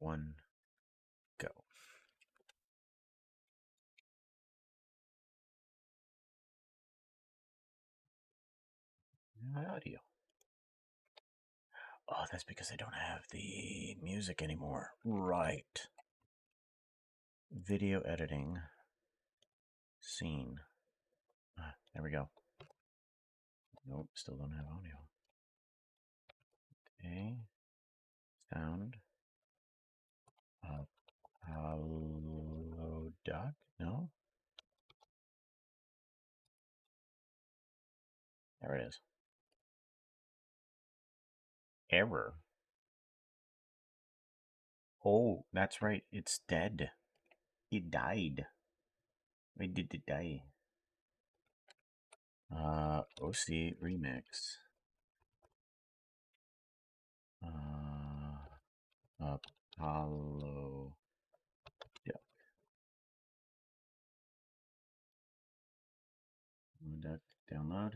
1, go. My audio. Oh, that's because I don't have the music anymore. Right. Video editing. Scene. There we go. Nope, still don't have audio. Okay. Sound. Hello, Doc? No? There it is. Error. Oh, that's right. It's dead. It died. Why did it die? OC remix. Apollo. Duck. Duck. Download.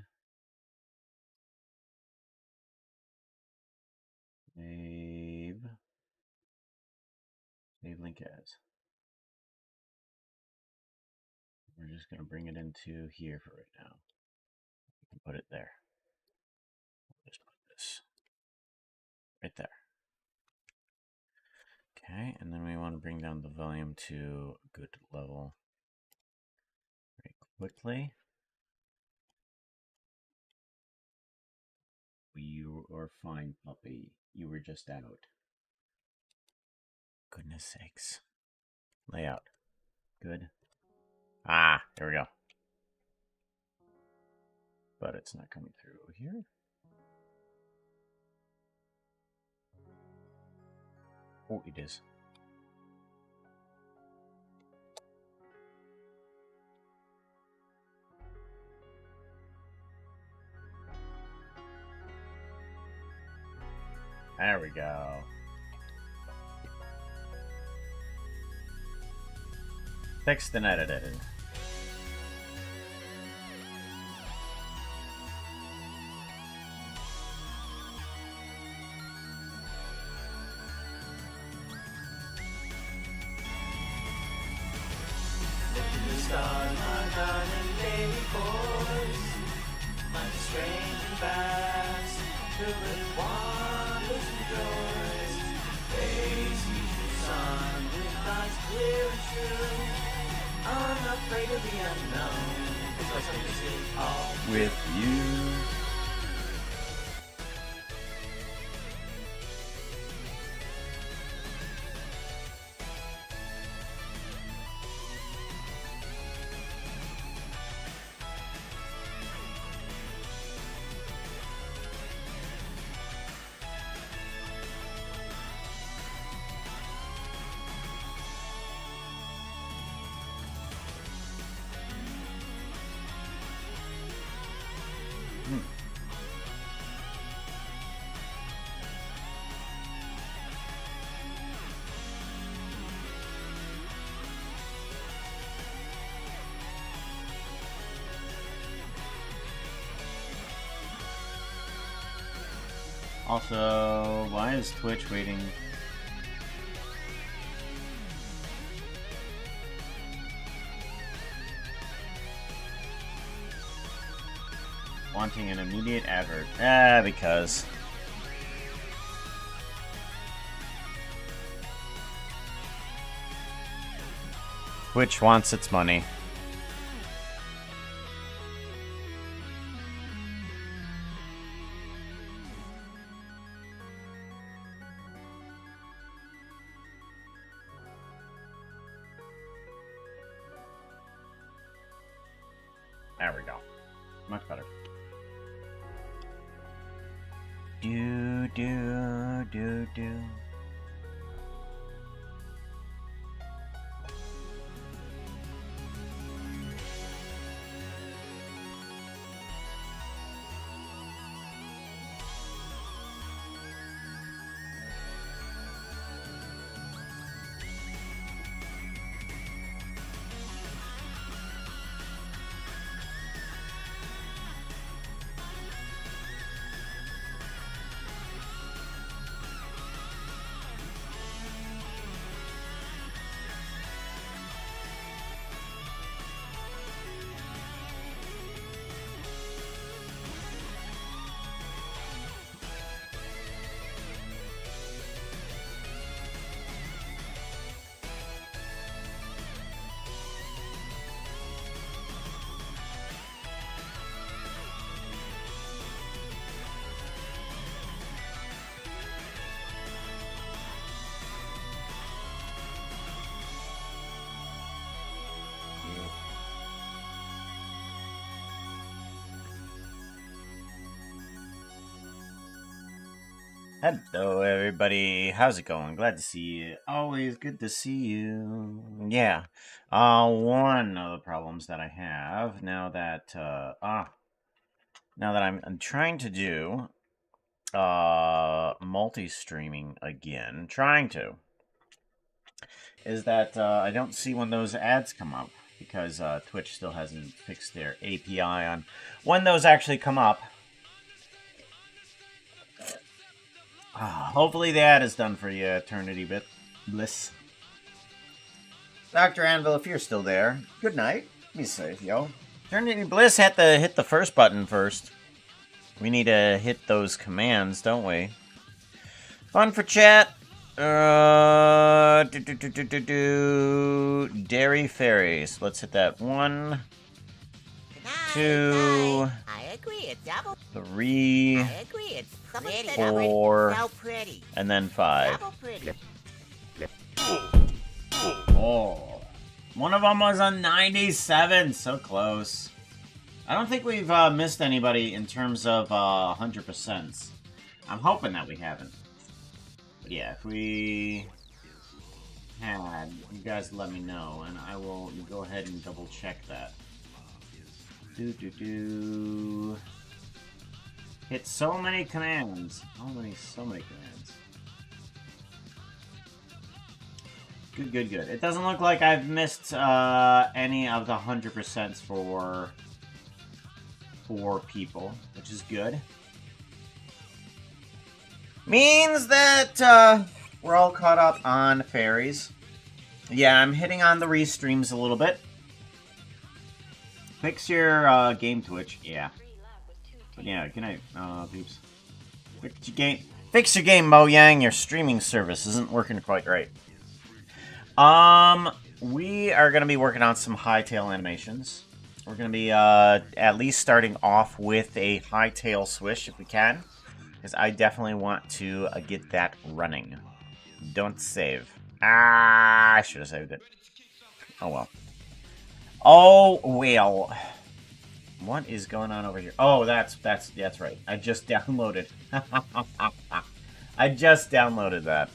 Save. Save link as. We're just going to bring it into here for right now. We can put it there. Just put this right there. Okay, and then we want to bring down the volume to a good level very quickly. You are fine, puppy. You were just out. Goodness sakes. Layout. Good. Ah, there we go. But it's not coming through here. Oh, it is. There we go. Text and edited. Stars, my darling baby boys, my strange and vast, filled with wonders and joys. They see the sun with eyes clear and true, unafraid of the unknown, because I can see all With you. Also, why is Twitch waiting? Wanting an immediate advert. Because. Twitch wants its money. There we go. Much better. Do. Hello, everybody. How's it going? Glad to see you. Always good to see you. Yeah. One of the problems that I have now that I'm trying to do multi-streaming again, is that I don't see when those ads come up because Twitch still hasn't fixed their API on when those actually come up. Hopefully the ad is done for you, Eternity Bliss. Dr. Anvil, if you're still there, good night. Be safe, yo. Eternity Bliss had to hit the first button first. We need to hit those commands, don't we? Fun for chat. Dairy Fairies. Let's hit that. 1, 2, I agree, it's double. 3, I agree, it's pretty. 4, So pretty. and then 5. Double pretty. Oh, one of them was a 97. So close. I don't think we've missed anybody in terms of 100%. I'm hoping that we haven't. But yeah, if we had, you guys let me know, and I will go ahead and double check that. Hit so many commands. So many commands. Good. It doesn't look like I've missed any of the 100% for 4 people, which is good. Means that we're all caught up on fairies. Yeah, I'm hitting on the restreams a little bit. Fix your game Twitch, yeah. But yeah, good night, peeps. Fix your game, Mojang. Your streaming service isn't working quite right. We are gonna be working on some Hytale animations. We're gonna be at least starting off with a Hytail Swish if we can, because I definitely want to get that running. Don't save. I should have saved it. Oh well. Oh well. What is going on over here? Oh, that's right. I just downloaded. I just downloaded that.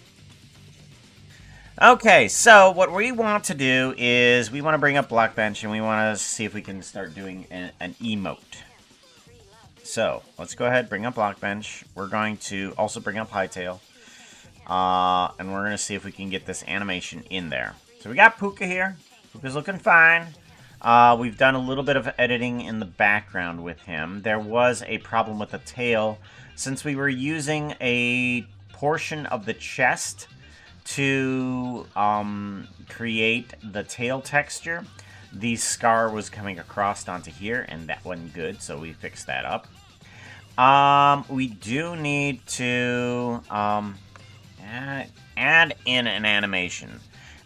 Okay, so what we want to do is we want to bring up Blockbench and we want to see if we can start doing an emote. So let's go ahead, bring up Blockbench. We're going to also bring up Hytail. And we're going to see if we can get this animation in there. So we got Puka here. Puka's looking fine. We've done a little bit of editing in the background with him. There was a problem with the tail. Since we were using a portion of the chest to create the tail texture, the scar was coming across onto here, and that wasn't good, so we fixed that up. We do need to add in an animation.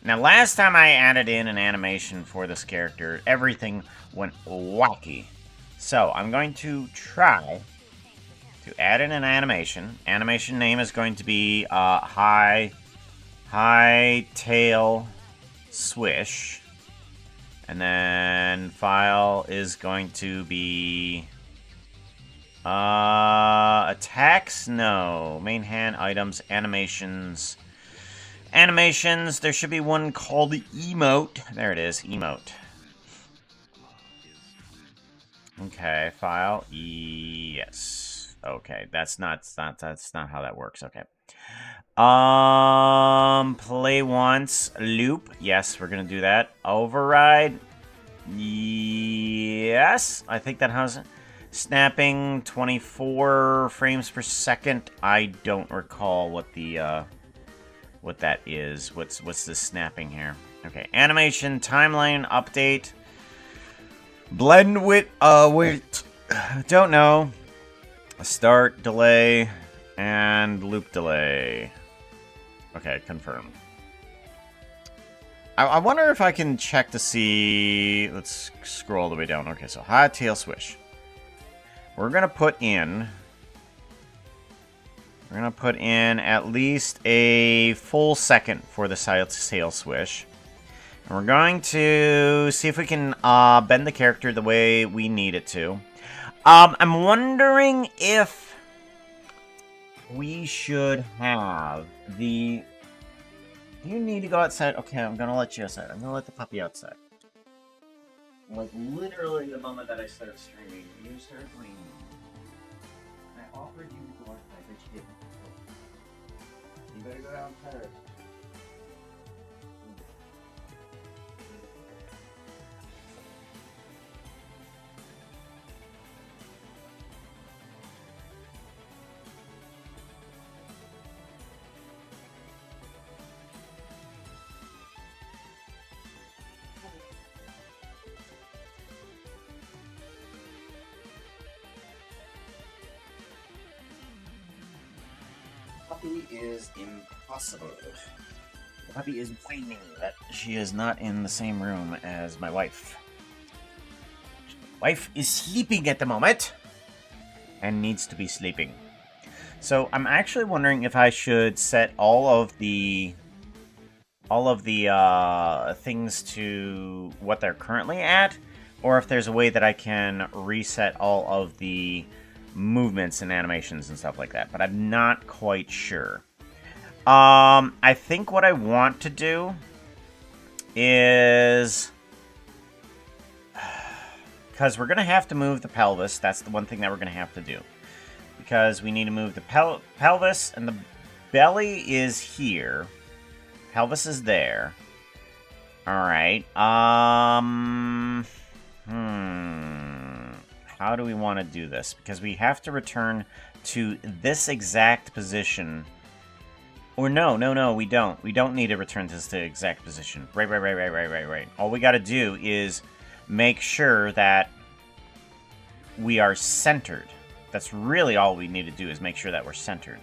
Now, last time I added in an animation for this character, everything went wacky. So, I'm going to try to add in an animation. Animation name is going to be Hytail Swish. And then file is going to be attacks, no. Main hand items, animations. Animations, there should be one called the emote. There it is, emote. Okay, file, yes. Okay, that's not how that works. Okay. Play once, loop. Yes, we're gonna do that. Override. Yes, I think that has snapping 24 frames per second. I don't recall what the what that is. What's the snapping here? Okay, animation timeline update. Blend with wait, don't know. Start delay and loop delay. Okay, confirm. I wonder if I can check to see. Let's scroll all the way down. Okay, so Hytail Swish. We're gonna put in at least a full second for the Hytail Swish. And we're going to see if we can bend the character the way we need it to. I'm wondering if we should have the... Do you need to go outside? Okay, I'm gonna let you outside. I'm gonna let the puppy outside. Like, literally the moment that I started streaming, you started playing. I offered you to go outside, but you didn't. You better go downstairs. Puppy is impossible. The puppy is whining that she is not in the same room as my wife. Wife is sleeping at the moment and needs to be sleeping. So I'm actually wondering if I should set all of the things to what they're currently at, or if there's a way that I can reset all of the movements and animations and stuff like that, but I'm not quite sure. I think what I want to do is, because we're going to have to move the pelvis. That's the one thing that we're going to have to do, because we need to move the pelvis, and the belly is here. Pelvis is there. Alright. How do we want to do this? Because we have to return to this exact position. Or no, we don't. We don't need to return to this exact position. Right. All we got to do is make sure that we are centered. That's really all we need to do, is make sure that we're centered.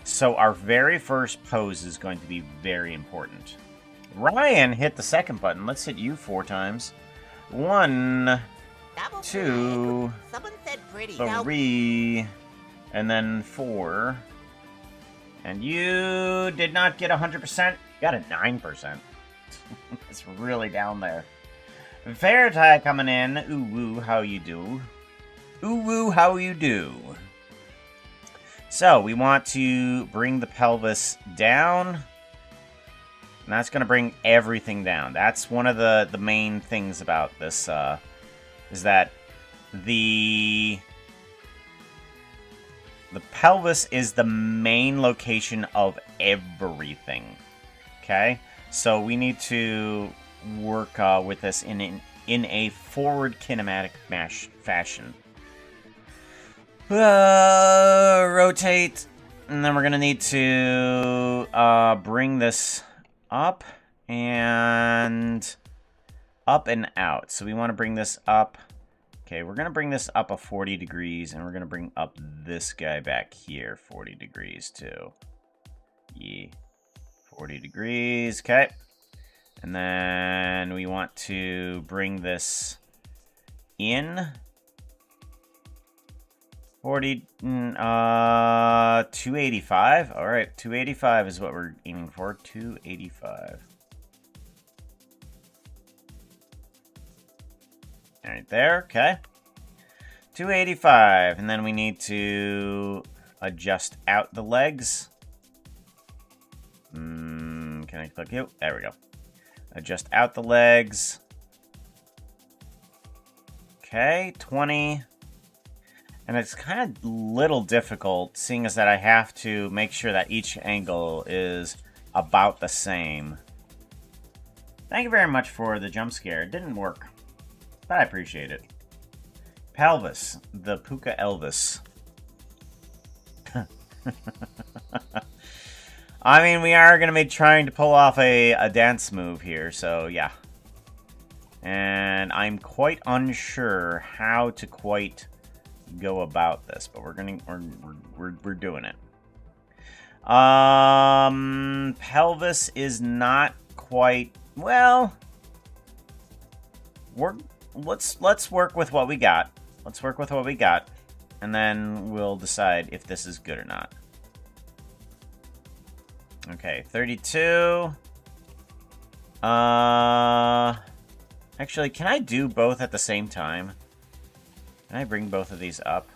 So our very first pose is going to be very important. Ryan hit the second button. Let's hit you 4 times. 1... Double 2, flag. Someone said pretty. 3, and then 4. And you did not get 100%. You got a 9%. It's really down there. Hytale coming in. Ooh woo, how you do? Ooh woo, how you do? So we want to bring the pelvis down. And that's going to bring everything down. That's one of the main things about this. Is that the pelvis is the main location of everything. Okay, so we need to work with this in a forward kinematic fashion. Rotate, and then we're gonna need to bring this up and out. So we want to bring this up. Okay, we're going to bring this up a 40 degrees, and we're going to bring up this guy back here 40 degrees too. Yeah, 40 degrees. Okay. And then we want to bring this in 285. All right, 285 is what we're aiming for. 285. Right there, okay. 285, and then we need to adjust out the legs. Can I click you? There we go. Adjust out the legs. Okay, 20. And it's kind of little difficult, seeing as that I have to make sure that each angle is about the same. Thank you very much for the jump scare. It didn't work, but I appreciate it. Pelvis, the Puka Elvis. I mean, we are going to be trying to pull off a dance move here, so yeah. And I'm quite unsure how to quite go about this, but we're doing it. Pelvis is not quite, well, let's work with what we got. Let's work with what we got, and then we'll decide if this is good or not. Okay, 32. Actually, can I do both at the same time? Can I bring both of these up?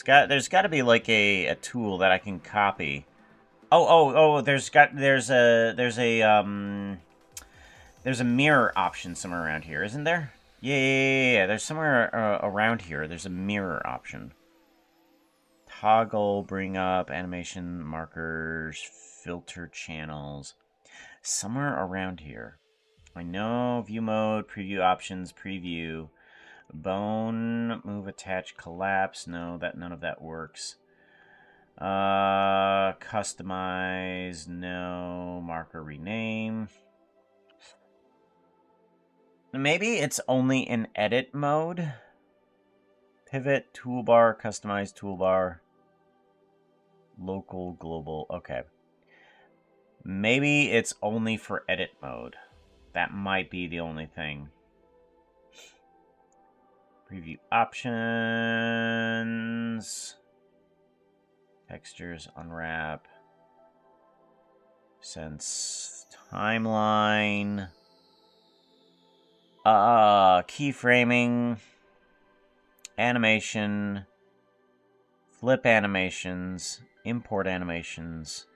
There's got to be like a tool that I can copy. Oh, there's a mirror option somewhere around here, isn't there? Yeah. There's somewhere around here. There's a mirror option. Toggle, bring up, animation, markers, filter channels. Somewhere around here. I know, view mode, preview options, preview. Bone, move, attach, collapse. No, none of that works. Customize, no. Marker, rename. Maybe it's only in edit mode. Pivot, toolbar, customize toolbar. Local, global, okay. Maybe it's only for edit mode. That might be the only thing. Preview options. Textures, unwrap. Sense timeline. Keyframing. Animation. Flip animations. Import animations.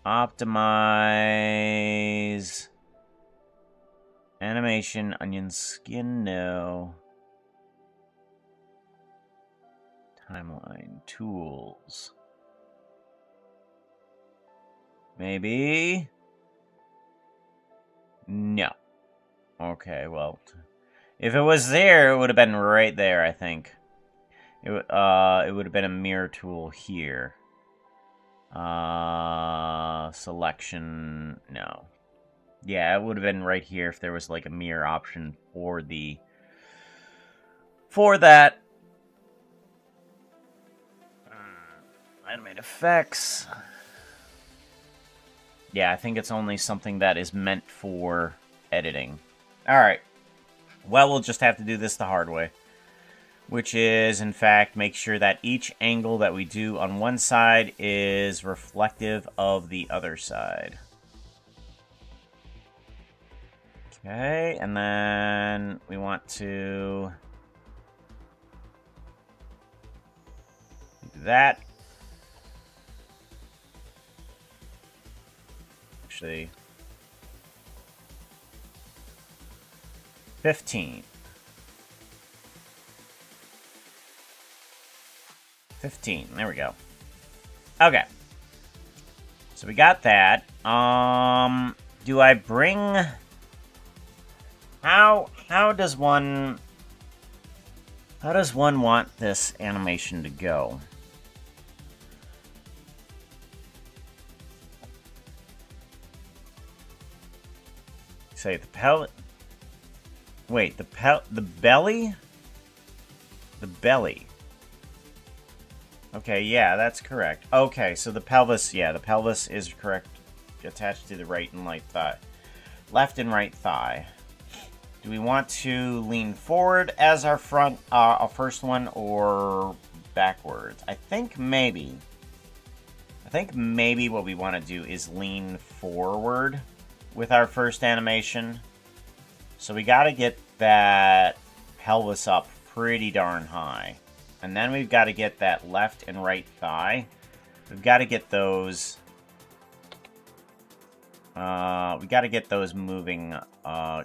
Optimize. Animation, onion skin, no. Timeline, tools. Maybe? No. Okay, well, if it was there, it would have been right there, I think. It would have been a mirror tool here. Selection, no. Yeah, it would have been right here if there was like a mirror option for that. Animate effects. Yeah, I think it's only something that is meant for editing. Alright. Well, we'll just have to do this the hard way. Which is, in fact, make sure that each angle that we do on one side is reflective of the other side. Okay, and then we want to do that. Actually, 15. 15. There we go. Okay. So we got that. Do I bring... How does one want this animation to go? Say the pellet. Wait, the belly? The belly. Okay, yeah, that's correct. Okay, so the pelvis, yeah, the pelvis is correct. Attached to the right and left thigh. Left and right thigh. Do we want to lean forward as our first one, or backwards? I think maybe what we want to do is lean forward with our first animation. So we got to get that pelvis up pretty darn high. And then we've got to get that left and right thigh. We've got to get those... we got to get those moving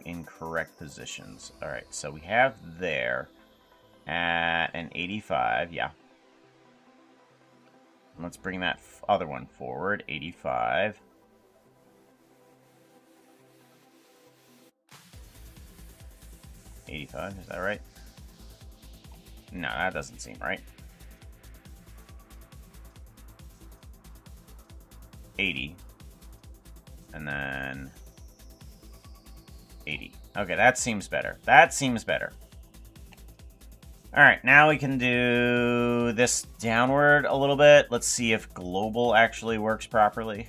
in correct positions. Alright, so we have there at an 85, yeah. Let's bring that other one forward, 85. Is that right? No, that doesn't seem right. 80. And then 80. Okay, that seems better. That seems better. Alright, now we can do this downward a little bit. Let's see if global actually works properly.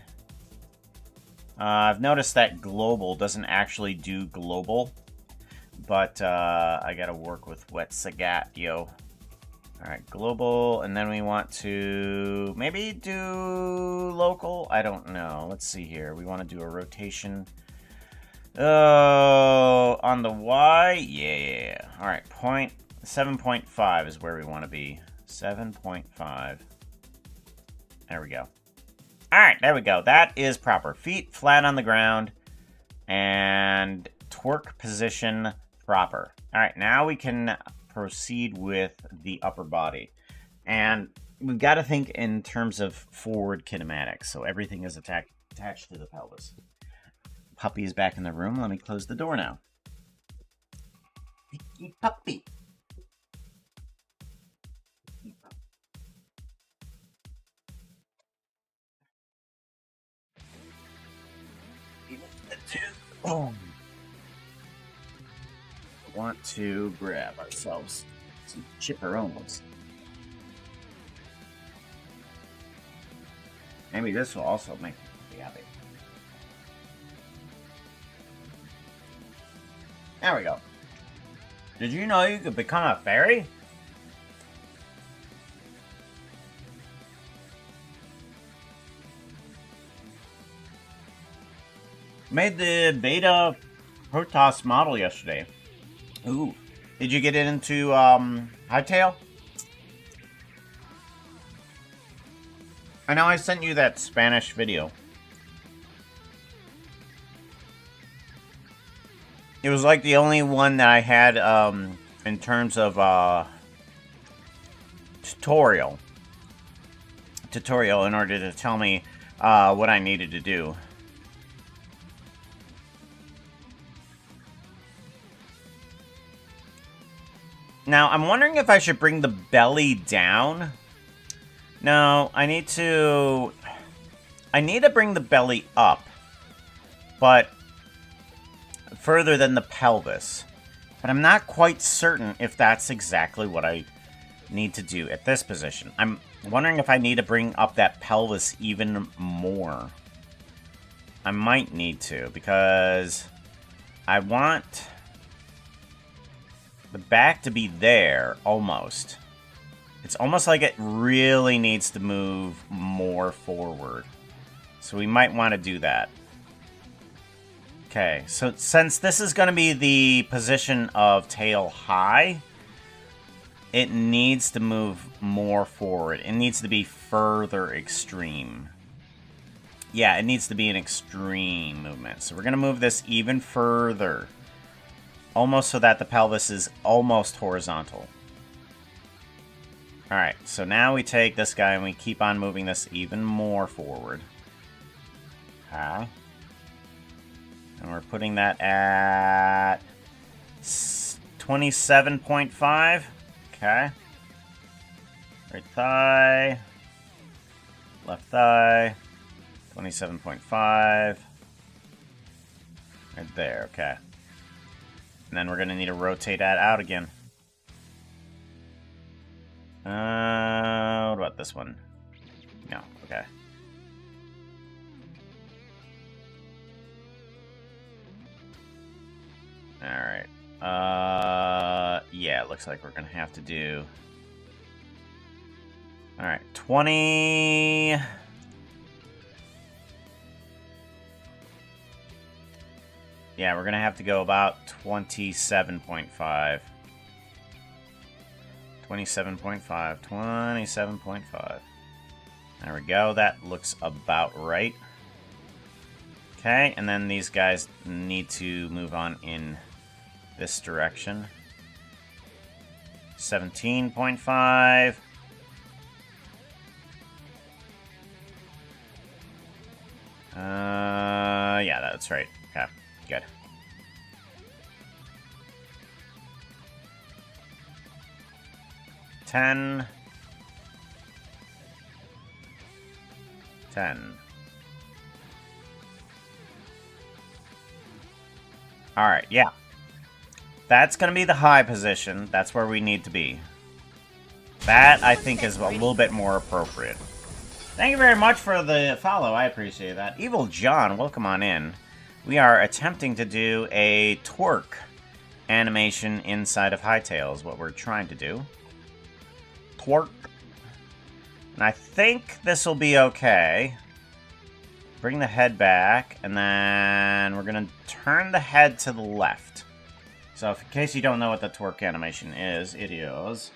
I've noticed that global doesn't actually do global. But I gotta work with Wetsagatio. Alright, global, and then we want to maybe do local? I don't know. Let's see here. We want to do a rotation. Oh, on the Y? Yeah. Alright, point 7.5 is where we want to be. 7.5. There we go. Alright, there we go. That is proper. Feet flat on the ground. And twerk position proper. Alright, now we can proceed with the upper body. And we've got to think in terms of forward kinematics. So everything is attached to the pelvis. Puppy is back in the room. Let me close the door now. Picky puppy. Oh. Want to grab ourselves some chipperones. Maybe this will also make me happy. There we go. Did you know you could become a fairy? Made the beta Protoss model yesterday. Ooh. Did you get it into Hytale? I know I sent you that Spanish video. It was like the only one that I had in terms of tutorial in order to tell me what I needed to do. Now, I'm wondering if I should bring the belly down. No, I need to bring the belly up, but further than the pelvis. But I'm not quite certain if that's exactly what I need to do at this position. I'm wondering if I need to bring up that pelvis even more. I might need to, because I want the back to be there, almost. It's almost like it really needs to move more forward. So we might want to do that. Okay, so since this is going to be the position of tail high, it needs to move more forward. It needs to be further extreme. Yeah, it needs to be an extreme movement. So we're going to move this even further. Almost so that the pelvis is almost horizontal. Alright, so now we take this guy and we keep on moving this even more forward. Okay. And we're putting that at 27.5. Okay. Right thigh. Left thigh. 27.5. Right there, okay. And then we're going to need to rotate that out again. What about this one? No, okay. Alright. Yeah, it looks like we're going to have to do... Alright, 20... Yeah, we're going to have to go about 27.5. 27.5. There we go. That looks about right. Okay, and then these guys need to move on in this direction. 17.5. Yeah, that's right. Okay, good. Ten. Alright, yeah. That's going to be the high position. That's where we need to be. That, I think, is a little bit more appropriate. Thank you very much for the follow. I appreciate that. Evil John, welcome on in. We are attempting to do a twerk animation inside of Hytail is what we're trying to do. Twerk. And I think this will be okay. Bring the head back, and then we're going to turn the head to the left. So, in case you don't know what the twerk animation is, it is...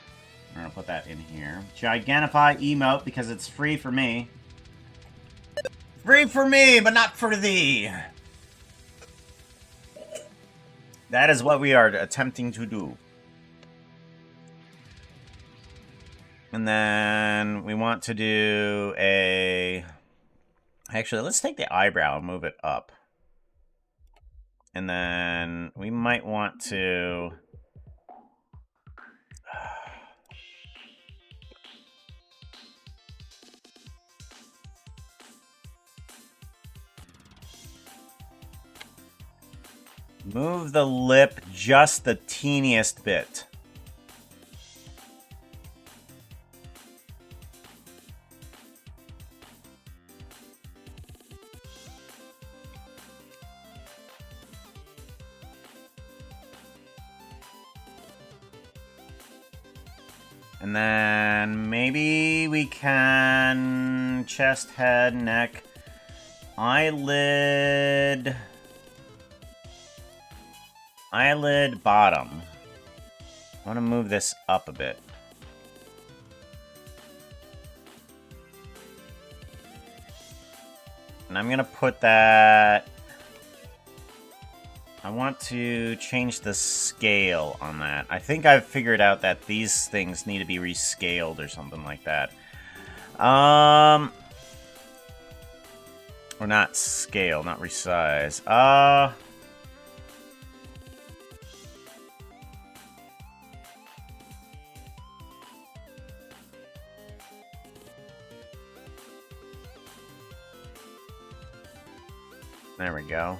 I'm gonna put that in here. Gigantify emote, because it's free for me. Free for me, but not for thee! That is what we are attempting to do. And then we want to do a... Actually, let's take the eyebrow and move it up. And then we might want to... Move the lip just the teeniest bit. And then maybe we can chest, head, neck, eyelid... Eyelid bottom. I want to move this up a bit. And I'm going to put that... I want to change the scale on that. I think I've figured out that these things need to be rescaled or something like that. Or not scale, not resize. There we go.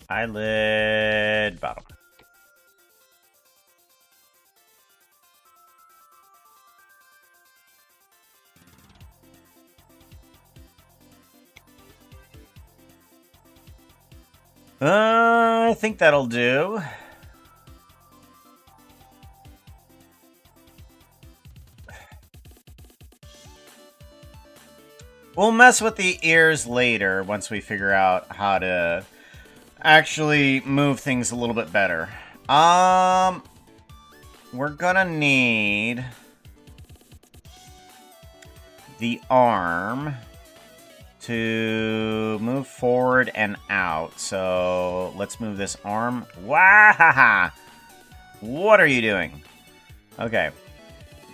Eyelid bottom. I think that'll do. We'll mess with the ears later once we figure out how to actually move things a little bit better. We're gonna need the arm to move forward and out. So let's move this arm. Wow! What are you doing? Okay.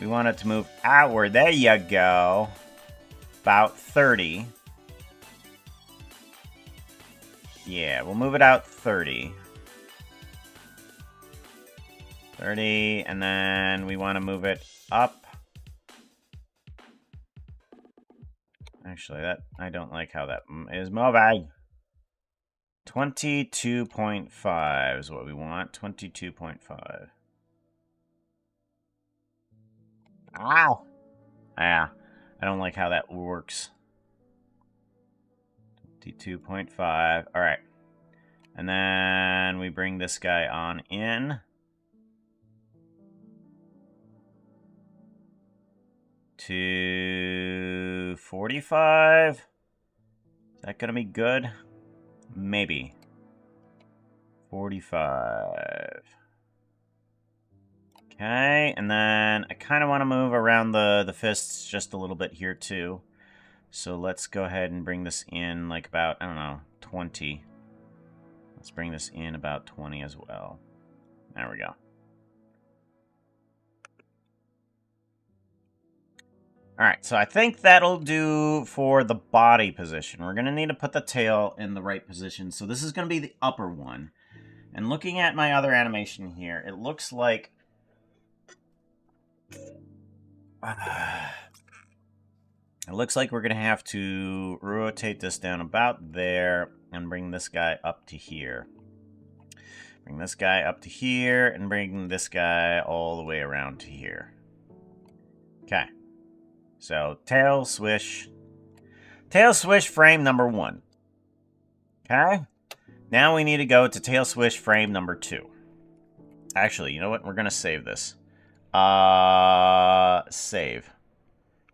We want it to move outward. There you go. About 30. Yeah, we'll move it out 30. 30, and then we want to move it up. Actually, that I don't like how that is moving. 22.5 is what we want. 22.5. Ow! Yeah. I don't like how that works. 22.5. Alright. And then we bring this guy on in. To 45. Is that going to be good? Maybe. 45. Okay, and then I kind of want to move around the fists just a little bit here too. So let's go ahead and bring this in like about, I don't know, 20. Let's bring this in about 20 as well. There we go. Alright, so I think that'll do for the body position. We're going to need to put the tail in the right position. So this is going to be the upper one. And looking at my other animation here, it looks like... It looks like we're going to have to rotate this down about there and bring this guy up to here. Bring this guy up to here and bring this guy all the way around to here. Okay. So, tail swish. Tail swish frame number 1. Okay. Now we need to go to tail swish frame number 2. Actually, you know what? We're going to save this. Save.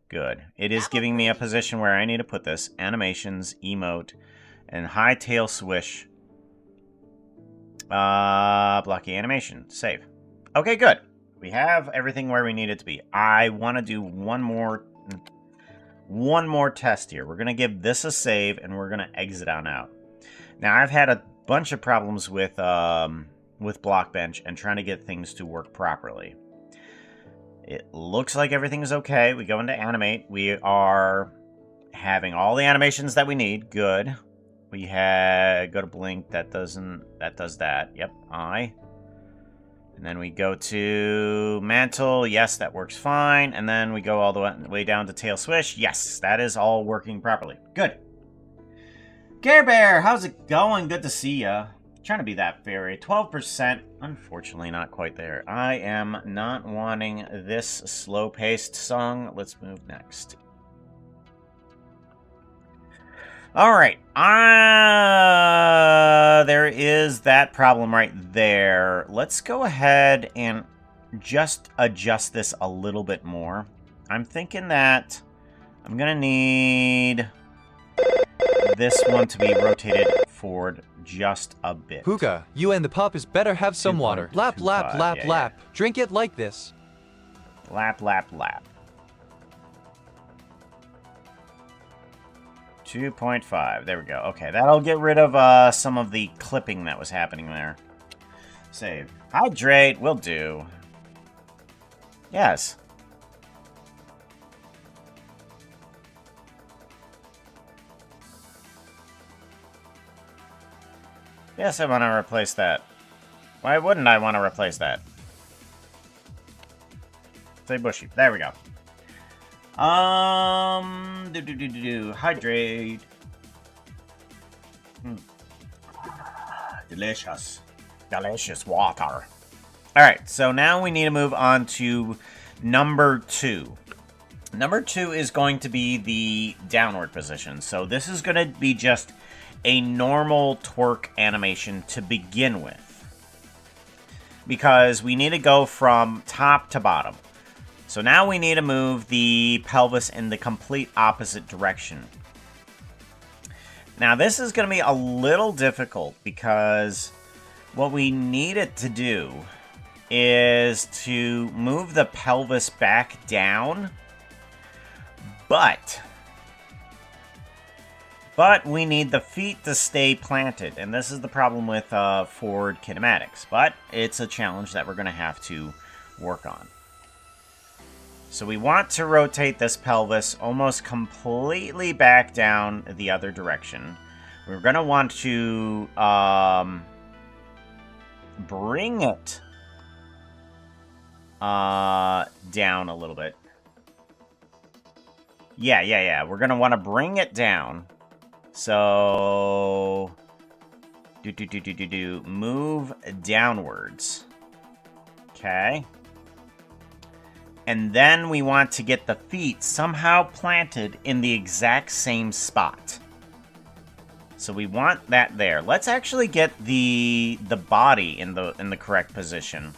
Good. It is giving me a position where I need to put this. Animations, emote, and Hytail Swish. Blocky animation. Save. Okay, good. We have everything where we need it to be. I want to do one more test here. We're going to give this a save, and we're going to exit on out. Now, I've had a bunch of problems with Blockbench and trying to get things to work properly. It looks like everything's okay. We go into animate. We are having all the animations that we need. Good. We go to blink. That does that. Yep. Eye. And then we go to mantle. Yes, that works fine. And then we go all the way down to tail swish. Yes, that is all working properly. Good. Care Bear, how's it going? Good to see ya. Trying to be that fairy. 12%. Unfortunately, not quite there. I am not wanting this slow-paced song. Let's move next. Alright. There is that problem right there. Let's go ahead and just adjust this a little bit more. I'm thinking that I'm going to need this one to be rotated forward just a bit. Puka, you and the pup is better have some water. Lap, lap, lap, yeah, lap. Yeah. Drink it like this. Lap, lap, lap. 2.5. There we go. Okay, that'll get rid of some of the clipping that was happening there. Save. Hydrate will do. Yes. Yes, I want to replace that. Why wouldn't I want to replace that? Say bushy. There we go. Hydrate. Delicious. Delicious water. Alright, so now we need to move on to number 2. Number 2 is going to be the downward position. So this is going to be just a normal twerk animation to begin with. Because we need to go from top to bottom. So now we need to move the pelvis in the complete opposite direction. Now this is going to be a little difficult because what we need it to do is to move the pelvis back down, but we need the feet to stay planted, and this is the problem with forward kinematics, but it's a challenge that we're going to have to work on. So we want to rotate this pelvis almost completely back down the other direction. We're going to want to bring it down a little bit. Yeah. We're going to want to bring it down. So move downwards. Okay. And then we want to get the feet somehow planted in the exact same spot. So we want that there. Let's actually get the body in the correct position.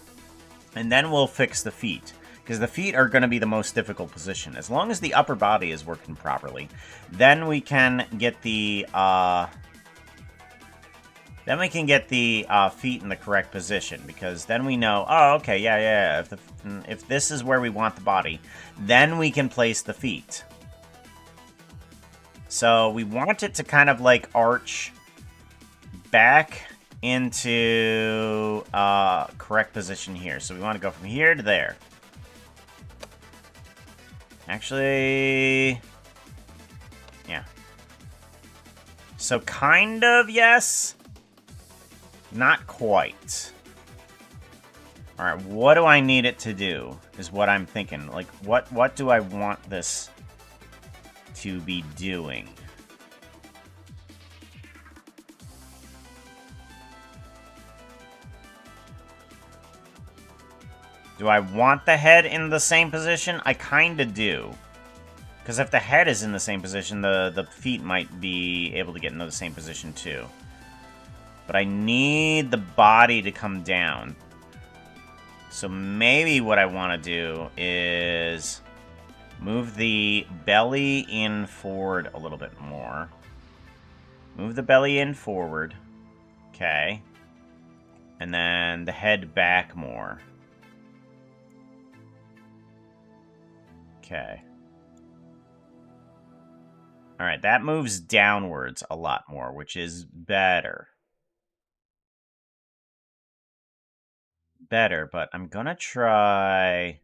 And then we'll fix the feet. Because the feet are going to be the most difficult position. As long as the upper body is working properly, then we can get the feet in the correct position. Because then we know, oh, okay, yeah. If this is where we want the body, then we can place the feet. So we want it to kind of like arch back into correct position here. So we want to go from here to there. Actually, yeah. So kind of yes, not quite. All right, what do I need it to do is what I'm thinking. Like, what do I want this to be doing? Do I want the head in the same position? I kind of do. Because if the head is in the same position, the feet might be able to get into the same position too. But I need the body to come down. So maybe what I want to do is Move the belly in forward a little bit more. Move the belly in forward. Okay. And then the head back more. Okay. Alright, that moves downwards a lot more, which is better. Better, but I'm gonna try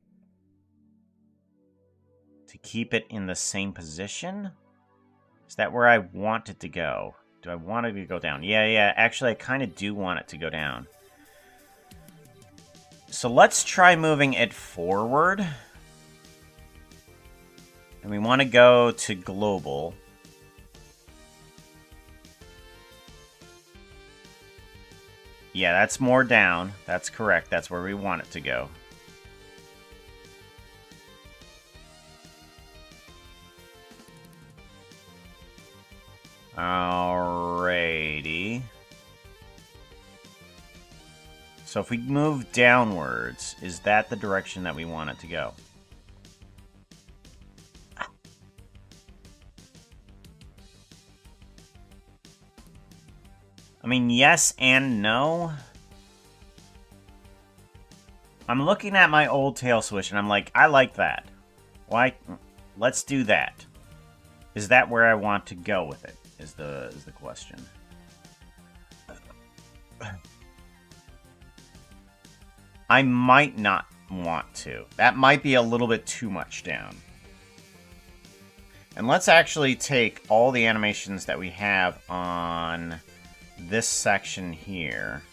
to keep it in the same position. Is that where I want it to go? Do I want it to go down? Yeah, actually I kind of do want it to go down. So let's try moving it forward. And we want to go to global. Yeah, that's more down. That's correct. That's where we want it to go. Alrighty. So if we move downwards, is that the direction that we want it to go? I mean, yes and no. I'm looking at my old tail Swish, and I'm like, I like that. Why? Let's do that. Is that where I want to go with it? Is the question. I might not want to. That might be a little bit too much down. And let's actually take all the animations that we have on this section here.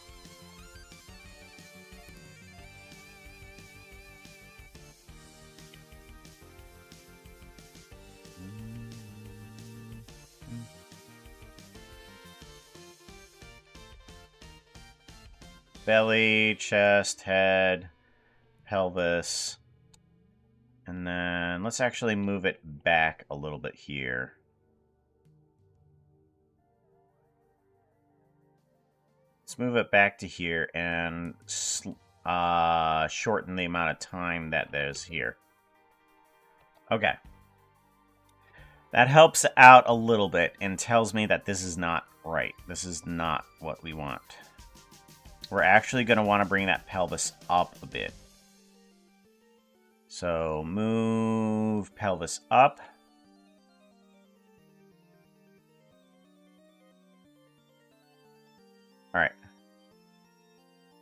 Belly, chest, head, pelvis. And then let's actually move it back a little bit here. Let's move it back to here and shorten the amount of time that there's here. Okay. That helps out a little bit and tells me that this is not right. This is not what we want. We're actually going to want to bring that pelvis up a bit. So move pelvis up. All right.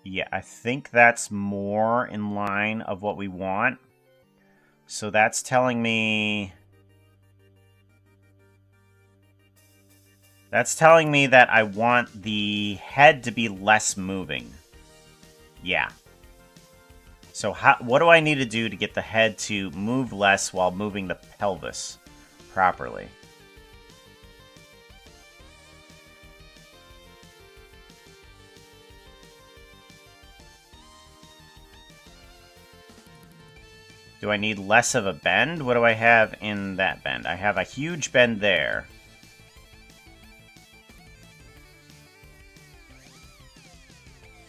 Yeah, I think that's more in line of what we want. So that's telling me... That's telling me that I want the head to be less moving. Yeah. So what do I need to do to get the head to move less while moving the pelvis properly? Do I need less of a bend? What do I have in that bend? I have a huge bend there.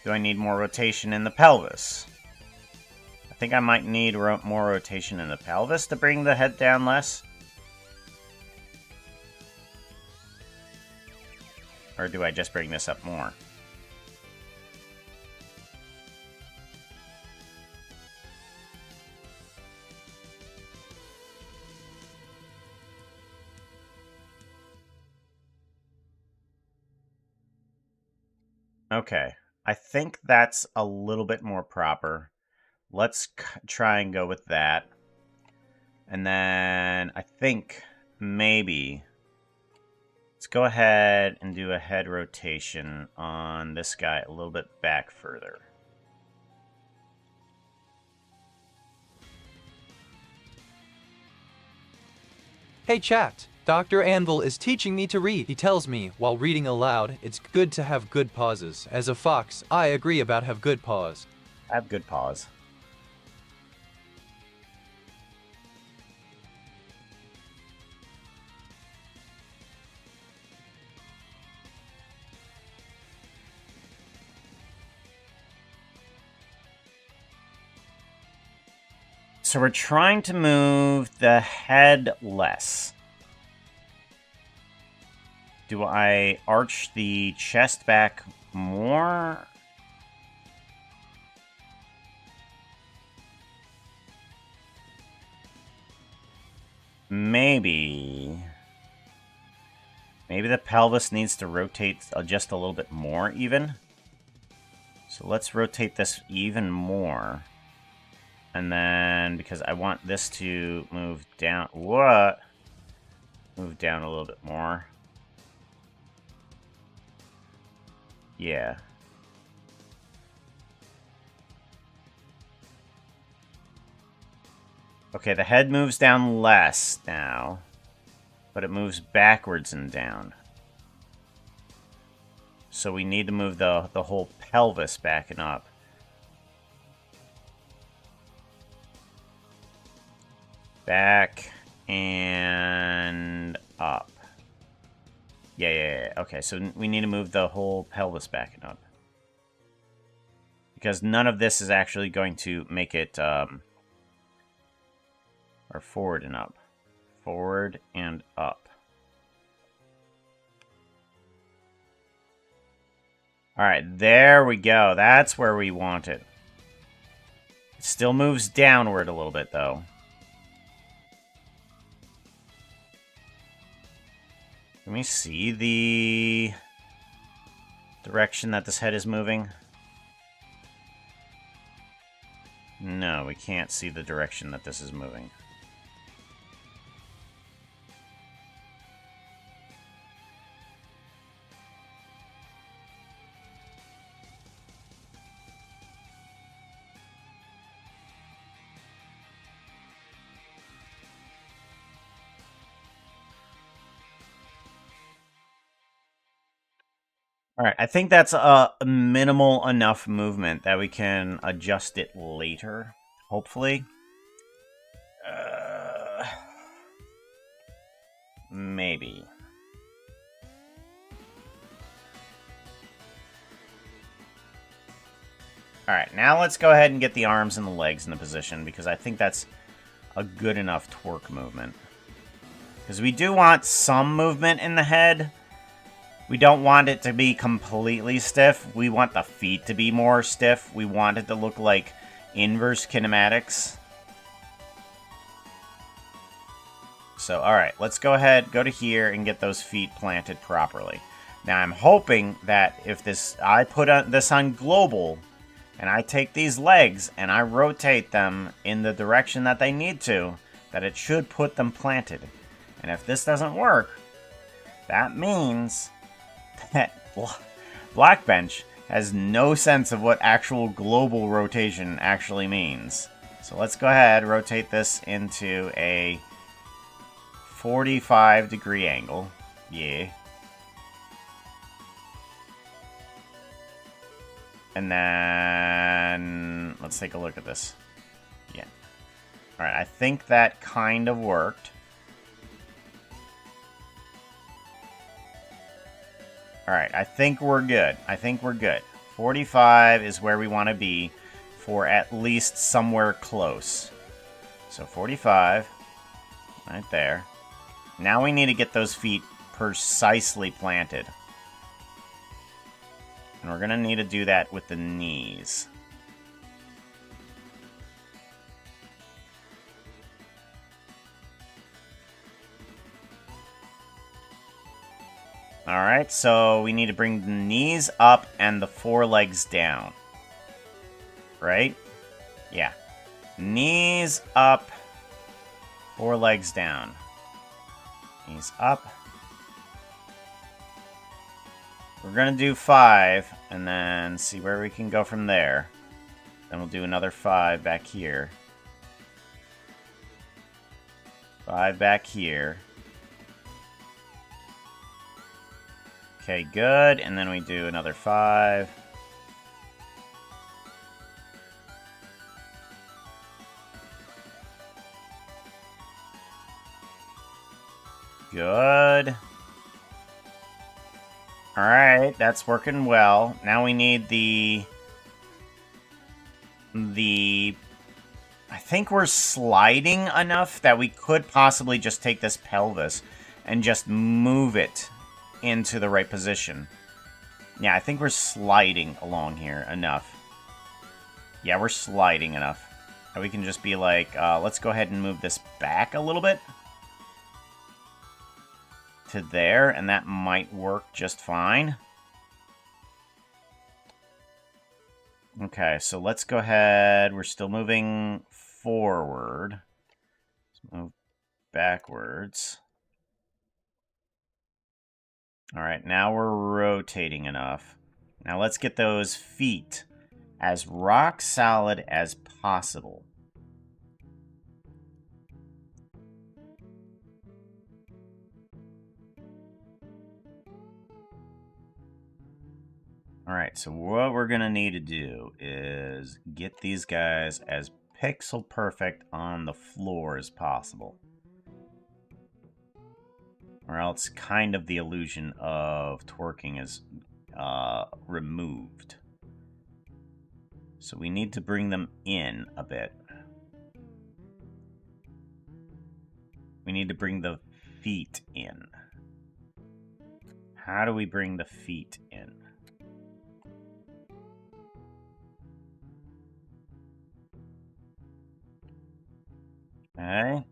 Do I need more rotation in the pelvis? I think I might need more rotation in the pelvis to bring the head down less. Or do I just bring this up more? Okay. I think that's a little bit more proper. Let's try and go with that. And then I think maybe let's go ahead and do a head rotation on this guy a little bit back further. Hey chat, Dr. Anvil is teaching me to read. He tells me, while reading aloud, it's good to have good pauses. As a fox, I agree about have good pause. I have good pause. so we're trying to move the head less. Do I arch the chest back more? Maybe. Maybe the pelvis needs to rotate just a little bit more, even. So let's rotate this even more. And then, because I want this to move down... What? Move down a little bit more. Yeah. Okay, the head moves down less now. But it moves backwards and down. So we need to move the whole pelvis back and up. Back and up. Yeah. Okay, so we need to move the whole pelvis back and up. Because none of this is actually going to make it, or forward and up. Forward and up. Alright, there we go. That's where we want it. It still moves downward a little bit, though. Can we see the direction that this head is moving? No, we can't see the direction that this is moving. Alright, I think that's a minimal enough movement that we can adjust it later, hopefully. Maybe. Alright, now let's go ahead and get the arms and the legs in the position, because I think that's a good enough torque movement. Because we do want some movement in the head. We don't want it to be completely stiff. We want the feet to be more stiff. We want it to look like inverse kinematics. So, alright, let's go ahead, go to here, and get those feet planted properly. Now, I'm hoping that if I put this on global, and I take these legs, and I rotate them in the direction that they need to, that it should put them planted. And if this doesn't work, that means that Blackbench has no sense of what actual global rotation actually means. So let's go ahead, rotate this into a 45-degree angle. Yeah. And then let's take a look at this. Yeah. Alright, I think that kind of worked. Alright, I think we're good. 45 is where we want to be for at least somewhere close. So 45, right there. Now we need to get those feet precisely planted. And we're going to need to do that with the knees. Alright, so we need to bring the knees up and the forelegs down. Right? Yeah. Knees up, forelegs down. Knees up. We're going to do 5, and then see where we can go from there. Then we'll do another 5 back here. 5 back here. Okay, good. And then we do another 5. Good. Alright, that's working well. Now we need the I think we're sliding enough that we could possibly just take this pelvis and just move it into the right position. Yeah, I think we're sliding along here enough. Yeah, we're sliding enough. And we can just be like, let's go ahead and move this back a little bit. To there, and that might work just fine. Okay, so let's go ahead. We're still moving forward. Let's move backwards. Alright, now we're rotating enough. Now let's get those feet as rock solid as possible. Alright, so what we're going to need to do is get these guys as pixel perfect on the floor as possible. Or else kind of the illusion of twerking is removed. So we need to bring them in a bit. We need to bring the feet in. How do we bring the feet in? Okay.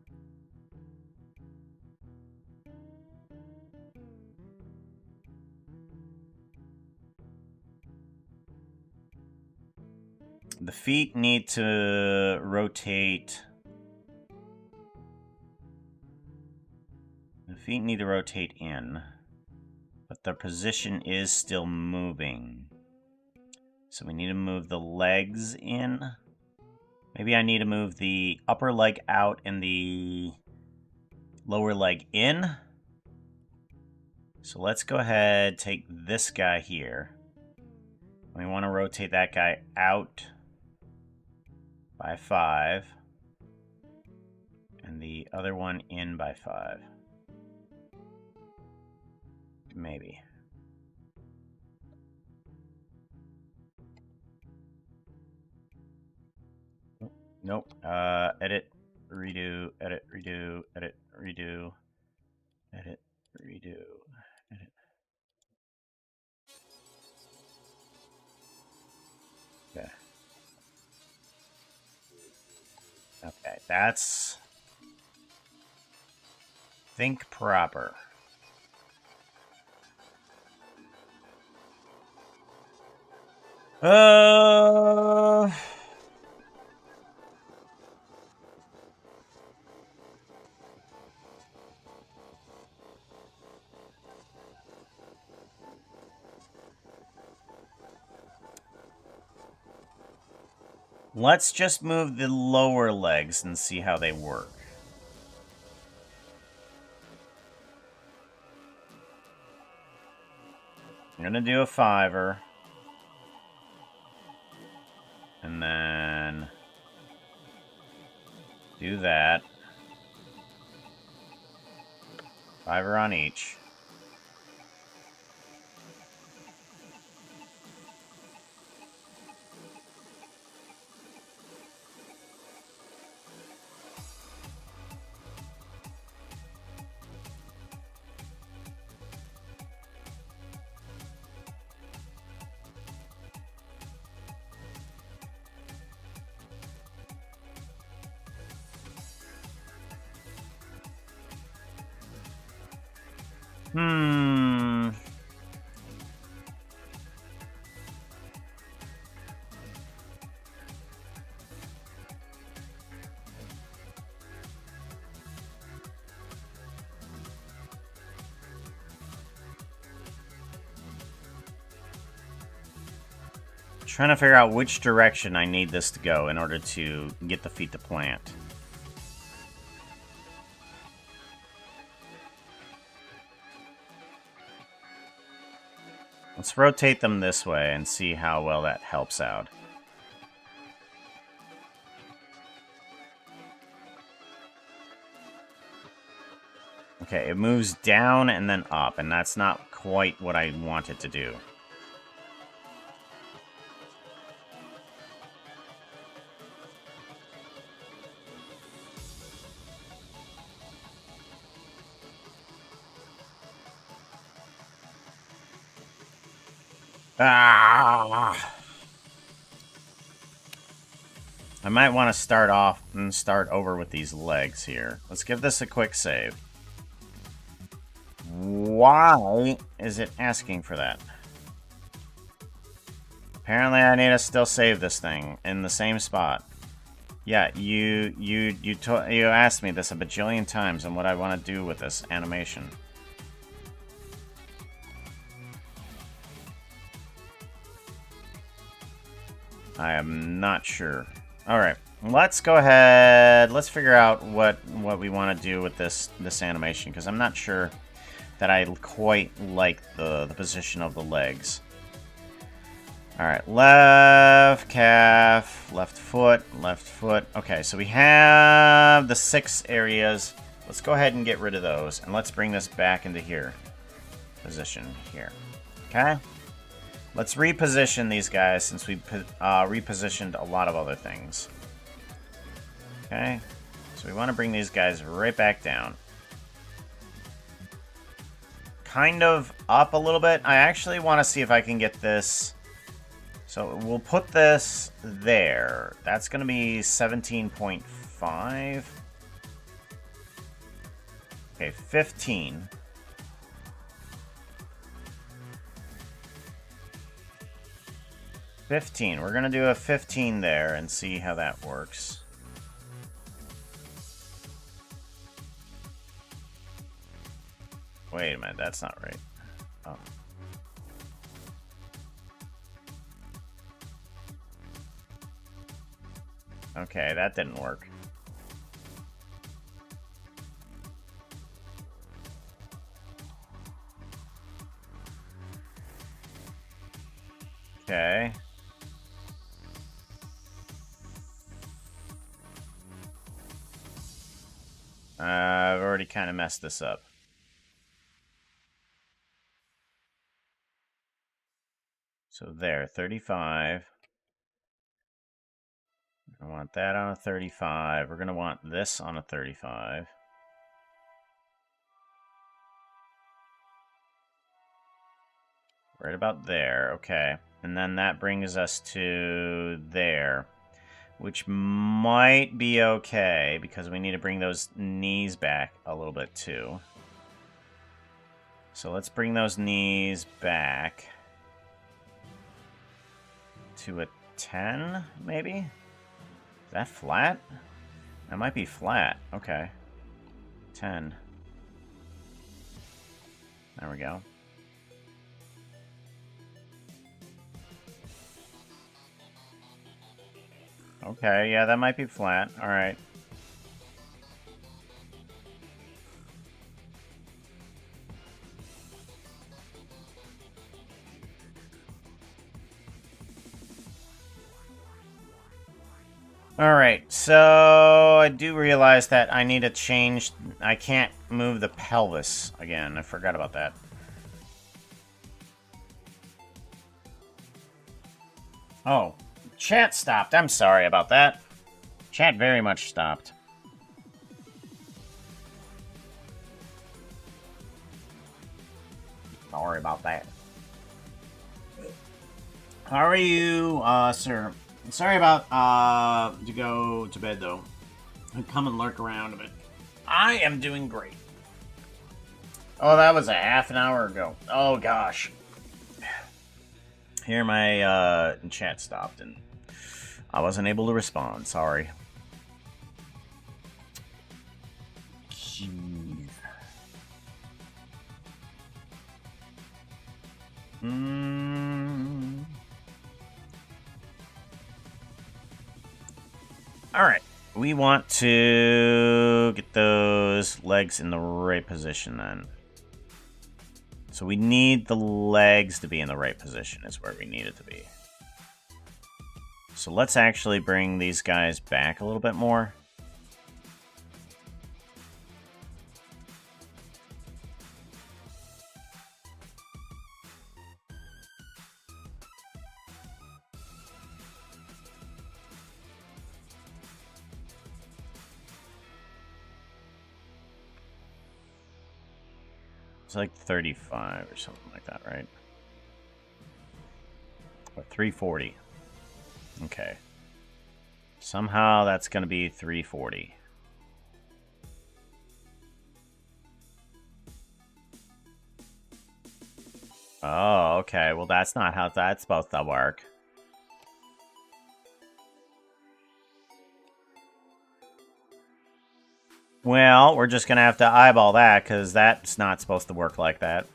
The feet need to rotate. The feet need to rotate in, but their position is still moving. So we need to move the legs in. Maybe I need to move the upper leg out and the lower leg in. So let's go ahead, take this guy here. We want to rotate that guy out by 5. And the other one in by 5. Maybe. Nope. Edit, redo, edit, redo, edit, redo, edit, redo, edit. Okay. Okay, that's... Think proper. Let's just move the lower legs and see how they work. I'm gonna do a 5-er. And then do that. 5-er on each. Trying to figure out which direction I need this to go in order to get the feet to plant. Let's rotate them this way and see how well that helps out. Okay, it moves down and then up, and that's not quite what I want it to do. Ah! I might want to start off and start over with these legs here. Let's give this a quick save. Why is it asking for that? Apparently I need to still save this thing in the same spot. Yeah, you asked me this a bajillion times on what I want to do with this animation. I am not sure. Alright, let's go ahead. Let's figure out what we want to do with this animation, because I'm not sure that I quite like the position of the legs. Alright, left calf, left foot, left foot. Okay, so we have the 6 areas. Let's go ahead and get rid of those, and let's bring this back into here. Position here. Okay? Let's reposition these guys since we repositioned a lot of other things. Okay? So we want to bring these guys right back down. Kind of up a little bit. I actually want to see if I can get this. So we'll put this there. That's going to be 17.5. Okay, 15. We're going to do a 15 there and see how that works. Wait a minute, that's not right. Oh. Okay, that didn't work. Okay. I've already kind of messed this up. So there, 35. I want that on a 35. We're going to want this on a 35. Right about there, okay. And then that brings us to there, which might be okay because we need to bring those knees back a little bit too. So let's bring those knees back to a 10, maybe? Is that flat? That might be flat. Okay. 10. There we go. Okay, yeah, that might be flat. Alright. Alright, so I do realize that I need to change... I can't move the pelvis again. I forgot about that. Oh, chat stopped. I'm sorry about that. Chat very much stopped. Sorry about that. How are you, sir? Sorry about, to go to bed, though. I'd come and lurk around a bit. I am doing great. Oh, that was a half an hour ago. Oh, gosh. Here my, chat stopped, and I wasn't able to respond. Sorry. Jeez. Alright. We want to get those legs in the right position, then. So we need the legs to be in the right position is where we need it to be. So let's actually bring these guys back a little bit more. It's like 35 or something like that, right? Or 340. Okay. Somehow that's going to be 340. Oh, okay. Well, that's not how that's supposed to work. Well, we're just going to have to eyeball that, because that's not supposed to work like that.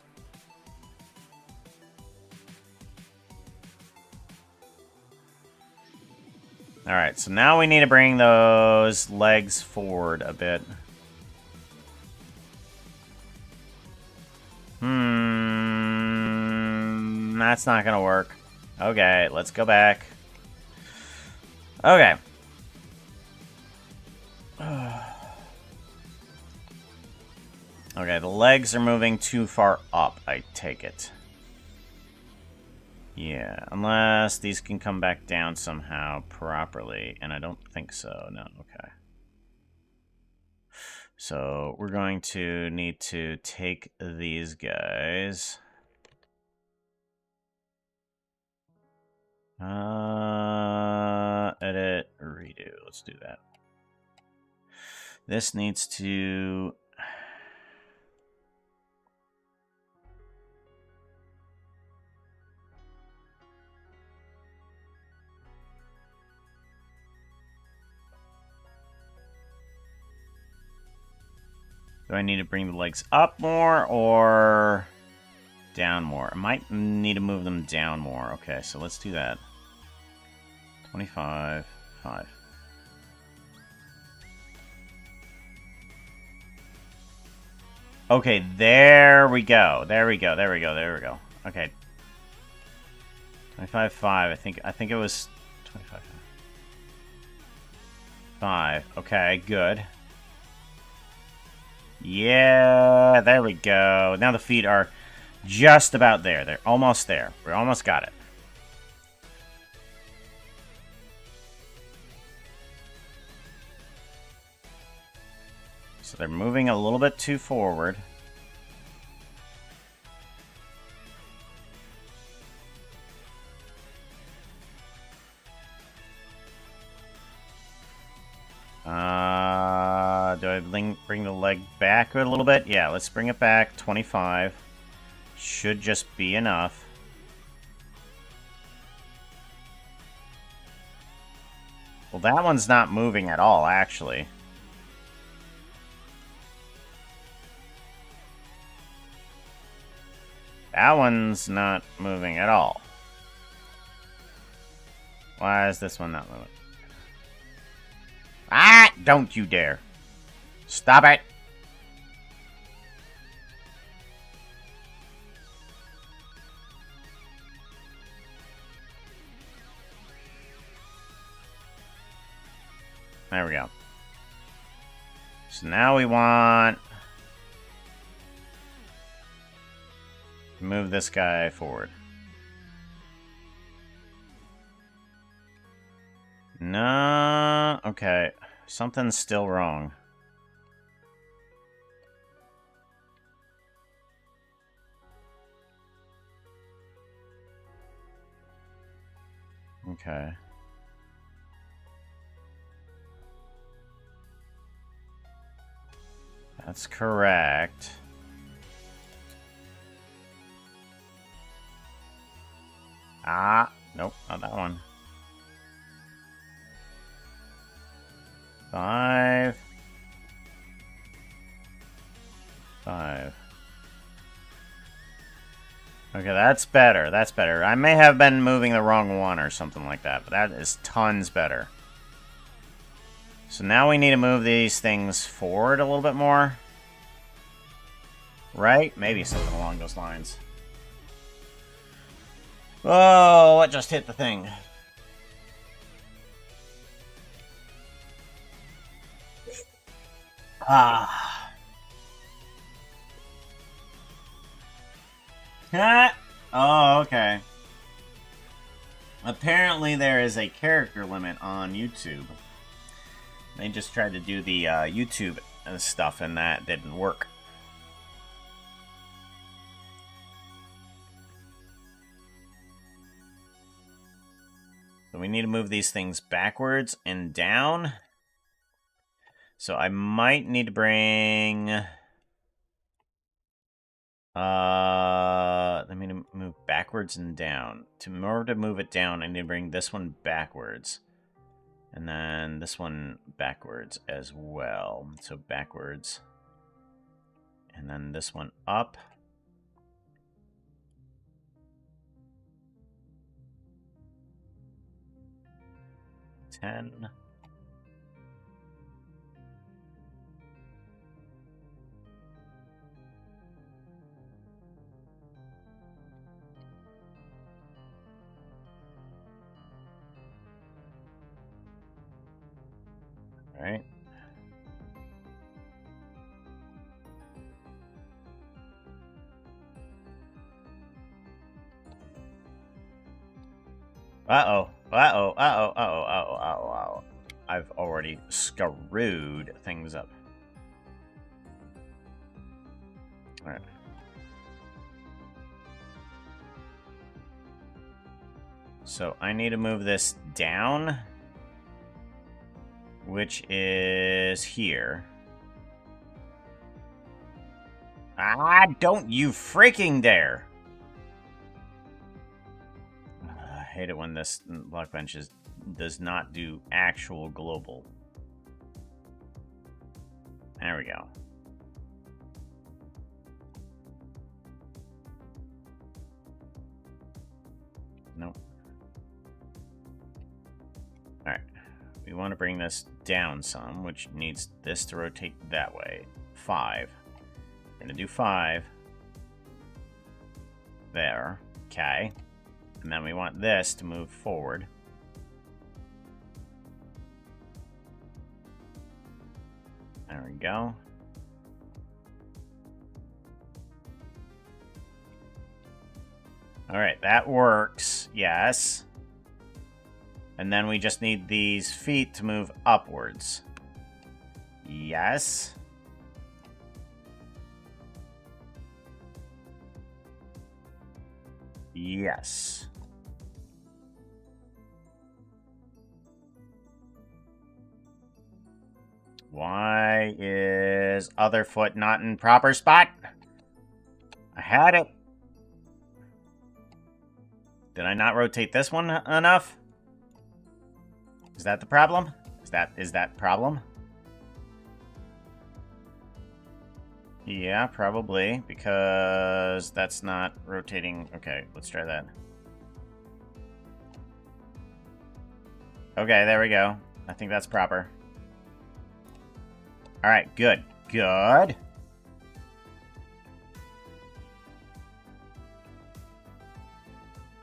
Alright, so now we need to bring those legs forward a bit. That's not gonna work. Okay, let's go back. Okay. Okay, the legs are moving too far up, I take it. Yeah, unless these can come back down somehow properly, and I don't think so. No, okay. So we're going to need to take these guys. Edit, redo. Let's do that. This needs to... Do I need to bring the legs up more or down more? I might need to move them down more. Okay, so let's do that. 25, 5. Okay, there we go. There we go. There we go. There we go. Okay. 25, 5. I think it was 25, 5. Okay, good. Yeah, there we go. Now the feet are just about there. They're almost there. We almost got it. So they're moving a little bit too forward. Do I bring the leg back a little bit? Yeah, let's bring it back. 25. Should just be enough. Well, that one's not moving at all, actually. That one's not moving at all. Why is this one not moving? Ah! Don't you dare. Stop it! There we go. So now we want to move this guy forward. No, okay. Something's still wrong. Okay. That's correct. Ah, nope, not that one. 5. 5. Okay, that's better. That's better. I may have been moving the wrong one or something like that, but that is tons better. So now we need to move these things forward a little bit more. Right? Maybe something along those lines. Oh, what just hit the thing? Ah. Oh, okay. Apparently there is a character limit on YouTube. They just tried to do the YouTube stuff and that didn't work. So we need to move these things backwards and down. So I might need to bring... let me move backwards and down. In order to move it down, I need to bring this one backwards. And then this one backwards as well. So backwards. And then this one up. $10. All right. Uh-oh. Uh-oh. Uh-oh. Uh-oh. Uh-oh. Uh-oh. Uh-oh. I've already screwed things up. All right. So I need to move this down, which is here. Ah, don't you freaking dare! I hate it when this block bench does not do actual global. There we go. Nope. Alright. We want to bring this down some, which needs this to rotate that way. 5. We're going to do 5. There. Okay. And then we want this to move forward. There we go. Alright, that works. Yes. And then we just need these feet to move upwards. Yes. Yes. Why is other foot not in proper spot? I had it. Did I not rotate this one enough? Is that the problem? Is that problem? Yeah, probably, because that's not rotating. Okay, let's try that. Okay, there we go. I think that's proper. Alright, good. Good.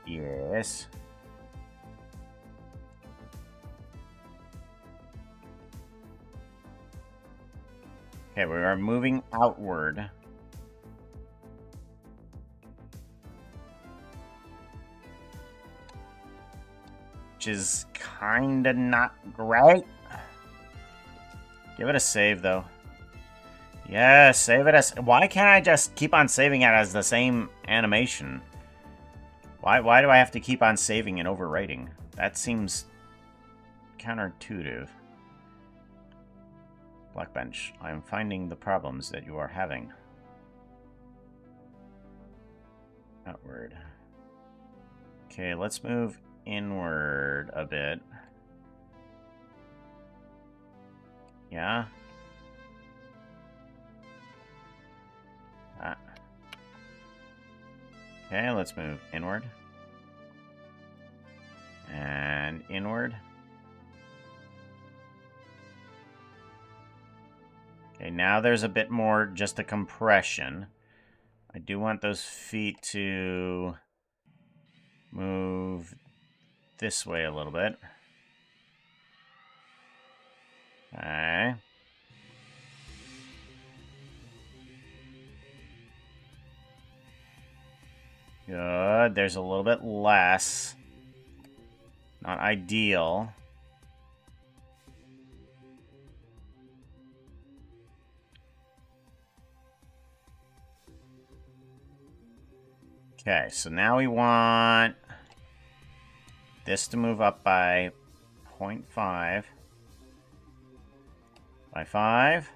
Yes. Okay, we are moving outward. Which is kinda not great. Give it a save, though. Yeah, save it as... Why can't I just keep on saving it as the same animation? Why do I have to keep on saving and overwriting? That seems counterintuitive. Blackbench, I am finding the problems that you are having. Outward. Okay, let's move inward a bit. Yeah? Ah. Okay, let's move inward. And inward. Okay, now there's a bit more just a compression. I do want those feet to move this way a little bit. Okay. Good. There's a little bit less. Not ideal. Okay, so now we want this to move up by 0.5. By 5.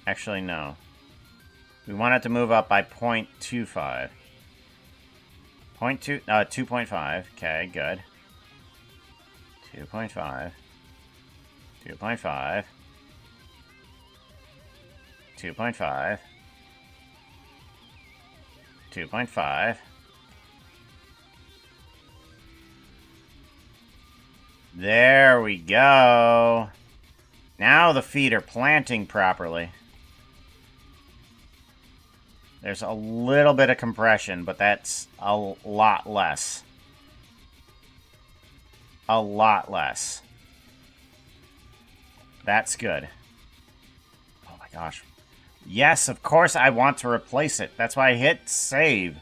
Actually, no. We want it to move up by 0.25. 2.5. Okay, good. 2.5. 2.5. 2.5. 2.5. There we go. Now the feet are planting properly. There's a little bit of compression, but that's a lot less. A lot less. That's good. Oh my gosh. Yes, of course I want to replace it. That's why I hit save.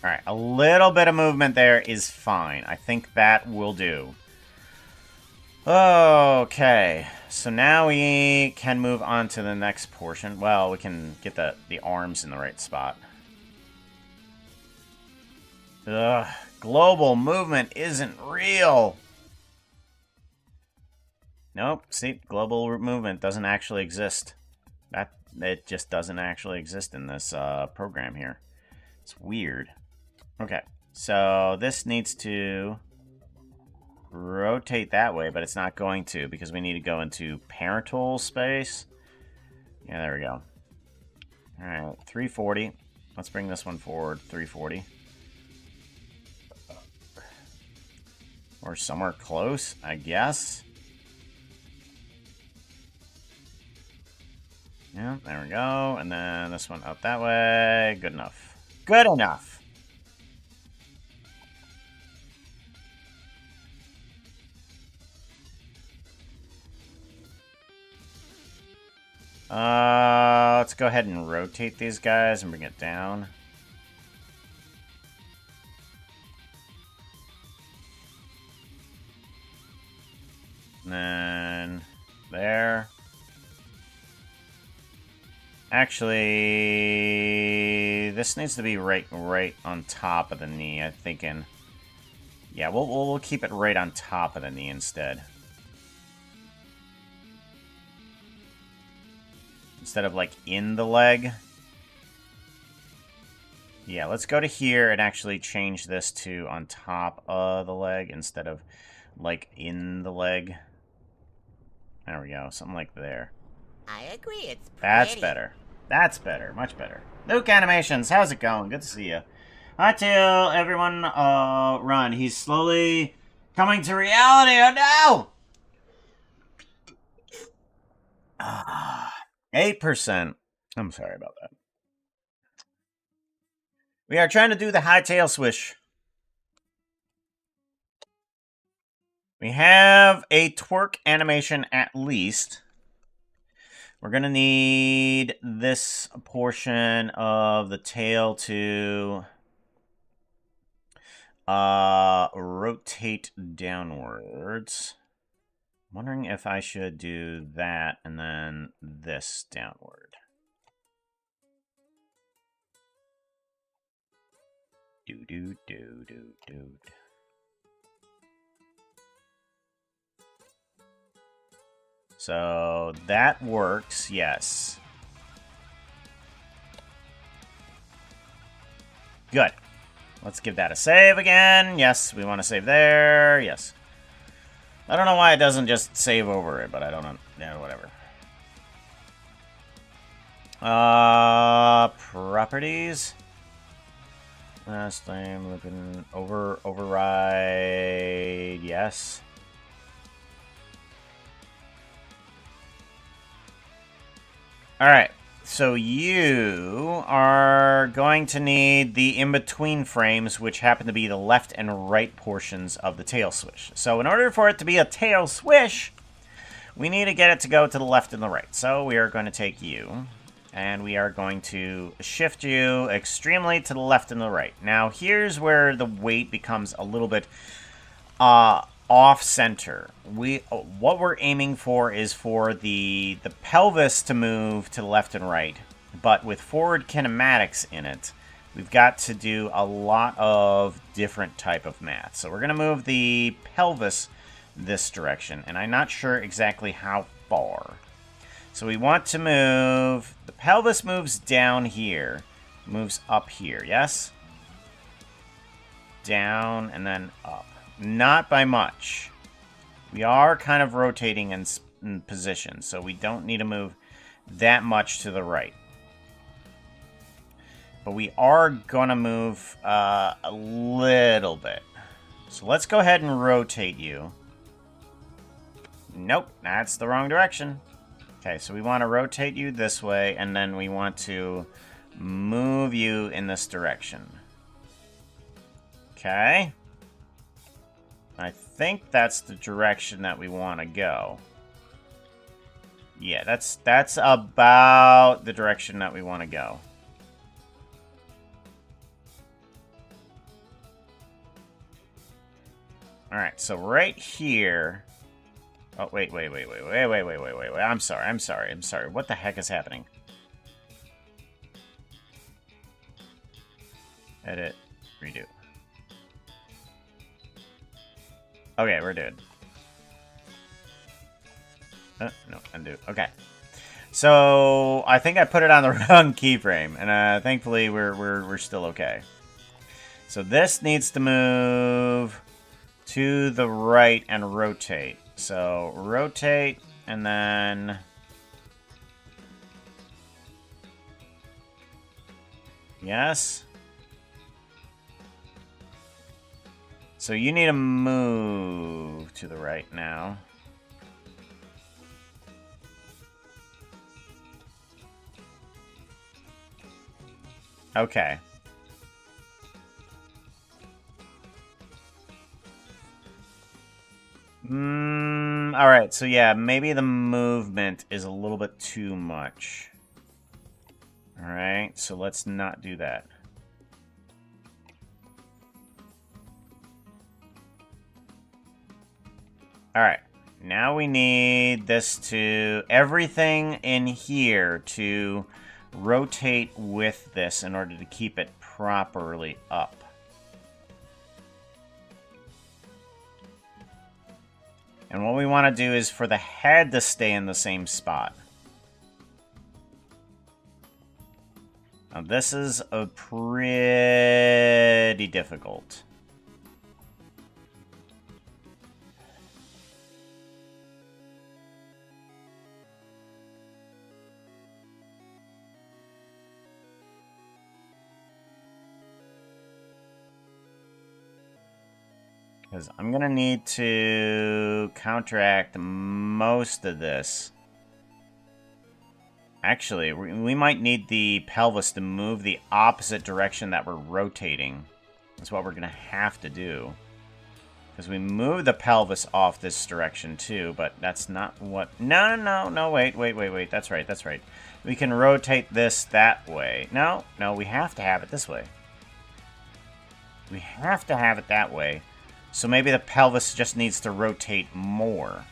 Alright, a little bit of movement there is fine. I think that will do. Okay, so now we can move on to the next portion. Well, we can get the arms in the right spot. Ugh, global movement isn't real. Nope, see, global movement doesn't actually exist. It just doesn't actually exist in this program here. It's weird. Okay, so this needs to rotate that way, but it's not going to because we need to go into parental space. Yeah, there we go. Alright, 340. Let's bring this one forward, 340. Or somewhere close, I guess. Yeah, there we go. And then this one up that way. Good enough. Good enough. Let's go ahead and rotate these guys and bring it down. And then there. Actually, this needs to be right on top of the knee, I'm thinking. Yeah, we'll keep it right on top of the knee instead. Instead of, like, in the leg. Yeah, let's go to here and actually change this to on top of the leg instead of, like, in the leg. There we go, something like there. I agree, it's pretty. That's better. That's better, much better. Luke Animations, how's it going? Good to see you. Hytail, everyone, run. He's slowly coming to reality. Oh, no! 8%. I'm sorry about that. We are trying to do the Hytail Swish. We have a twerk animation at least. We're going to need this portion of the tail to rotate downwards. I'm wondering if I should do that and then this downward. Do. So that works, yes. Good. Let's give that a save again. Yes, we want to save there. Yes. I don't know why it doesn't just save over it, but I don't know. Yeah, whatever. Properties. Last time looking override. Yes. All right. So you are going to need the in-between frames, which happen to be the left and right portions of the tail swish. So in order for it to be a tail swish, we need to get it to go to the left and the right. So we are going to take you, and we are going to shift you extremely to the left and the right. Now, here's where the weight becomes a little bit off-center. What we're aiming for is for the pelvis to move to the left and right, but with forward kinematics in it, we've got to do a lot of different type of math. So we're going to move the pelvis this direction, and I'm not sure exactly how far. So we want to move, the pelvis moves down here, moves up here, yes? Down and then up. Not by much. We are kind of rotating in position, so we don't need to move that much to the right. But we are going to move a little bit. So let's go ahead and rotate you. Nope, that's the wrong direction. Okay, so we want to rotate you this way, and then we want to move you in this direction. Okay. I think that's the direction that we want to go. Yeah, that's about the direction that we want to go. Alright, so right here... Oh, wait. I'm sorry. What the heck is happening? Edit. Redo. Okay, we're good. No, undo. Okay. So, I think I put it on the wrong keyframe, and thankfully we're still okay. So this needs to move to the right and rotate. So, rotate, and then... Yes? So you need to move to the right now. Okay. Alright, so yeah, maybe the movement is a little bit too much. Alright, so let's not do that. Alright, now we need this to... everything in here to rotate with this in order to keep it properly up. And what we want to do is for the head to stay in the same spot. Now this is a pretty difficult. Because I'm going to need to counteract most of this. Actually, we might need the pelvis to move the opposite direction that we're rotating. That's what we're going to have to do. Because we move the pelvis off this direction too, but that's not what... No, wait. That's right. We can rotate this that way. No, we have to have it this way. We have to have it that way. So maybe the pelvis just needs to rotate more.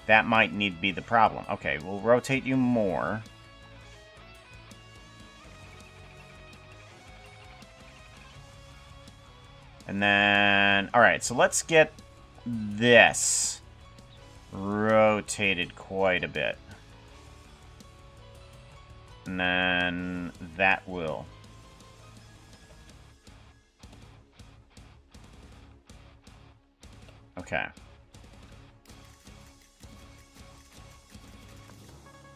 That might need to be the problem. Okay, we'll rotate you more. And then... Alright, so let's get this rotated quite a bit. And then that will... Okay.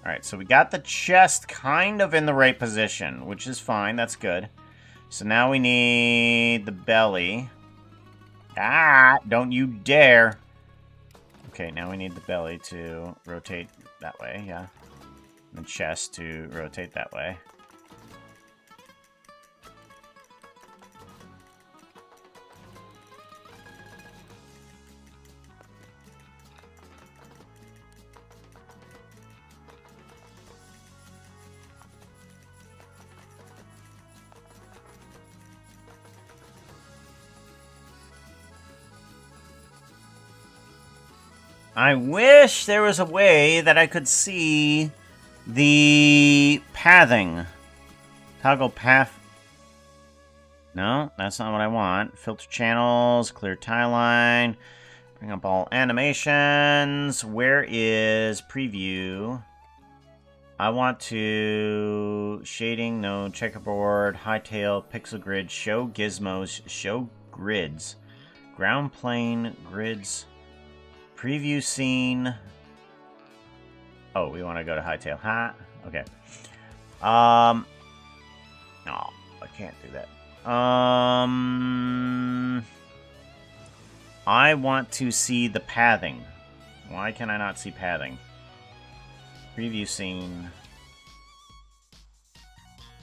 Alright, so we got the chest kind of in the right position, which is fine. That's good. So now we need the belly. Ah! Don't you dare! Okay, now we need the belly to rotate that way, yeah. And the chest to rotate that way. I wish there was a way that I could see the pathing. Toggle path. No, that's not what I want. Filter channels, clear timeline, bring up all animations. Where is preview? I want to shading, no, checkerboard, Hytail, pixel grid, show gizmos, show grids, ground plane, grids, preview scene. Oh, we want to go to Hytail. Ha. Okay. No, I can't do that. I want to see the pathing. Why can I not see pathing? Preview scene.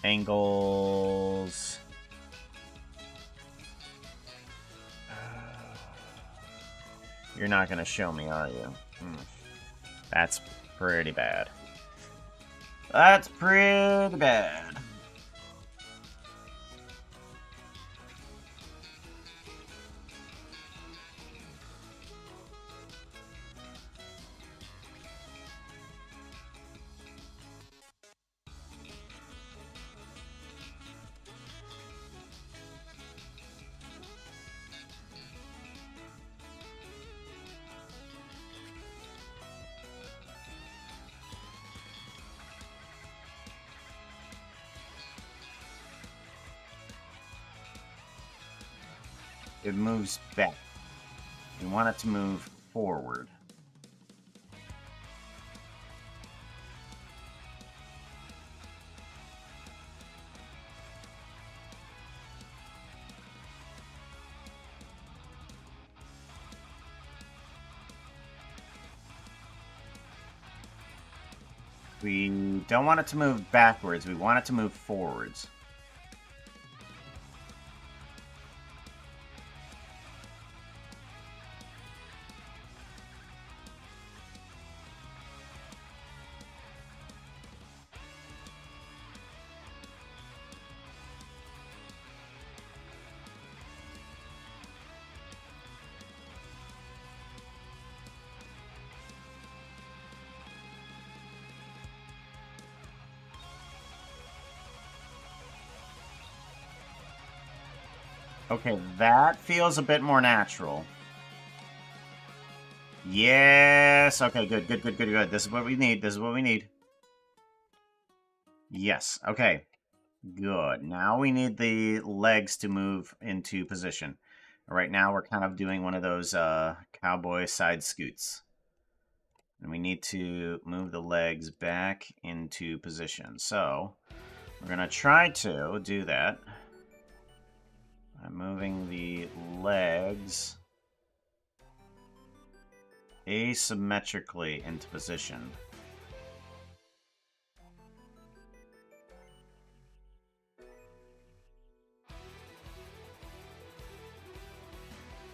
Angles. You're not going to show me, are you? That's pretty bad. That's pretty bad. It moves back. We want it to move forward. We don't want it to move backwards. We want it to move forwards. Okay, that feels a bit more natural. Yes! Okay, good, good, good, good, good. This is what we need. This is what we need. Yes, okay. Good. Now we need the legs to move into position. Right now we're kind of doing one of those cowboy side scoots. And we need to move the legs back into position. So, we're going to try to do that. I'm moving the legs asymmetrically into position.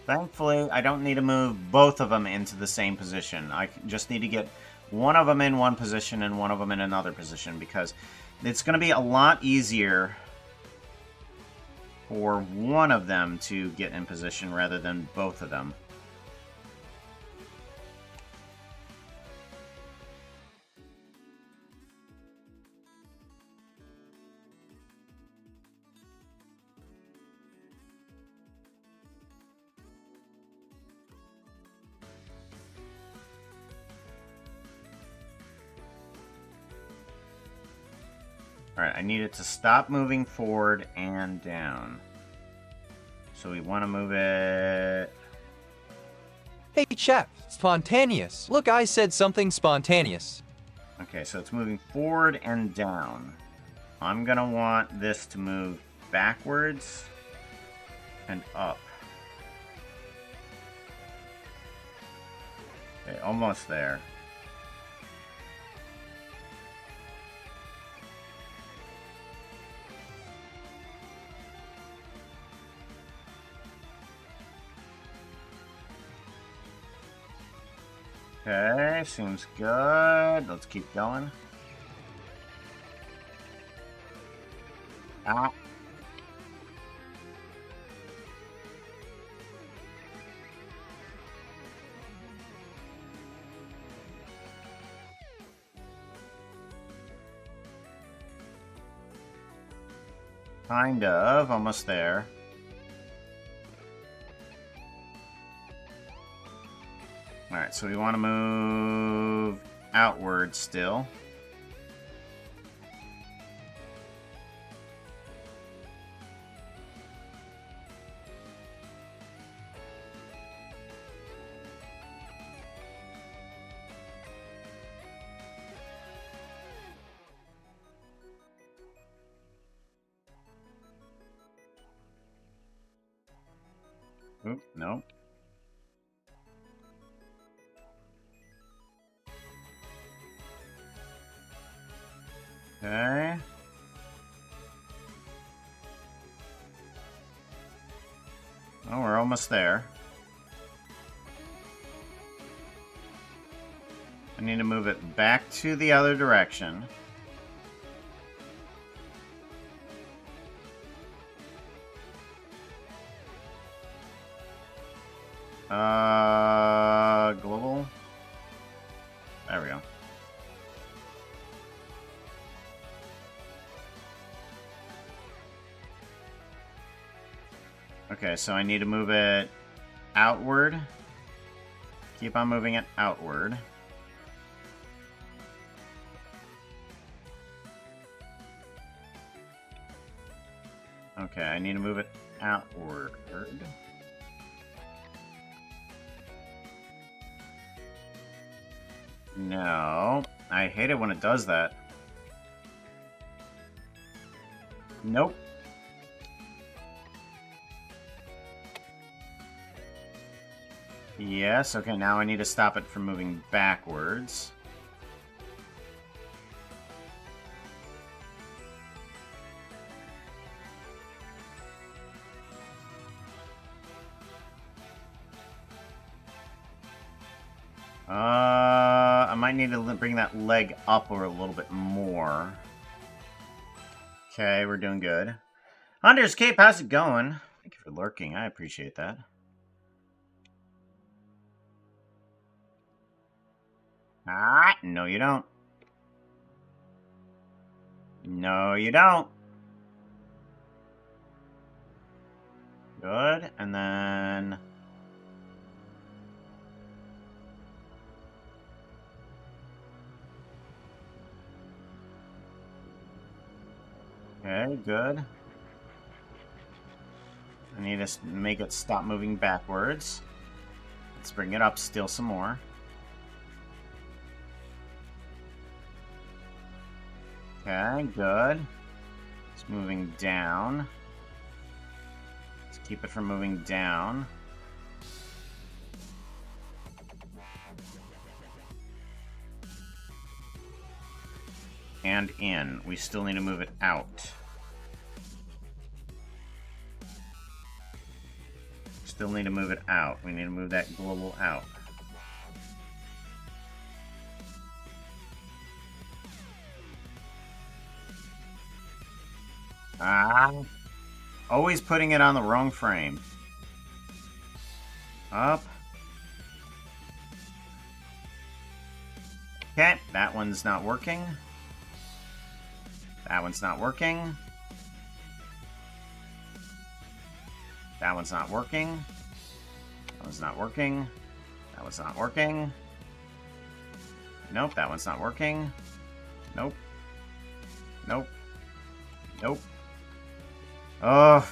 Thankfully, I don't need to move both of them into the same position. I just need to get one of them in one position and one of them in another position, because it's going to be a lot easier for one of them to get in position rather than both of them. Alright, I need it to stop moving forward and down. So we want to move it... Hey, chap, spontaneous. Look, I said something spontaneous. Okay, so it's moving forward and down. I'm going to want this to move backwards and up. Okay, almost there. Okay, seems good. Let's keep going. Ah. Kind of. Almost there. Alright, so we want to move outward still. Oop, nope. Okay. Oh, we're almost there. I need to move it back to the other direction. Global. There we go. Okay, so I need to move it outward. Keep on moving it outward. Okay, I need to move it outward. No. I hate it when it does that. Nope. Yes, okay, now I need to stop it from moving backwards. I might need to bring that leg up or a little bit more. Okay, we're doing good. Hunter's Cape, how's it going? Thank you for lurking, I appreciate that. Ah, no you don't. No you don't. Good, and then... Okay, good. I need to make it stop moving backwards. Let's bring it up still some more. Okay, good. It's moving down. Let's keep it from moving down. And in. We still need to move it out. Still need to move it out. We need to move that global out. Ah. Always putting it on the wrong frame. Up. Okay, that one's not working. That one's not working. That one's not working. That one's not working. That one's not working. Nope, that one's not working. Nope. Nope. Nope. Ugh.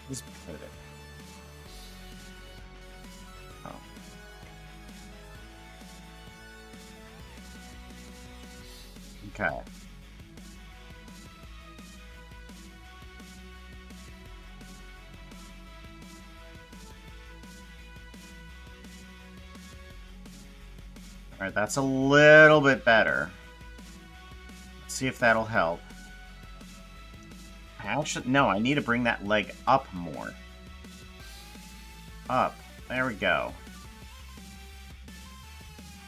Just put it. Oh. Okay. Alright, that's a little bit better. Let's see if that'll help. Actually, no, I need to bring that leg up more. Up. There we go.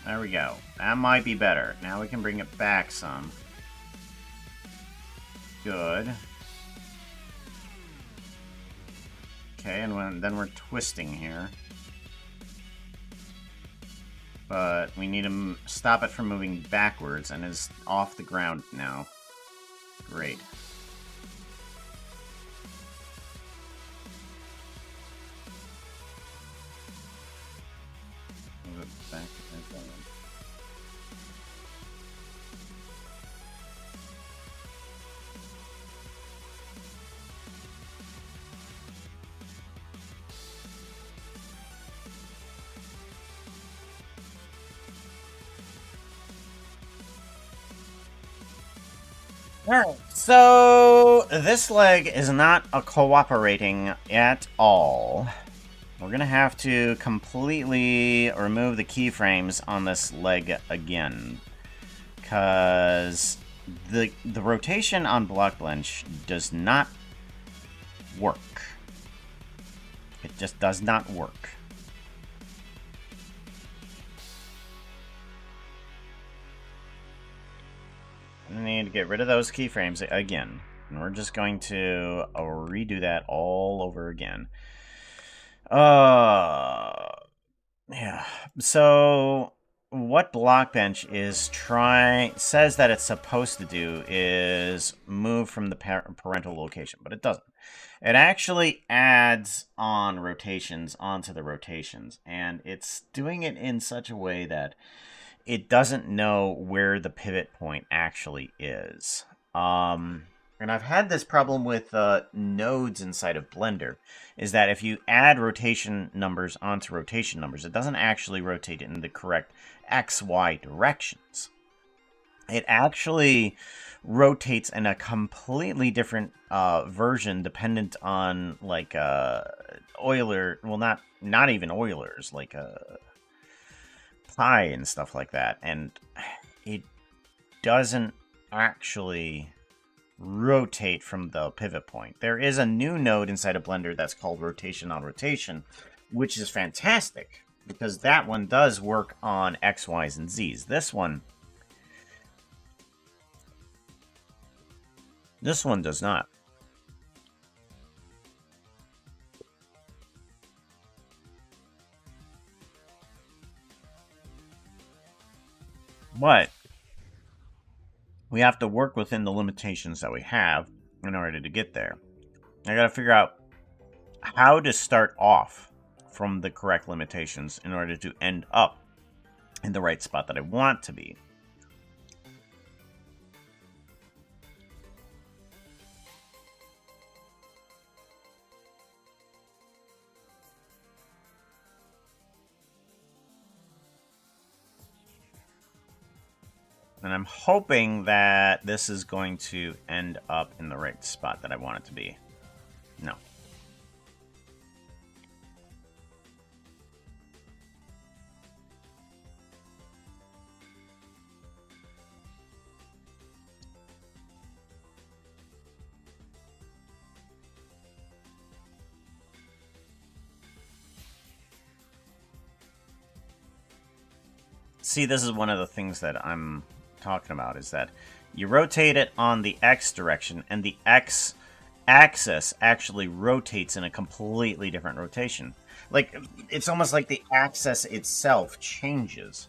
There we go. That might be better. Now we can bring it back some. Good. Okay, and then we're twisting here. But we need to stop it from moving backwards, and it's off the ground now. Great. Move it back. Alright, so this leg is not cooperating at all. We're gonna have to completely remove the keyframes on this leg again. Because the rotation on Block Blench does not work. It just does not work. I need to get rid of those keyframes again. And we're just going to redo that all over again. Yeah. So what Blockbench says that it's supposed to do is move from the parental location, but it doesn't. It actually adds on rotations onto the rotations, and it's doing it in such a way that it doesn't know where the pivot point actually is. And I've had this problem with nodes inside of Blender, is that if you add rotation numbers onto rotation numbers, it doesn't actually rotate in the correct XY directions. It actually rotates in a completely different version dependent on, like, Euler, well, not even Eulers, like, pi and stuff like that, and it doesn't actually rotate from the pivot point. There is a new node inside of Blender that's called rotation on rotation, which is fantastic because that one does work on X, Y's, and Z's. This one does not. But we have to work within the limitations that we have in order to get there. I gotta figure out how to start off from the correct limitations in order to end up in the right spot that I want to be. And I'm hoping that this is going to end up in the right spot that I want it to be. No. See, this is one of the things that I'm talking about, is that you rotate it on the X direction, and the X axis actually rotates in a completely different rotation. Like, it's almost like the axis itself changes.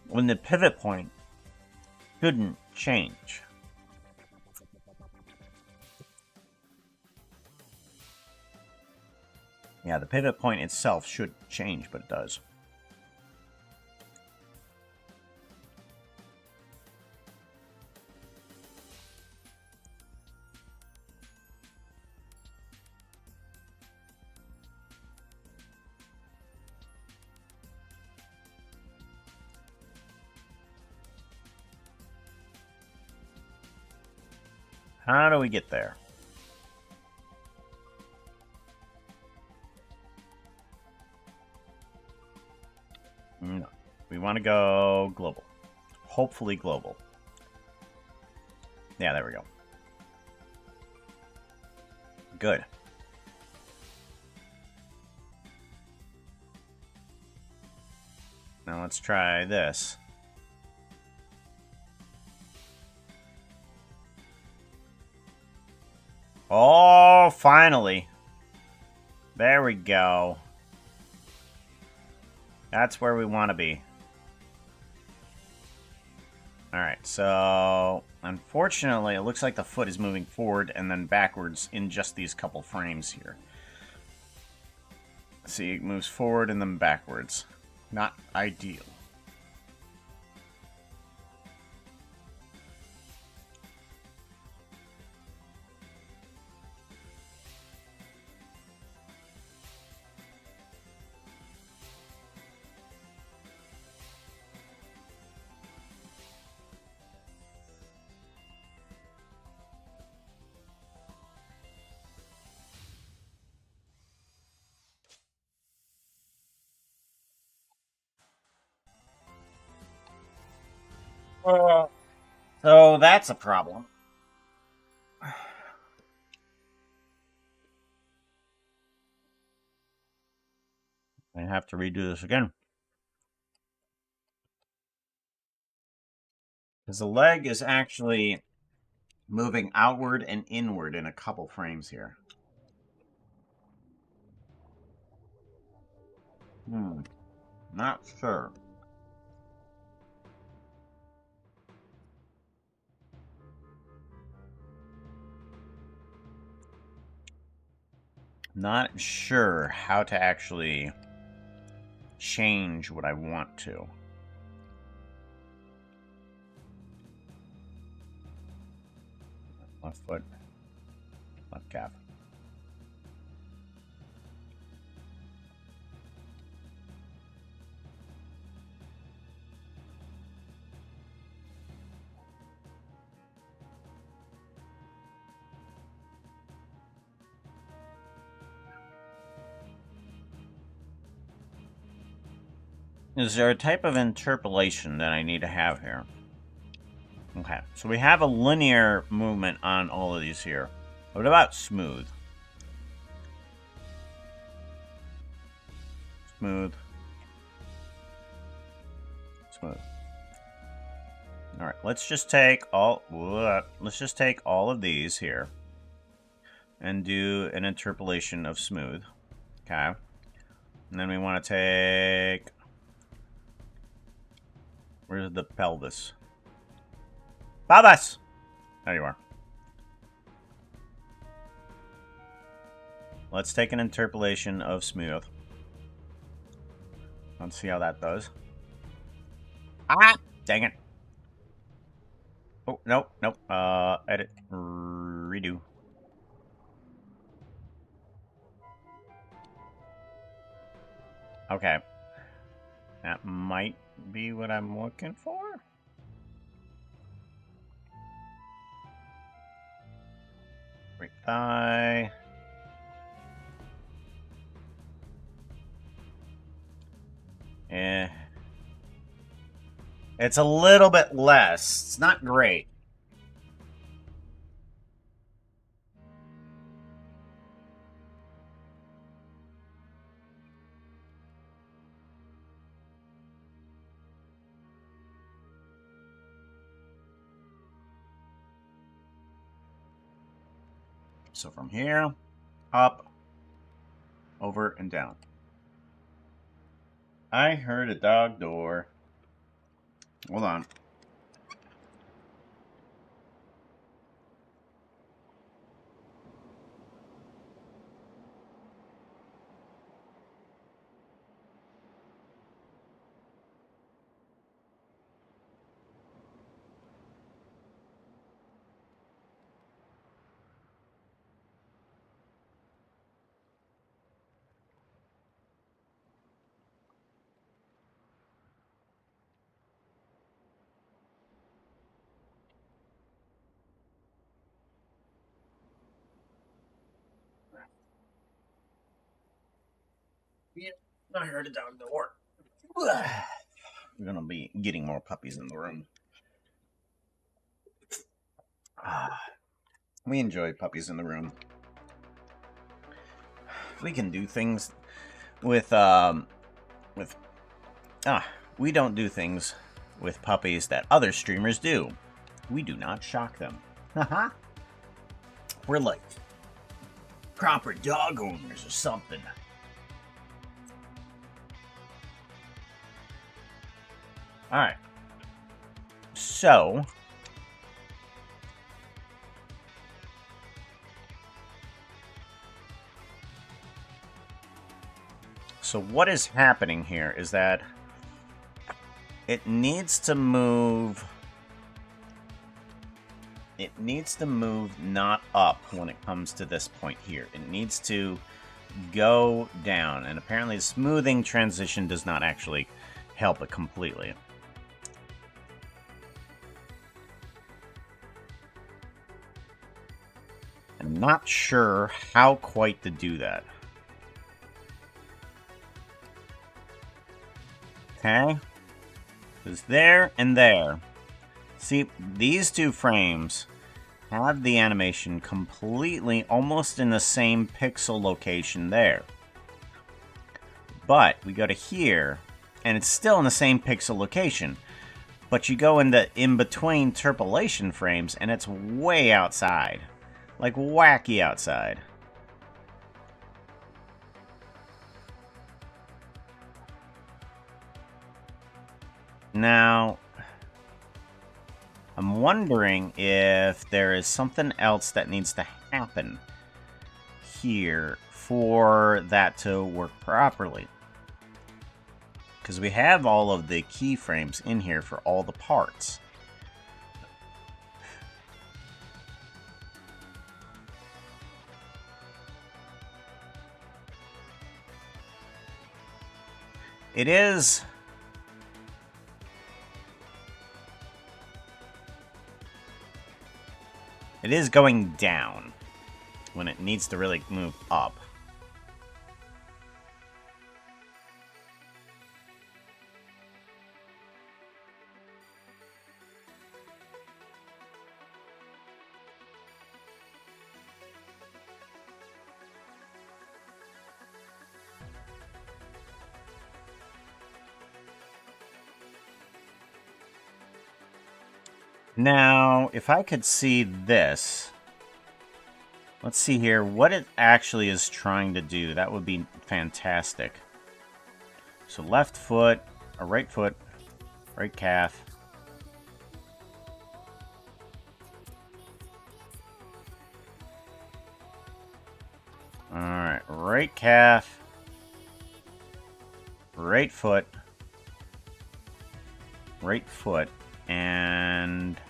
When the pivot point shouldn't change. Yeah, the pivot point itself should change, but it does. How do we get there? No. We want to go global. Hopefully global. Yeah, there we go. Good. Now let's try this. Oh, finally. There we go. That's where we want to be. Alright, so unfortunately, it looks like the foot is moving forward and then backwards in just these couple frames here. See, it moves forward and then backwards. Not ideal. So that's a problem. I have to redo this again. Because the leg is actually moving outward and inward in a couple frames here. Not sure. Not sure how to actually change what I want to. Left foot, left calf. Is there a type of interpolation that I need to have here? Okay, so we have a linear movement on all of these here. What about smooth? Smooth. Smooth. All right, let's just take all of these here and do an interpolation of smooth. Okay. And then we want to take, where's the pelvis? Pelvis! There you are. Let's take an interpolation of smooth. Let's see how that does. Ah! Dang it. Oh, nope, nope. Edit. Redo. Okay. That might be what I'm looking for. Right thigh. Eh. It's a little bit less. It's not great. So from here, up, over, and down. I heard a dog door. Hold on. Yeah, I heard a dog door. We're gonna be getting more puppies in the room. We enjoy puppies in the room. We can do things with we don't do things with puppies that other streamers do. We do not shock them. Haha. We're like proper dog owners or something. Alright. So what is happening here is that it needs to move. It needs to move not up when it comes to this point here. It needs to go down, and apparently the smoothing transition does not actually help it completely. I'm not sure how quite to do that. Okay? Because there and there. See, these two frames have the animation completely almost in the same pixel location there. But we go to here, and it's still in the same pixel location. But you go into in-between interpolation frames, and it's way outside. Like, wacky outside. Now, I'm wondering if there is something else that needs to happen here for that to work properly. Because we have all of the keyframes in here for all the parts. It is going down when it needs to really move up. Now, if I could see this, let's see here what it actually is trying to do. That would be fantastic. So left foot, or right foot, right calf. Alright, right calf, right foot, and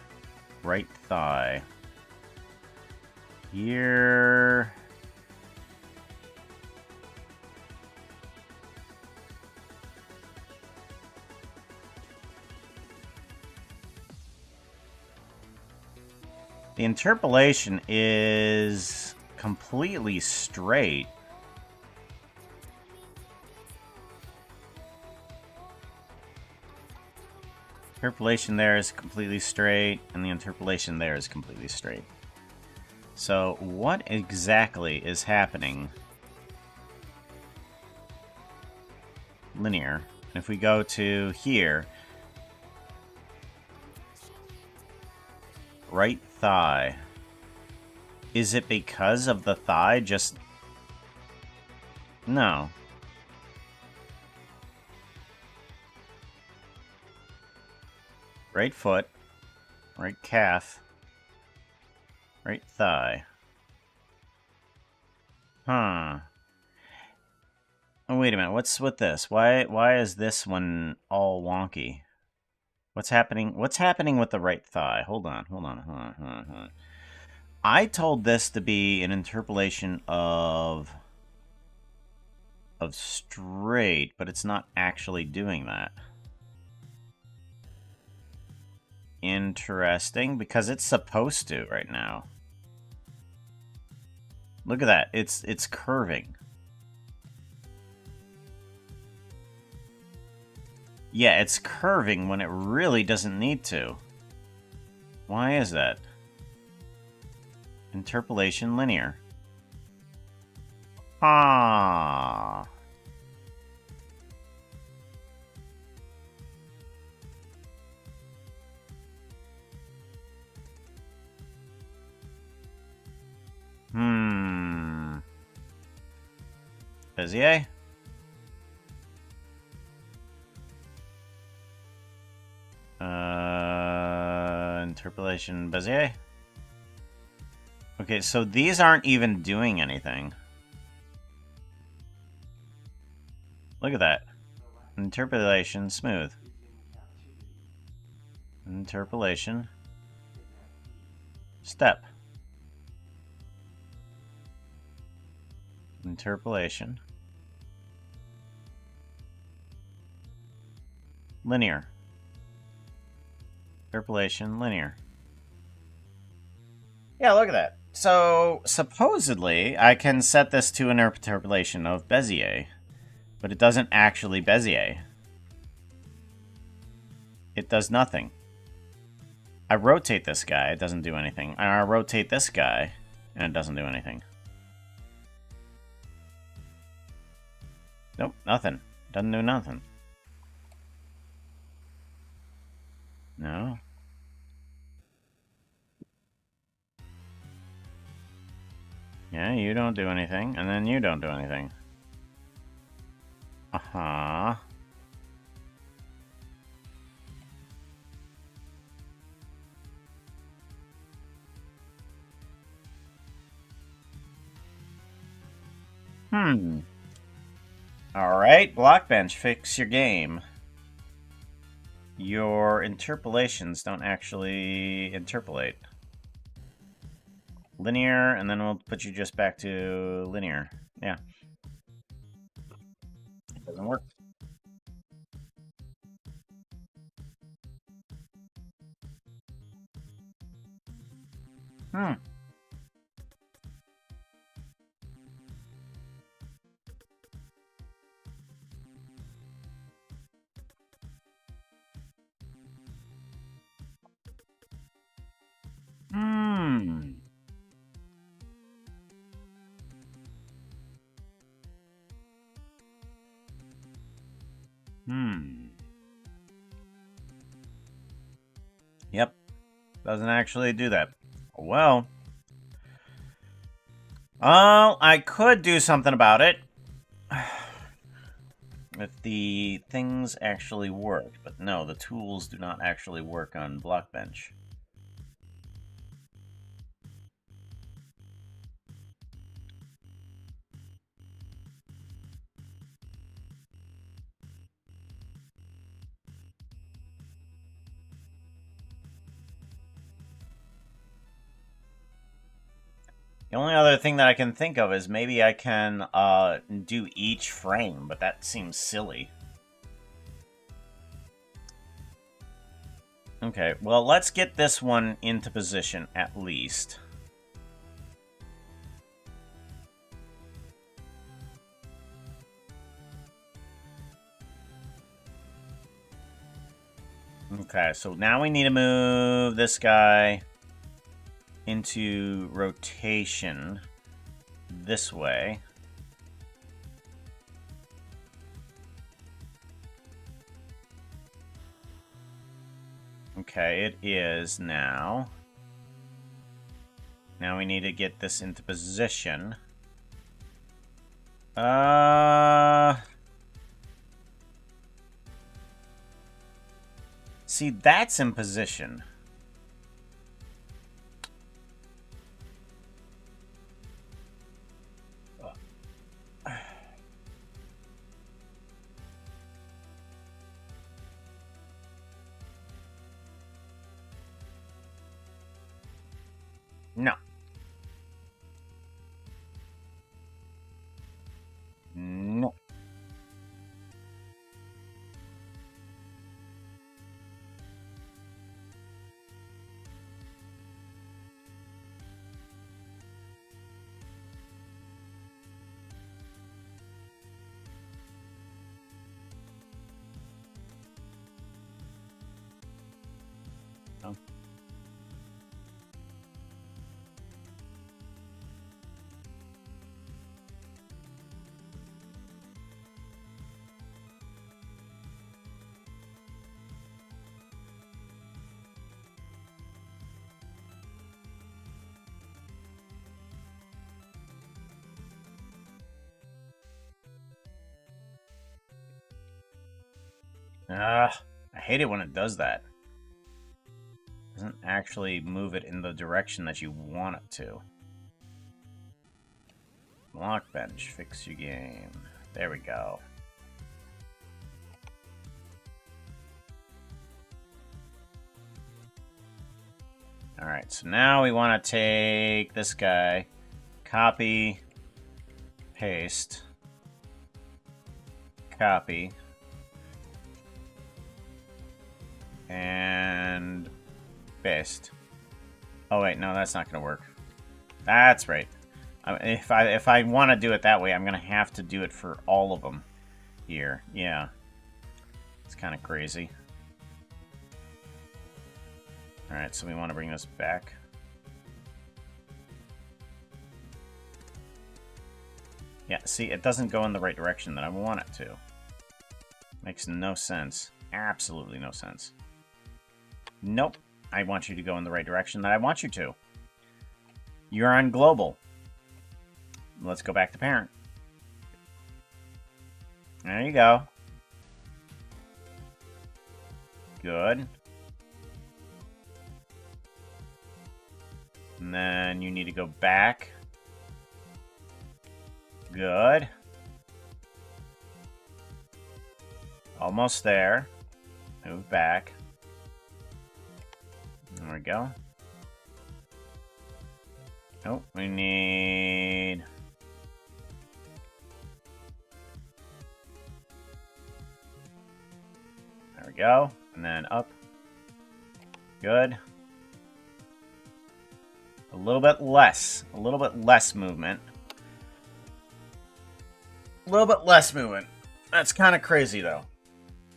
right thigh. Here. The interpolation is completely straight. Interpolation there is completely straight, and the interpolation there is completely straight. So, what exactly is happening? Linear. And if we go to here, right thigh. Is it because of the thigh? Just... no. Right foot, right calf, right thigh. Huh. Oh, wait a minute. What's with this? Why is this one all wonky? What's happening? What's happening with the right thigh? Hold on. I told this to be an interpolation of straight, but it's not actually doing that. Interesting, because it's supposed to right now. Look at that. It's curving. Yeah, it's curving when it really doesn't need to. Why is that? Interpolation linear. Huh. Aha. Bezier? Interpolation Bezier? Okay, so these aren't even doing anything. Look at that. Interpolation smooth. Interpolation. Step. Interpolation. Linear. Interpolation, linear. Yeah, look at that. So, supposedly, I can set this to an interpolation of Bezier, but it doesn't actually Bezier. It does nothing. I rotate this guy, it doesn't do anything. I rotate this guy, and it doesn't do anything. Nope, nothing. Doesn't do nothing. No. Yeah, you don't do anything, and then you don't do anything. Uh-huh. Alright, Blockbench, fix your game. Your interpolations don't actually interpolate. Linear, and then we'll put you just back to linear. Yeah. It doesn't work. Yep. Doesn't actually do that. Well. I could do something about it. If the things actually work. But no, the tools do not actually work on Blockbench. The only other thing that I can think of is maybe I can do each frame, but that seems silly. Okay, well, let's get this one into position at least. Okay, so now we need to move this guy into rotation this way. Okay, it is now. Now we need to get this into position. See, that's in position. No. No. I hate it when it does that. It doesn't actually move it in the direction that you want it to. Block bench, fix your game. There we go. Alright, so now we want to take this guy, copy, paste, copy, and paste. Oh wait, no, that's not going to work. That's right. If I want to do it that way, I'm going to have to do it for all of them here. Yeah. It's kind of crazy. Alright, so we want to bring this back. Yeah, see, it doesn't go in the right direction that I want it to. Makes no sense. Absolutely no sense. Nope. I want you to go in the right direction that I want you to. You're on global. Let's go back to parent. There you go. Good. And then you need to go back. Good. Almost there. Move back. There we go. Oh, we need... There we go. And then up. Good. A little bit less movement. A little bit less movement. That's kind of crazy, though.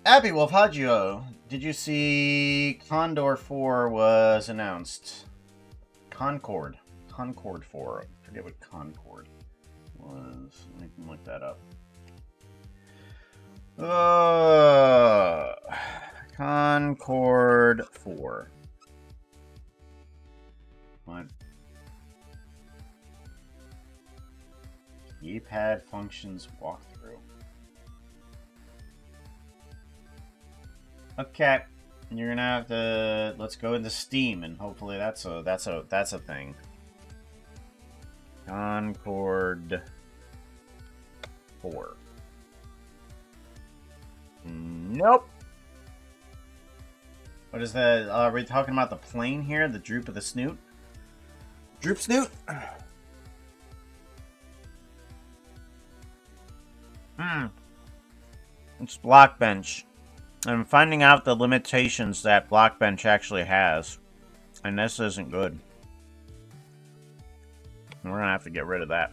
Abby Wolf, how'd you? Did you see Condor 4 was announced? Concord 4. I forget what Concord was. Let me look that up. Concord 4. What? Keypad functions walkthrough. Okay, you're gonna have to. Let's go into Steam, and hopefully that's a thing. Concord 4. Nope. What is that? Are we talking about the plane here? The droop of the snoot? Droop snoot? It's Blockbench. I'm finding out the limitations that Blockbench actually has. And this isn't good. We're gonna have to get rid of that.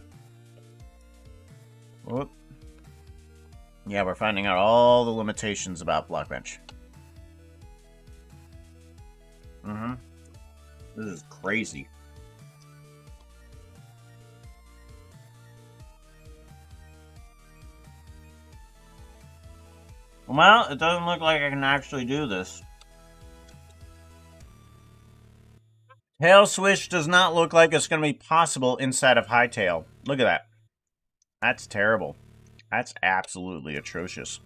Whoop. Yeah, we're finding out all the limitations about Blockbench. This is crazy. Well, it doesn't look like I can actually do this. Tail Swish does not look like it's going to be possible inside of Hytale. Look at that. That's terrible. That's absolutely atrocious.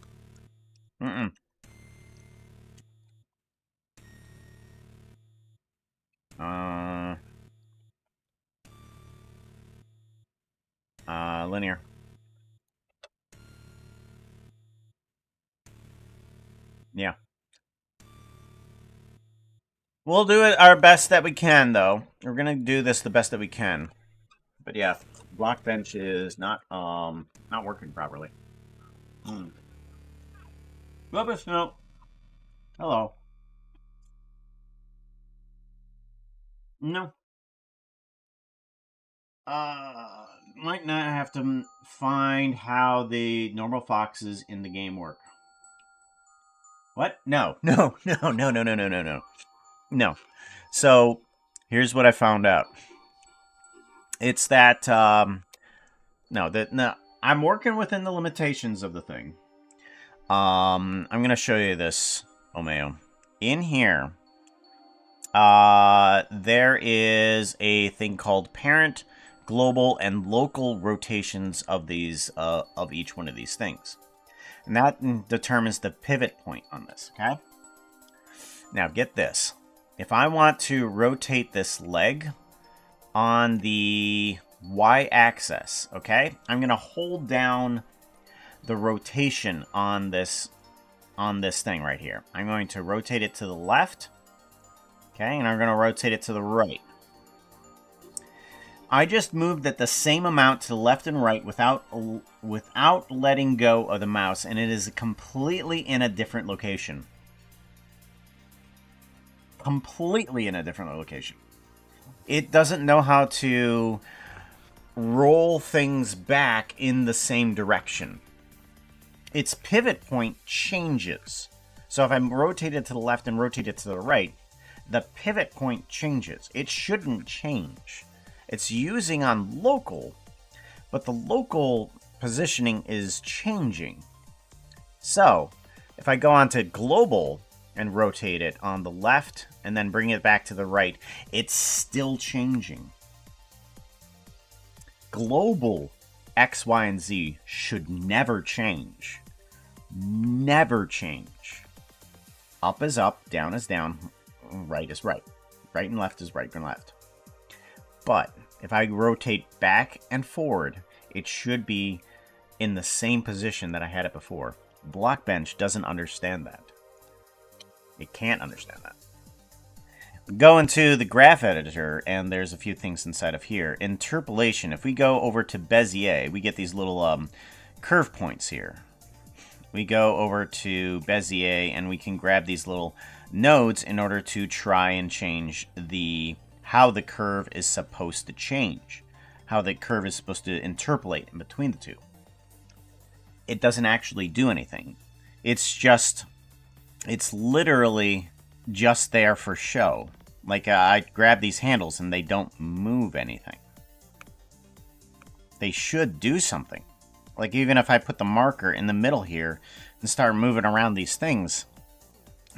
Linear. Yeah. We'll do it our best that we can, though. We're gonna do this the best that we can. But yeah, Blockbench is not working properly. Rubbish note. Hello. No. Might not have to find how the normal foxes in the game work. What? No. No. So, here's what I found out. It's that, I'm working within the limitations of the thing. I'm gonna show you this, Omeo. In here, there is a thing called parent, global, and local rotations of these, of each one of these things. And that determines the pivot point on this, okay? Now get this. If I want to rotate this leg on the y-axis, okay? I'm going to hold down the rotation on this thing right here. I'm going to rotate it to the left, okay? And I'm going to rotate it to the right. I just moved it the same amount to the left and right without letting go of the mouse, and it is completely in a different location. Completely in a different location. It doesn't know how to roll things back in the same direction. Its pivot point changes. So if I rotate it to the left and rotate it to the right, the pivot point changes. It shouldn't change. It's using on local, but the local positioning is changing. So, if I go on to global and rotate it on the left and then bring it back to the right, it's still changing. Global X, Y, and Z should never change. Never change. Up is up, down is down, right is right. Right and left is right and left. But if I rotate back and forward, it should be in the same position that I had it before. Blockbench doesn't understand that. It can't understand that. Go into the graph editor, and there's a few things inside of here. Interpolation, if we go over to Bezier, we get these little curve points here. We go over to Bezier, and we can grab these little nodes in order to try and change how the curve is supposed to change. How the curve is supposed to interpolate in between the two. It doesn't actually do anything. It's literally just there for show. Like, I grab these handles and they don't move anything. They should do something. Like, even if I put the marker in the middle here and start moving around these things,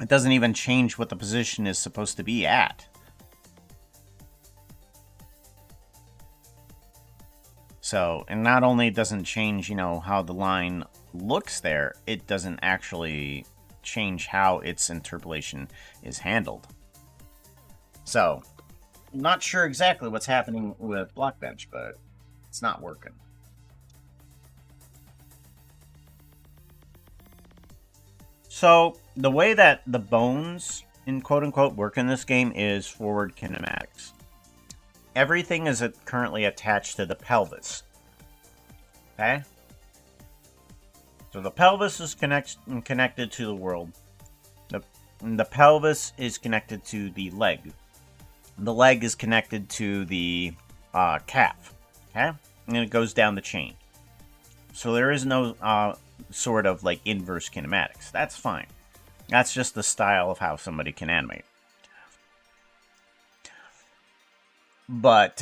it doesn't even change what the position is supposed to be at. So, and not only doesn't change, how the line looks there, it doesn't actually change how its interpolation is handled. So, not sure exactly what's happening with Blockbench, but it's not working. So, the way that the bones, in quote-unquote, work in this game is forward kinematics. Everything is currently attached to the pelvis. Okay? So the pelvis is connected to the world. The pelvis is connected to the leg. The leg is connected to the calf. Okay? And it goes down the chain. So there is no sort of like inverse kinematics. That's fine. That's just the style of how somebody can animate. But,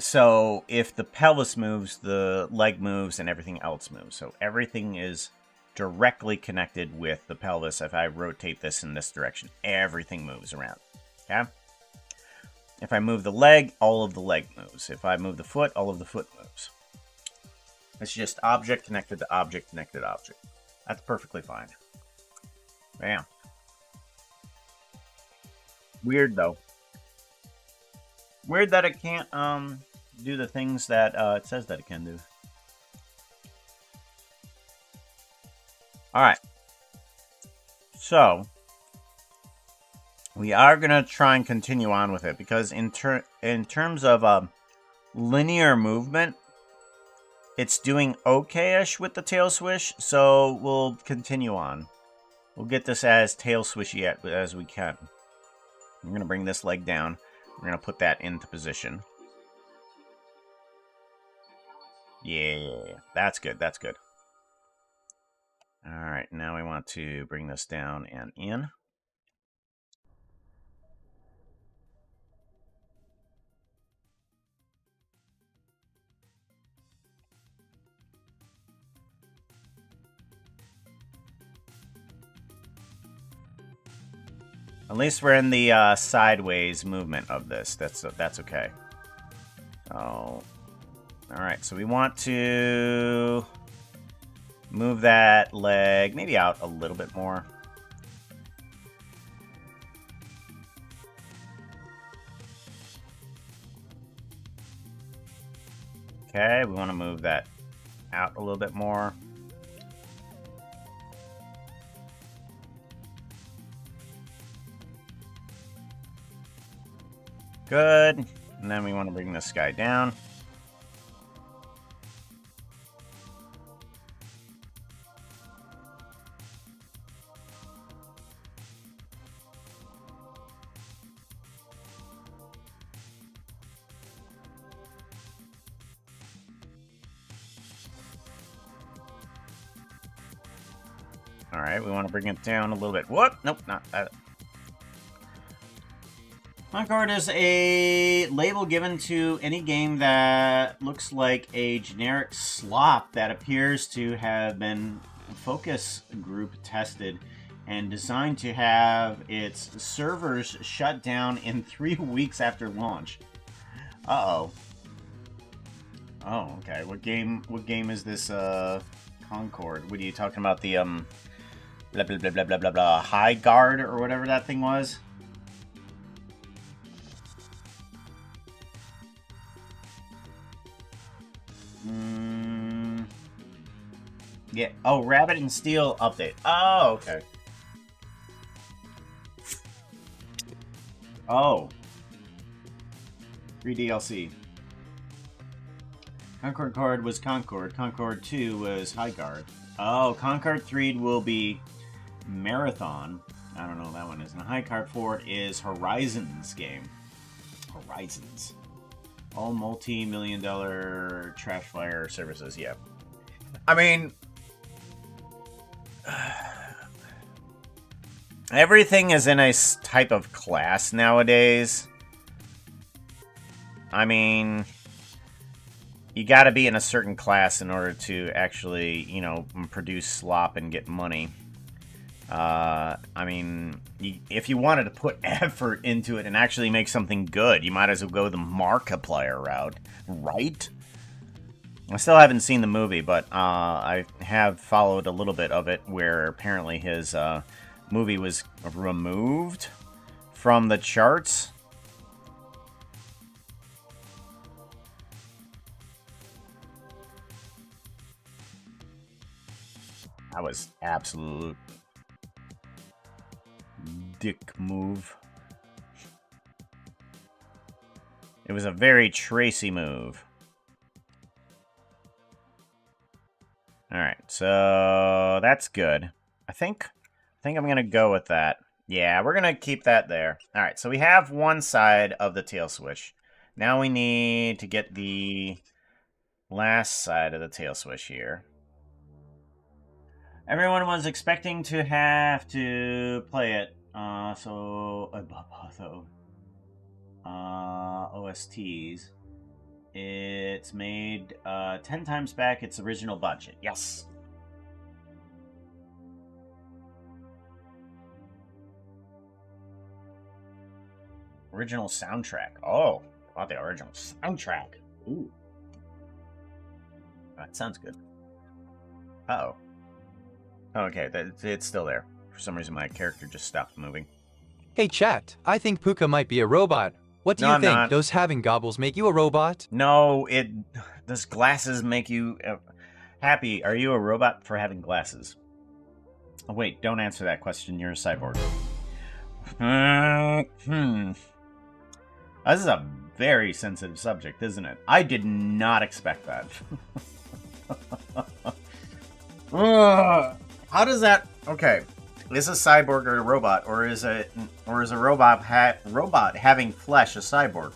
so if the pelvis moves, the leg moves, and everything else moves. So everything is directly connected with the pelvis. If I rotate this in this direction, everything moves around. Okay? If I move the leg, all of the leg moves. If I move the foot, all of the foot moves. It's just object connected to object connected to object. That's perfectly fine. Bam. Weird, though. Weird that it can't do the things that it says that it can do. Alright. So, we are going to try and continue on with it, because in terms of linear movement, it's doing okay-ish with the tail swish, so we'll continue on. We'll get this as tail swishy as we can. I'm going to bring this leg down. We're going to put that into position. Yeah, that's good, that's good. Alright, now we want to bring this down and in. At least we're in the sideways movement of this. That's okay. So, all right. So we want to Move that leg maybe out a little bit more. Okay, we want to move that out a little bit more. Good. And then we want to bring this guy down. Alright, we want to bring it down a little bit. What? Nope, not that. Concord is a label given to any game that looks like a generic slop that appears to have been focus group tested and designed to have its servers shut down in 3 weeks after launch. Uh-oh. Oh, okay. What game is this, Concord? What are you talking about? The, blah, blah, blah, blah, blah, blah, blah, High Guard or whatever that thing was? Yeah. Oh, Rabbit and Steel update. Oh, okay. Oh. 3 DLC. Concord card was Concord. Concord 2 was High Guard. Oh, Concord 3 will be Marathon. I don't know what that one is. And High Guard 4 is Horizons game. Horizons. All multi-million-dollar trash fire services. Yeah. I mean, everything is in a type of class nowadays. I mean, you gotta be in a certain class in order to actually, you know, produce slop and get money. I mean, if you wanted to put effort into it and actually make something good, you might as well go the Markiplier route, right? I still haven't seen the movie, but I have followed a little bit of it, where apparently his movie was removed from the charts. That was absolute dick move. It was a very Tracy move. Alright, so that's good. I think I'm gonna go with that. Yeah, we're gonna keep that there. Alright, so we have one side of the tail switch. Now we need to get the last side of the tail switch here. Everyone was expecting to have to play it. OSTs. It's made 10 times back its original budget. Yes. Original soundtrack. Oh, about the original soundtrack. Ooh. That sounds good. Uh-oh. Okay, it's still there. For some reason, my character just stopped moving. Hey, chat. I think Puka might be a robot. What do you think? Not. Those having gobbles make you a robot? No, does glasses make you happy? Are you a robot for having glasses? Oh, wait, don't answer that question. You're a cyborg. This is a very sensitive subject, isn't it? I did not expect that. How does that... Okay, is a cyborg a robot, or is a robot having flesh a cyborg?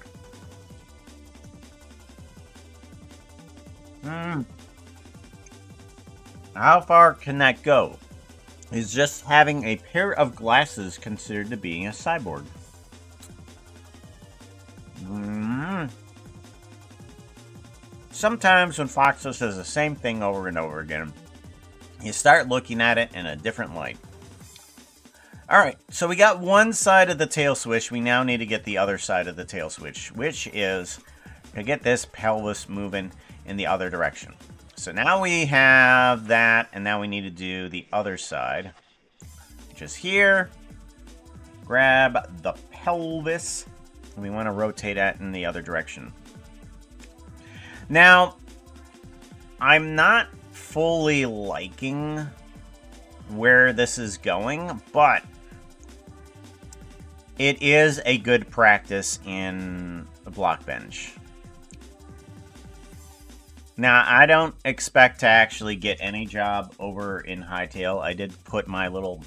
How far can that go? Is just having a pair of glasses considered to being a cyborg? Sometimes when Foxo says the same thing over and over again, you start looking at it in a different light. Alright, so we got one side of the tail switch. We now need to get the other side of the tail switch, which is to get this pelvis moving in the other direction. So now we have that, and now we need to do the other side, which is here. Grab the pelvis, and we want to rotate that in the other direction. Now, I'm not fully liking where this is going, but it is a good practice in the block bench. Now, I don't expect to actually get any job over in Hytale. I did put my little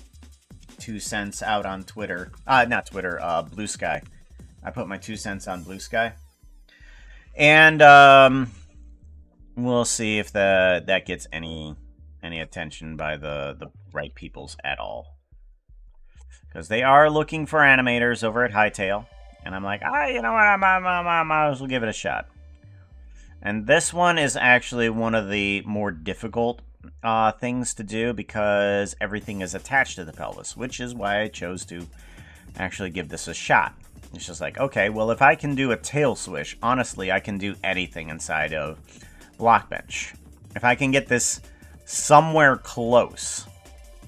2 cents out on Twitter. Not Twitter, Blue Sky. I put my 2 cents on Blue Sky. And we'll see if that gets any attention by the right peoples at all. Because they are looking for animators over at Hytale. And I'm like, you know what, I might as well give it a shot. And this one is actually one of the more difficult things to do because everything is attached to the pelvis, which is why I chose to actually give this a shot. It's just like, okay, well, if I can do a tail swish, honestly, I can do anything inside of Blockbench. If I can get this somewhere close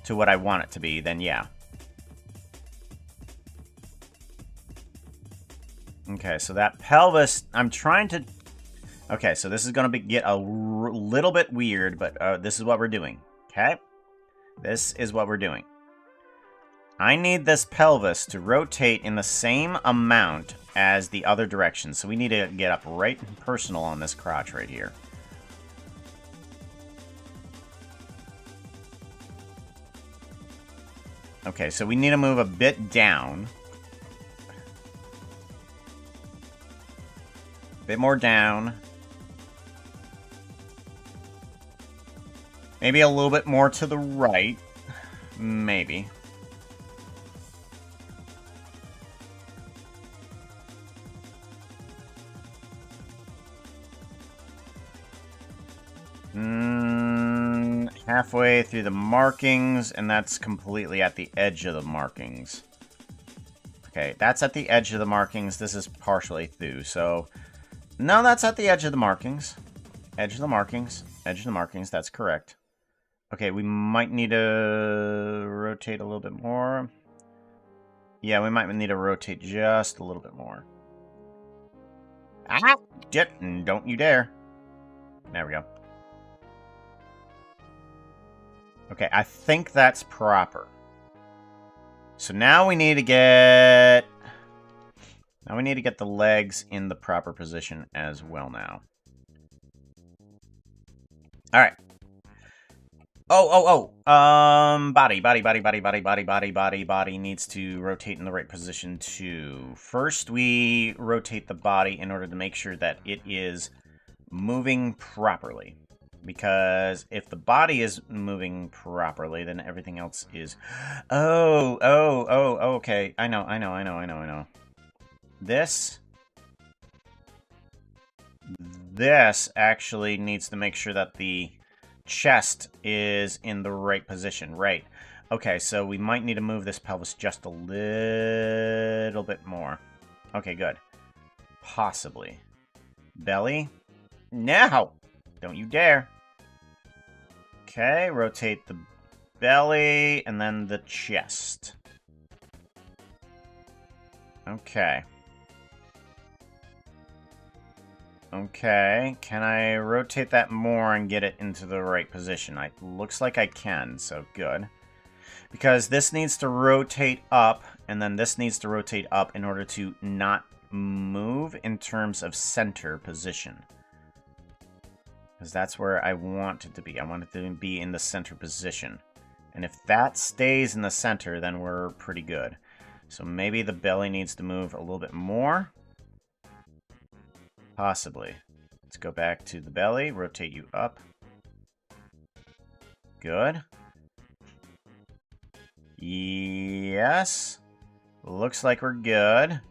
to what I want it to be, then yeah. Okay, so that pelvis, I'm trying to... Okay, so this is going to get a little bit weird, but this is what we're doing, okay? This is what we're doing. I need this pelvis to rotate in the same amount as the other direction, so we need to get up right and personal on this crotch right here. Okay, so we need to move a bit down. Bit more down. Maybe a little bit more to the right. Maybe. Halfway through the markings, and that's completely at the edge of the markings. Okay, that's at the edge of the markings. This is partially through, so... No, that's at the edge of the markings. Edge of the markings. Edge of the markings, that's correct. Okay, we might need to rotate a little bit more. Yeah, we might need to rotate just a little bit more. Ah! Don't you dare. There we go. Okay, I think that's proper. So now we need to get... Now we need to get the legs in the proper position as well now. Alright. Body needs to rotate in the right position too. First, we rotate the body in order to make sure that it is moving properly. Because if the body is moving properly, then everything else is... okay. I know. This actually needs to make sure that the chest is in the right position. Right. Okay, so we might need to move this pelvis just a little bit more. Okay, good. Possibly. Belly? No! Don't you dare. Okay, rotate the belly and then the chest. Okay. Okay, can I rotate that more and get it into the right position? It looks like I can, so good. Because this needs to rotate up, and then this needs to rotate up in order to not move in terms of center position. Because that's where I want it to be. I want it to be in the center position. And if that stays in the center, then we're pretty good. So maybe the belly needs to move a little bit more. Possibly. Let's go back to the belly. Rotate you up. Good. Yes. Looks like we're good.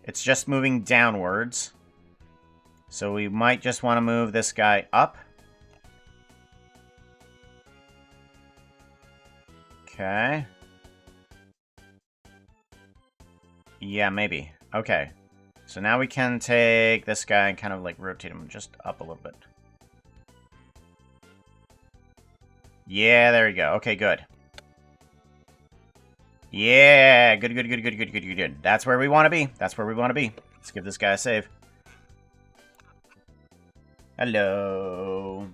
It's just moving downwards. So we might just want to move this guy up. Okay. Yeah, maybe. Okay. So now we can take this guy and kind of like rotate him just up a little bit. Yeah, there we go. Okay, good. Yeah, good. That's where we want to be. That's where we want to be. Let's give this guy a save. Hello.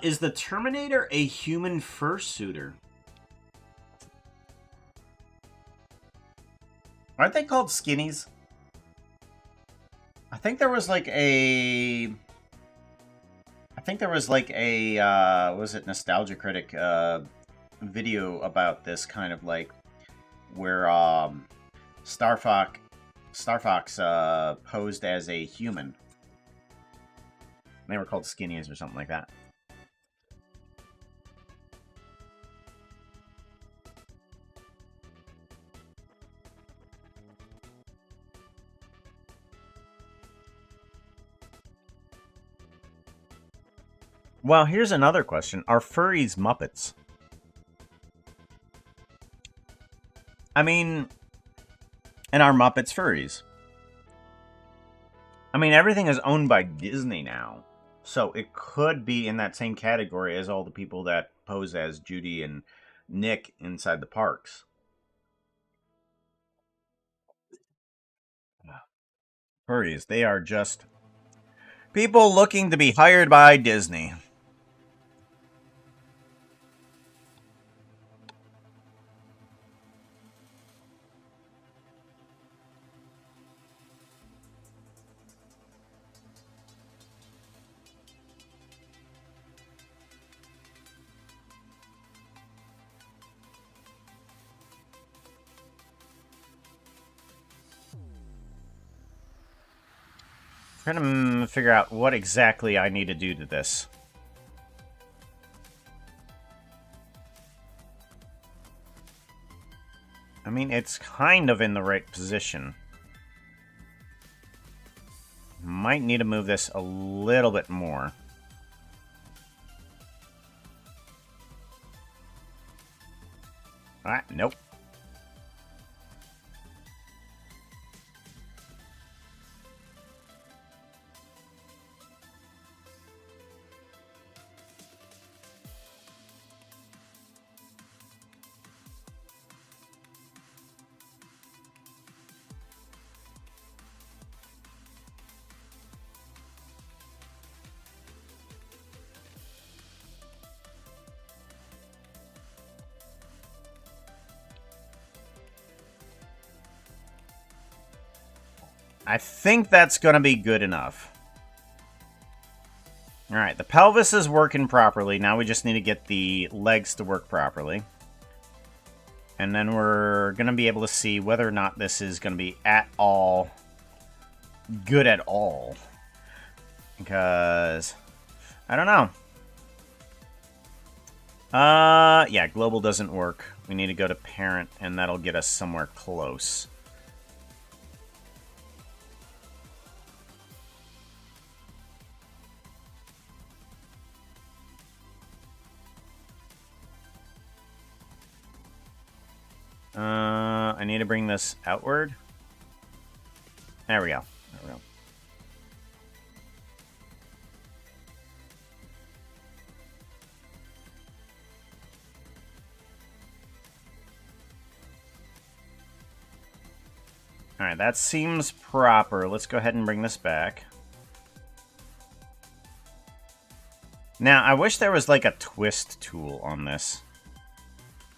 Is the Terminator a human fursuiter? Aren't they called skinnies? I think there was like a... was it Nostalgia Critic, video about this kind of like, where, Star Fox, posed as a human. They were called skinnies or something like that. Well, here's another question. Are furries Muppets? I mean, and are Muppets furries? I mean, everything is owned by Disney now. So it could be in that same category as all the people that pose as Judy and Nick inside the parks. Furries, they are just people looking to be hired by Disney. I'm trying to figure out what exactly I need to do to this. I mean, it's kind of in the right position. Might need to move this a little bit more. Ah, nope. I think that's going to be good enough. Alright, the pelvis is working properly. Now we just need to get the legs to work properly. And then we're going to be able to see whether or not this is going to be at all good at all. Because, I don't know. Yeah, global doesn't work. We need to go to parent, and that'll get us somewhere close. I need to bring this outward. There we go. There we go. Alright, that seems proper. Let's go ahead and bring this back. Now, I wish there was like a twist tool on this.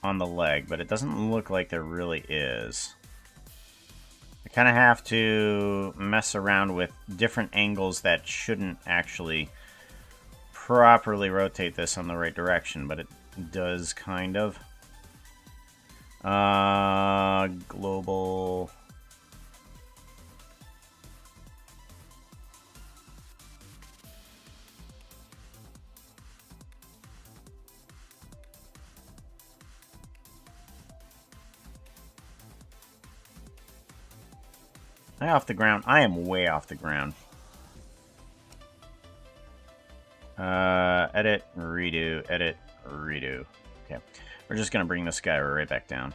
On the leg, but it doesn't look like there really is. I kind of have to mess around with different angles that shouldn't actually properly rotate this on the right direction, but it does kind of. Global. Am I off the ground? I am way off the ground. Edit, redo, edit, redo. Okay. We're just going to bring this guy right back down.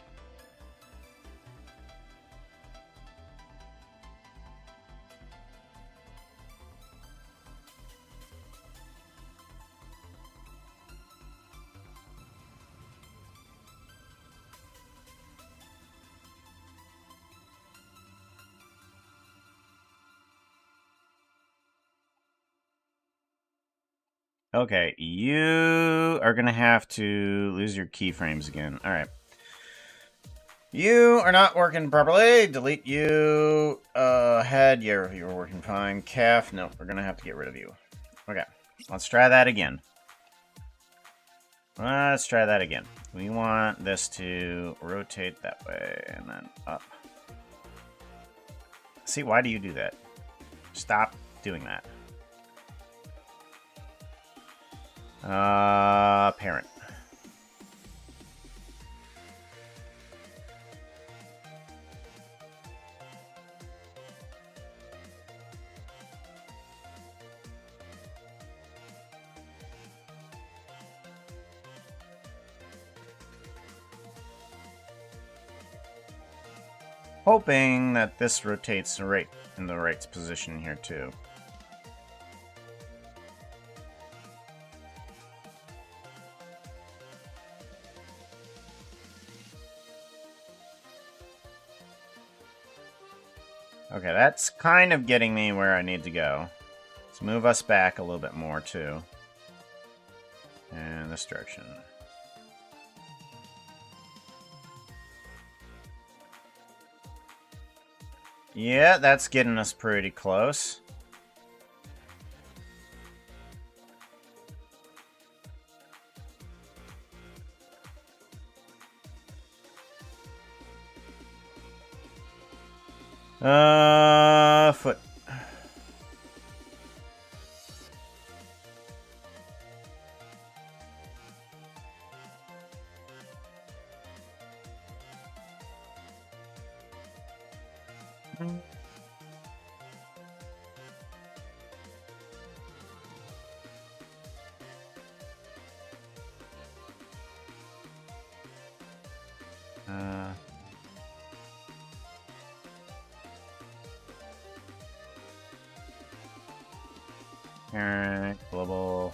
Okay, you are gonna have to lose your keyframes again. All right. You are not working properly. Delete you. Head, you're working fine. Calf, no, we're gonna have to get rid of you. Okay, let's try that again. Let's try that again. We want this to rotate that way and then up. See, why do you do that? Stop doing that. Parent. Hoping that this rotates right in the right position here too. Okay, that's kind of getting me where I need to go. Let's move us back a little bit more too. And this direction. Yeah, that's getting us pretty close. Foot. Alright, global.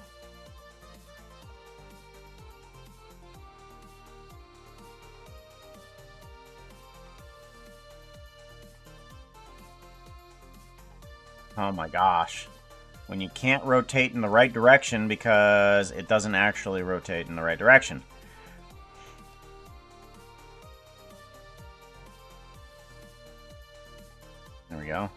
Oh my gosh. When you can't rotate in the right direction because it doesn't actually rotate in the right direction. There we go.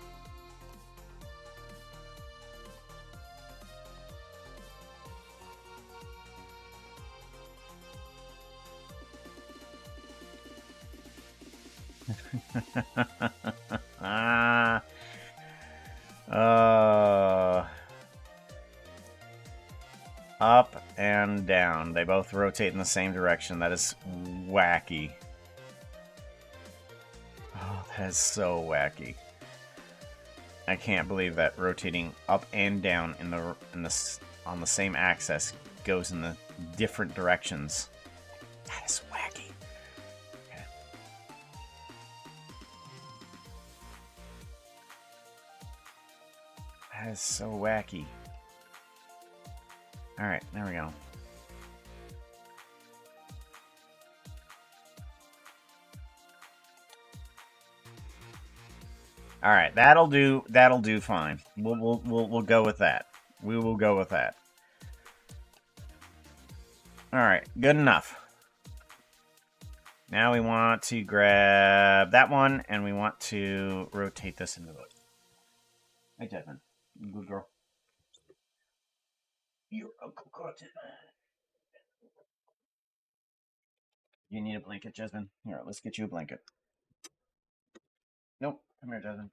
Up and down. They both rotate in the same direction. That is wacky. Oh, that is so wacky. I can't believe that rotating up and down on the same axis goes in the different directions. That is wacky. Okay. That is so wacky. Alright, there we go. Alright, that'll do fine. We'll go with that. We will go with that. Alright, good enough. Now we want to grab that one, and we want to rotate this into it. Hey, Jasmine. Good girl. You're Uncle Cotton. You need a blanket, Jasmine? Here, let's get you a blanket. Nope. Come here, Jasmine.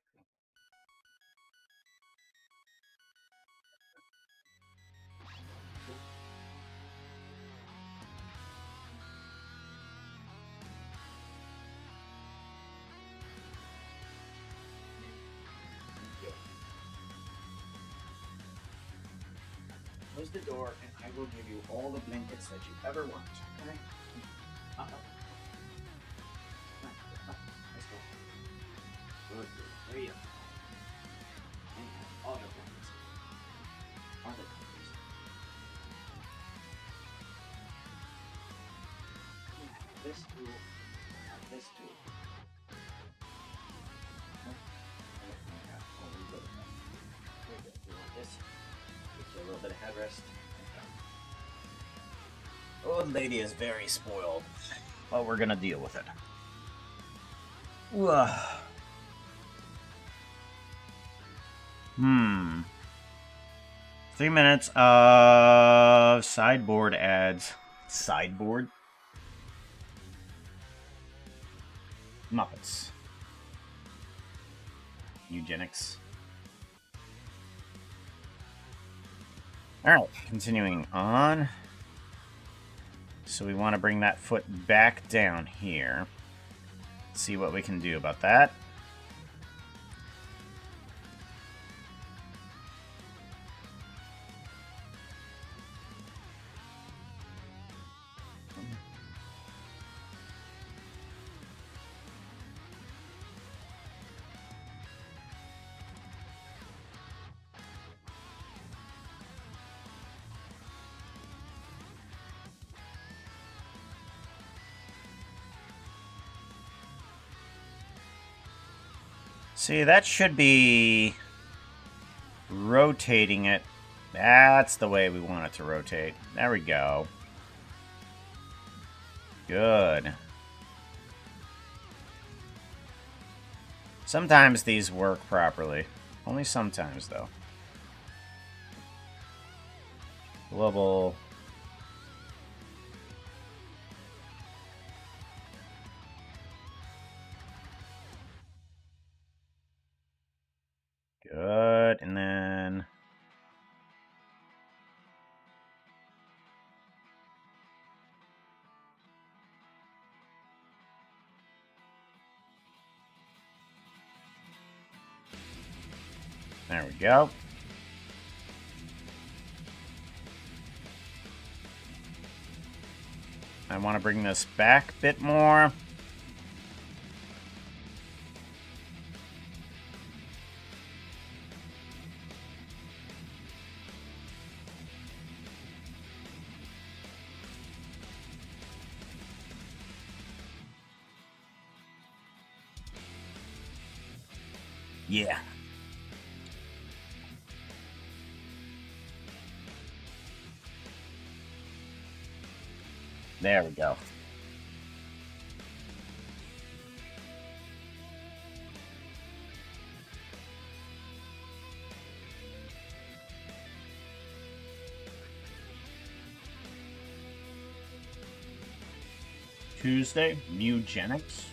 Close the door, and I will give you all the blankets that you ever want. Okay? Up. Let's go. Good. There you go. And all the blankets. All the blankets. This tool. This tool. We want this. Get you a little bit of headrest. Old lady is very spoiled. Well, we're gonna deal with it. Ugh. 3 minutes of sideboard ads. Sideboard? Muppets. Eugenics. Alright, continuing on. So we want to bring that foot back down here. See what we can do about that. See, that should be rotating it. That's the way we want it to rotate. There we go. Good. Sometimes these work properly. Only sometimes, though. Global. Good, and then... There we go. I want to bring this back a bit more. Yeah. There we go. Tuesday, Mugenics.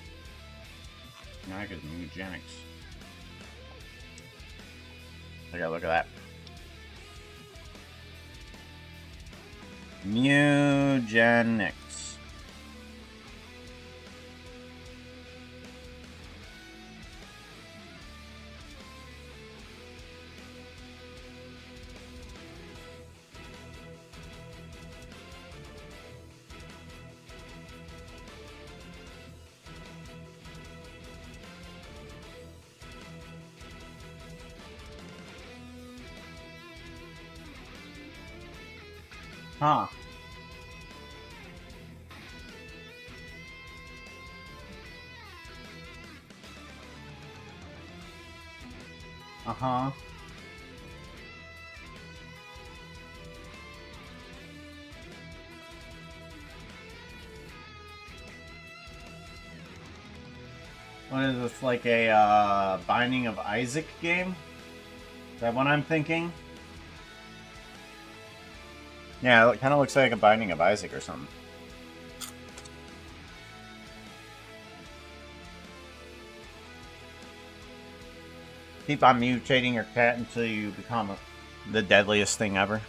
No, I could Mugenics. I gotta look at that. Mugenics. Huh. Uh-huh. What is this, like a Binding of Isaac game? Is that what I'm thinking? Yeah, it kind of looks like a Binding of Isaac or something. Keep on mutating your cat until you become the deadliest thing ever.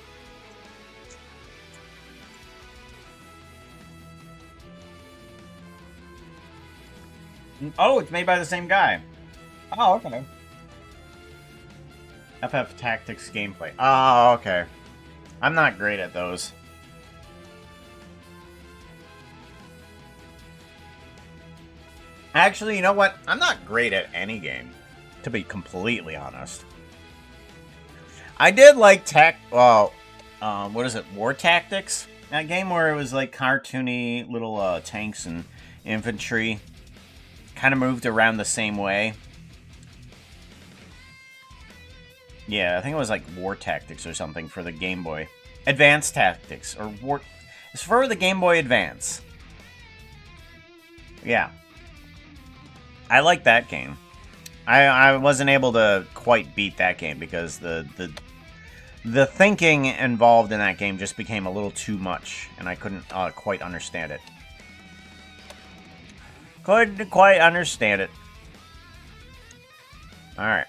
Oh, it's made by the same guy. Oh, okay. FF Tactics gameplay. Oh, okay. I'm not great at those. Actually, you know what? I'm not great at any game, to be completely honest. I did like what is it? War Tactics? That game where it was like cartoony little tanks and infantry. Kind of moved around the same way. Yeah, I think it was like War Tactics or something for the Game Boy. Advanced Tactics or War... It's for the Game Boy Advance. Yeah. I like that game. I wasn't able to quite beat that game because the thinking involved in that game just became a little too much, and I couldn't quite understand it. Couldn't quite understand it. Alright.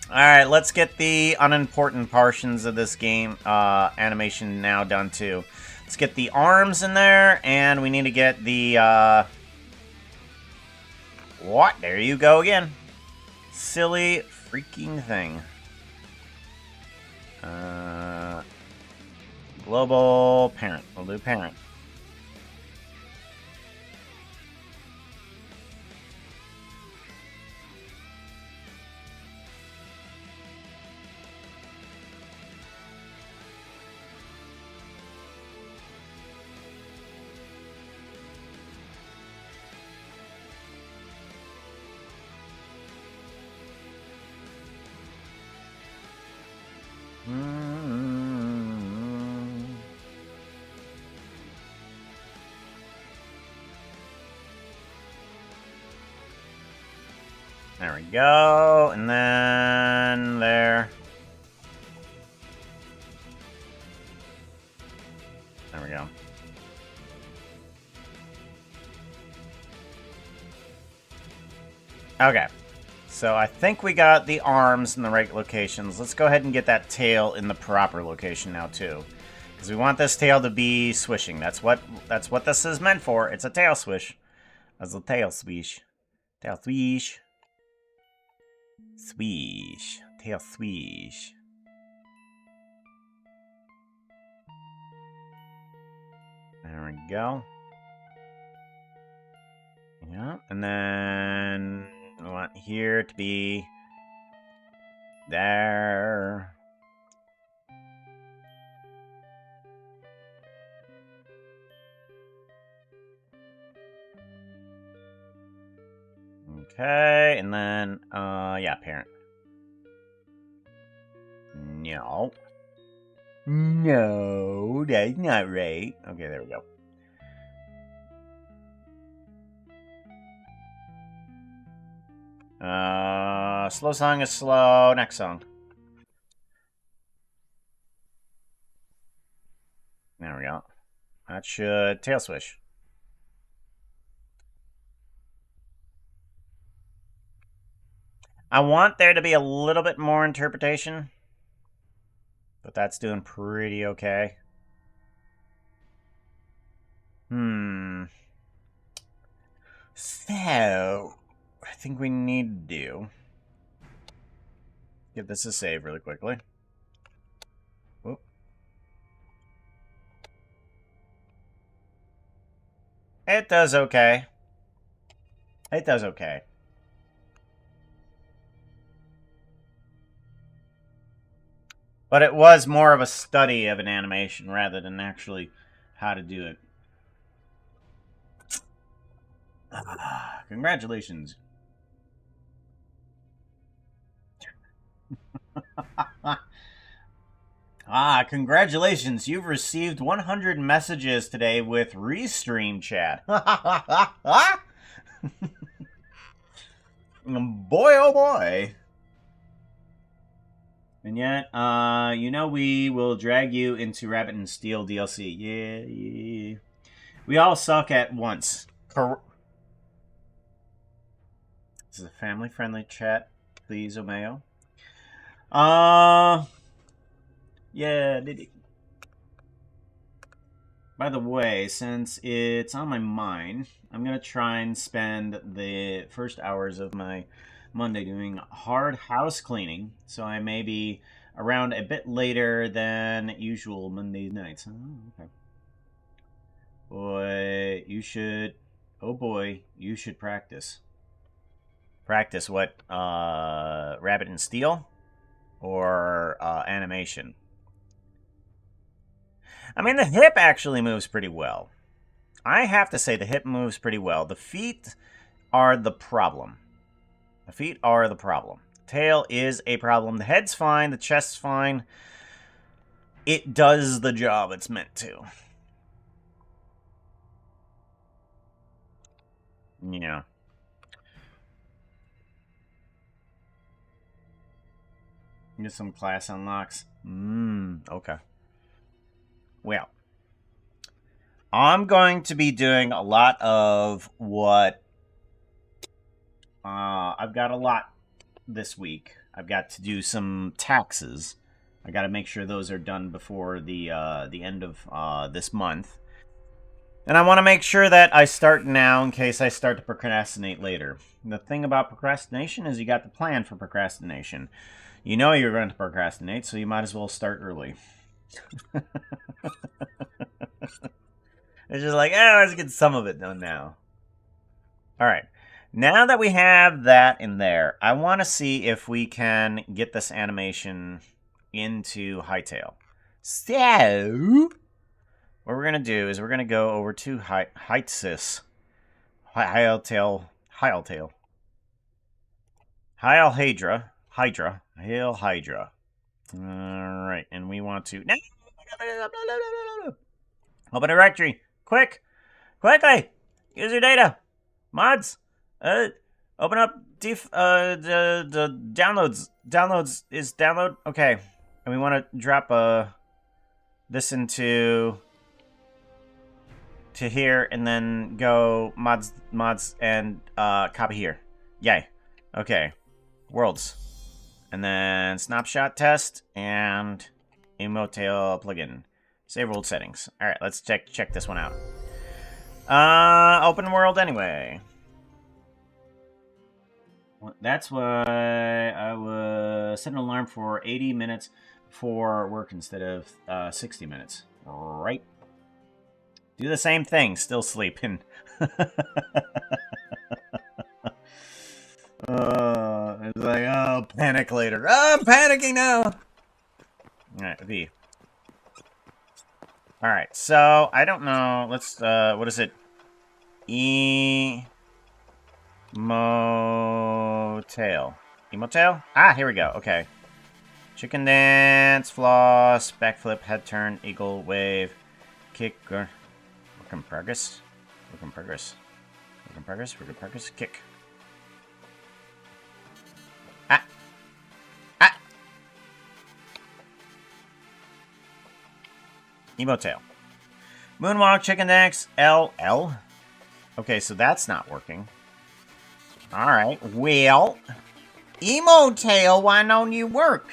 Alright, let's get the unimportant portions of this game animation now done too. Let's get the arms in there, and we need to get the what? There you go again. Silly freaking thing. Global parent. We'll do parent. There we go, and then there. There we go. Okay, so I think we got the arms in the right locations. Let's go ahead and get that tail in the proper location now too, because we want this tail to be swishing. That's what this is meant for. It's a tail swish. That's a tail swish. Tail swish. Swish. Tail swish. There we go. Yeah, and then I want here to be there. Okay, and then, yeah, parent. No. No, that's not right. Okay, there we go. Slow song is slow. Next song. There we go. That should tail swish. I want there to be a little bit more interpretation, but that's doing pretty okay. So, I think we need to give this a save really quickly. Whoop. It does okay. It does okay. But it was more of a study of an animation rather than actually how to do it. Congratulations. Congratulations. You've received 100 messages today with Restream chat. Boy, oh boy. And yet, you know we will drag you into Rabbit and Steel DLC. Yeah. We all suck at once. This is a family-friendly chat, please, Omeo. Yeah, Diddy. By the way, since it's on my mind, I'm going to try and spend the first hours of my Monday doing hard house cleaning, so I may be around a bit later than usual Monday nights. Oh, okay. Boy, you should... Oh boy, you should practice. Practice what? Rabbit and Steel? Or animation? I mean, the hip actually moves pretty well. I have to say the hip moves pretty well. The feet are the problem. The feet are the problem. Tail is a problem. The head's fine. The chest's fine. It does the job it's meant to. Yeah. Get some class unlocks. Okay. Well, I'm going to be doing a lot of what I've got a lot this week. I've got to do some taxes. I got to make sure those are done before the end of this month. And I want to make sure that I start now in case I start to procrastinate later. The thing about procrastination is you got the plan for procrastination. You know you're going to procrastinate, so you might as well start early. It's just like, let's get some of it done now. All right. Now that we have that in there, I want to see if we can get this animation into Hytale. So, what we're going to do is we're going to go over to Hytail. Hydra. Alright, and we want to... Open a directory. Quickly! Use your data. Mods. Open up the downloads. Downloads is download. Okay. And we want to drop this into here and then go mods and copy here. Yay. Okay. Worlds. And then snapshot test and Hytail plugin. Save world settings. All right, let's check this one out. Open world anyway. That's why I was set an alarm for 80 minutes before work instead of 60 minutes. Right. Do the same thing, still sleeping. It's like, oh, panic later. Oh, I'm panicking now. All right, V. All right, so I don't know. Let's what is it? Emotail. Emotail? Ah, here we go. Okay. Chicken dance, floss, backflip, head turn, eagle, wave, kick, work in progress. Work in progress. Work in progress. Work in progress. Kick. Ah. Ah. Emotail. Moonwalk, chicken dance, L. Okay, so that's not working. Alright, well, Emotail, why don't you work?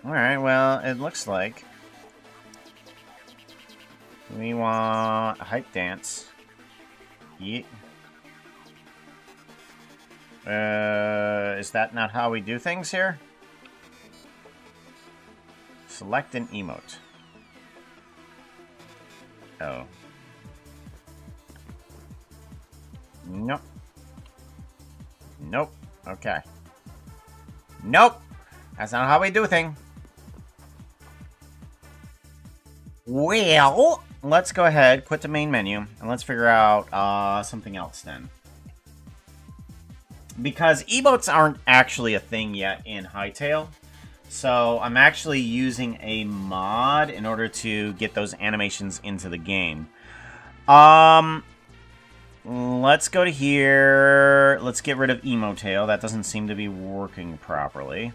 Alright, well, it looks like we want a hype dance. Yeah. Is that not how we do things here? Select an emote. Oh. Nope. Nope. Okay. Nope. That's not how we do things. Well, let's go ahead, quit the main menu, and let's figure out something else then. Because emotes aren't actually a thing yet in Hytale, so I'm actually using a mod in order to get those animations into the game. Let's go to here. Let's get rid of Emotail. That doesn't seem to be working properly.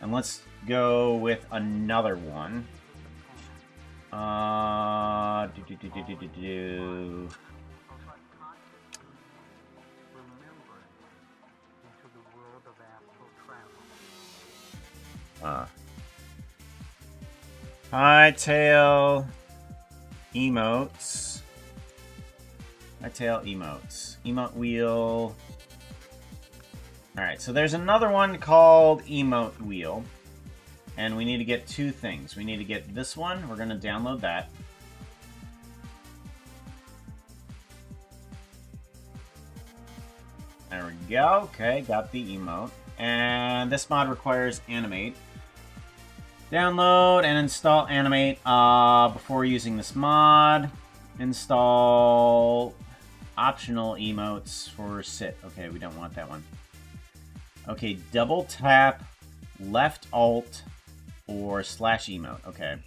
And let's go with another one. Hytail emotes. Hytail emotes. Emote wheel. Alright, so there's another one called emote wheel. And we need to get two things. We need to get this one. We're going to download that. There we go. Okay, got the emote. And this mod requires animate. Download and install animate before using this mod. Install optional emotes for sit. Okay, we don't want that one. Okay, double tap left alt or slash emote. Okay.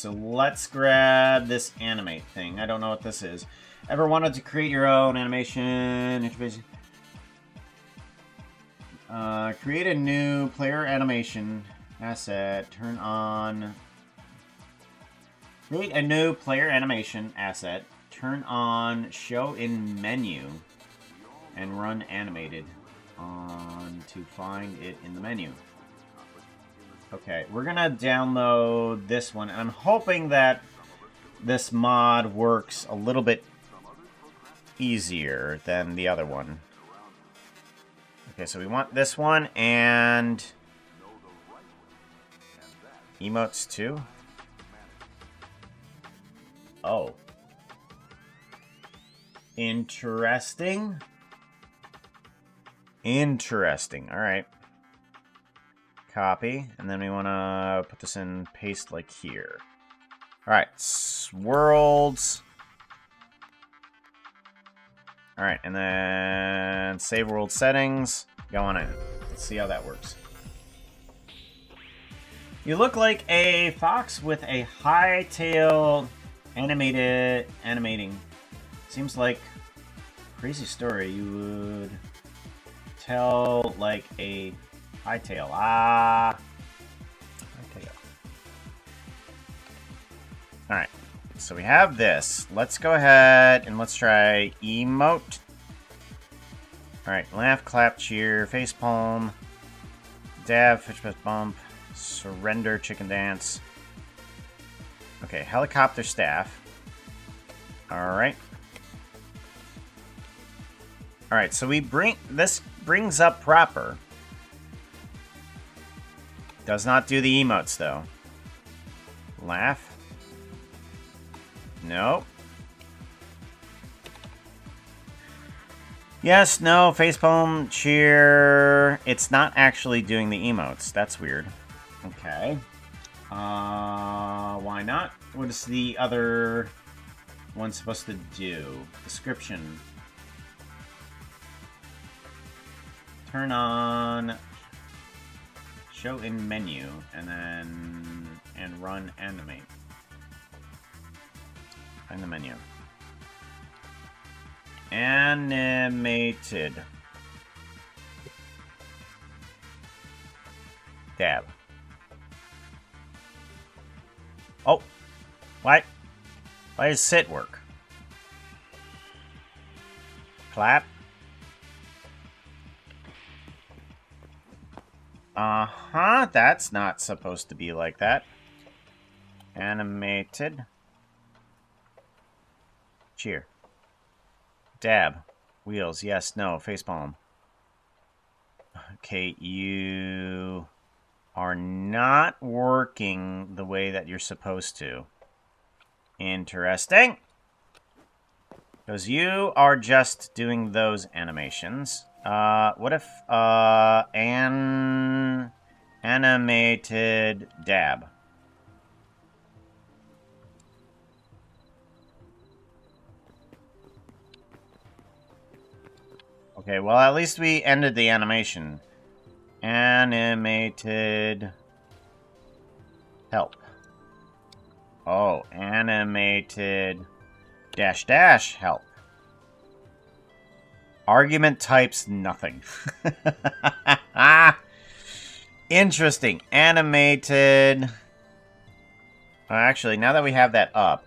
so let's grab this animate thing. I don't know what this is. Ever wanted to create your own animation interface? Create a new player animation asset. Turn on. Create a new player animation asset. Turn on show in menu and run animated on to find it in the menu. Okay, we're gonna download this one, and I'm hoping that this mod works a little bit easier than the other one. Okay, so we want this one and emotes too. Oh. Interesting. Interesting. All right. Copy. And then we want to put this in paste like here. All right. Worlds. All right. And then save world settings. Go on in. Let's see how that works. You look like a fox with a Hytail animating. Seems like a crazy story you would tell like a Hytail. Ah. Hytail. Alright. So we have this. Let's go ahead and let's try emote. Alright. Laugh, clap, cheer, face palm, dab, fish fist bump, surrender, chicken dance. Okay, helicopter staff. Alright. Alright, so this brings up proper. Does not do the emotes though. Laugh. Nope. Yes, no, facepalm, cheer. It's not actually doing the emotes. That's weird. Okay. Why not? What is the other one supposed to do? Description. Turn on show in menu and run animate. Find the menu. Animated. Dab. Oh, what? Why does sit work? Clap. Uh-huh, that's not supposed to be like that. Animated. Cheer. Dab. Wheels, yes, no, facepalm. Okay, you are not working the way that you're supposed to. Interesting. Because you are just doing those animations. What if, animated dab? Okay, well, at least we ended the animation. Animated help. Oh, animated dash dash help. Argument types nothing. Interesting. Animated. Actually, now that we have that up,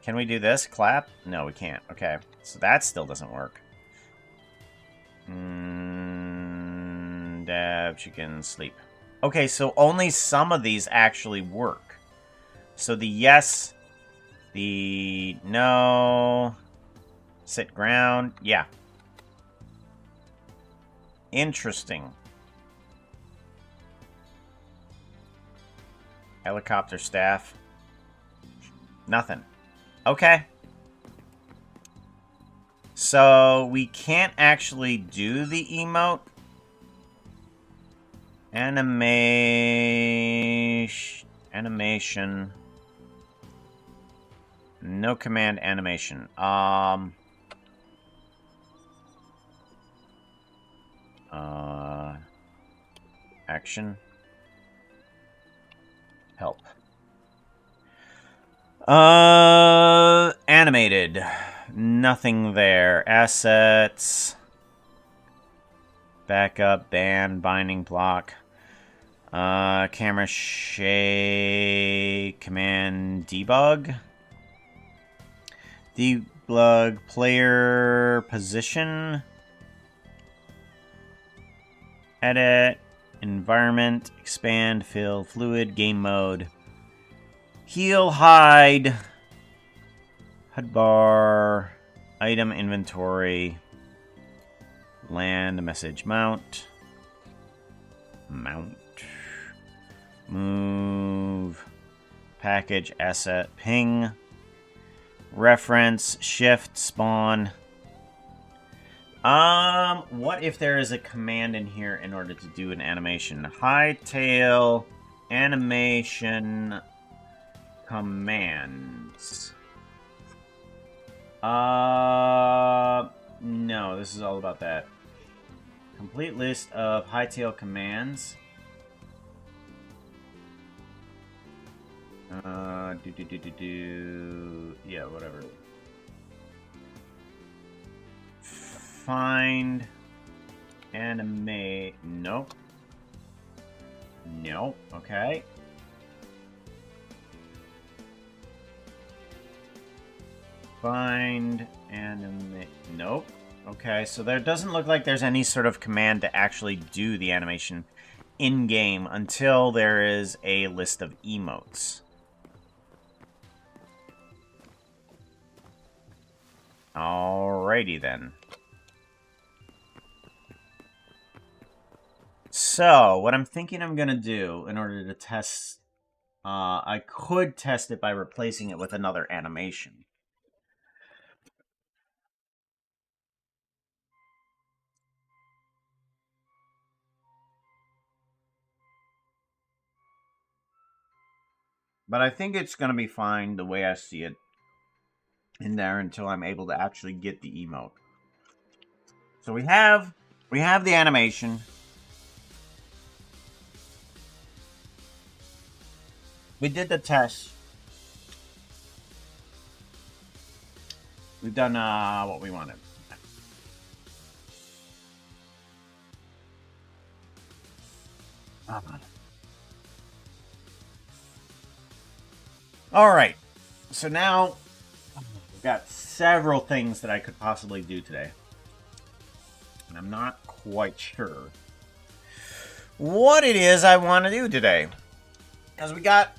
can we do this? Clap? No, we can't. Okay, so that still doesn't work. Dab, chicken, sleep. Okay, so only some of these actually work. So the yes, the no, sit ground, yeah. Interesting. Helicopter staff. Nothing. Okay. So we can't actually do the emote. Animation. No command animation. Action. Help. Animated. Nothing there. Assets. Backup, band, binding block. Camera shake, command debug. Debug player position. Edit, environment, expand, fill, fluid, game mode. Heal, hide. HUD bar, item inventory. Land, message, mount. Mount. Move. Package, asset, ping. Reference, shift, spawn. What if there is a command in here in order to do an animation? Hytail animation commands. No, this is all about that. Complete list of Hytail commands. Yeah, whatever. Find animate. Nope. Nope. Okay. Find animate. Nope. Okay, so there doesn't look like there's any sort of command to actually do the animation in-game until there is a list of emotes. Alrighty then. So, what I'm thinking I'm gonna do in order to test, I could test it by replacing it with another animation. But I think it's gonna be fine the way I see it in there until I'm able to actually get the emote. So we have the animation. We did the test. We've done what we wanted. All right. So now we've got several things that I could possibly do today. And I'm not quite sure what it is I want to do today. Because we got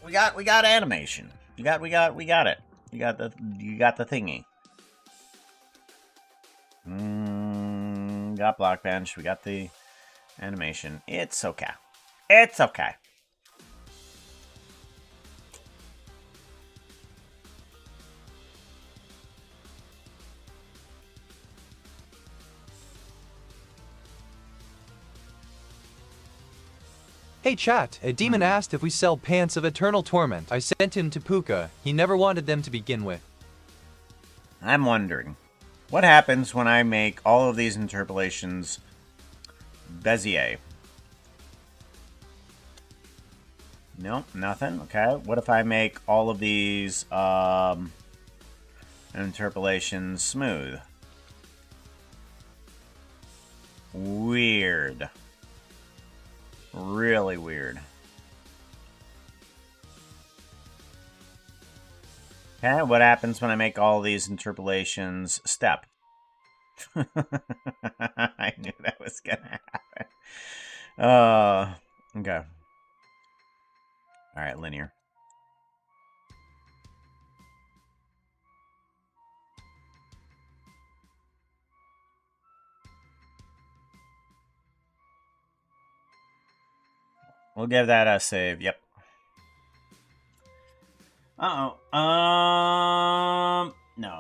animation. We got it. You got the thingy. Got block bench. We got the animation. It's okay. It's okay. Hey chat, a demon asked if we sell pants of eternal torment. I sent him to Puka. He never wanted them to begin with. I'm wondering, what happens when I make all of these interpolations Bezier? Nope, nothing. Okay, what if I make all of these interpolations smooth? Weird. Really weird. Okay, what happens when I make all these interpolations step? I knew that was gonna happen. Okay. Alright, linear. We'll give that a save, yep. No,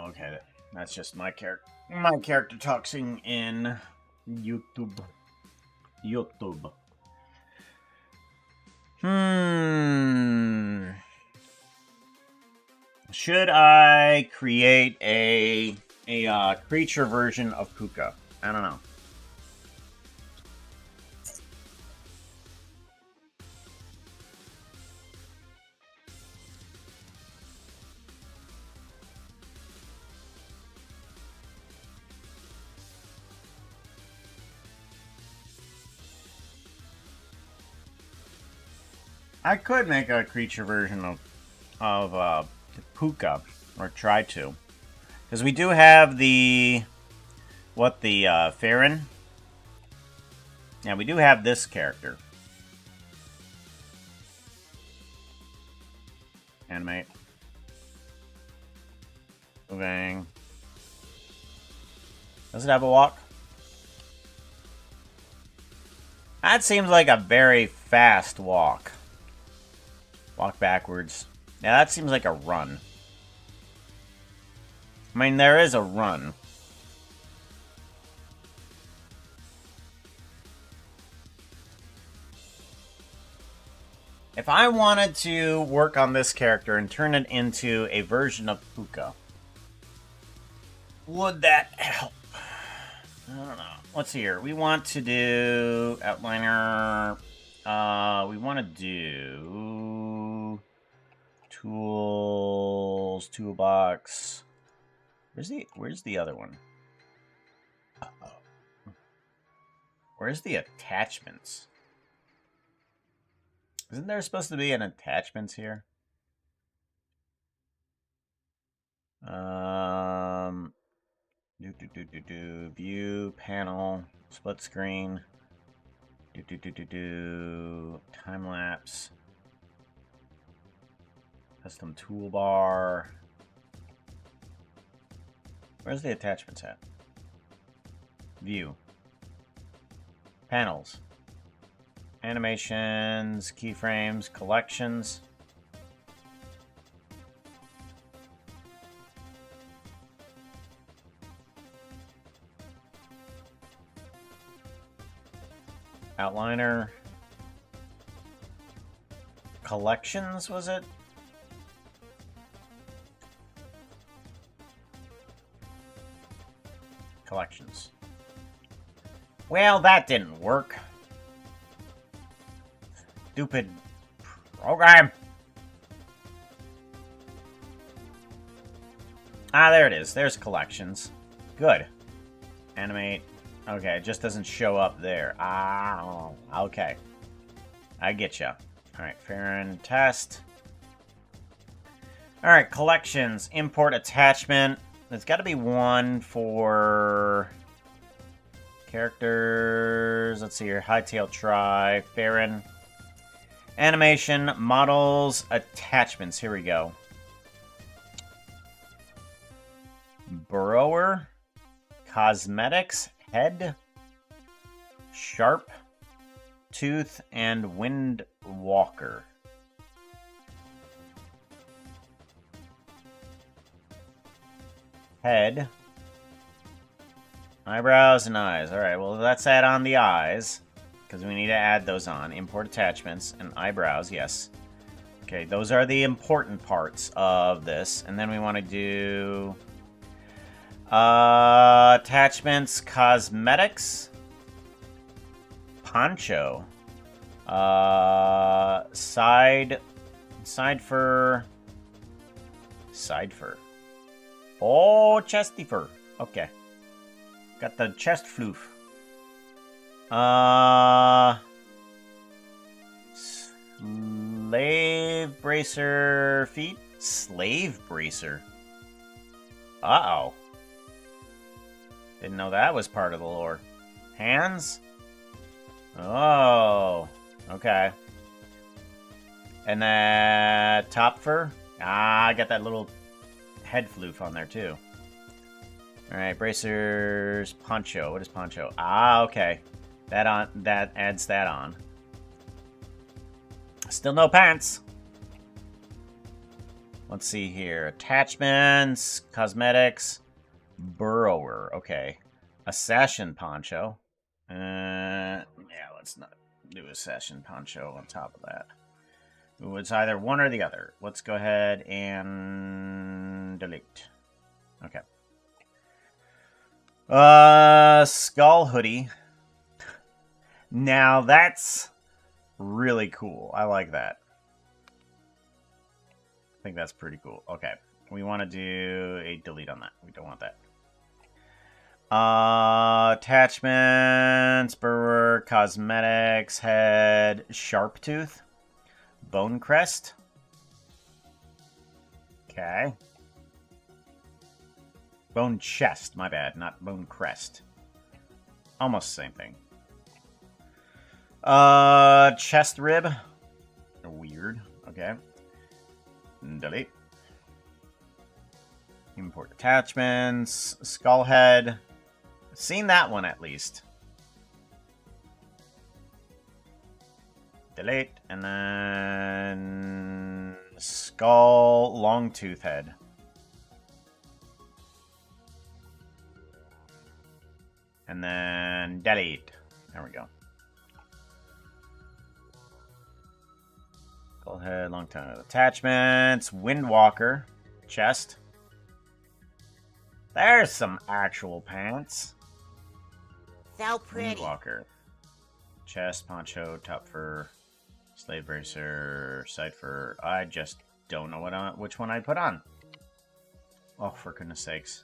okay. That's just my character talking in YouTube. Should I create a creature version of Puka? I don't know. I could make a creature version of Puka, or try to. Because we do have the... Farron? Yeah, we do have this character. Animate. Moving. Does it have a walk? That seems like a very fast walk. Walk backwards. Yeah, that seems like a run. I mean, there is a run. If I wanted to work on this character and turn it into a version of Puka, would that help? I don't know. Let's see here. We want to do outliner. We want to do tools, toolbox. Where's the other one? Where's the attachments? Isn't there supposed to be an attachments here? View, panel, split screen. Time lapse. Custom toolbar. Where's the attachments at? View. Panels. Animations, keyframes, collections. Outliner. Collections, was it? Collections. Well, that didn't work. Stupid program. Ah, there it is. There's collections. Good. Animate. Okay, it just doesn't show up there. Ah, okay. I get ya. Alright, Farron test. Alright, collections. Import attachment. There's got to be one for characters. Let's see here. Hytail try. Farron. Animation, models, attachments. Here we go. Burrower, cosmetics, head, sharp, tooth, and windwalker. Head, eyebrows, and eyes. Alright, well, let's add on the eyes. Because we need to add those on. Import attachments and eyebrows, yes. Okay, those are the important parts of this. And then we want to do... attachments, cosmetics. Poncho. Side fur. Side fur. Oh, chesty fur. Okay. Got the chest floof. Slave bracer feet? Slave bracer. Uh-oh. Didn't know that was part of the lore. Hands? Oh. Okay. And then top fur? Ah, I got that little head floof on there too. Alright, bracers, poncho. What is poncho? Ah, okay. That adds that on. Still no pants. Let's see here. Attachments, cosmetics, burrower. Okay. Assassin poncho. Yeah, let's not do assassin poncho on top of that. Ooh, it's either one or the other. Let's go ahead and delete. Okay. Skull hoodie. Now that's really cool. I like that. I think that's pretty cool. Okay. We want to do a delete on that. We don't want that. Attachments, burr, cosmetics, head, sharp tooth, Bone Crest. Okay. Bone Chest, my bad, not Bone Crest. Almost the same thing. Chest Rib. Weird. Okay. Delete. Import attachments. Skull Head. Seen that one at least. Delete. And then Skull Long Tooth Head. And then delete. There we go. Skull Head, Long Tooth attachments. Windwalker. Chest. There's some actual pants. So pretty. Windwalker. Chest, poncho, top fur, slave bracer, side fur. I just don't know which one I put on. Oh, for goodness sakes.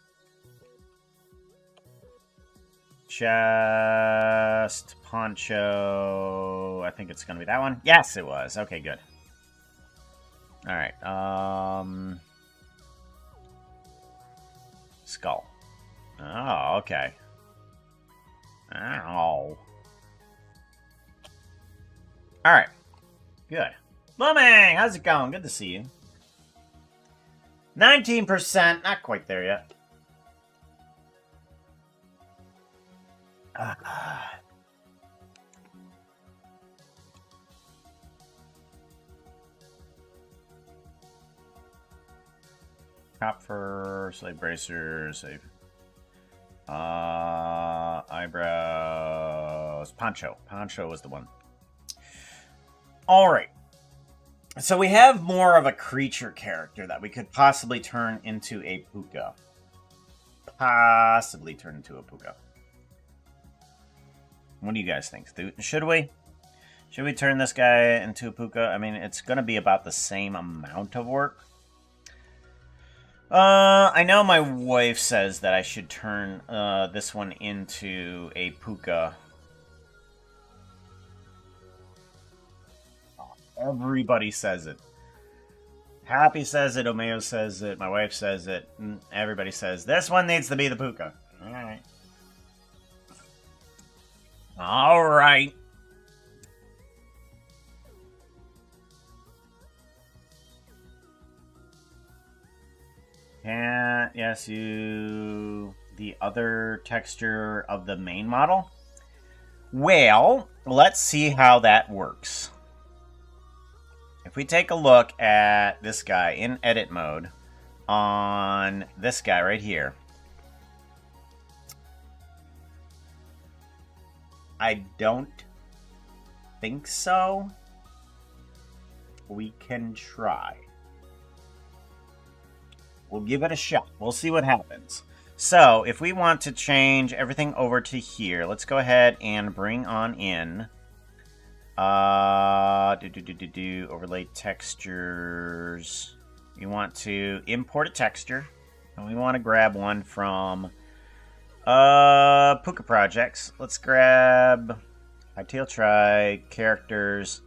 Chest, poncho. I think it's gonna be that one. Yes, it was. Okay, good. All right. Skull. Oh, okay. Ow. Alright. Good. Blooming! How's it going? Good to see you. 19%. Not quite there yet. Top fur, slave bracer, save. Eyebrows. Poncho. Poncho was the one. Alright. So we have more of a creature character that we could possibly turn into a puka. Possibly turn into a puka. What do you guys think? Should we? Should we turn this guy into a puka? I mean, it's going to be about the same amount of work. I know my wife says that I should turn this one into a puka. Everybody says it. Happy says it, Omeo says it, my wife says it, everybody says, this one needs to be the puka. Alright. Alright. Can't, yes, you... the other texture of the main model? Well, let's see how that works. If we take a look at this guy in edit mode on this guy right here, I don't think so. We can try. We'll give it a shot. We'll see what happens. So, if we want to change everything over to here, let's go ahead and bring on in overlay textures. We want to import a texture, and we want to grab one from Puka projects. Let's grab Hytail try characters.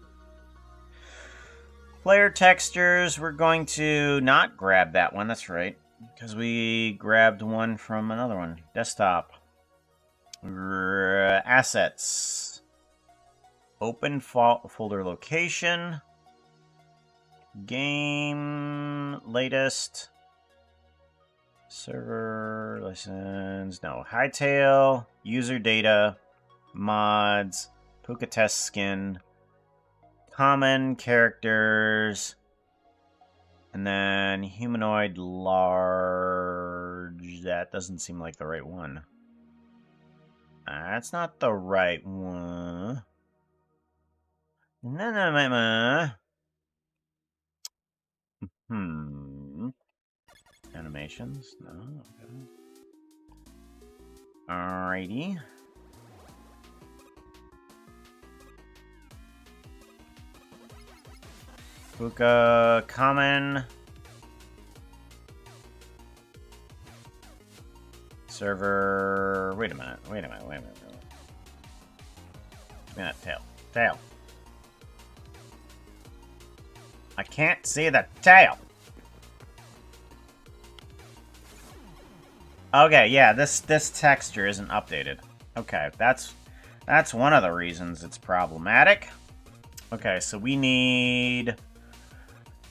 Player textures, we're going to not grab that one, that's right, because we grabbed one from another one. Desktop. Assets. Open folder location. Game latest. Server license. No. Hytail. User data. Mods. Puka test skin. Common characters. And then humanoid large. That doesn't seem like the right one. That's not the right one. No. Animations? No. Okay. Alrighty. Puka common. Server. Wait a minute. Yeah, tail. I can't see the tail. Okay, yeah, this texture isn't updated. Okay, that's one of the reasons it's problematic. Okay, so we need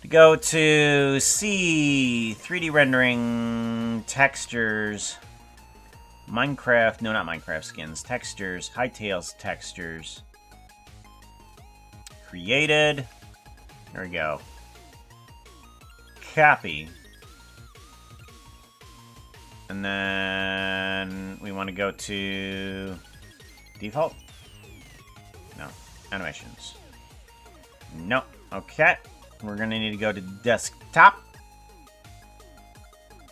to go to C, 3D rendering, textures, Minecraft, no, not Minecraft skins, textures, Hytail's textures, created, there we go, copy, and then we want to go to default, no, animations, no, okay, we're gonna need to go to desktop,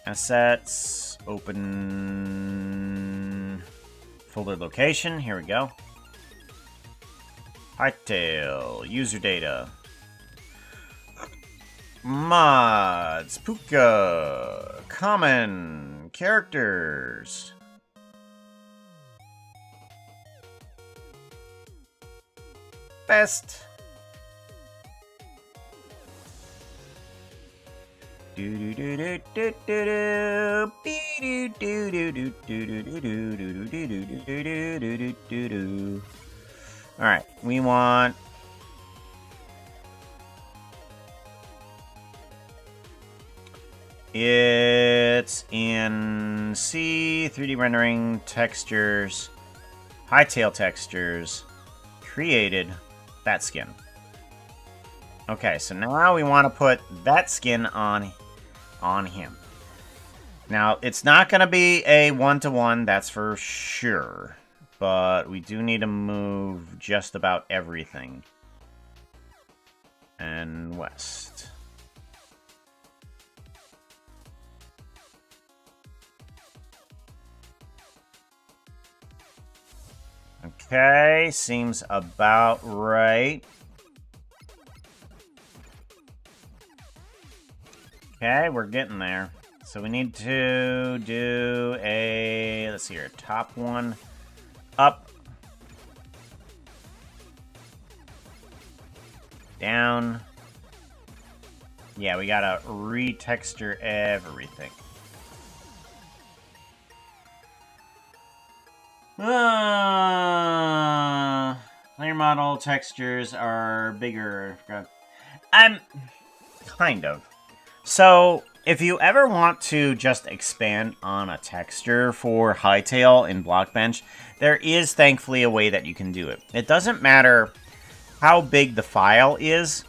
assets, open folder location, here we go, Hytail, user data, mods, Puka, common, characters, best, alright, we want it's in C, 3D rendering, textures, Hytail textures, created, that skin. Okay, so now we want to put that skin on him. Now, it's not going to be a one-to-one, that's for sure. But we do need to move just about everything. And west. Okay, seems about right. Okay, we're getting there. So we need to do a, let's see here, top one, up, down. Yeah, we gotta retexture everything. Layer model textures are bigger. Kind of. So, if you ever want to just expand on a texture for Hytail in Blockbench, there is thankfully a way that you can do it. It doesn't matter how big the file is,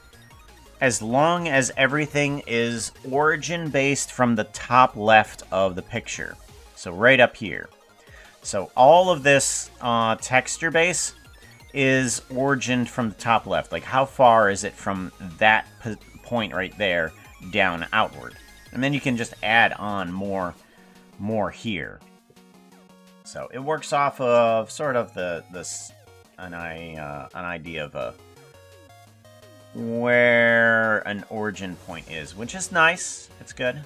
as long as everything is origin-based from the top left of the picture. So right up here. So all of this texture base is origined from the top left. Like, how far is it from that point right there down outward? And then you can just add on more here. So it works off of sort of an idea of where an origin point is, which is nice. It's good.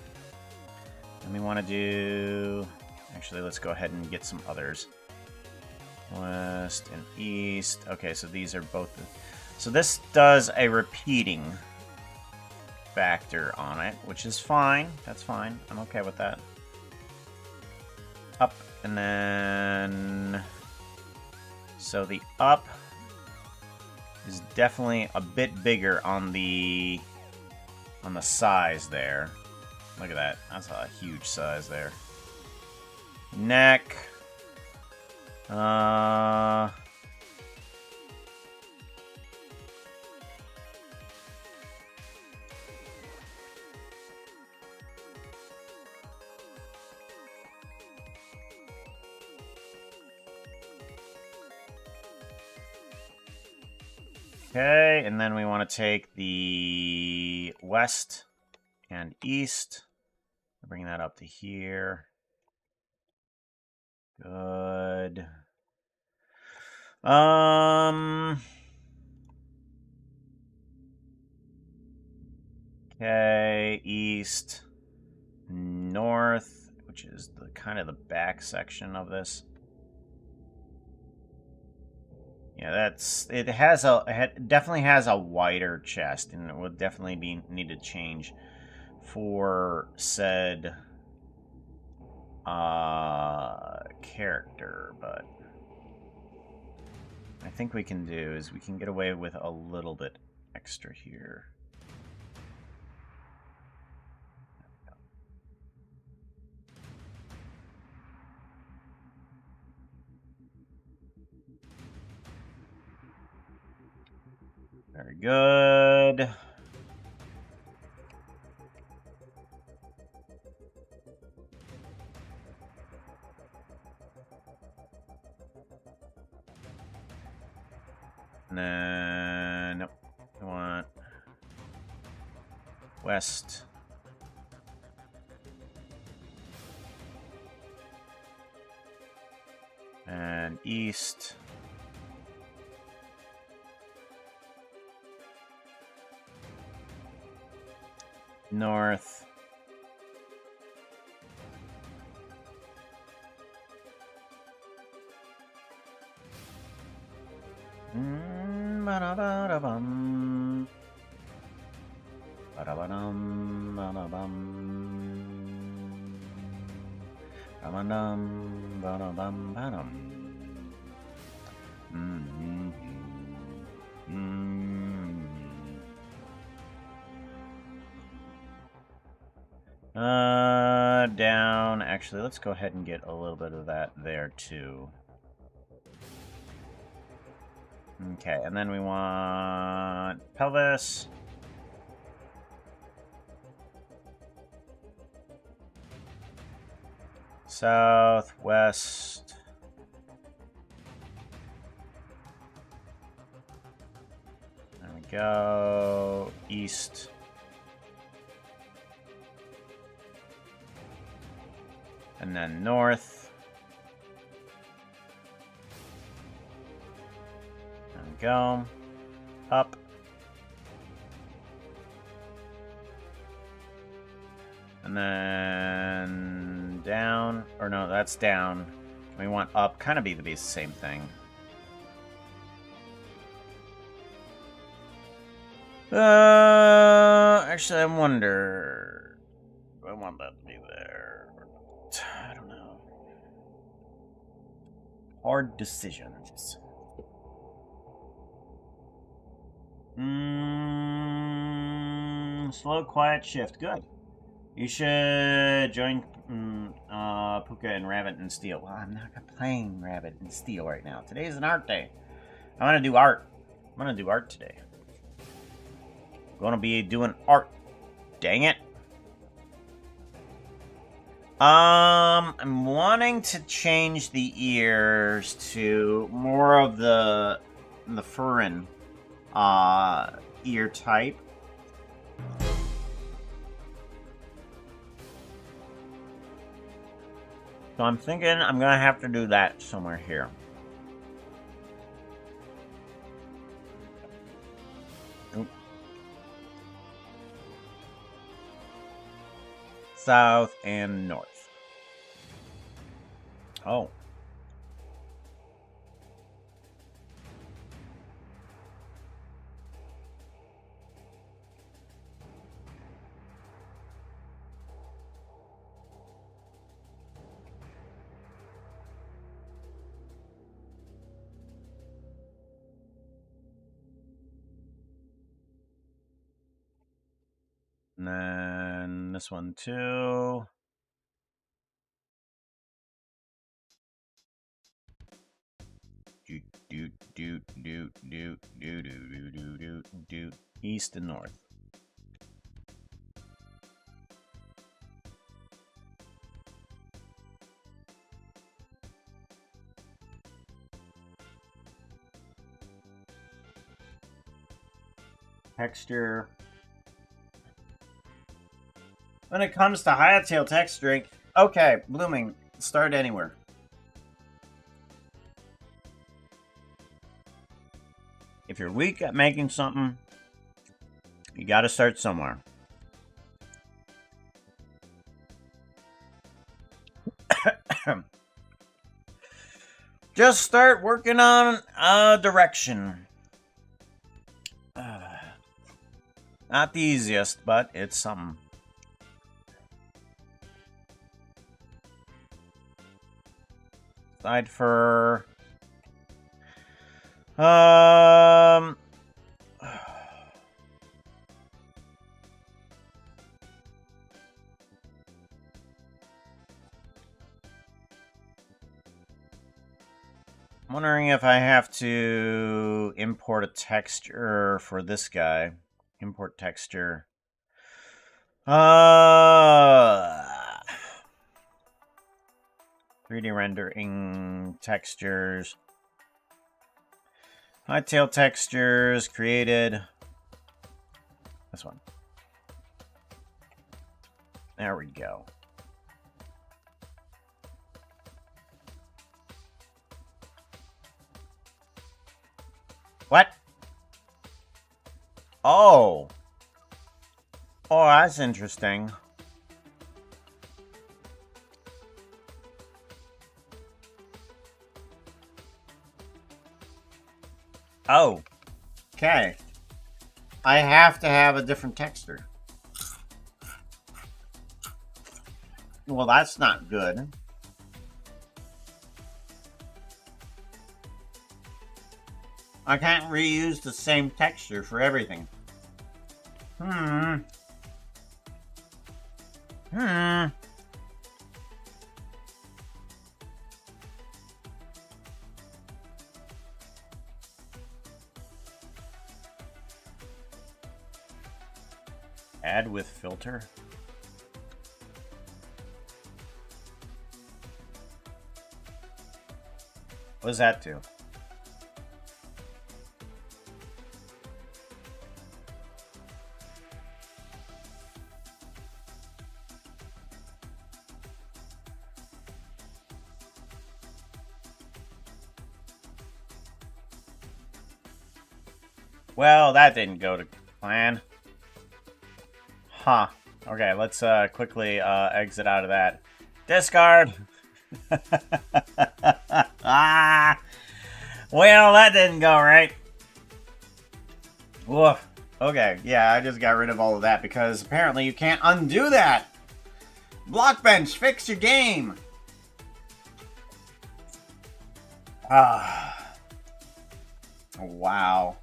And we want to do... Actually, let's go ahead and get some others. West and east. Okay, so these are both... So this does a repeating factor on it, which is fine. That's fine. I'm okay with that. Up, and then... So the up is definitely a bit bigger on the size there. Look at that. That's a huge size there. Neck. Okay, and then we want to take the west and east. Bring that up to here. Good. Okay, east, north, which is the kind of the back section of this. Yeah, that's it. Has a it definitely has a wider chest, and it would definitely be need to change for said character. But I think we can do is we can get away with a little bit extra here. Very good. And then, nope, I want west. And east. North. Ba-da-ba-da-bum. Ba-da-ba-dum, ba-da-bum. Ba-da-dum, ba-da-bum, ba-dum. Down. Actually, let's go ahead and get a little bit of that there too. Okay, and then we want pelvis. South, west. There we go. East. And then north. There we go. Up. And then down. Or no, that's down. We want up. Kind of be the same thing. Actually, I wonder. Do I want that to be there? I don't know. Hard decisions. Slow, quiet shift. Good. You should join Puka and Rabbit and Steel. Well, I'm not playing Rabbit and Steel right now. Today is an art day. I want to do art. I'm going to do art today. I'm going to be doing art. Dang it. I'm wanting to change the ears to more of the furrin ear type. So I'm thinking I'm gonna have to do that somewhere here. Oop. South and north. Oh. And then this one too. Do. East and north. Texture. When it comes to Hytail texturing, okay, blooming, start anywhere. If you're weak at making something, you gotta start somewhere. Just start working on a direction. Not the easiest, but it's something. Side for... I'm wondering if I have to import a texture for this guy. Import texture. 3D rendering textures. Hytail textures created. This one. There we go. What? Oh. Oh, that's interesting. Oh. Okay. I have to have a different texture. Well, that's not good. I can't reuse the same texture for everything. Add with filter. What does that do? Well, that didn't go to plan. Huh. Okay, let's quickly exit out of that. Discard! Ah! Well, that didn't go right. Woof. Okay, yeah, I just got rid of all of that because apparently you can't undo that! Blockbench, fix your game! Ah. Wow.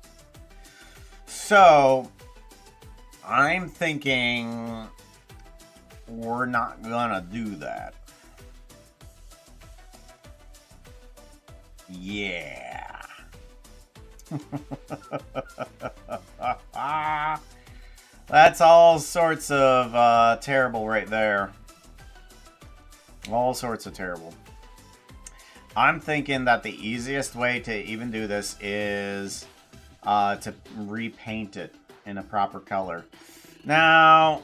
So, I'm thinking we're not gonna do that. Yeah. That's all sorts of terrible right there. All sorts of terrible. I'm thinking that the easiest way to even do this is to repaint it in a proper color. Now,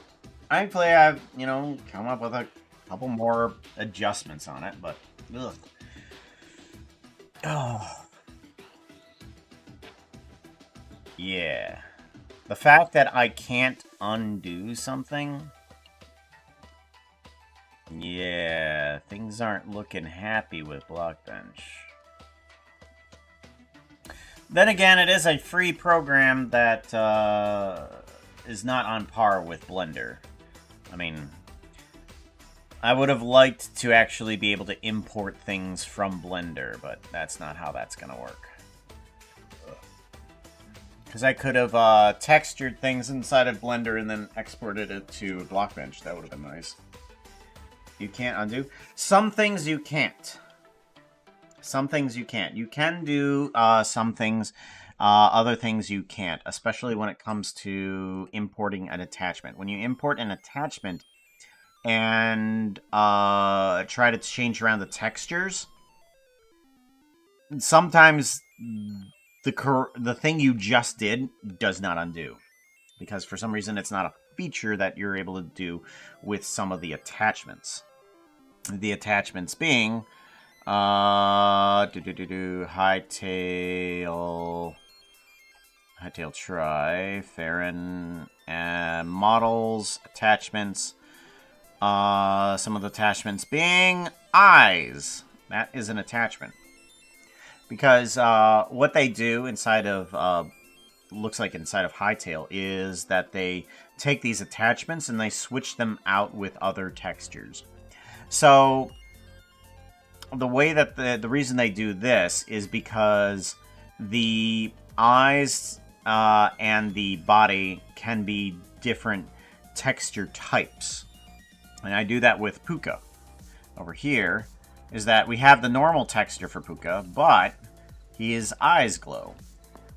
thankfully I've, come up with a couple more adjustments on it, but ugh. Oh. Yeah. The fact that I can't undo something. Yeah, things aren't looking happy with Blockbench. Then again, it is a free program that is not on par with Blender. I mean, I would have liked to actually be able to import things from Blender, but that's not how that's going to work. Because I could have textured things inside of Blender and then exported it to Blockbench. That would have been nice. You can't undo? Some things you can't. Some things you can't. You can do some things, other things you can't, especially when it comes to importing an attachment. When you import an attachment and try to change around the textures, sometimes the thing you just did does not undo. Because for some reason it's not a feature that you're able to do with some of the attachments. The attachments being... Hytail try, Farron, models, attachments, some of the attachments being eyes. That is an attachment. Because what they do inside of, looks like inside of Hytail, is that they take these attachments and they switch them out with other textures. So the way that the reason they do this is because the eyes and the body can be different texture types. And I do that with Puka. Over here is that we have the normal texture for Puka, but his eyes glow.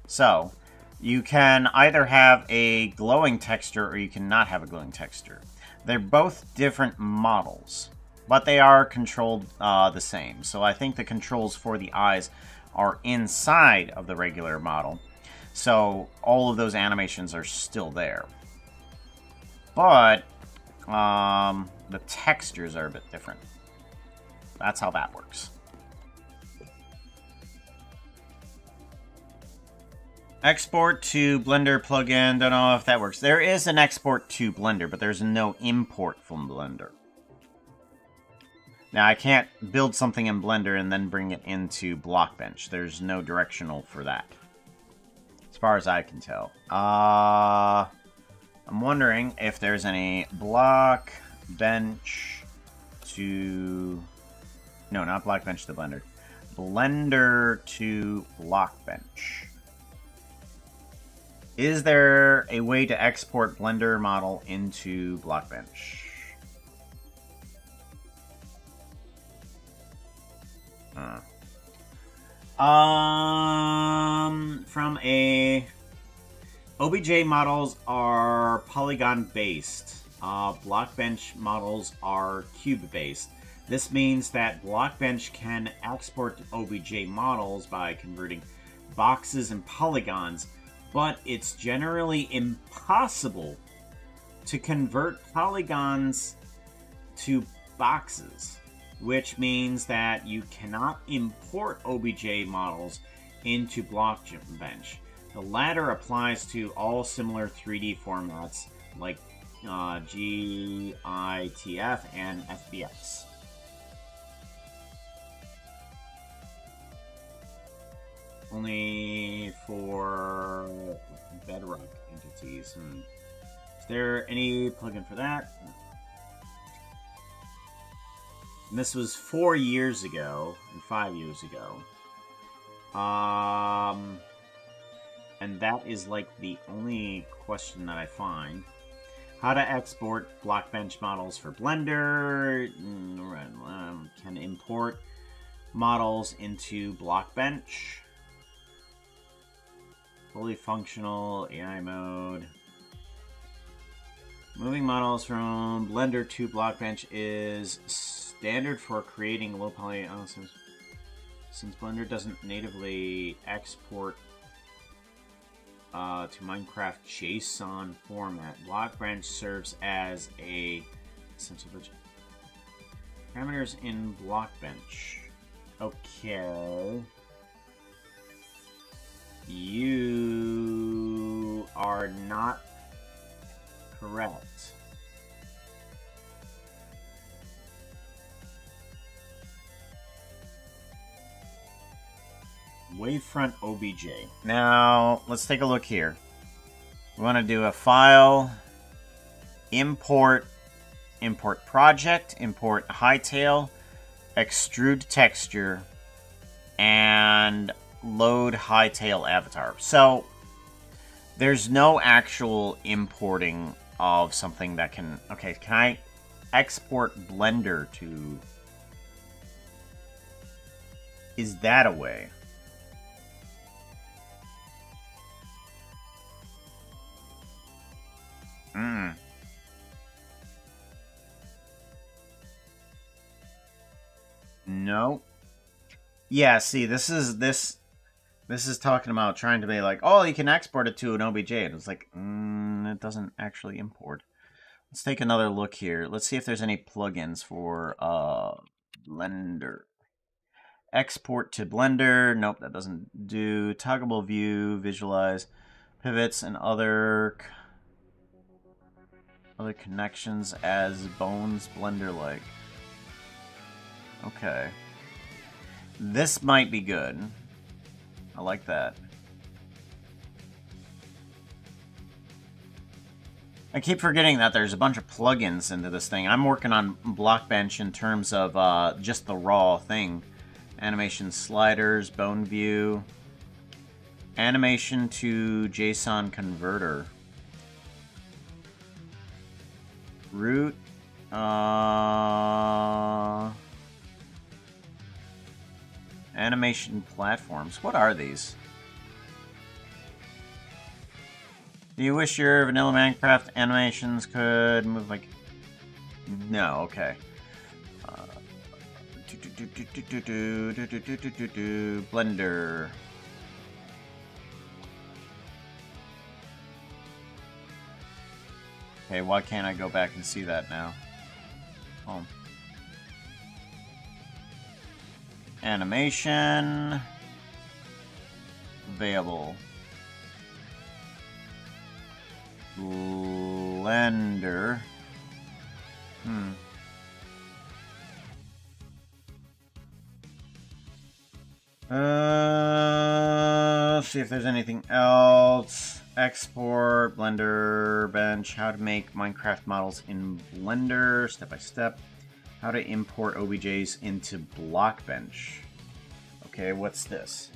So you can either have a glowing texture or you cannot have a glowing texture. They're both different models, but they are controlled the same. So I think the controls for the eyes are inside of the regular model. So all of those animations are still there. But the textures are a bit different. That's how that works. Export to Blender plugin. Don't know if that works. There is an export to Blender, but there's no import from Blender. Now, I can't build something in Blender and then bring it into Blockbench. There's no directional for that, as far as I can tell. I'm wondering if there's any Blockbench to... No, not Blockbench to Blender. Blender to Blockbench. Is there a way to export Blender model into Blockbench? From a... OBJ models are polygon-based. Blockbench models are cube-based. This means that Blockbench can export OBJ models by converting boxes and polygons, but it's generally impossible to convert polygons to boxes, which means that you cannot import OBJ models into Blockbench. The latter applies to all similar 3D formats like GITF and FBX. Only for Bedrock entities. Is there any plugin for that? And this was 4 years ago and 5 years ago. And that is like the only question that I find. How to export Blockbench models for Blender. Can import models into Blockbench. Fully functional AI mode. Moving models from Blender to Blockbench is standard for creating low poly. Since Blender doesn't natively export to Minecraft JSON format, Blockbench serves as a essential parameters in Blockbench. Okay. You are not correct. Wavefront OBJ. Now, let's take a look here. We want to do a file, import project, import Hytail, extrude texture, and load Hytail avatar. So there's no actual importing of something that can... Okay, can I export Blender to... Is that a way? No. Yeah, see, this is talking about trying to be like, oh, you can export it to an OBJ. And it's like, it doesn't actually import. Let's take another look here. Let's see if there's any plugins for Blender. Export to Blender. Nope, that doesn't do. Toggleable view, visualize, pivots, and other connections as bones Blender-like. Okay. This might be good. I like that. I keep forgetting that there's a bunch of plugins into this thing. I'm working on Blockbench in terms of just the raw thing. Animation sliders, bone view, animation to JSON converter, root, animation platforms. What are these? Do you wish your vanilla Minecraft animations could move like... No, okay. Blender. Okay, why can't I go back and see that now? Home. Animation. Available. Blender. Let's see if there's anything else. Export, Blender, Bench, how to make Minecraft models in Blender, step by step. How to import OBJs into Blockbench. Okay, what's this?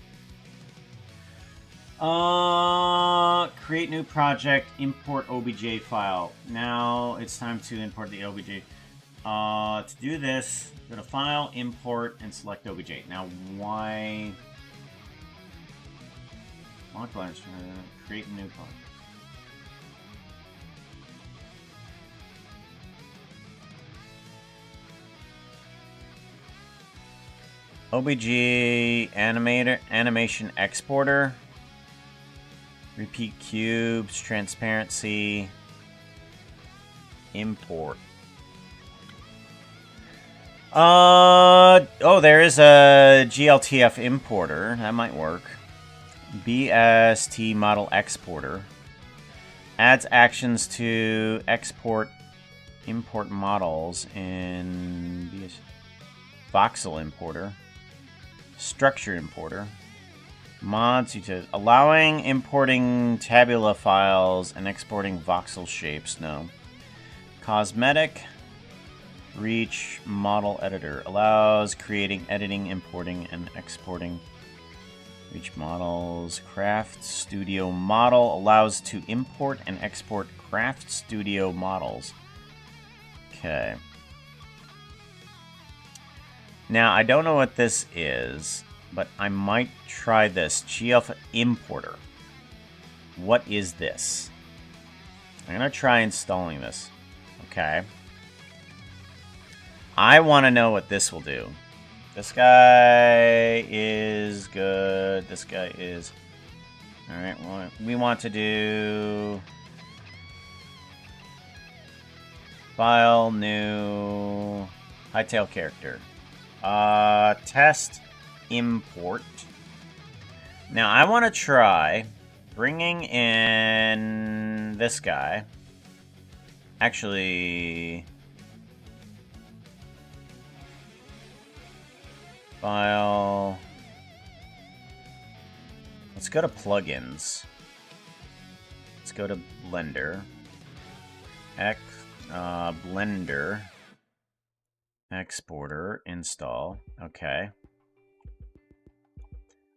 Create new project, import OBJ file. Now it's time to import the OBJ. To do this, go to File, Import, and select OBJ. Now, why? Create a new file. OBJ animation exporter. Repeat cubes, transparency, import. Oh, there is a GLTF importer. That might work. BST model exporter. Adds actions to export, import models in voxel importer. Structure importer. Mods, utilities. Allowing importing tabula files and exporting voxel shapes. No. Cosmetic. Reach model editor. Allows creating, editing, importing, and exporting. Reach models. Craft Studio model. Allows to import and export Craft Studio models. Okay. Now, I don't know what this is, but I might try this. GLF importer. What is this? I'm going to try installing this. Okay. I want to know what this will do. This guy is good. This guy is... Alright, we want to do... File, new... Hytale character. Test, import. Now, I want to try bringing in this guy. Actually... File. Let's go to plugins. Let's go to Blender. Blender. Exporter. Install. Okay.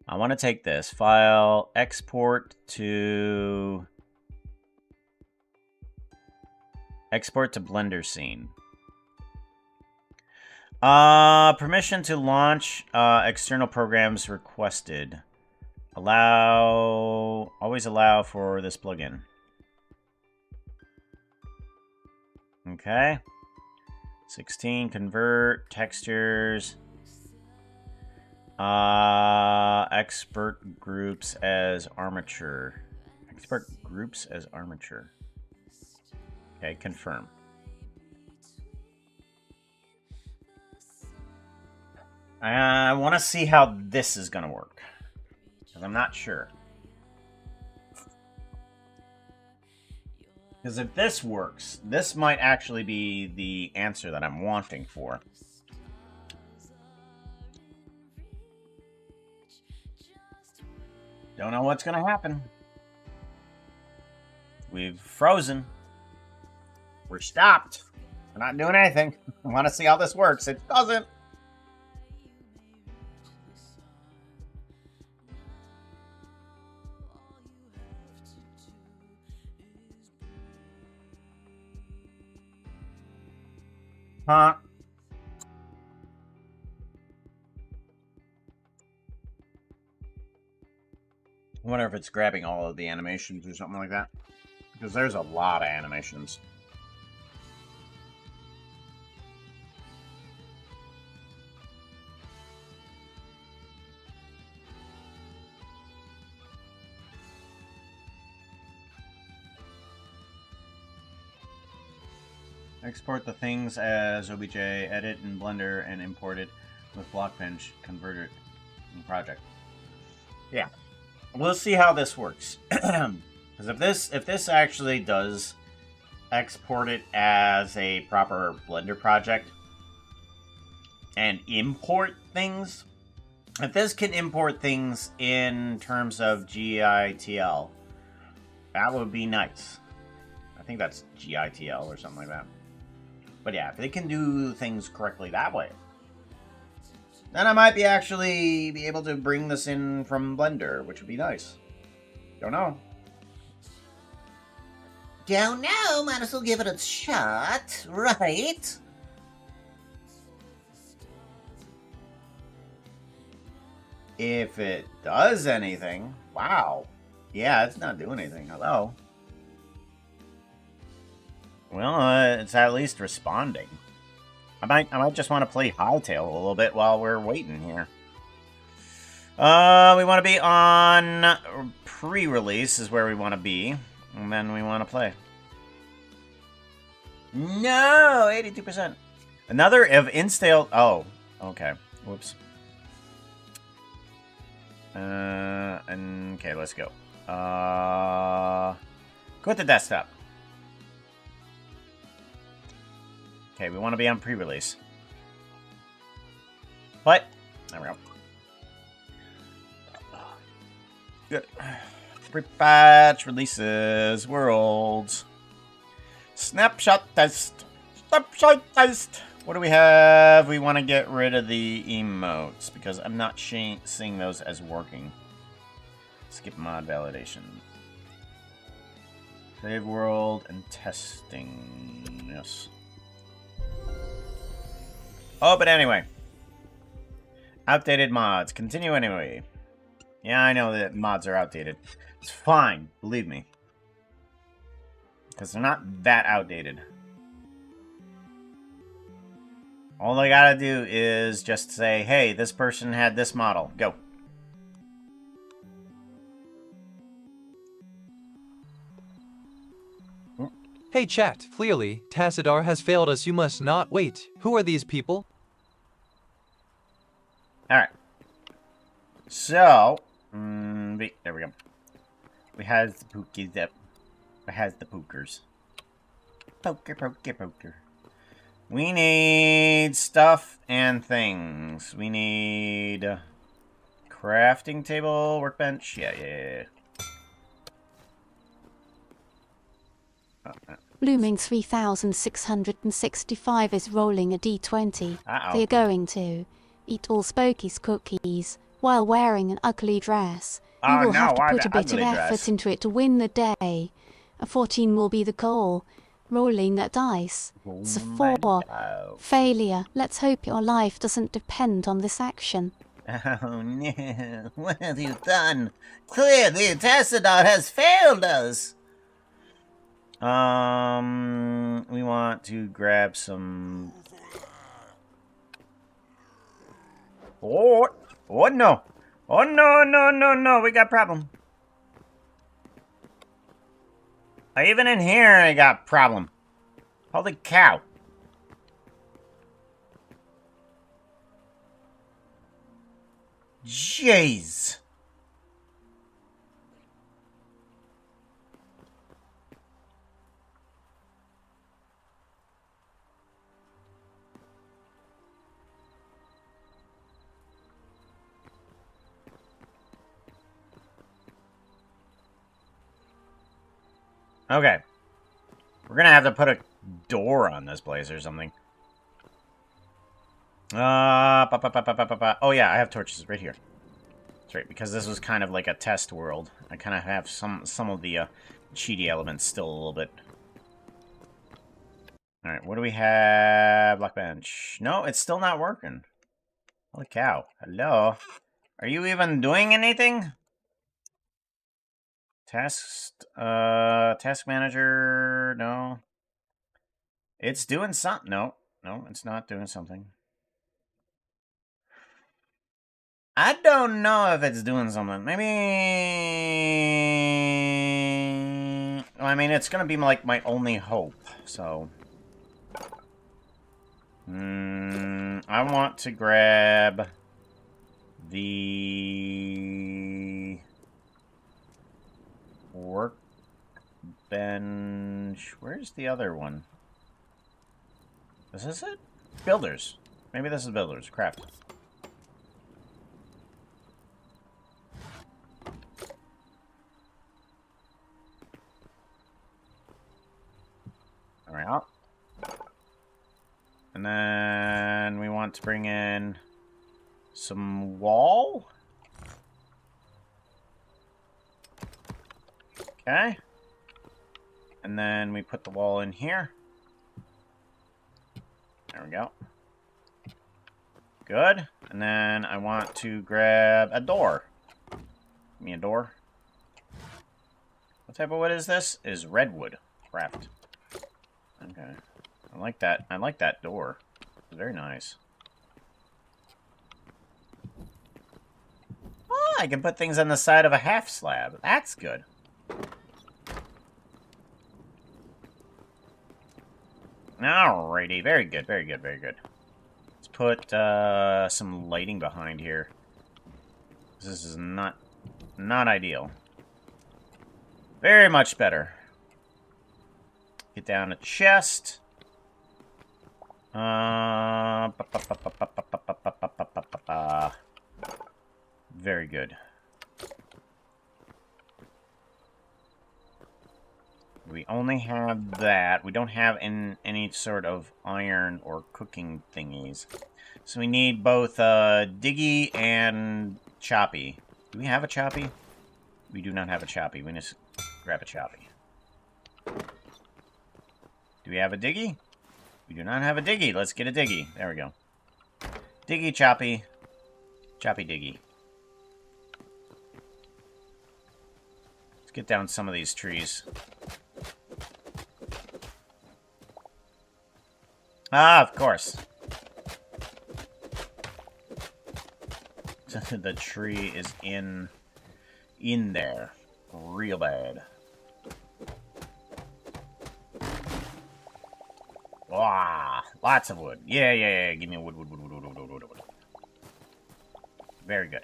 I want to take this. File. Export to... Export to Blender scene. Permission to launch external programs requested. Always allow for this plugin. Okay. 16, convert, textures. Expert groups as armature. Expert groups as armature. Okay, confirm. I want to see how this is going to work. Because I'm not sure. Because if this works, this might actually be the answer that I'm wanting for. Don't know what's gonna happen. We've frozen. We're stopped. We're not doing anything. I want to see how this works. It doesn't. Huh? I wonder if it's grabbing all of the animations or something like that. Because there's a lot of animations. Export the things as OBJ, edit in Blender, and import it with Blockbench, convert it in project. Yeah. We'll see how this works. Because if this actually does export it as a proper Blender project and import things, if this can import things in terms of GITL, that would be nice. I think that's GITL or something like that. But yeah, if they can do things correctly that way, then I might be able to bring this in from Blender, which would be nice. Don't know. Don't know, might as well give it a shot, right? If it does anything, wow. Yeah, it's not doing anything. Hello. Well, it's at least responding. I might just want to play Hytale a little bit while we're waiting here. We want to be on pre-release is where we want to be, and then we want to play. No, 82%. Another of installed. Oh, okay. Whoops. Okay, let's go. Go to desktop. Okay, we want to be on pre-release. But, there we go. Good. Pre-patch, releases, worlds. Snapshot test. Snapshot test. What do we have? We want to get rid of the emotes because I'm not seeing those as working. Skip mod validation. Save world and testing. Yes. Oh, but anyway. Outdated mods. Continue anyway. Yeah, I know that mods are outdated. It's fine, believe me. Because they're not that outdated. All I gotta do is just say, hey, this person had this model. Go. Hey chat, clearly, Tassadar has failed us. You must not wait. Who are these people? Alright. So, there we go. We has the pookies up. We has the pookers. Poker. We need stuff and things. We need crafting table, workbench. Yeah. Blooming 3665 is rolling a d20. Uh-oh. They're going to eat all Spokey's cookies while wearing an ugly dress. You Oh, will no, have to why put the a bit of ugly effort dress? into it to win the day. A 14 will be the goal. Rolling that dice. It's a 4. Failure. Let's hope your life doesn't depend on this action. Oh no, what have you done? Clearly, Tassadar has failed us! We want to grab some... Oh no! Oh no, we got problem. Even in here, I got problem. Holy cow. Jeez. Okay. We're gonna have to put a door on this place or something. Oh yeah, I have torches right here. That's right, because this was kind of like a test world. I kind of have some of the cheaty elements still a little bit. Alright, what do we have? Block bench. No, it's still not working. Holy cow. Hello? Are you even doing anything? Task manager, no. It's doing something. No, it's not doing something. I don't know if it's doing something. Maybe... Well, I mean, it's gonna be like my only hope, so... I want to grab the workbench. Where's the other one? Is this it? Builders. Maybe this is builders. Crap. Alright. And then we want to bring in some wall. Okay. And then we put the wall in here. There we go. Good. And then I want to grab a door. Give me a door. What type of wood is this? Is redwood. Craft. Okay. I like that. I like that door. It's very nice. Oh, I can put things on the side of a half slab. That's good. Alrighty. Very good. Very good. Very good. Let's put some lighting behind here. This is not ideal. Very much better. Get down a chest. Very good. We only have that. We don't have any sort of iron or cooking thingies. So we need both Diggy and Choppy. Do we have a Choppy? We do not have a Choppy. We need to grab a Choppy. Do we have a Diggy? We do not have a Diggy. Let's get a Diggy. There we go. Diggy, Choppy. Choppy, Diggy. Let's get down some of these trees. Ah, of course. The tree is in there. Real bad. Wow, lots of wood. Yeah. Give me wood. Very good.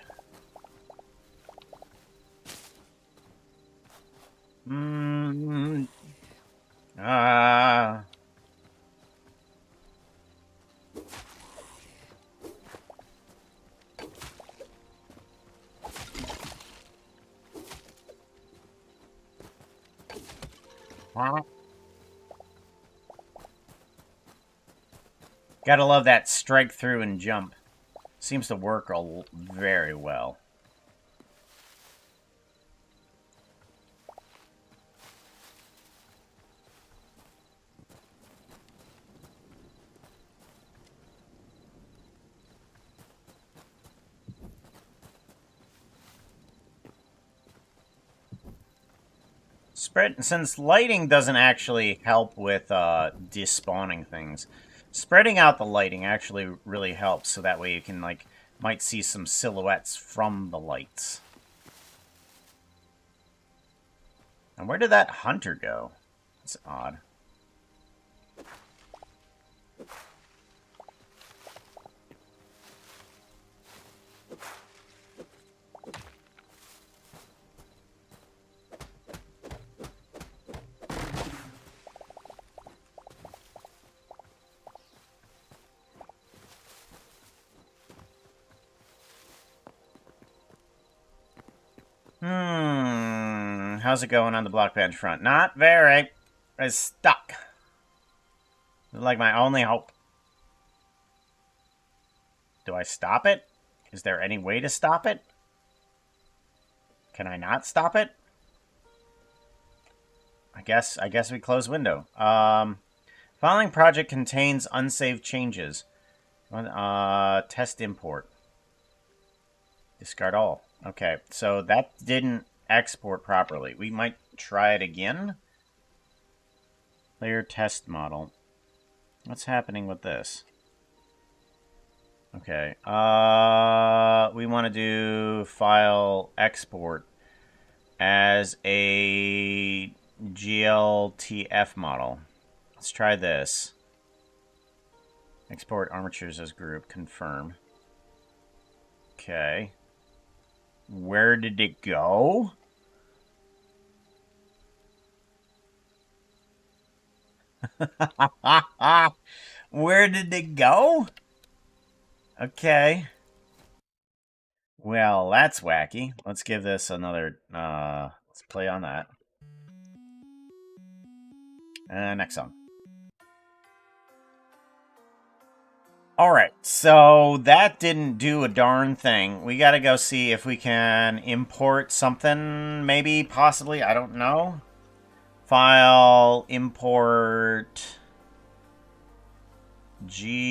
Gotta love that strike through and jump. Seems to work very well. Since lighting doesn't actually help with despawning things, spreading out the lighting actually really helps, so that way you can, like, might see some silhouettes from the lights. And where did that hunter go? That's odd. How's it going on the block bench front? Not very. It's stuck. It's like my only hope. Do I stop it? Is there any way to stop it? Can I not stop it? I guess we close window. Following project contains unsaved changes. Test import. Discard all. Okay, so that didn't export properly. We might try it again. Player test model. What's happening with this? Okay. We want to do file export as a GLTF model. Let's try this. Export armatures as group. Confirm. Okay. Where did it go? Where did it go? Okay. Well, that's wacky. Let's give this another, let's play on that. Next song. Alright, so that didn't do a darn thing. We gotta go see if we can import something, maybe, possibly, I don't know. File, import, GLTF.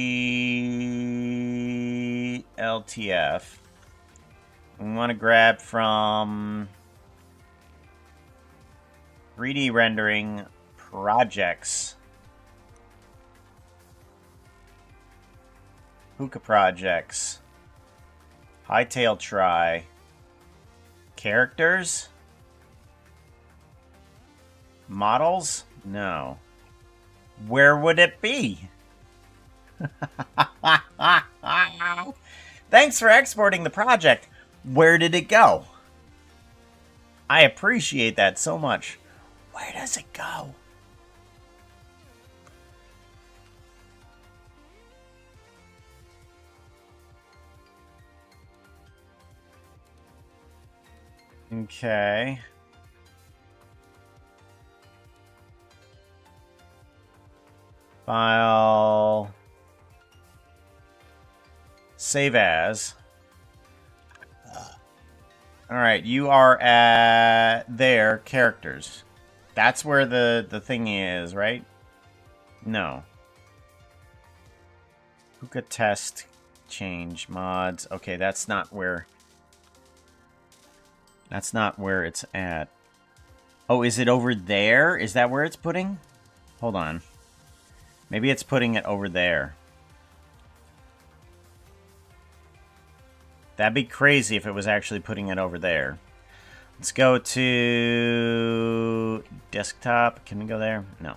We want to grab from 3D rendering projects. Hookah projects. Hytail try. Characters? Models? No. Where would it be? Thanks for exporting the project. Where did it go? I appreciate that so much. Where does it go? Okay. File. Save as. Alright, you are at there, characters. That's where the thing is, right? No. Hookah test, change, mods. Okay, that's not where... That's not where it's at. Oh, is it over there? Is that where it's putting? Hold on. Maybe it's putting it over there. That'd be crazy if it was actually putting it over there. Let's go to desktop. Can we go there? No.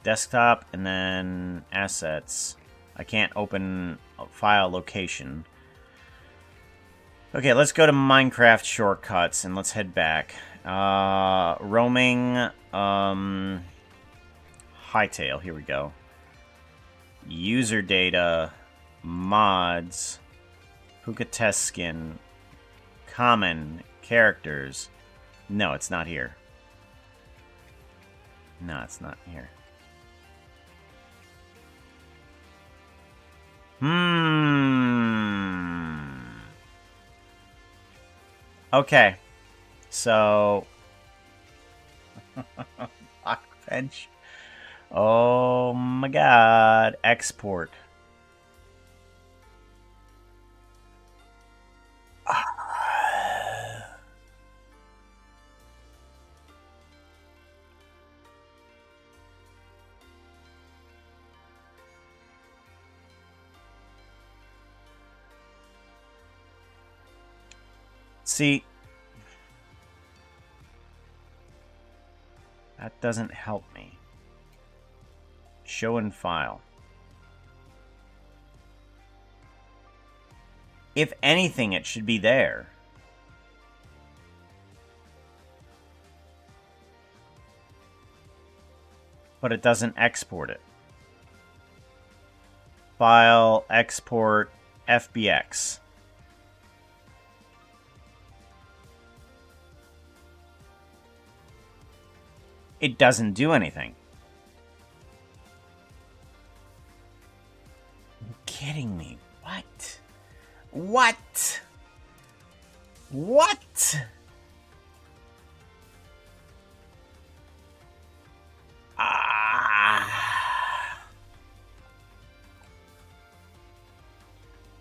Desktop and then assets. I can't open file location. Okay, let's go to Minecraft shortcuts and let's head back. Roaming, Hytale, here we go. User data, mods, Hookah test skin, common, characters. No, it's not here. No, it's not here. Okay. So... Blockbench. Oh my god. Export. See, that doesn't help me. Show in file. If anything, it should be there. But it doesn't export it. File, export, FBX. it doesn't do anything. Are you kidding me? What? What? What?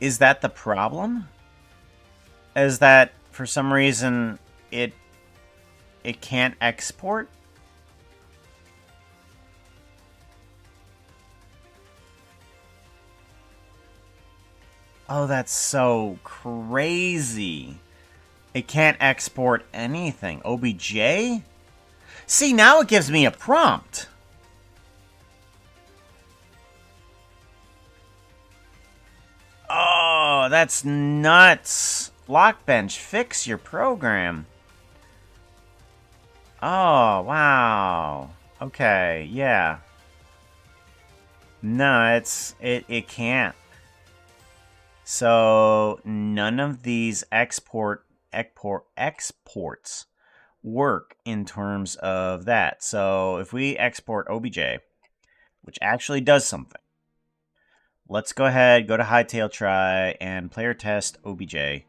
Is that the problem? Is that for some reason it can't export? Oh, that's so crazy. It can't export anything. OBJ? See, now it gives me a prompt. Oh, that's nuts. Blockbench, fix your program. Oh, wow. Okay, yeah. No, it can't. So none of these exports work in terms of that. So if we export OBJ, which actually does something, let's go ahead, go to Hytail try, and player test OBJ.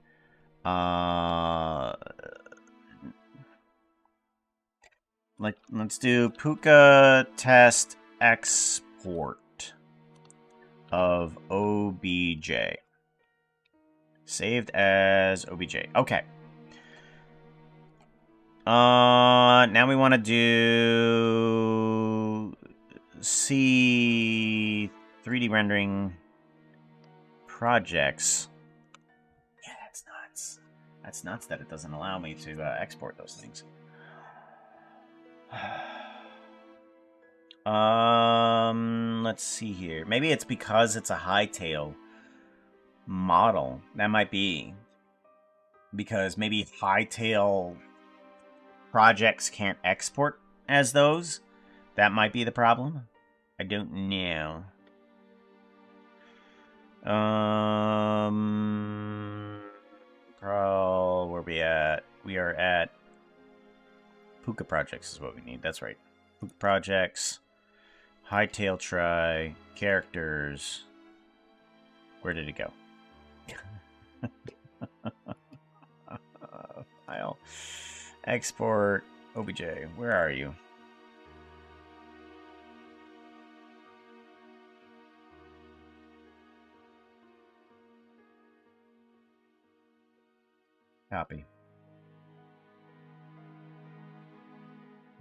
Let's do Puka test export of OBJ. Saved as OBJ. Okay. Now we want to do C 3D rendering projects. Yeah, that's nuts. That's nuts that it doesn't allow me to export those things. Let's see here. Maybe it's because it's a Hytail model. That might be. Because maybe Hytail projects can't export as those. That might be the problem. I don't know. Where we at? We are at Puka projects is what we need. That's right. Puka projects. Hytail try. Characters. Where did it go? File. Export. OBJ. Where are you? Copy.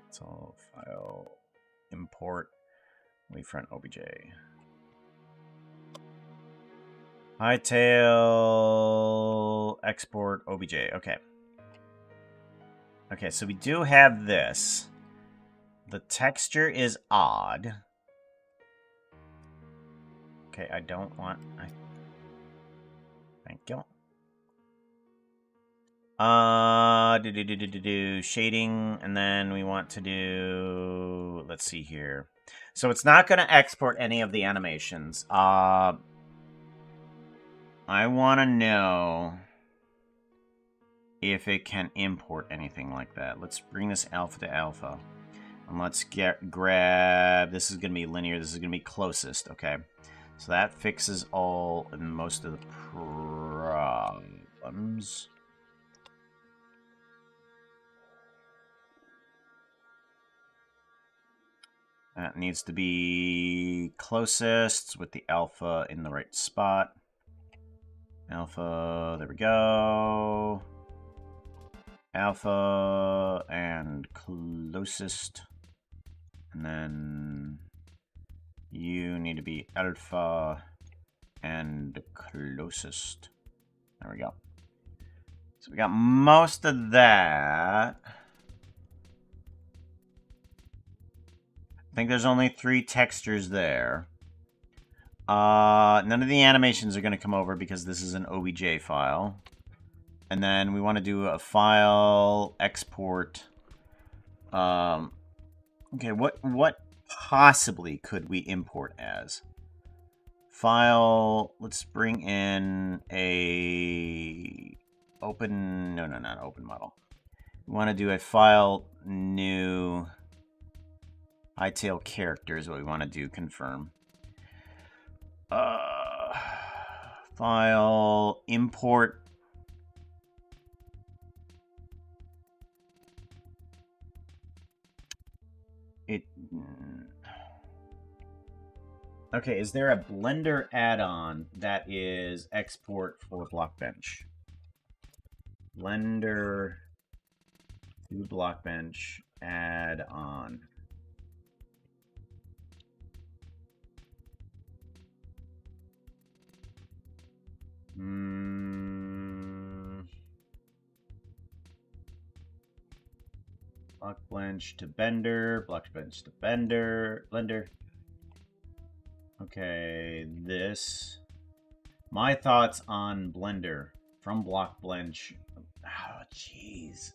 It's all file. Import. Wavefront OBJ. Hytail. Export OBJ. Okay. Okay, so we do have this. The texture is odd. Okay, I don't want... Thank you. Shading, and then we want to do... Let's see here. So it's not going to export any of the animations. I want to know if it can import anything like that. Let's bring this alpha to alpha. And let's grab... This is going to be linear. This is going to be closest. Okay. So that fixes all and most of the problems. That needs to be closest with the alpha in the right spot. Alpha, there we go. Alpha and closest. And then you need to be alpha and closest. There we go. So we got most of that. I think there's only 3 textures there. None of the animations are going to come over because this is an OBJ file. And then we want to do a file export. Okay, what possibly could we import as? File, let's bring in a open, no, not open model. We want to do a file new Hytail character is what we want to do. Confirm. File, import. Okay, is there a Blender add-on that is export for Blockbench? Blender to Blockbench add-on. Blockbench to Bender, Blockbench to Blender. Okay, this. My thoughts on Blender from Blockbench. Oh, jeez.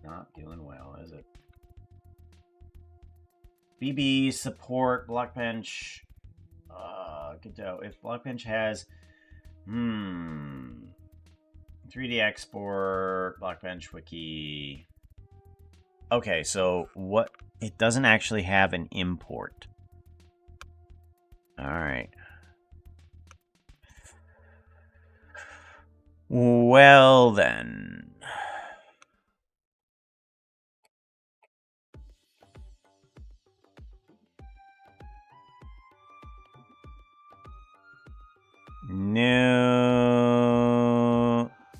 Not doing well, is it? BB support Blockbench. Good to know. If Blockbench has 3D export, Blockbench wiki. Okay, so what? It doesn't actually have an import. All right. Well then. New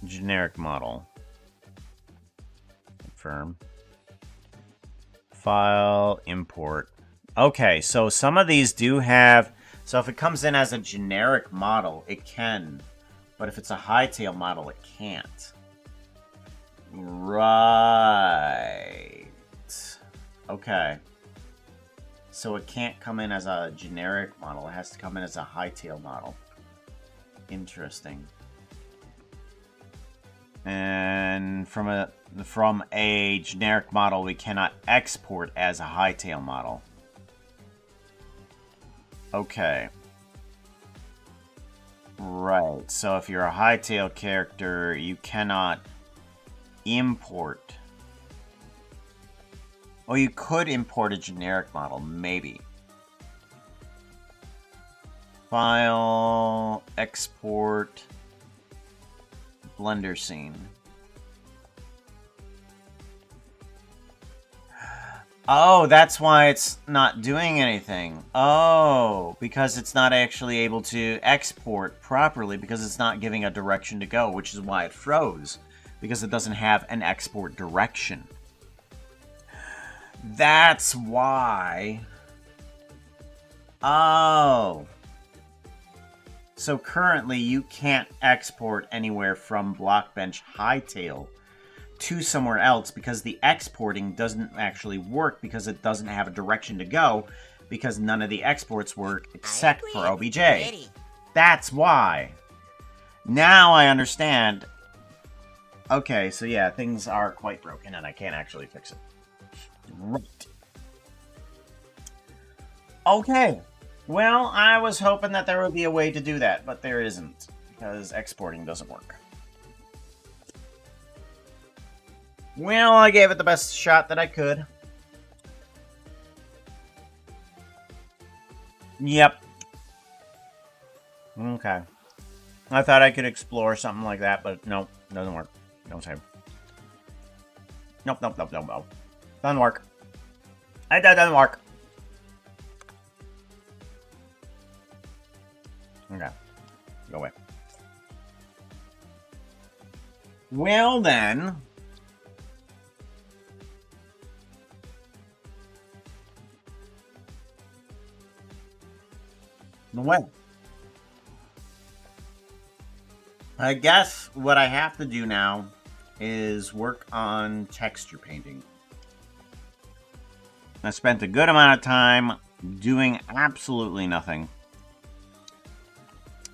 generic model. Confirm. File, import. Okay, so some of these do have... So if it comes in as a generic model, it can. But if it's a Hytail model, it can't. Right. Okay. So it can't come in as a generic model. It has to come in as a Hytail model. Interesting. And from a generic model, we cannot export as a Hytail model. Okay. Right. So if you're a Hytail character, you cannot import. Well, you could import a generic model, maybe. File, export, Blender scene. Oh, that's why it's not doing anything. Oh, because it's not actually able to export properly because it's not giving a direction to go, which is why it froze. Because it doesn't have an export direction. That's why. Oh. So currently you can't export anywhere from Blockbench Hytail to somewhere else because the exporting doesn't actually work because it doesn't have a direction to go because none of the exports work except for OBJ. That's why. Now I understand. Okay, so yeah, things are quite broken and I can't actually fix it. Right. Okay. Well, I was hoping that there would be a way to do that, but there isn't because exporting doesn't work. Well, I gave it the best shot that I could. Yep. Okay. I thought I could explore something like that, but nope, doesn't work. No save. Nope. Doesn't work. That doesn't work. Okay. Go away. Well then. Well, I guess what I have to do now is work on texture painting. I spent a good amount of time doing absolutely nothing.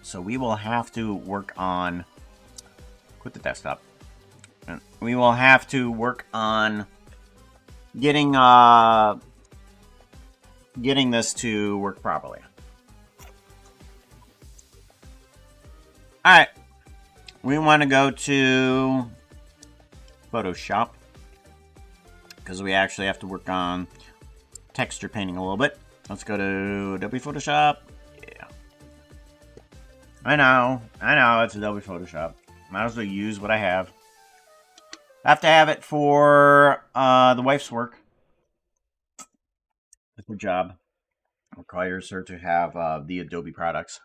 So we will have to work on... Quit the desktop. We will have to work on getting this to work properly. Alright, we want to go to Photoshop. because we actually have to work on texture painting a little bit. Let's go to Adobe Photoshop. Yeah. I know, it's Adobe Photoshop. Might as well use what I have. I have to have it for the wife's work. It's her job. Requires her to have the Adobe products.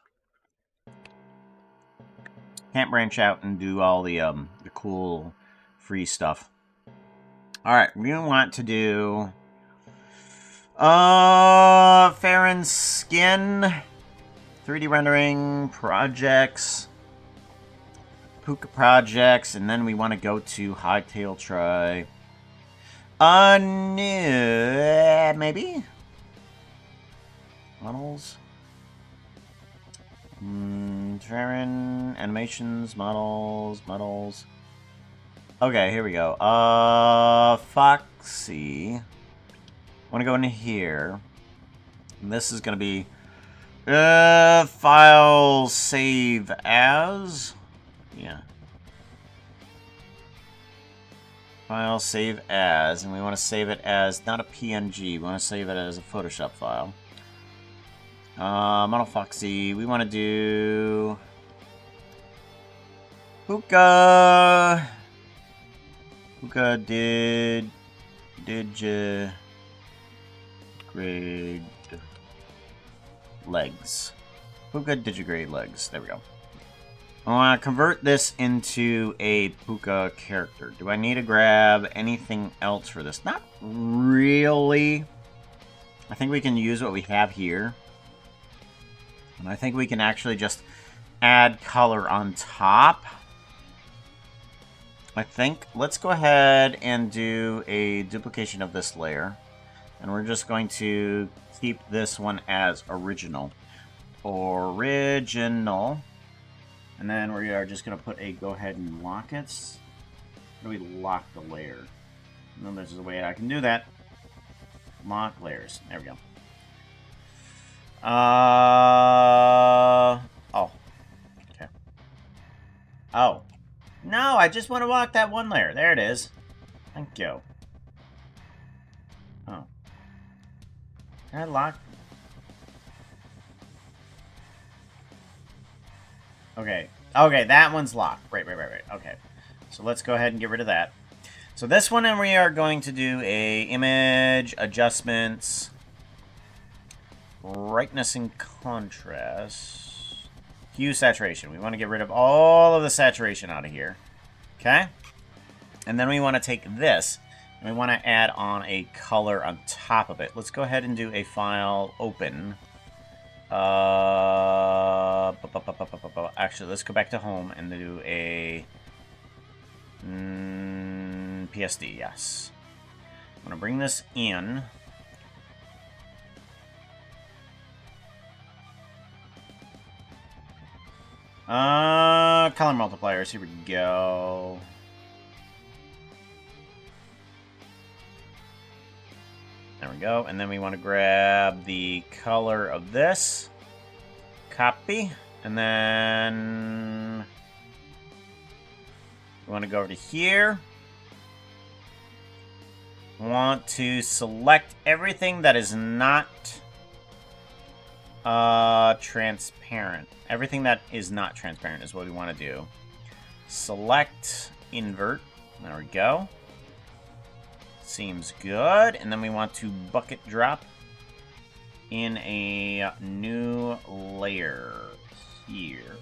Can't branch out and do all the cool free stuff. Alright, we want to do Farron's skin, 3D rendering, projects, Puka projects, and then we want to go to Hytail try. Maybe? Models? Farron, animations, models. Okay, here we go. Foxy. I want to go in here. And this is going to be file save as. Yeah. File save as, and we want to save it as not a PNG. We want to save it as a Photoshop file. Model Foxy. We want to do Puka. Puka did grade legs. Puka digigrade legs. There we go. I want to convert this into a Puka character. Do I need to grab anything else for this? Not really. I think we can use what we have here. And I think we can actually just add color on top. I think. Let's go ahead and do a duplication of this layer. And we're just going to keep this one as original. Original. And then we are just going to put a go ahead and lock it. How do we lock the layer? And then there's a way I can do that. Lock layers. There we go. Oh. Okay. Oh. No, I just want to lock that one layer. There it is. Thank you. Oh. Can I lock? Okay. Okay, that one's locked. Right. Okay. So let's go ahead and get rid of that. So this one, and we are going to do a image adjustments, brightness and contrast, hue saturation. We want to get rid of all of the saturation out of here. Okay? And then we want to take this, and we want to add on a color on top of it. Let's go ahead and do a file open. Actually, let's go back to home and do a PSD, yes. I'm going to bring this in. Color multipliers, here we go. There we go, and then we want to grab the color of this, copy, and then we want to go over to here. We want to select everything that is not transparent. Everything that is not transparent is what we want to do. Select invert. There we go. Seems good. And then we want to bucket drop in a new layer here.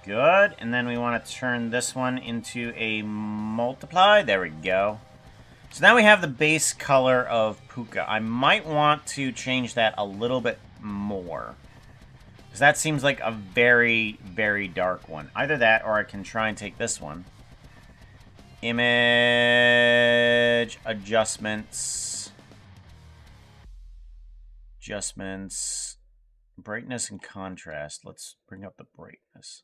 Good. And then we want to turn this one into a multiply. There we go. So now we have the base color of Puka. I might want to change that a little bit more, because that seems like a very, very dark one. Either that, or I can try and take this one. Image adjustments. Brightness and contrast. Let's bring up the brightness.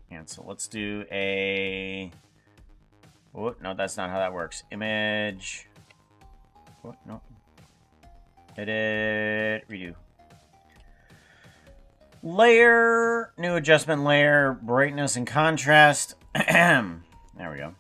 Cancel. Let's do a... Oh, no, that's not how that works. Image... What? No. Edit. Redo. Layer, new adjustment layer, brightness and contrast. There we go.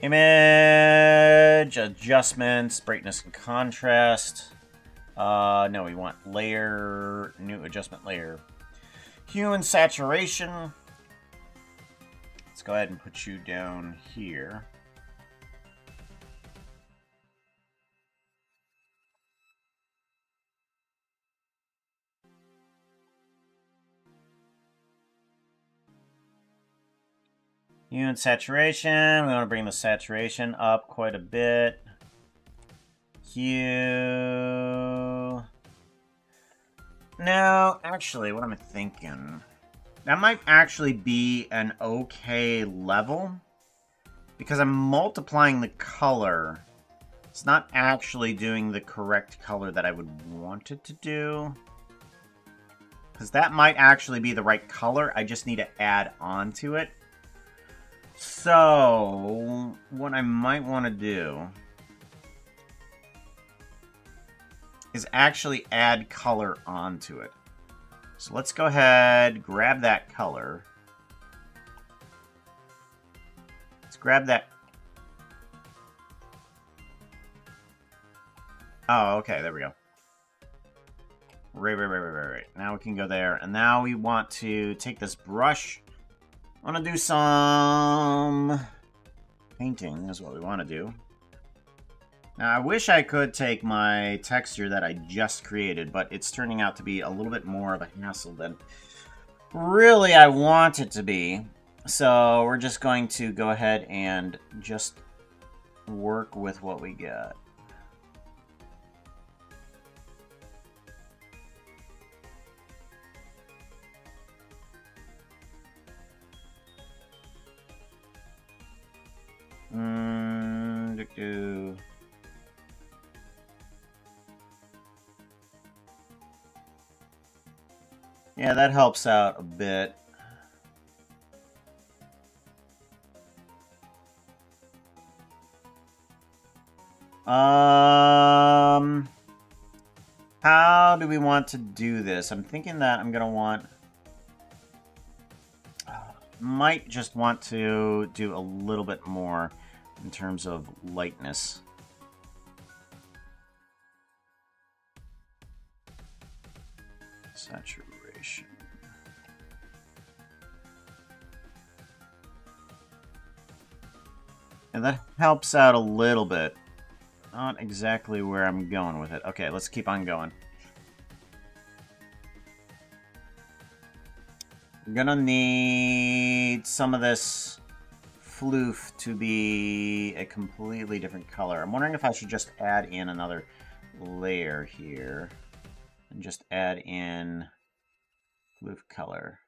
Image adjustments, brightness and contrast. No, we want layer, new adjustment layer. Hue and saturation. Let's go ahead and put you down here. Hue and saturation. We want to bring the saturation up quite a bit. Hue. Now, actually, what am I thinking? That might actually be an okay level. Because I'm multiplying the color. It's not actually doing the correct color that I would want it to do. Because that might actually be the right color. I just need to add on to it. So, what I might want to do is actually add color onto it. So let's go ahead, grab that color. Let's grab that. Oh, okay, there we go. Right. Now we can go there. And now we want to take this brush. I want to do some painting is what we want to do. Now, I wish I could take my texture that I just created, but it's turning out to be a little bit more of a hassle than really I want it to be. So we're just going to go ahead and just work with what we got. Yeah, that helps out a bit. How do we want to do this? I'm thinking that I'm gonna want... might just want to do a little bit more in terms of lightness. Saturation. And that helps out a little bit. Not exactly where I'm going with it. Okay, let's keep on going. I'm gonna need some of this floof to be a completely different color. I'm wondering if I should just add in another layer here. And just add in floof color.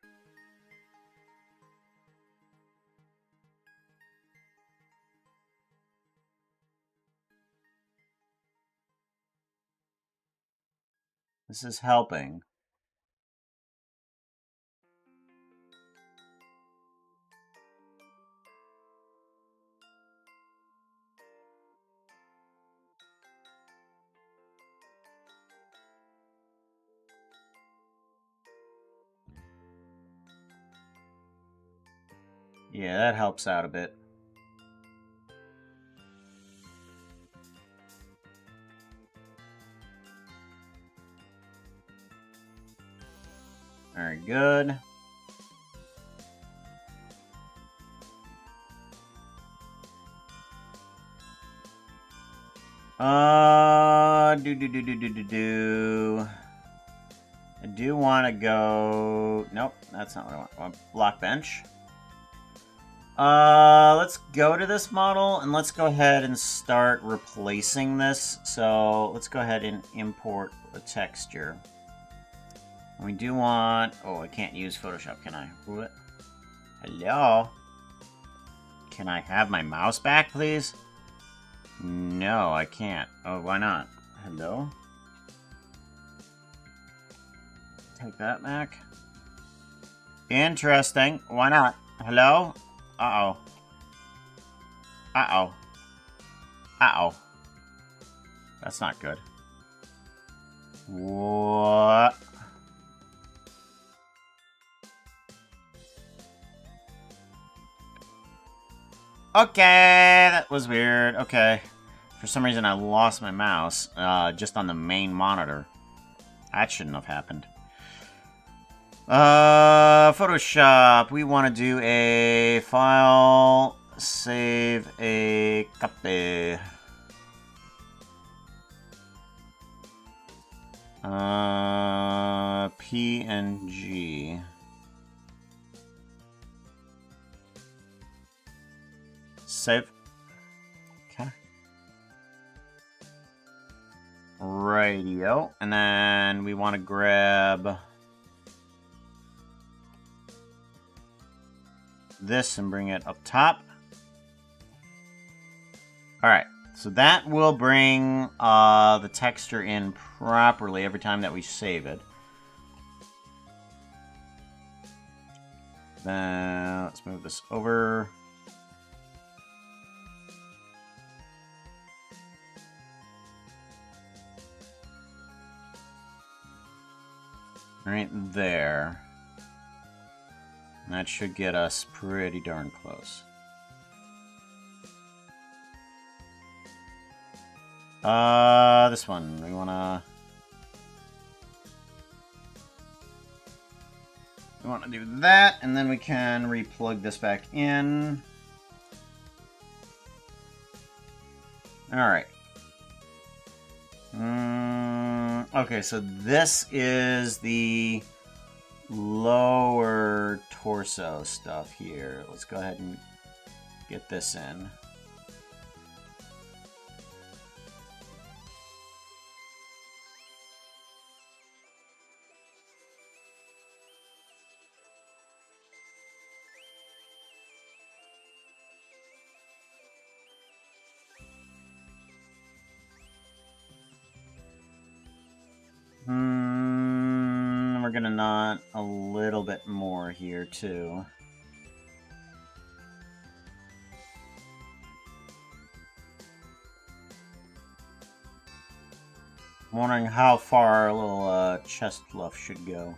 This is helping. Yeah, that helps out a bit. Very good. I do want to go... Nope, that's not what I want. I want block bench. Let's go to this model, and let's go ahead and start replacing this. So, let's go ahead and import a texture. We do want... Oh, I can't use Photoshop, can I? What? Hello? Can I have my mouse back, please? No, I can't. Oh, why not? Hello? Take that back. Interesting. Why not? Hello? Uh-oh. Uh-oh. Uh-oh. That's not good. What? Okay, that was weird. Okay. For some reason, I lost my mouse just on the main monitor. That shouldn't have happened. Photoshop. We want to do a file, save a copy. PNG. Save. Okay. Radio. And then we want to grab this and bring it up top. Alright. So that will bring the texture in properly every time that we save it. Then let's move this over. Right there. And that should get us pretty darn close. This one. We wanna do that, and then we can re-plug this back in. Alright. Okay, so this is the lower torso stuff here. Let's go ahead and get this in. We're gonna knot a little bit more here too. I'm wondering how far our little chest fluff should go.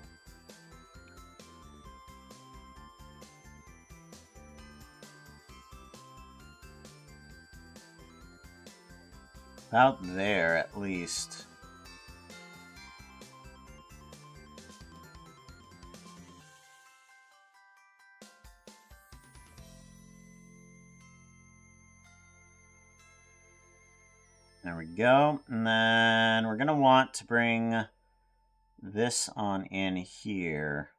About there, at least. There we go. And then we're going to want to bring this on in here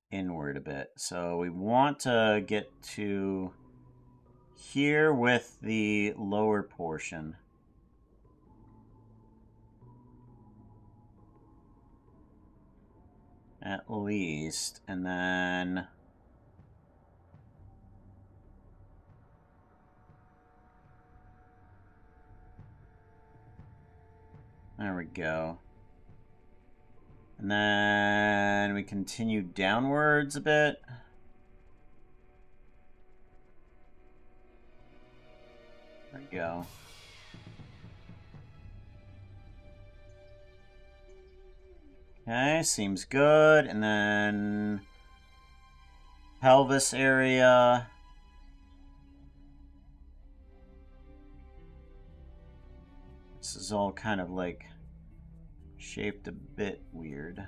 inward a bit. So we want to get to here with the lower portion. At least. And then there we go. And then we continue downwards a bit. There we go. Okay, seems good. And then pelvis area. This is all kind of like shaped a bit weird.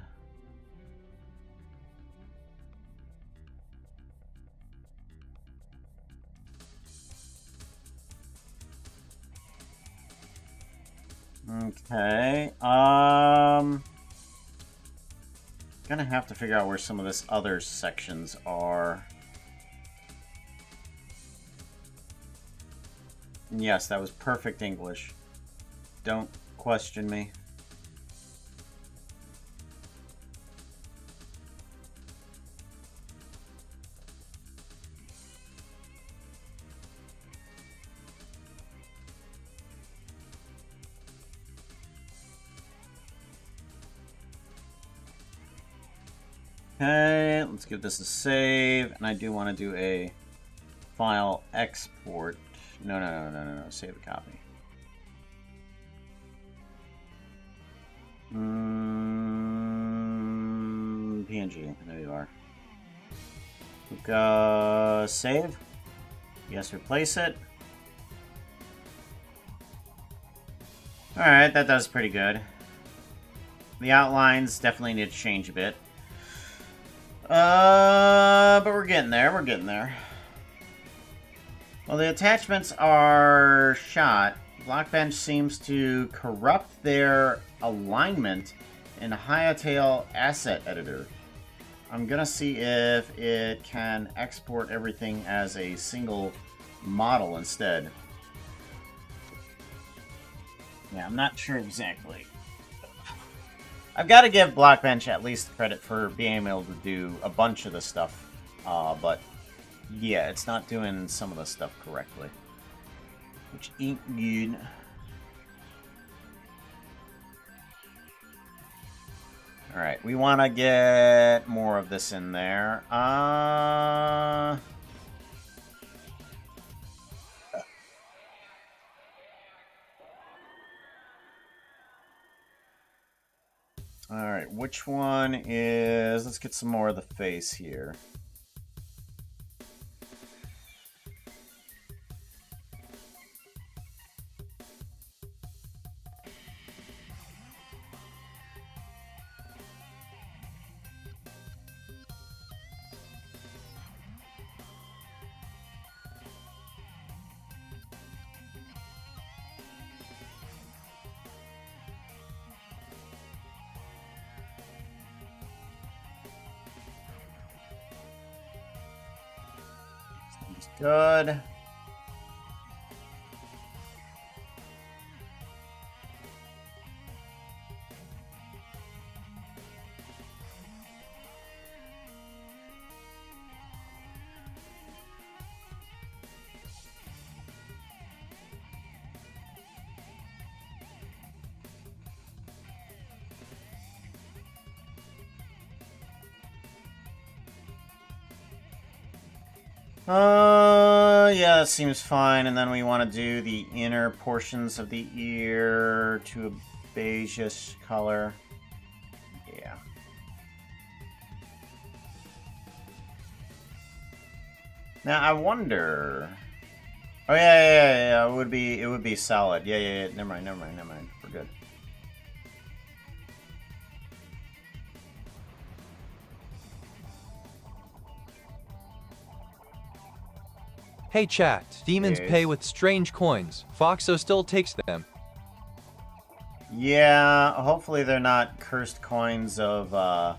Okay, gonna have to figure out where some of this other sections are. Yes, that was perfect English. Don't question me. Okay, let's give this a save, and I do want to do a file export. No, save a copy. PNG, there you are. Click, save. Yes, replace it. Alright, that does pretty good. The outlines definitely need to change a bit. But we're getting there, we're getting there. Well, the attachments are shot. Blockbench seems to corrupt their alignment in Hytail Asset Editor. I'm gonna see if it can export everything as a single model instead. Yeah, I'm not sure exactly. I've got to give Blockbench at least credit for being able to do a bunch of the stuff, but yeah, it's not doing some of the stuff correctly, which ain't good. Alright, we want to get more of this in there. Alright, which one is... Let's get some more of the face here. Good. Yeah, that seems fine. And then we want to do the inner portions of the ear to a beigeish color. Yeah. Now I wonder. Oh yeah. It would be solid. Yeah. Never mind. We're good. Hey chat, demons Yes. pay with strange coins. Foxo still takes them. Yeah, hopefully they're not cursed coins of, not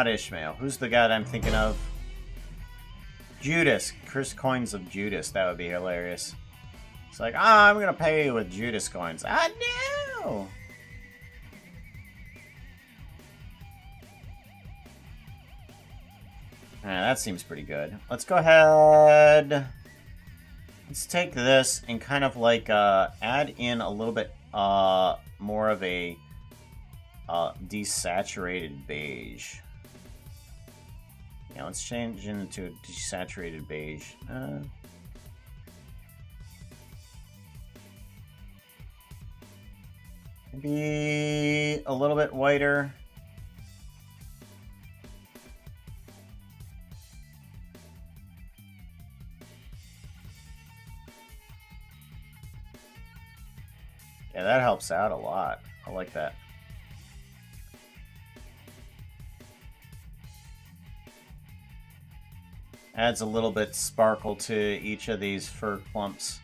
Ishmael. Who's the guy that I'm thinking of? Judas. Cursed coins of Judas. That would be hilarious. It's like, I'm gonna pay with Judas coins. Ah, no! That seems pretty good. Let's go ahead. Let's take this and kind of like add in a little bit more of a desaturated beige. Yeah, let's change it into a desaturated beige. Maybe a little bit whiter. Yeah, that helps out a lot. I like that. Adds a little bit sparkle to each of these fur clumps.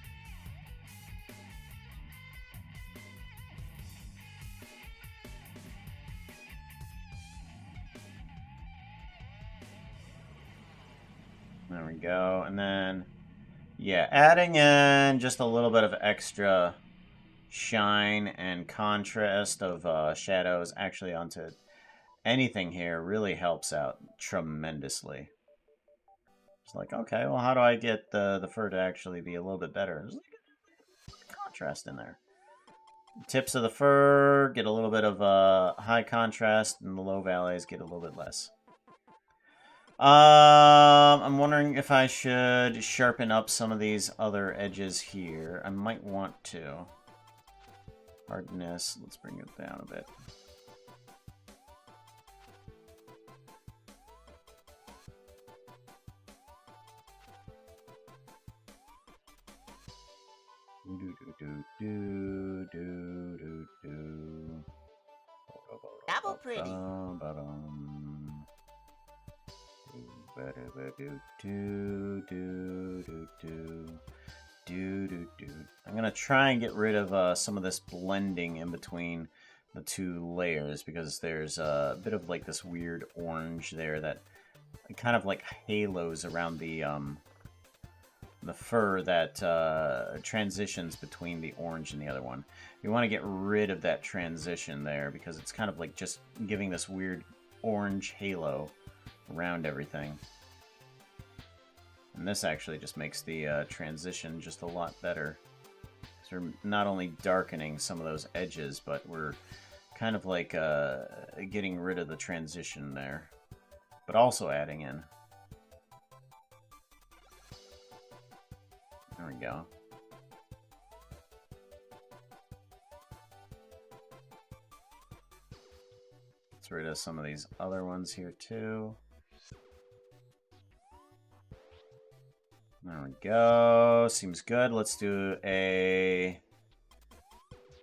There we go. And then, yeah, adding in just a little bit of extra shine and contrast of shadows actually onto anything here really helps out tremendously. It's like, okay, well, how do I get the fur to actually be a little bit better? There's like a contrast in there. Tips of the fur get a little bit of high contrast, and the low valleys get a little bit less. I'm wondering if I should sharpen up some of these other edges here. I might want to. Hardness, let's bring it down a bit. Double pretty. I'm gonna try and get rid of some of this blending in between the two layers because there's a bit of like this weird orange there that kind of like halos around the fur that transitions between the orange and the other one. You want to get rid of that transition there because it's kind of like just giving this weird orange halo around everything. And this actually just makes the transition just a lot better. So we're not only darkening some of those edges, but we're kind of like getting rid of the transition there, but also adding in. There we go. Get rid of some of these other ones here too. There we go. Seems good. Let's do a.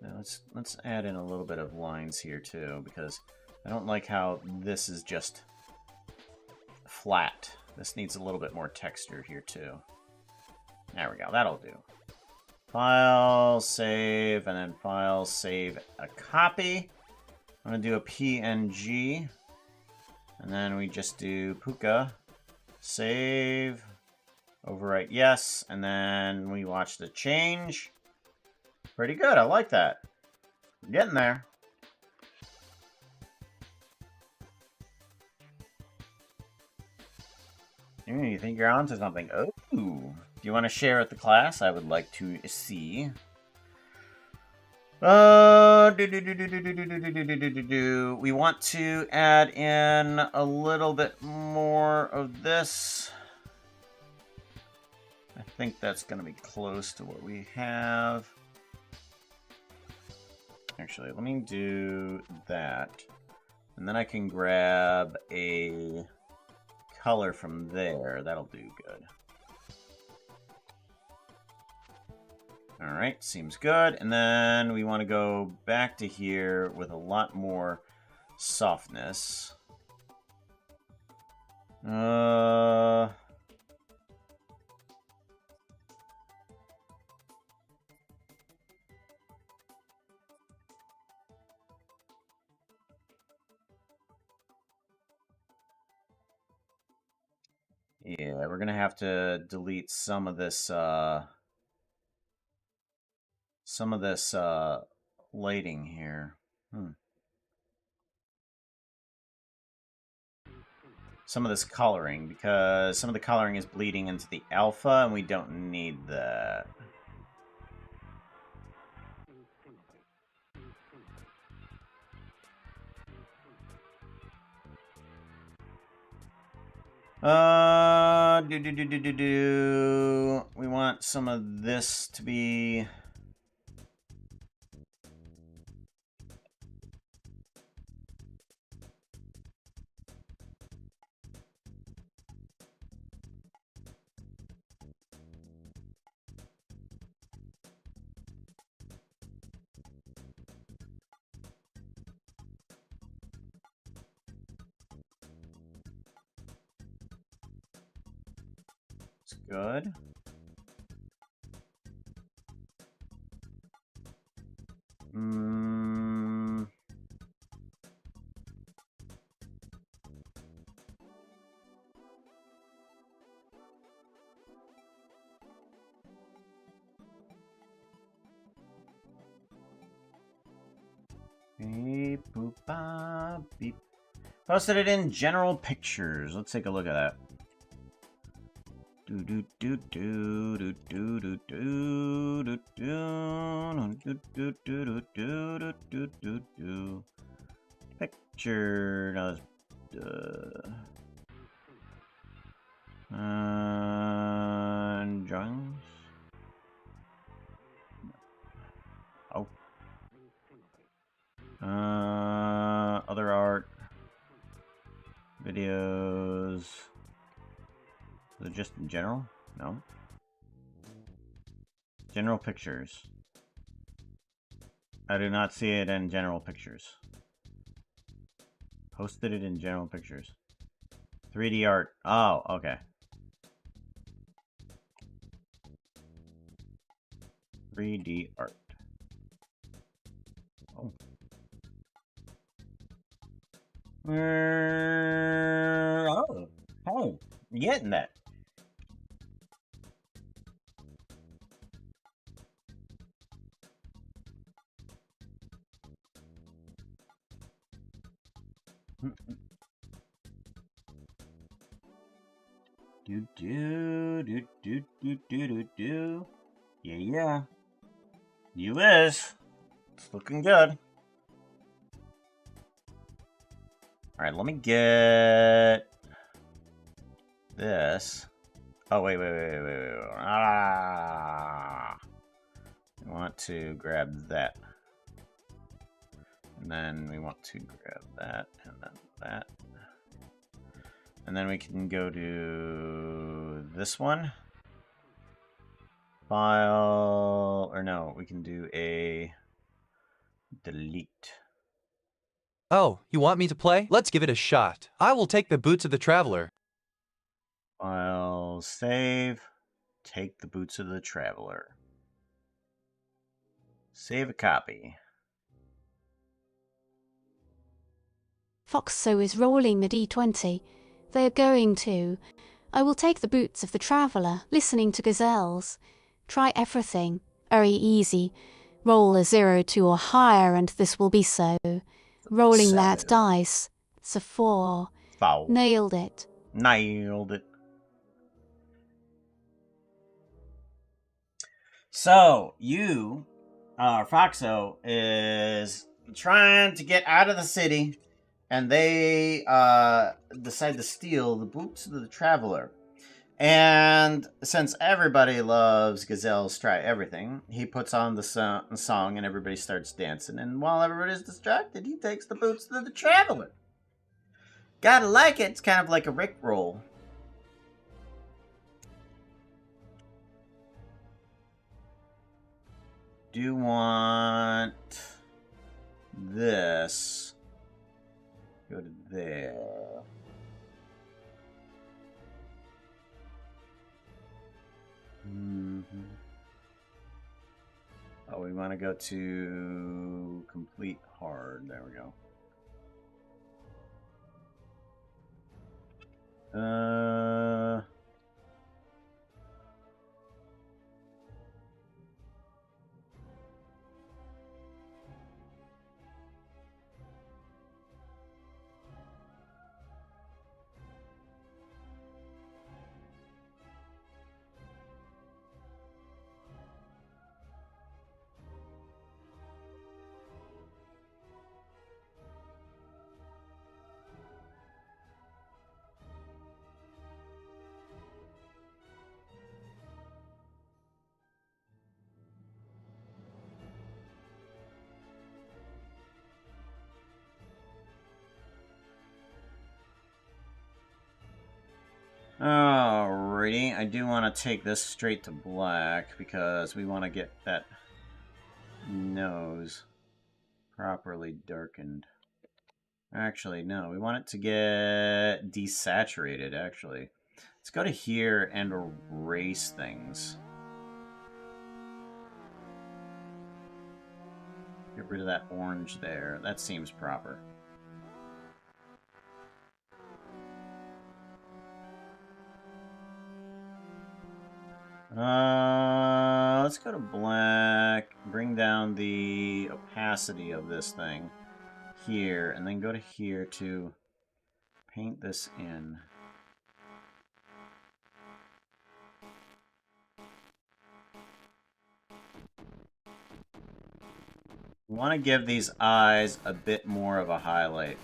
Now let's add in a little bit of lines here too because I don't like how this is just flat. This needs a little bit more texture here too. There we go. That'll do. File, save, and then file, save, a copy. I'm going to do a PNG. And then we just do Puka, save, overwrite yes, and then we watch the change. Pretty good. I like that. We're getting there. You think you're onto something? Oh. Do you want to share with the class? I would like to see. We want to add in a little bit more of this. I think that's going to be close to what we have. Actually, let me do that. And then I can grab a color from there. That'll do good. Alright, seems good. And then we want to go back to here with a lot more softness. Yeah, we're gonna have to delete some of this lighting here. Some of this coloring, because some of the coloring is bleeding into the alpha, and we don't need that. We want some of this to be... Good. Beep, boop, ba, beep. Posted it in general pictures. Let's take a look at that. Do do do do do do do do do do do do do do do do. Picture does drawings. Oh. Other art. Videos. Is it just in general? No. General pictures. I do not see it in general pictures. Posted it in general pictures. 3D art. Oh, okay. 3D art. Oh. Oh, you getting that? Do do do do do do do do. Yeah. You is. It's looking good. Alright, let me get this. Oh, wait. Ah. I want to grab that. And then we want to grab that, and then that. And then we can go to this one. File, or no, we can do a delete. Oh, you want me to play? Let's give it a shot. I will take the boots of the traveler. File, save, take the boots of the traveler. Save a copy. Foxo is rolling the d20. They are going to. I will take the boots of the traveller, listening to gazelles. Try everything. Very easy. Roll a 0, 2 or higher and this will be so. Rolling that dice. It's a 4. Foul. Nailed it. Nailed it. So, you, Foxo, is trying to get out of the city, and they decide to steal the boots of the traveler. And since everybody loves Gazelles Try Everything, he puts on the song and everybody starts dancing. And while everybody's distracted, he takes the boots of the traveler. Gotta like it. It's kind of like a Rickroll. Do you want this? Go to there. Oh, we want to go to complete hard. There we go. Alrighty, I do want to take this straight to black because we want to get that nose properly darkened. Actually, no, we want it to get desaturated, actually. Let's go to here and erase things. Get rid of that orange there. That seems proper. Let's go to black, bring down the opacity of this thing here, and then go to here to paint this in. We want to give these eyes a bit more of a highlight.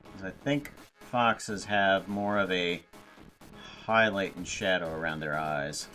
Because I think foxes have more of a highlight and shadow around their eyes.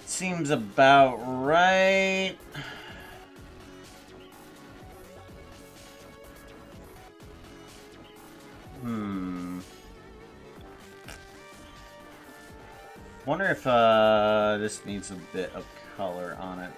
Seems about right. Wonder if this needs a bit of color on it.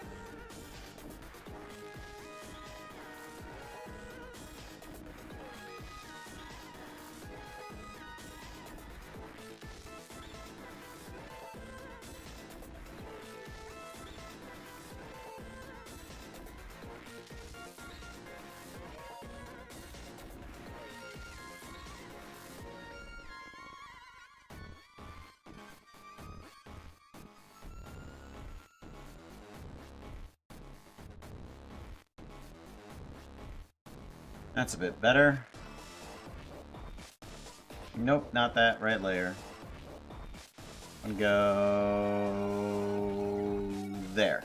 That's a bit better. Nope, not that. Right layer. And go there.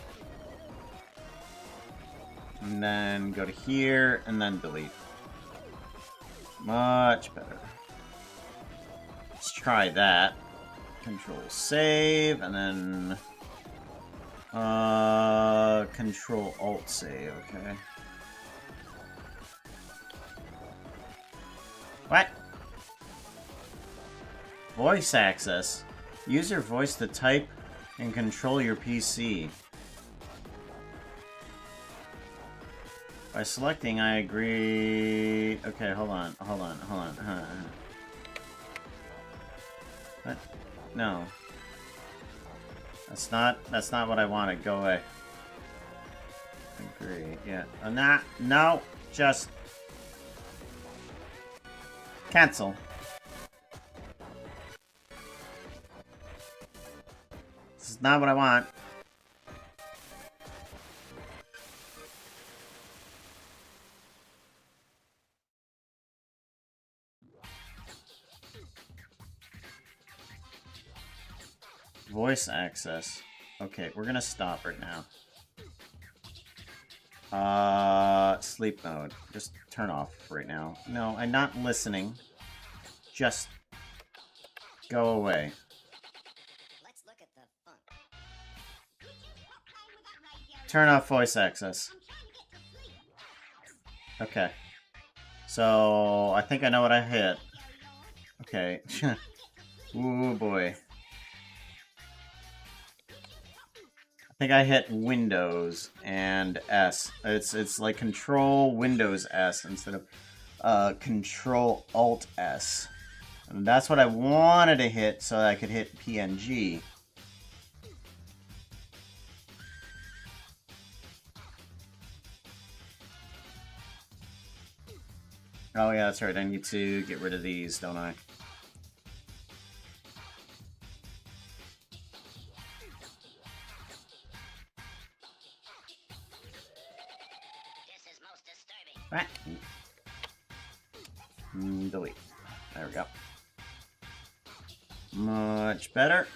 And then go to here, and then delete. Much better. Let's try that. Control save, and then Control Alt save, okay. What? Voice access. Use your voice to type and control your PC. By selecting, I agree. Okay, hold on. What? No. That's not what I wanted. Go away. Agree. Yeah. No. Just cancel. This is not what I want. Voice access. Okay, we're gonna stop right now. Sleep mode. Just turn off right now. No, I'm not listening. Just go away. Let's look at the fun. Turn off voice access. Okay. So, I think I know what I hit. Okay. Ooh, boy. I think I hit Windows and S. It's like Control Windows S instead of Control Alt S. And that's what I wanted to hit so that I could hit PNG. Oh yeah, that's right. I need to get rid of these, don't I? This is most disturbing. Right. Delete. There we go. Much better.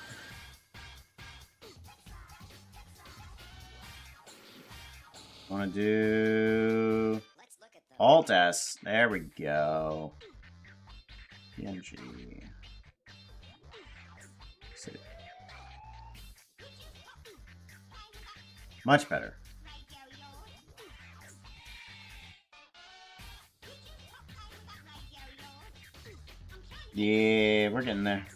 Want to do Let's look at the Alt S. There we go. PNG. Save. Much better. Yeah, we're getting there.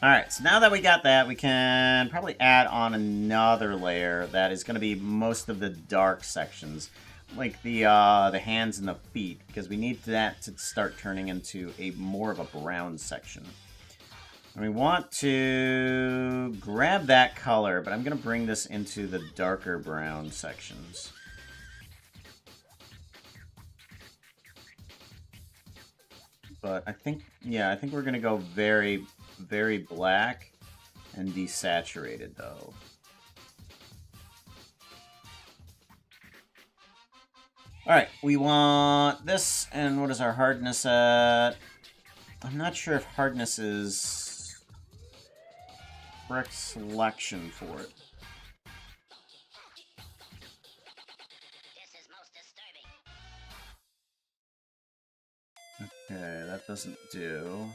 Alright, so now that we got that, we can probably add on another layer that is going to be most of the dark sections. Like the hands and the feet, because we need that to start turning into a more of a brown section. And we want to grab that color, but I'm going to bring this into the darker brown sections. But I think, yeah, I think we're going to go very, very black and desaturated, though. Alright, we want this, and what is our hardness at? I'm not sure if hardness is correct selection for it. This is most disturbing. Okay, that doesn't do.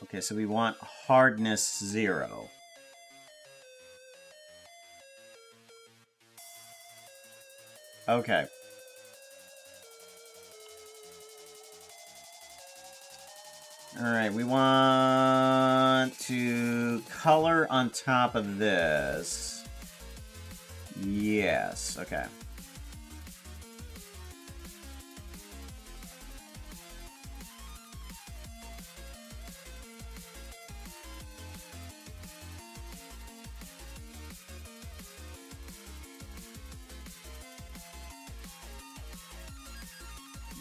Okay, so we want hardness 0. Okay. Alright, we want to color on top of this. Yes, okay.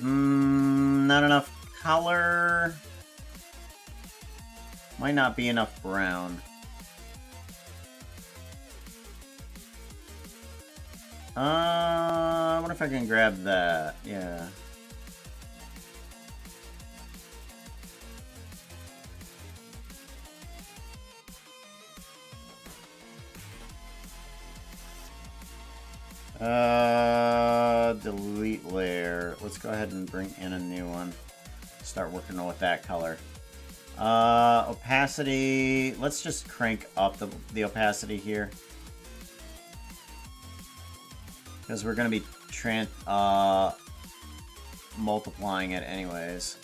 Not enough color. Might not be enough brown. I wonder if I can grab that. Yeah. Delete layer. Let's go ahead and bring in a new one. Start working with that color. Opacity. Let's just crank up the opacity here. Because we're going to be multiplying it anyways.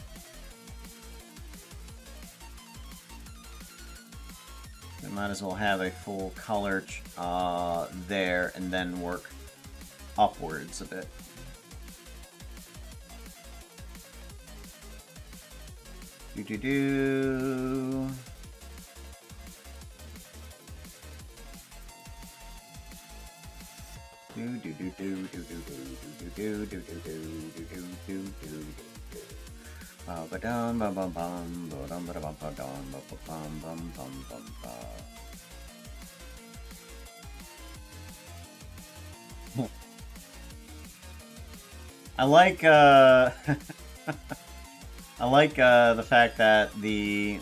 We might as well have a full color there and then work upwards a bit. Do-do-do. I like I like the fact that the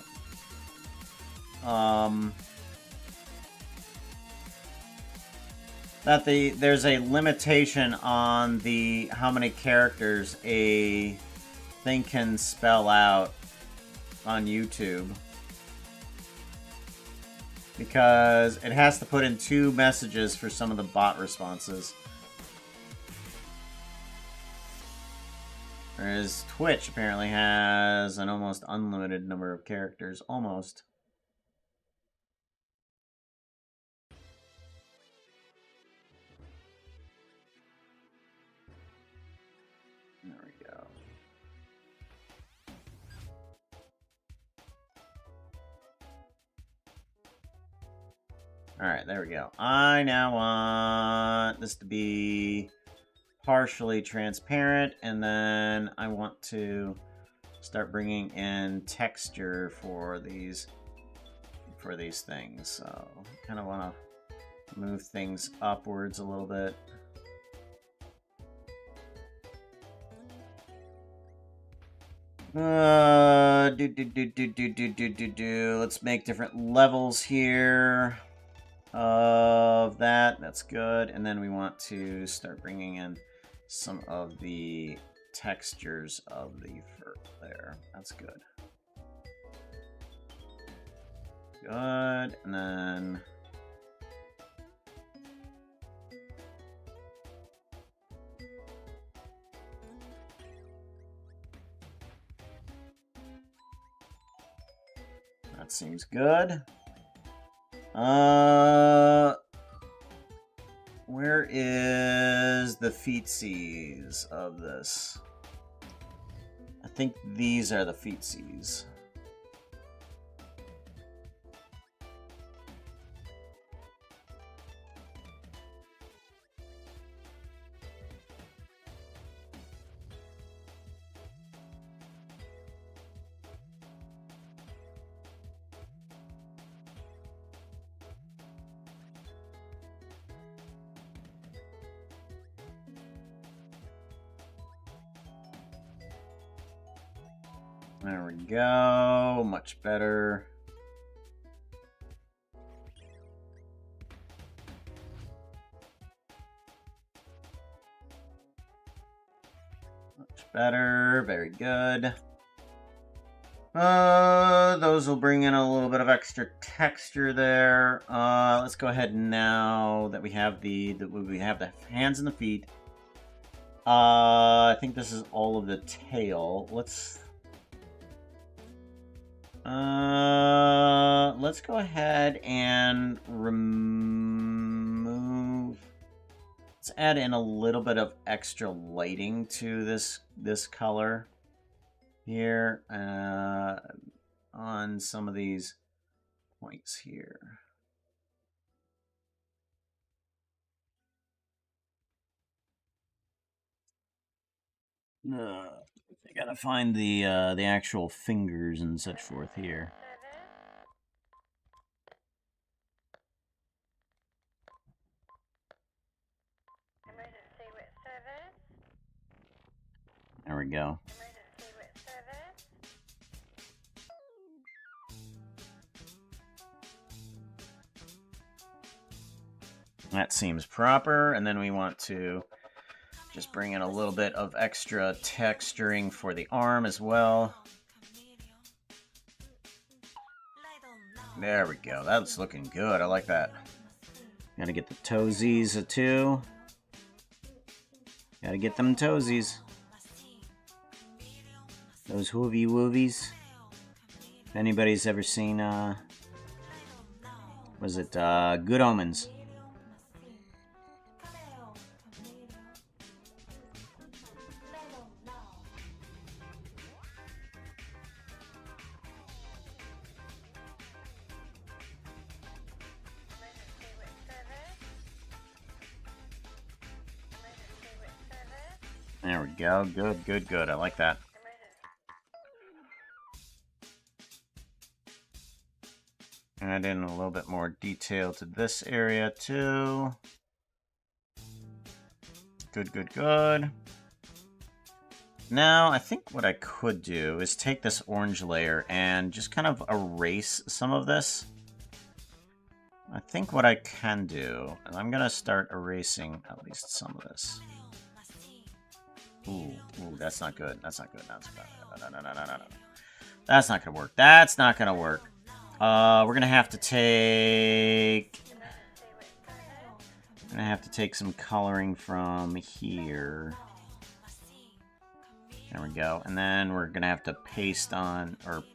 there's a limitation on the how many characters a thing can spell out on YouTube, because it has to put in 2 messages for some of the bot responses. Whereas Twitch apparently has an almost unlimited number of characters. Almost. There we go. Alright, there we go. I now want this to be partially transparent, and then I want to start bringing in texture for these things. So kind of want to move things upwards a little bit. Let's make different levels here of that. That's good. And then we want to start bringing in some of the textures of the fur there. That's good. Good, and then that seems good. Where is the feetsies of this? I think these are the feetsies. There we go, much better. Much better, very good. Those will bring in a little bit of extra texture there. Let's go ahead now that we have the hands and the feet. I think this is all of the tail. Let's go ahead and remove. Let's add in a little bit of extra lighting to this color here on some of these points here. I gotta find the actual fingers and such forth here. There we go. That seems proper, and then we want to just bring in a little bit of extra texturing for the arm as well. There we go. That's looking good. I like that. Gotta get the toesies too. Gotta get them toesies. Those hoovy woovies. If anybody's ever seen, was it Good Omens? There we go. Good, good, good. I like that. Add in a little bit more detail to this area too. Good, good, good. Now, I think what I could do is take this orange layer and just kind of erase some of this. I think what I can do is I'm going to start erasing at least some of this. Ooh, that's not good. That's not good. That's not good. No. That's not going to work. That's not going to work. We're going to have to take... I'm going to have to take some coloring from here. There we go. And then we're going to have to paste on, or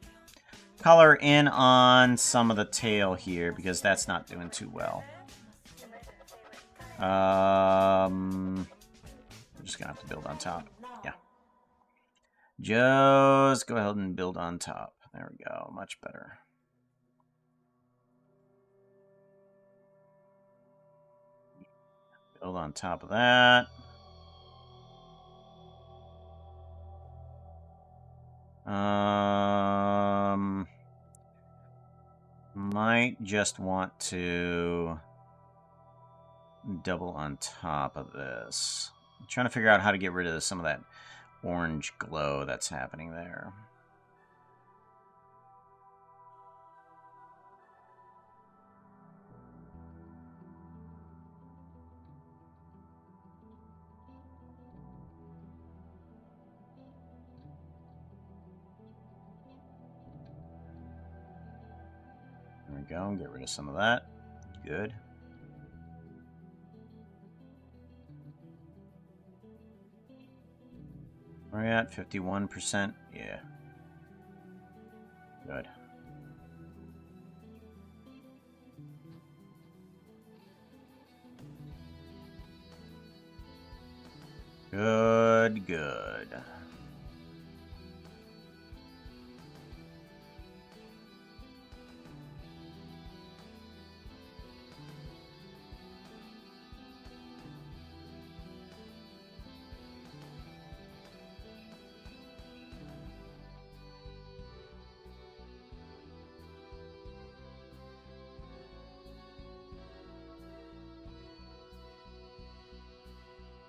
color in on some of the tail here, because that's not doing too well. We're just going to have to build on top. Yeah. Just go ahead and build on top. There we go. Much better. Build on top of that. Might just want to double on top of this. I'm trying to figure out how to get rid of some of that orange glow that's happening there. we go. Get rid of some of that. Good. Where are we at? 51%? Yeah. Good. Good, good.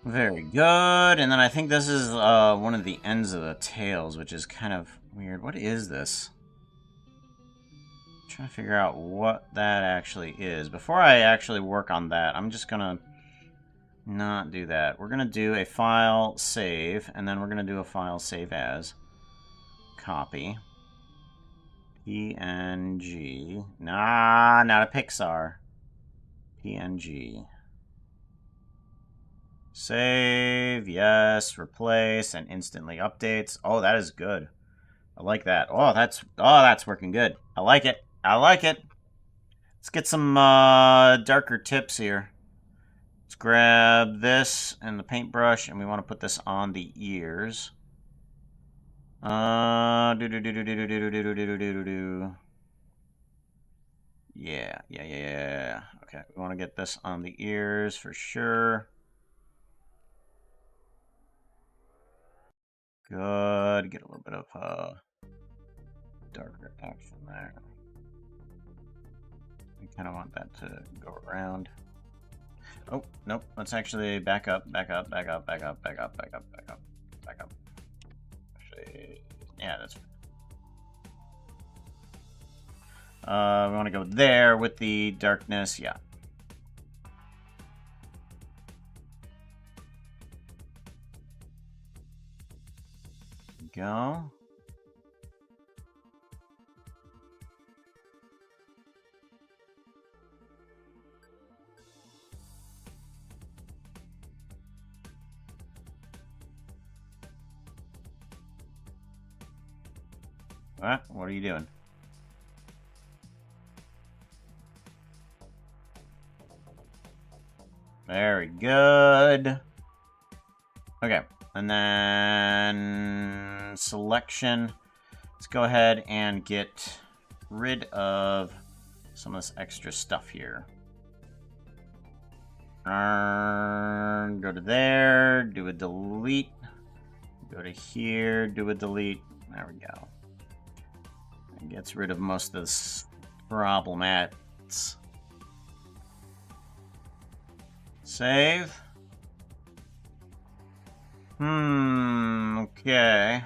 Very good. And then I think this is one of the ends of the tails, which is kind of weird. What is this? I'm trying to figure out what that actually is. Before I actually work on that, I'm just gonna not do that. We're gonna do a file save, and then we're gonna do a file save as. Copy. PNG. Nah, not a Pixar. PNG. Save, yes, replace, and instantly updates. Oh, that is good. I like that. Oh, that's working good. I like it. I like it. Let's get some darker tips here. Let's grab this and the paintbrush, and we want to put this on the ears. Yeah. Okay, we want to get this on the ears for sure. Good. Get a little bit of darker action there. We kind of want that to go around. Oh, nope. Let's actually back up. Actually, yeah, that's... we want to go there with the darkness. Yeah. Go. What are you doing? Very good. Okay, and then selection. Let's go ahead and get rid of some of this extra stuff here. Go to there, do a delete. Go to here, do a delete. There we go. It gets rid of most of this problematics. Save. Okay.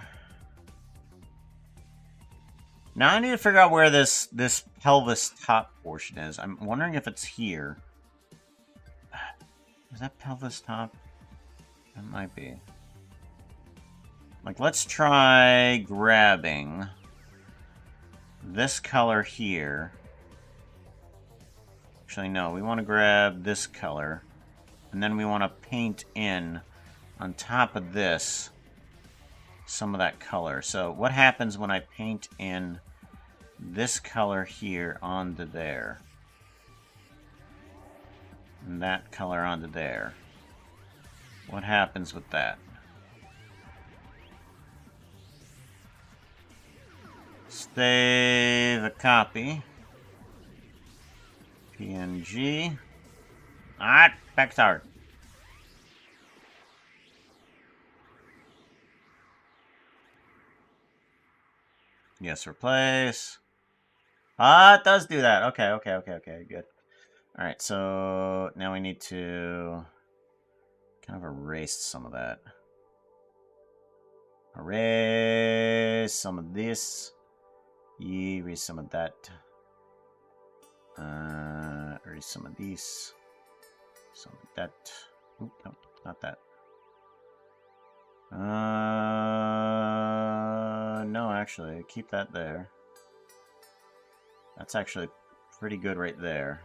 Now I need to figure out where this pelvis top portion is. I'm wondering if it's here. Is that pelvis top? It might be. Like, let's try grabbing this color here. Actually, no. We want to grab this color. And then we want to paint in on top of this some of that color. So what happens when I paint in this color here onto there? And that color onto there. What happens with that? Save a copy. PNG. Alright, back to art. Yes, replace. It does do that. Okay, good. Alright, so now we need to kind of erase some of that. Erase some of this. Erase some of that. Erase some of these. Some of that. Oop, no, not that. No, actually, keep that there. That's actually pretty good right there.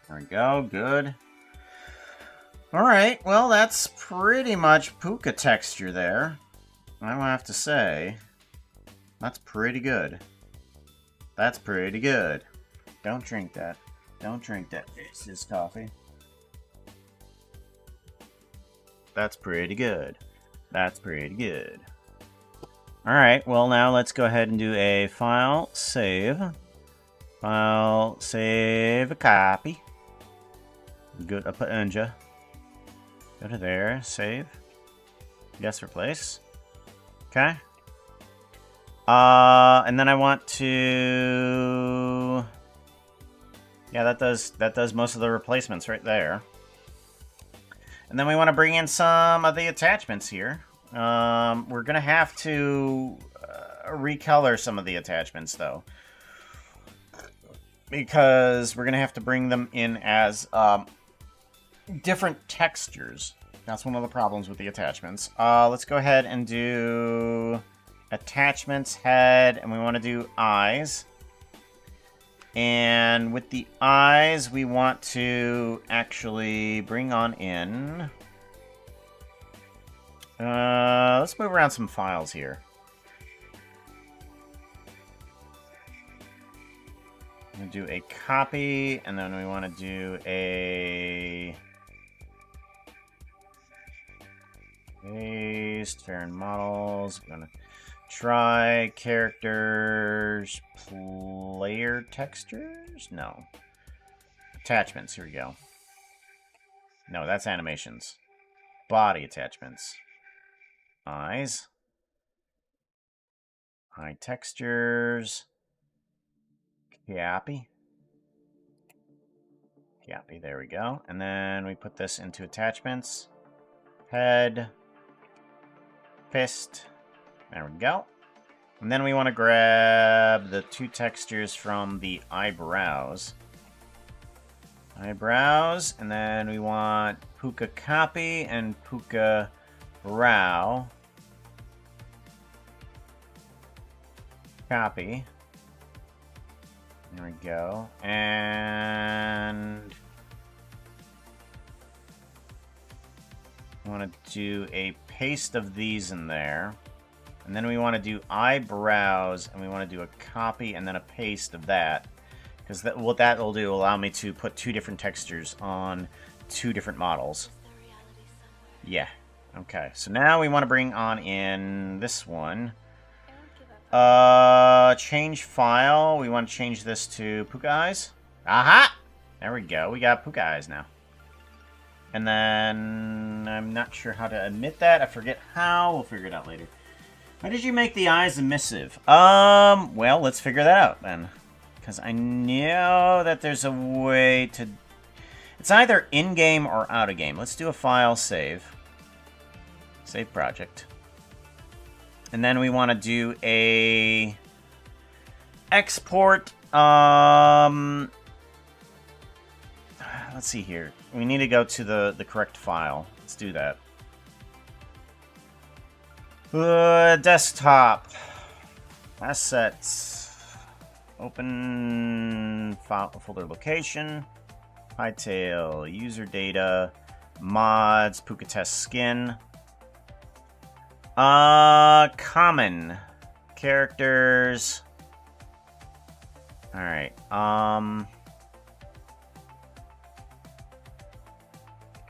There we go, good. Alright, well that's pretty much puka texture there. I will have to say, that's pretty good. That's pretty good. Don't drink that. Don't drink that. It's just coffee. That's pretty good. That's pretty good. Alright, well now let's go ahead and do a file save. File save a copy. Good, I'll put Unja. Go to there, save. Yes, replace. Okay. And then I want to... Yeah, that does most of the replacements right there. And then we want to bring in some of the attachments here. We're gonna have to recolor some of the attachments though, because we're gonna have to bring them in as different textures. That's one of the problems with the attachments. Let's go ahead and do attachments head, and we want to do eyes. And with the eyes, we want to actually bring on in... let's move around some files here. I'm going to do a copy, and then we want to do a... paste, Farron models. We're going to try characters, player textures? No. Attachments, here we go. No, that's animations. Body attachments. Eyes. Eye textures. Copy. Copy, there we go. And then we put this into attachments. Head. Fist. There we go. And then we want to grab the two textures from the eyebrows. Eyebrows. And then we want Puka Copy and Puka Brow. Copy. There we go. And I want to do a paste of these in there. And then we want to do eyebrows, and we want to do a copy and then a paste of that. Because what that will do, allow me to put two different textures on two different models. Yeah. Okay. So now we want to bring on in this one. Change file. We want to change this to Puka Eyes. Aha! There we go. We got Puka Eyes now. And then I'm not sure how to admit that. I forget how. We'll figure it out later. Why did you make the eyes emissive? Well, let's figure that out then. Because I know that there's a way to... It's either in-game or out-of-game. Let's do a file save. Save project. And then we want to do a... export. Let's see here. We need to go to the correct file. Let's do that. Desktop. Assets. Open file folder location. Hytail. User data. Mods. Puka test skin. Common. Characters. Alright.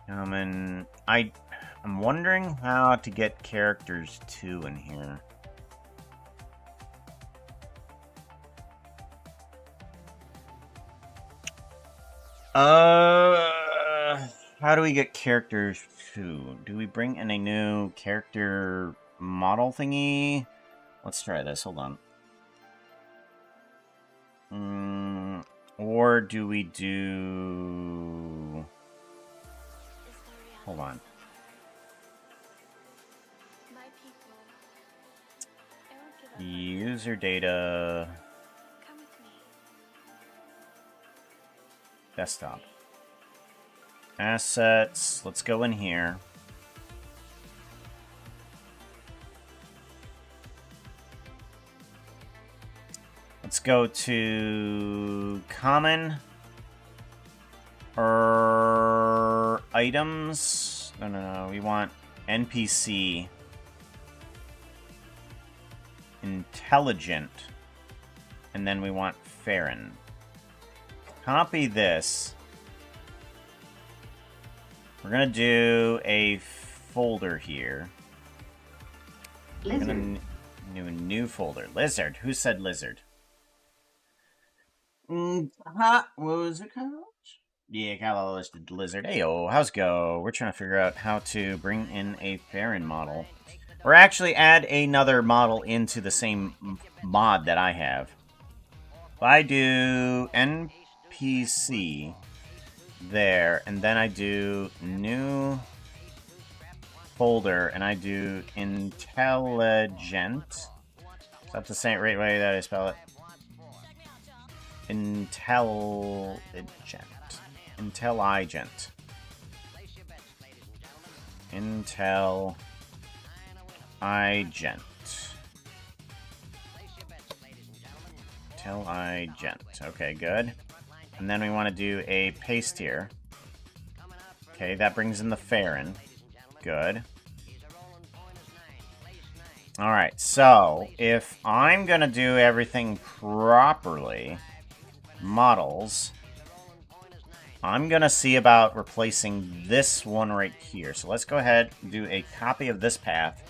Common. I'm wondering how to get characters 2 in here. How do we get characters 2? Do we bring in a new character model thingy. Let's try this. Hold on. Or do we do... Hold on. User data... Desktop. Assets. Let's go in here. Let's go to common or items. No. We want NPC. Intelligent. And then we want Farron. Copy this. We're gonna do a folder here. Lizard. New folder. Lizard. Who said lizard? What was it called? Yeah, got listed lizard. Heyo, how's it go? We're trying to figure out how to bring in a Farron model. Or actually add another model into the same mod that I have. If I do NPC there, and then I do new folder, and I do intelligent. Is that the same right way that I spell it? Intelligent. Intelligent. Intelligent. Intelligent. Okay, good. And then we want to do a paste here. Okay, that brings in the Farron. Good. Alright, so if I'm going to do everything properly, models, I'm going to see about replacing this one right here. So let's go ahead and do a copy of this path.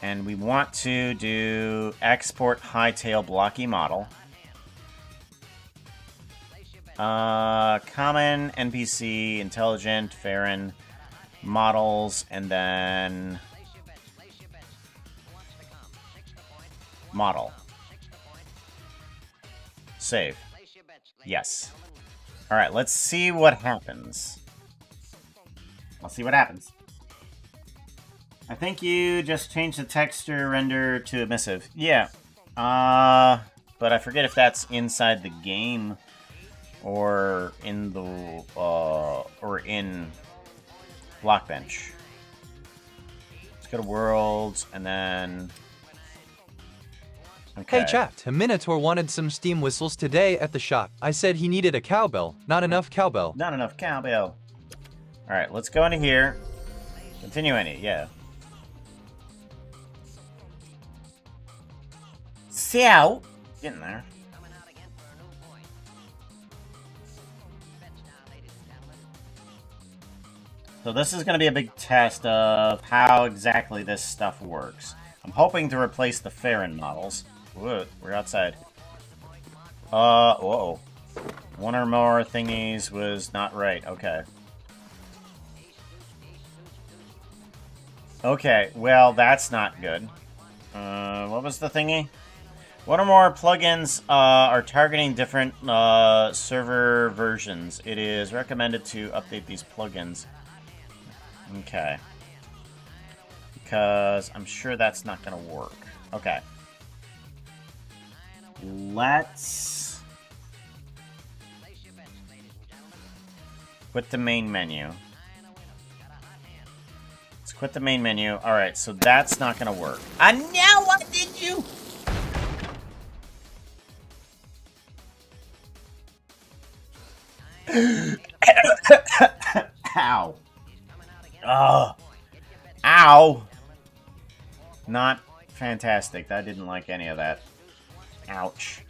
And we want to do export Hytail blocky model. Common, NPC, intelligent, Farron, models, and then model. Save. Yes. Alright, let's see what happens. Let's see what happens. I think you just changed the texture render to emissive. Yeah. But I forget if that's inside the game or in the or in Blockbench. Let's go to worlds and then okay. Hey chat, a Minotaur wanted some steam whistles today at the shop. I said he needed a cowbell. Not enough cowbell. Not enough cowbell. Alright, let's go into here. Continue any, yeah. So, getting there. So this is going to be a big test of how exactly this stuff works. I'm hoping to replace the Farron models. Whoa, we're outside. Whoa. One or more thingies was not right. Okay. Okay, well, that's not good. What was the thingy? One or more plugins are targeting different server versions. It is recommended to update these plugins. Okay. Because I'm sure that's not going to work. Okay. Let's quit the main menu. Let's quit the main menu. Alright, so that's not going to work. And now what did you... Ow. Ow. Not fantastic. I didn't like any of that. Ouch.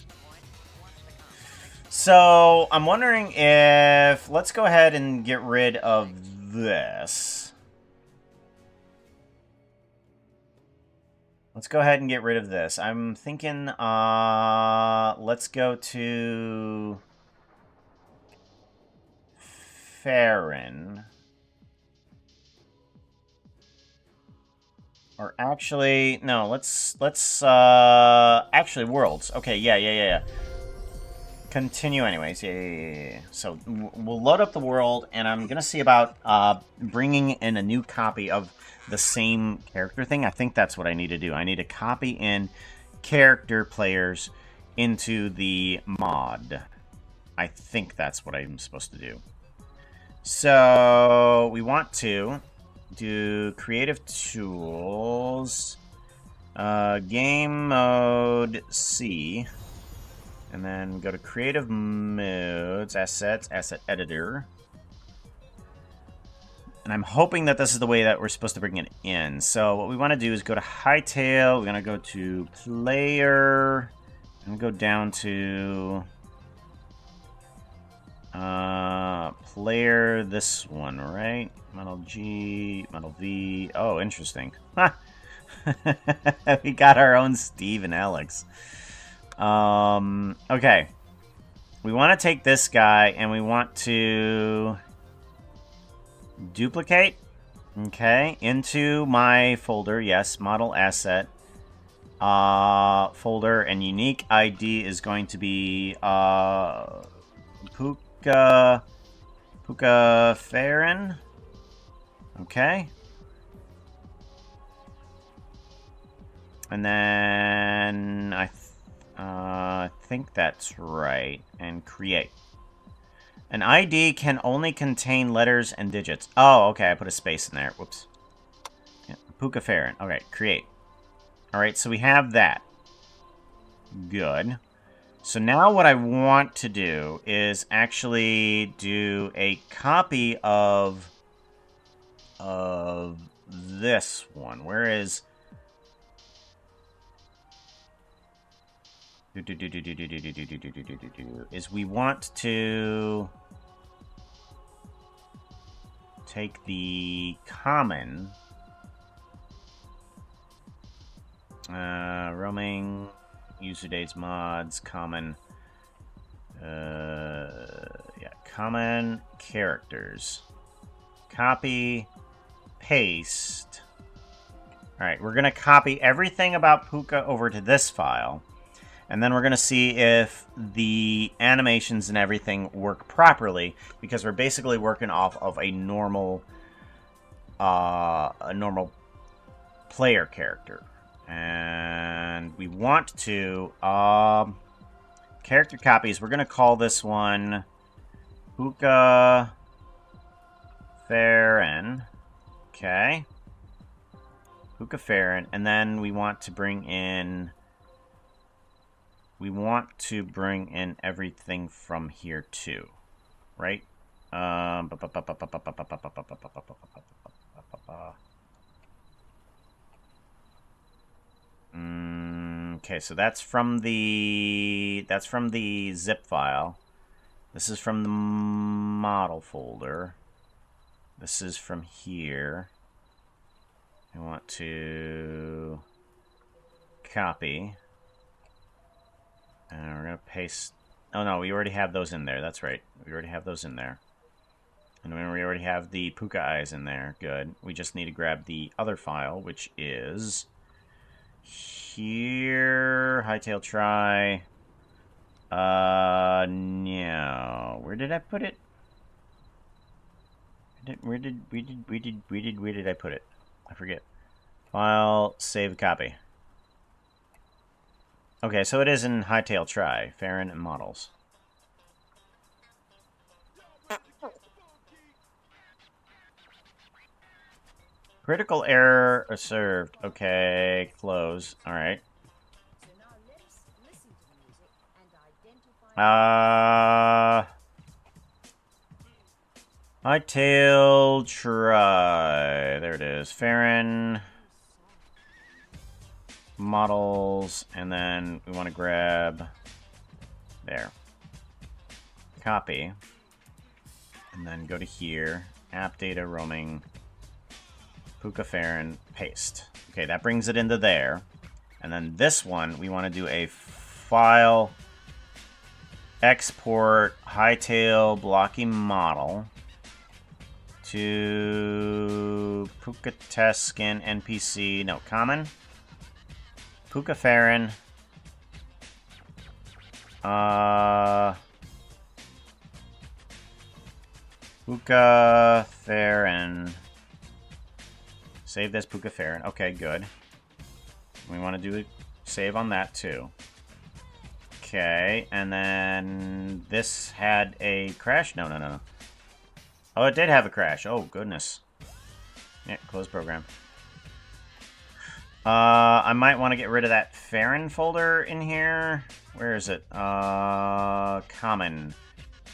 So, I'm wondering if... Let's go ahead and get rid of this. Let's go ahead and get rid of this. I'm thinking, let's go to... Farron. Or actually, no, let's actually worlds. Okay, yeah. Continue anyways. Yeah. So we'll load up the world, and I'm gonna see about bringing in a new copy of the same character thing. I think that's what I need to do. I need to copy in character players into the mod. I think that's what I'm supposed to do. So we want to do creative tools, game mode C, and then go to creative modes, assets, asset editor. And I'm hoping that this is the way that we're supposed to bring it in. So what we want to do is go to Hytale. We're going to go to player, and go down to player, this one, right? Model G, model V. Oh, interesting. We got our own Steve and Alex. Okay. We want to take this guy and we want to duplicate, okay, into my folder. Yes, model asset folder, and unique ID is going to be Puka Farron. Okay. And then I think that's right. And create. An ID can only contain letters and digits. Oh, okay. I put a space in there. Whoops. Yeah, Puka Farron. Okay, create. Alright, so we have that. Good. So now what I want to do is actually do a copy of this one. Where is... is we want to take the common roaming user dates mods common common characters, copy, paste. All right, we're gonna copy everything about Puka over to this file. And then we're going to see if the animations and everything work properly, because we're basically working off of a normal player character. And we want to character copies. We're going to call this one Puka Farron. Okay. Puka Farron. And then we want to bring in... we want to bring in everything from here too, right? Okay, so that's from the zip file. This is from the model folder. This is from here. I want to copy. And we're going to paste... oh, no, we already have those in there. That's right. We already have those in there. And we already have the Puka eyes in there. Good. We just need to grab the other file, which is... here... Hytail try... no. Where did I put it? Where did I put it? I forget. File, save, copy. Okay, so it is in Hytail try, Farron and models. Critical error observed. Okay, close. Alright. Hytail try. There it is. Farron... models, and then we want to grab there, copy, and then go to here, app data roaming, Puka Farron, paste. Okay, that brings it into there. And then this one, we want to do a file, export, Hytail blocking model to Puka Test Skin NPC. No, common. Puka Farron. Puka Farron. Save this Puka Farron. Okay, good. We want to do a save on that too. Okay, and then this had a crash? No. Oh, it did have a crash. Oh, goodness. Yeah, close program. I might want to get rid of that Farron folder in here. Where is it? Common.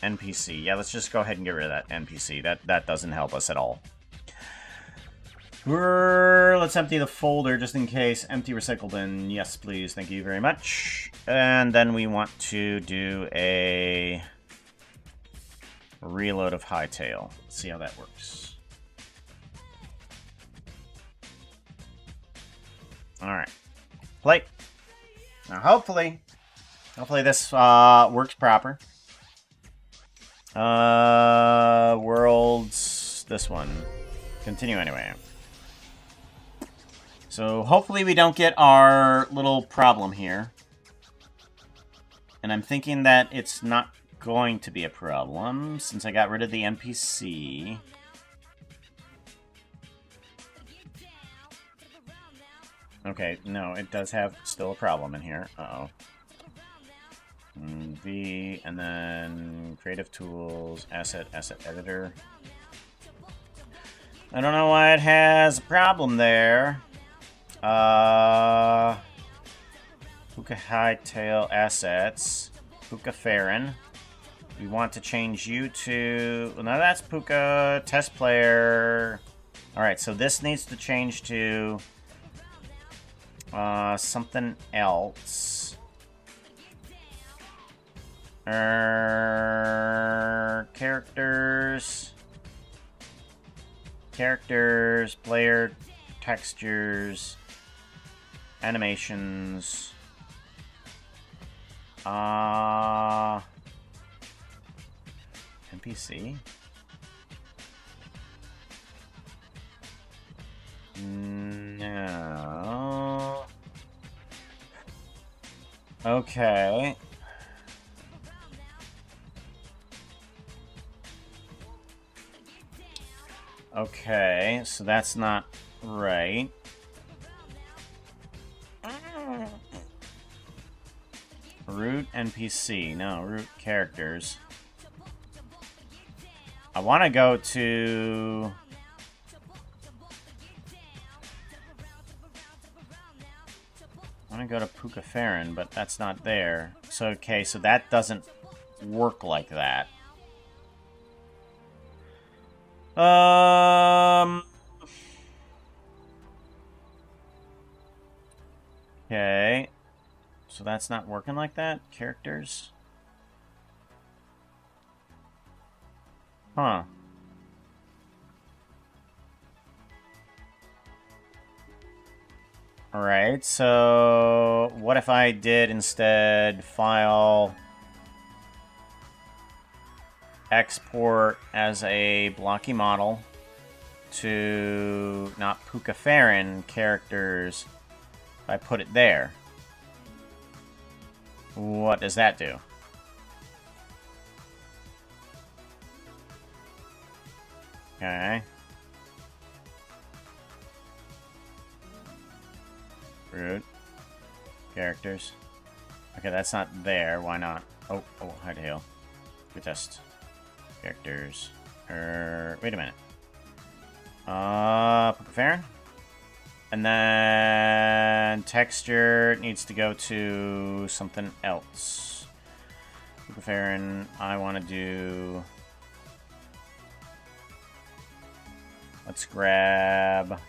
NPC. Yeah, let's just go ahead and get rid of that NPC. That doesn't help us at all. Let's empty the folder just in case. Empty recycle bin. Yes, please. Thank you very much. And then we want to do a reload of Hytail. Let's see how that works. Alright. Play. Now hopefully this works proper. Worlds, this one. Continue anyway. So hopefully we don't get our little problem here. And I'm thinking that it's not going to be a problem since I got rid of the NPC. Okay, no, it does have still a problem in here. Uh-oh. V, and then Creative Tools, Asset Editor. I don't know why it has a problem there. Puka Hytail Assets. Puka Farron. We want to change you to... Well, no, that's Puka Test Player. Alright, so this needs to change to... something else. Characters, player, textures, animations. NPC? No. Okay. Okay, so that's not right. Root NPC. No, root characters. I want to go to... I want to go to Puka Farron, but that's not there. So, okay, so that doesn't work like that. Okay. So that's not working like that? Characters? Huh. Alright, so what if I did instead file export as a blocky model to not Puka Farron characters? If I put it there, what does that do? Okay. Root. Characters. Okay, that's not there. Why not? Oh, Hytail. Good test. Characters. Wait a minute. Puka Farron? And then texture needs to go to something else. Puka Farron, I want to do... Let's grab...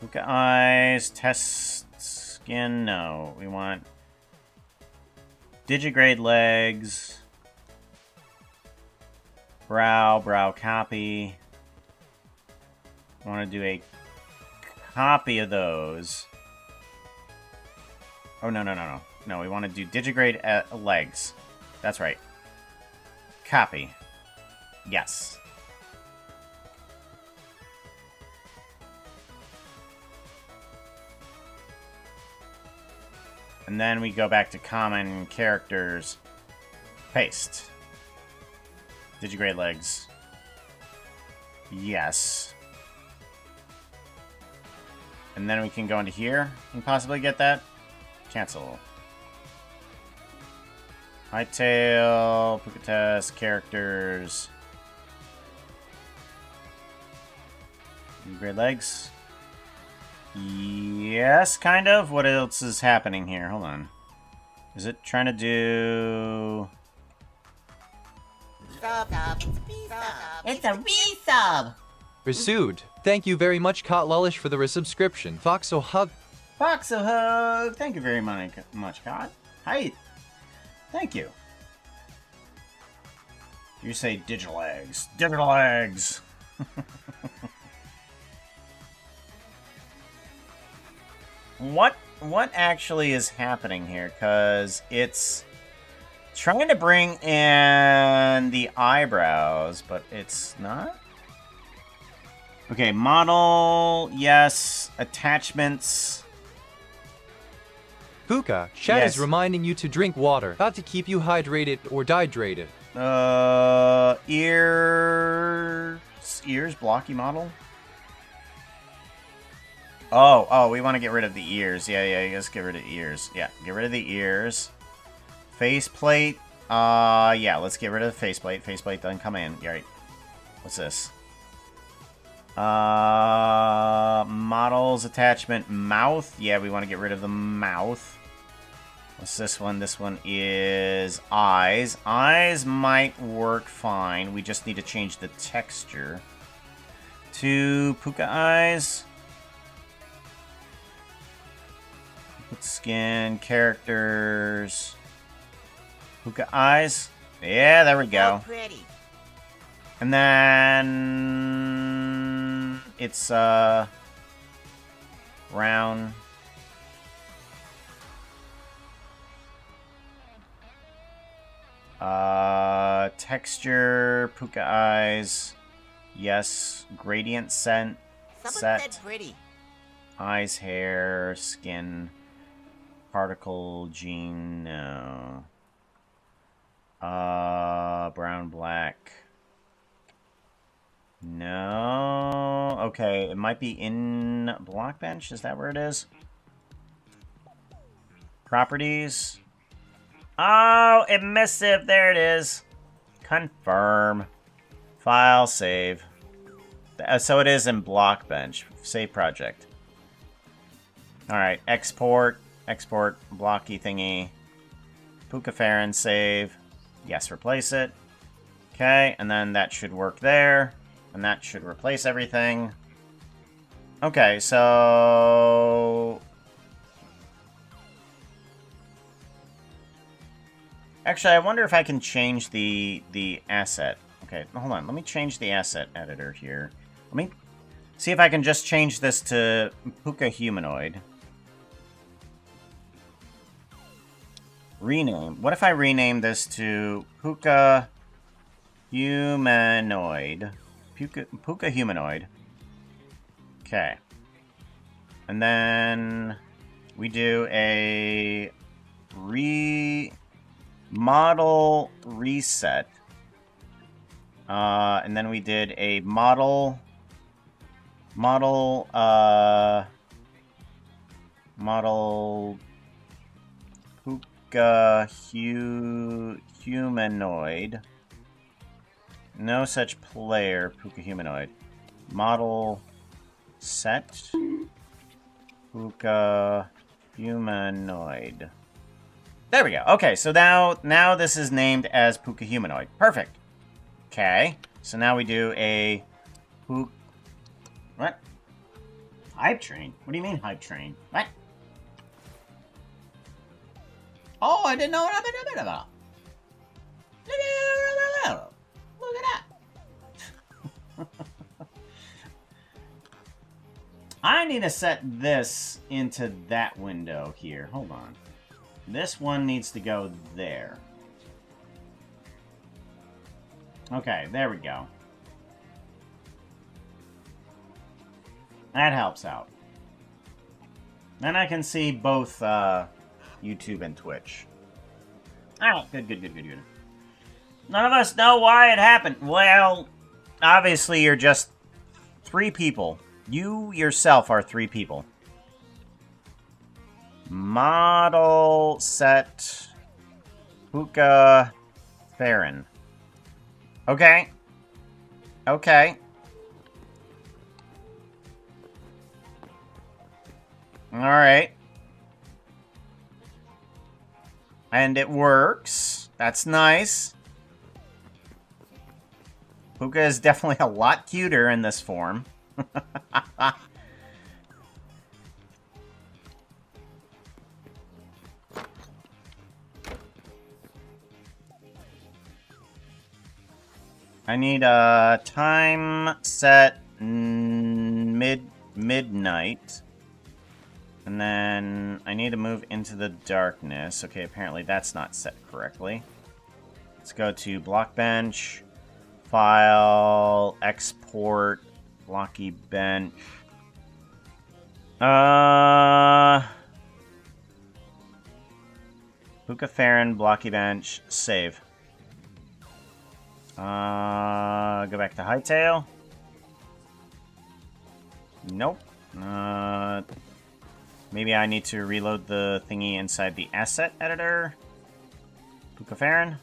Puka Eyes, Test Skin, no. We want... Digigrade Legs. Brow copy. I want to do a copy of those. Oh, no. No, we want to do Digigrade Legs. That's right. Copy. Yes. And then we go back to common characters. Paste. Digigrade legs. Yes. And then we can go into here and possibly get that. Cancel. Hytail, Pukates, characters. Great legs. Yes, kind of. What else is happening here? Hold on. Is it trying to do... It's a resub. Pursued. Thank you very much, Cot Lullish, for the resubscription. Foxo Hug. Foxo Hug! Thank you very much, Cod. Hi! Thank you. You say digital eggs. Digital eggs! What actually is happening here? Because it's trying to bring in the eyebrows, but it's not? Okay, model, yes. Attachments. Puka, chat Yes. is reminding you to drink water, not to keep you hydrated or dehydrated. Ears, blocky model. Oh, we want to get rid of the ears. Yeah, let's get rid of ears. Yeah, get rid of the ears. Faceplate. Yeah, let's get rid of the faceplate. Faceplate doesn't come in. Yeah, right. What's this? Models, attachment, mouth. Yeah, we want to get rid of the mouth. What's this one? This one is eyes. Eyes might work fine. We just need to change the texture to puka eyes. Skin, characters, puka eyes. Yeah, there we go. Oh, pretty. And then it's round. Texture, puka eyes. Yes, gradient Someone set. said pretty. Eyes, hair, skin, particle, gene, no. Brown, black. No. Okay, it might be in Blockbench. Is that where it is? Properties. Oh, emissive. There it is. Confirm. File, save. So it is in Blockbench. Save project. Alright, export. Export, blocky thingy. Pukafarin, save. Yes, replace it. Okay, and then that should work there. And that should replace everything. Okay, so... Actually, I wonder if I can change the asset. Okay, hold on. Let me change the asset editor here. Let me see if I can just change this to Puka Humanoid. Rename. What if I rename this to Puka Humanoid? Puka Humanoid. Okay. And then we do a model reset. And then we did a model Puka Humanoid. No such player, Puka Humanoid. Model set Puka Humanoid. There we go. Okay, so now this is named as Puka Humanoid. Perfect. Okay, so now we do a what? Hype train? What do you mean hype train? What? Oh, I didn't know what I've been about. Look at that. I need to set this into that window here. Hold on. This one needs to go there. Okay, there we go. That helps out. Then I can see both, YouTube and Twitch. Alright, good. None of us know why it happened. Well, obviously you're just 3 people. You yourself are 3 people. Model set Puka Farron. Okay. Okay. Alright. And it works. That's nice. Puka is definitely a lot cuter in this form. I need a time set midnight. And then I need to move into the darkness. Okay, apparently that's not set correctly. Let's go to Blockbench, File, Export, Blocky Bench. Puka Farron, Blocky Bench, save. Go back to Hytail. Nope. Maybe I need to reload the thingy inside the asset editor. Puka Farron.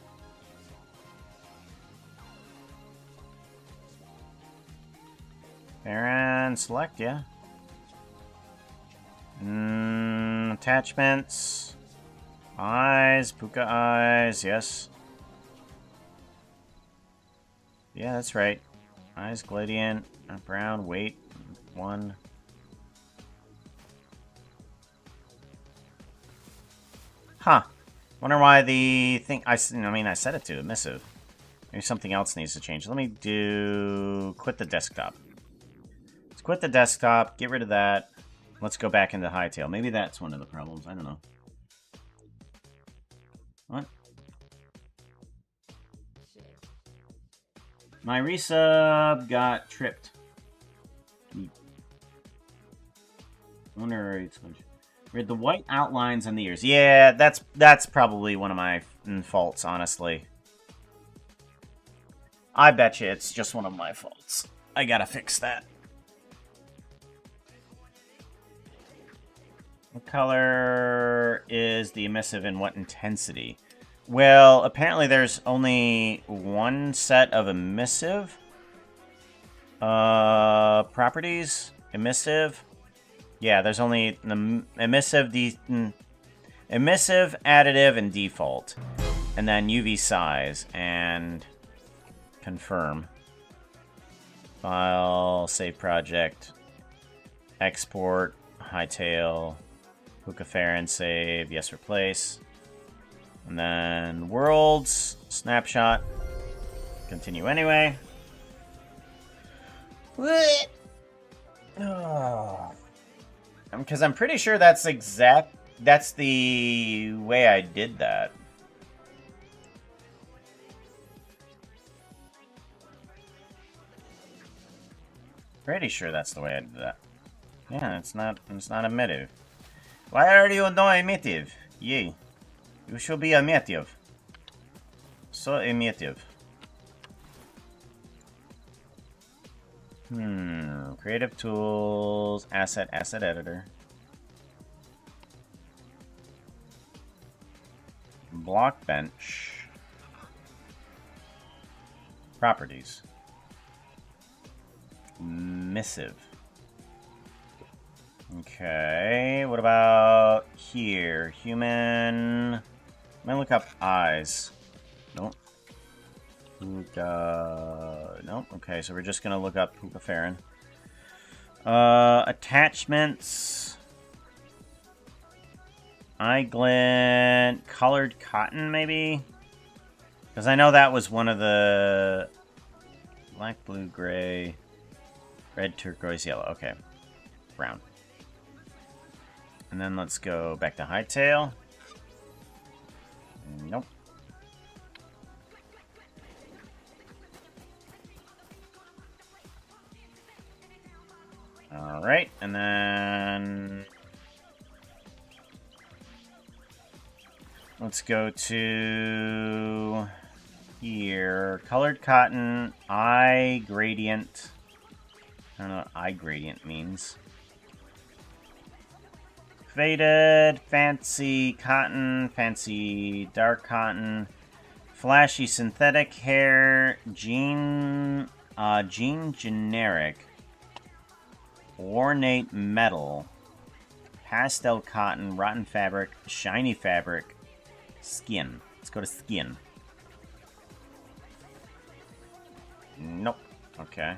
Farron, select, yeah. Attachments. Eyes, Puka eyes, yes. Yeah, that's right. Eyes, gradient, brown, weight, 1. Huh. Wonder why the thing... I mean, I set it to emissive. Maybe something else needs to change. Let me do... Quit the desktop. Let's quit the desktop. Get rid of that. Let's go back into Hytail. Maybe that's one of the problems. I don't know. What? My resub got tripped. Wonder it's going to... Read the white outlines on the ears. Yeah, that's probably one of my faults, honestly. I bet you it's just one of my faults. I gotta fix that. What color is the emissive and what intensity? Well, apparently there's only one set of emissive properties. Emissive. Yeah, there's only the emissive, additive, and default. And then UV size and confirm. File, save project, export, Hytail, Puka Farron, save, yes, replace. And then worlds, snapshot, continue anyway. What? Oh. Because I'm pretty sure that's the way I did that. Pretty sure that's the way I did that. Yeah, it's not emissive. Why are you no emissive? Yay. You should be emissive. So emissive. Creative tools, asset editor. Blockbench. Properties. Missive. Okay, what about here? Human. I'm gonna look up eyes. Nope. Puka. Nope. Okay, so we're just gonna look up Puka Farron. Attachments. Eye glint. Colored cotton, maybe? Because I know that was one of the... Black, blue, gray, red, turquoise, yellow. Okay. Brown. And then let's go back to Hytail. Nope. Alright, and then... Let's go to here. Colored cotton, eye gradient. I don't know what eye gradient means. Faded, fancy cotton, fancy dark cotton, flashy synthetic hair, jean generic, ornate metal, pastel cotton, rotten fabric, shiny fabric, skin. Let's go to skin. Nope. Okay.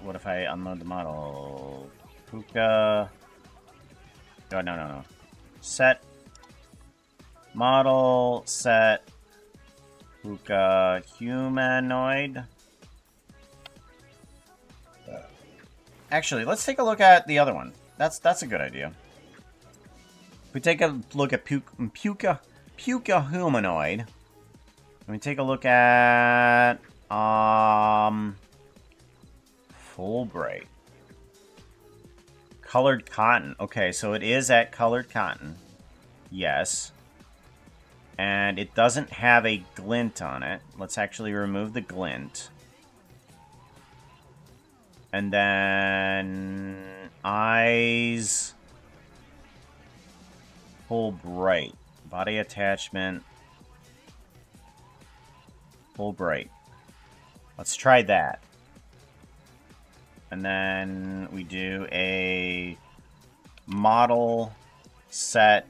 What if I unload the model? Puka. Oh, no. Set. Model. Set. Puka. Humanoid. Actually, let's take a look at the other one. That's a good idea. If we take a look at Puka humanoid, let me take a look at Fulbright. Colored cotton. Okay, so it is at colored cotton. Yes. And it doesn't have a glint on it. Let's actually remove the glint. And then eyes. Fulbright. Body attachment. Fulbright. Let's try that. And then we do a model set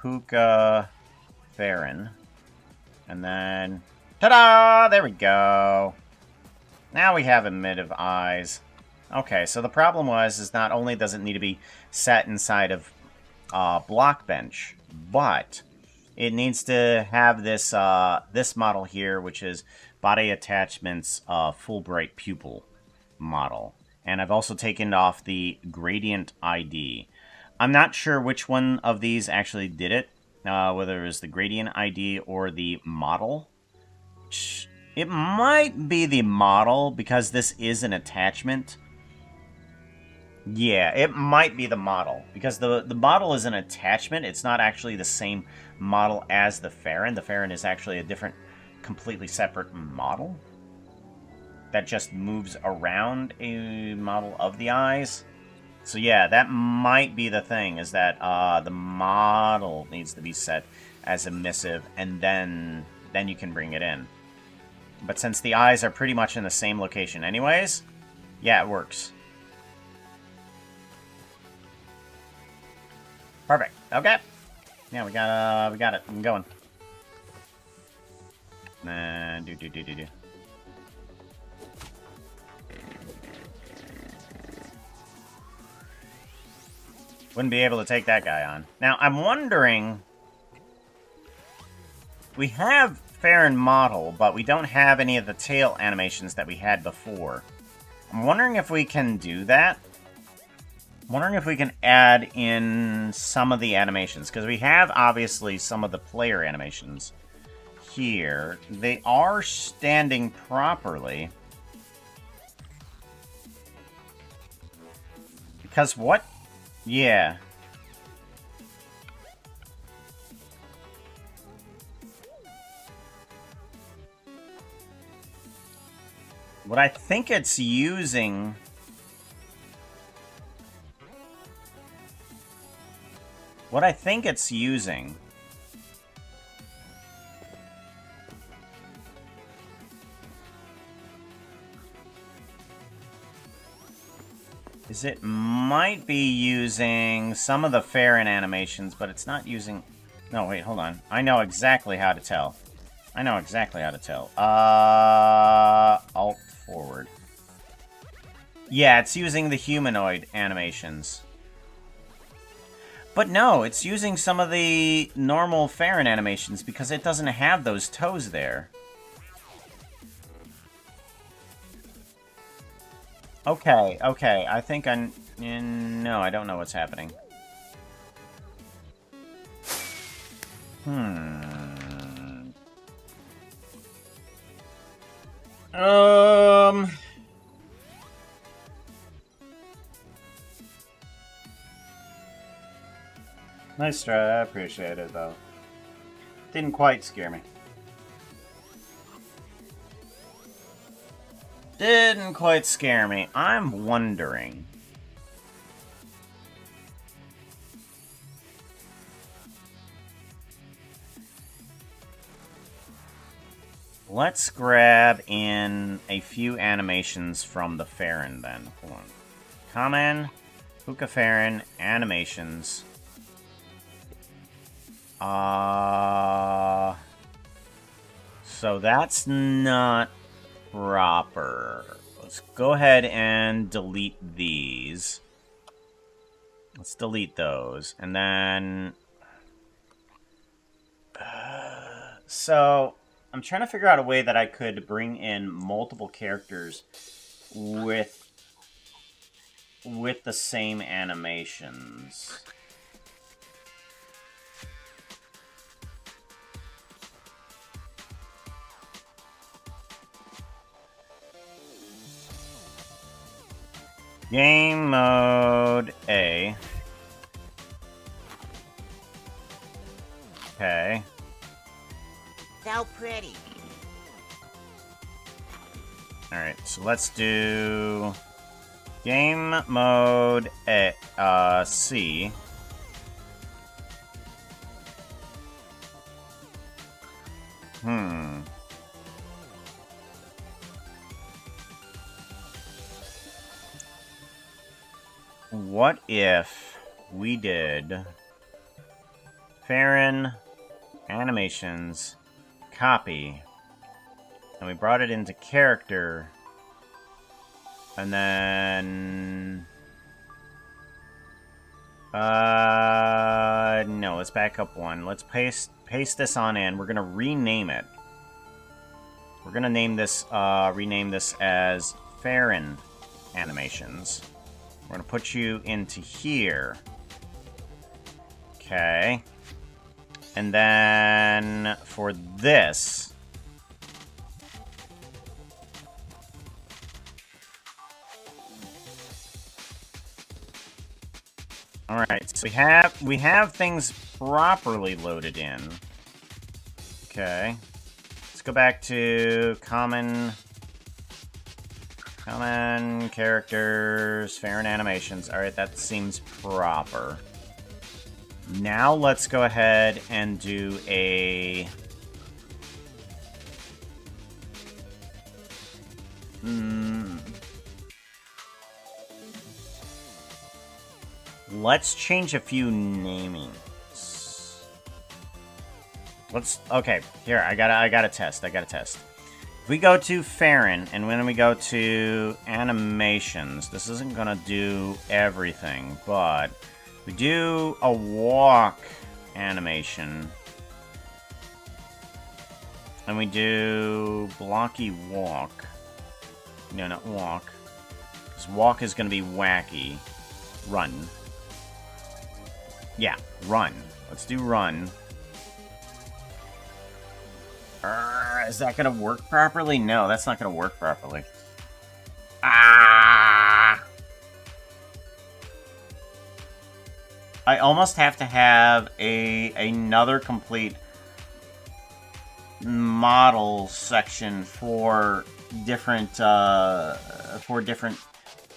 Puka Farron. And then, ta-da! There we go. Now we have emissive eyes. Okay, so the problem is not only does it need to be set inside of Blockbench, but it needs to have this this model here, which is body attachments Fulbright pupil model. And I've also taken off the gradient ID. I'm not sure which one of these actually did it, whether it was the gradient ID or the model. It might be the model, because this is an attachment. Yeah, it might be the model, because the model is an attachment. It's not actually the same model as the Farron. The Farron is actually a different, completely separate model that just moves around a model of the eyes. So yeah, that might be the thing, is that the model needs to be set as emissive, and then you can bring it in. But since the eyes are pretty much in the same location anyways, yeah, it works. Perfect. Okay. Yeah, we got it. I'm going. Do. Wouldn't be able to take that guy on. Now, I'm wondering... We have Farron model, but we don't have any of the tail animations that we had before. I'm wondering if we can do that. I'm wondering if we can add in some of the animations, because we have, obviously, some of the player animations here. They are standing properly. Because what? Yeah. What I think it's using... What I think it's using... is it might be using some of the Farron animations, but it's not using... No, wait, hold on. I know exactly how to tell. Alt forward. Yeah, it's using the humanoid animations. But no, it's using some of the normal Farron animations because it doesn't have those toes there. Okay, I think no, I don't know what's happening. Nice try. I appreciate it, though. Didn't quite scare me. Didn't quite scare me. I'm wondering. Let's grab in a few animations from the Farron then. Hold on. Common, Hookah Farron, animations. So that's not proper. Let's go ahead and delete these. Let's delete those. And then... so, I'm trying to figure out a way that I could bring in multiple characters with the same animations. Game mode A. Okay. So pretty. Alright, so let's do game mode A, C. What if we did Farron animations copy and we brought it into character and then no, let's back up one. Let's paste this on in. We're gonna rename it. We're gonna name this rename this as Farron animations. We're gonna put you into here. Okay. And then for this, all right, so we have things properly loaded in. Okay. Let's go back to common characters, Farron animations. All right, that seems proper. Now let's go ahead and do a... Let's change a few namings. Okay, here, I gotta test. If we go to Farron, and when we go to animations, this isn't gonna do everything, but we do a walk animation. And we do blocky walk. No, not walk. Because walk is gonna be wacky. Run. Yeah, run. Let's do run. Is that gonna work properly? No, that's not gonna work properly. I almost have to have another complete model section for different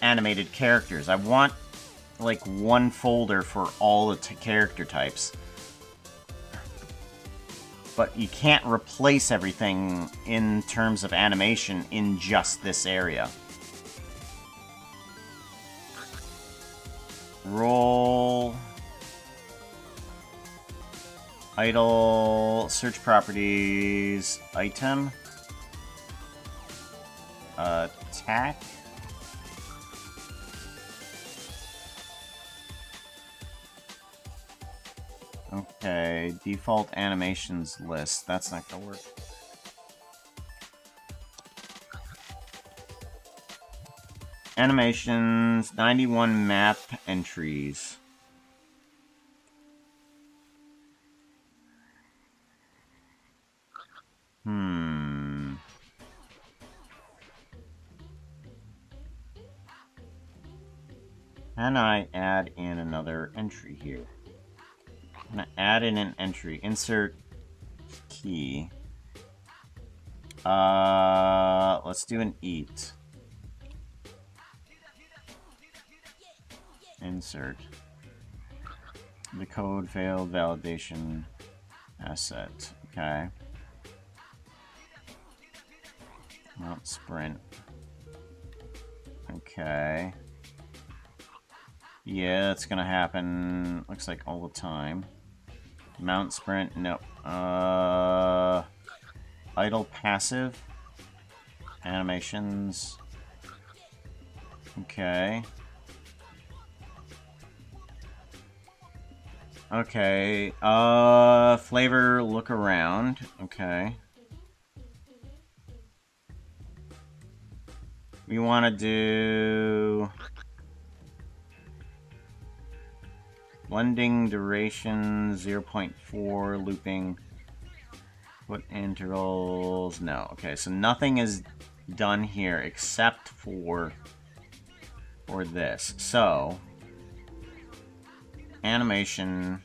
animated characters. I want like one folder for all the character types. But you can't replace everything in terms of animation in just this area. Roll. Idle. Search properties. Item. Attack. Okay, default animations list. That's not gonna work. Animations, 91 map entries. Can I add in another entry here? I'm gonna add in an entry. Insert key. Let's do an eat. Insert. The code failed validation asset. Okay. Mount sprint. Okay. Yeah, that's gonna happen. Looks like all the time. Mount sprint. No. Idle passive. Animations. Okay. Okay. Flavor look around. Okay. We want to do blending duration 0.4 looping. Put intervals. No. Okay, so nothing is done here except for this. So animation.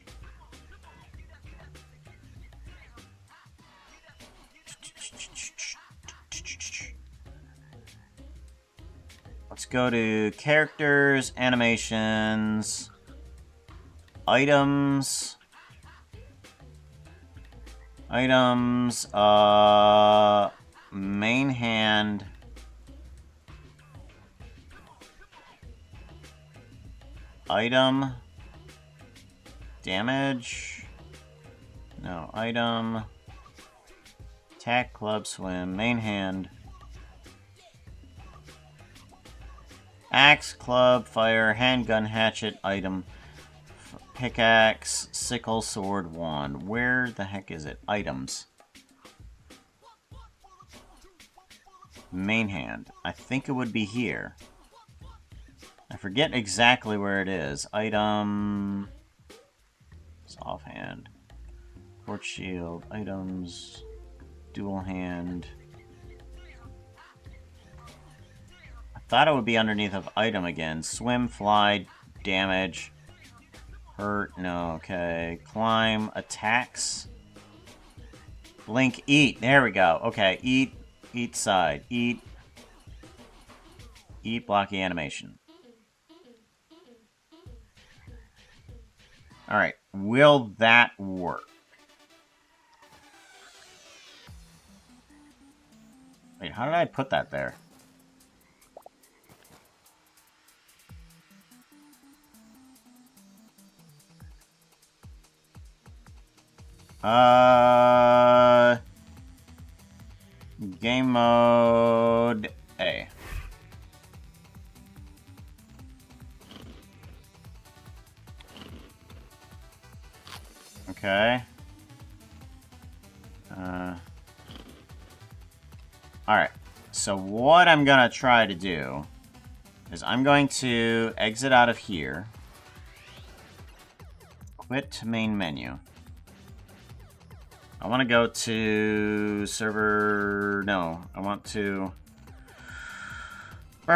Let's go to characters, animations, items, main hand, item, damage, no, item, attack, club, swim, main hand, axe, club, fire, handgun, hatchet, item, pickaxe, sickle, sword, wand. Where the heck is it? Items. Main hand. I think it would be here. I forget exactly where it is. Item. It's offhand. Torch shield. Items. Dual hand. I thought it would be underneath of item again. Swim, fly, damage. Hurt, no, okay. Climb, attacks. Blink, eat. There we go. Okay, eat side. Eat, blocky animation. Alright, will that work? Wait, how did I put that there? Game mode A. Okay. Alright. So what I'm gonna try to do is I'm going to exit out of here. Quit main menu. I want to go to server... No, I want to... Oh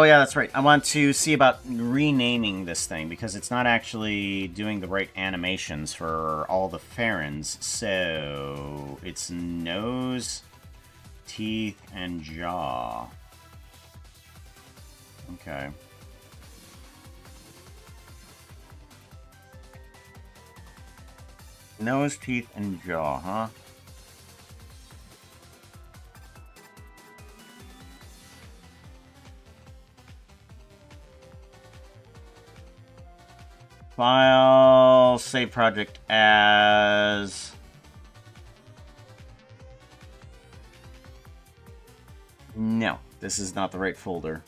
yeah, that's right. I want to see about renaming this thing because it's not actually doing the right animations for all the Farons. So it's nose, teeth, and jaw. Okay. Nose, teeth, and jaw, huh? File, save project as... No, this is not the right folder.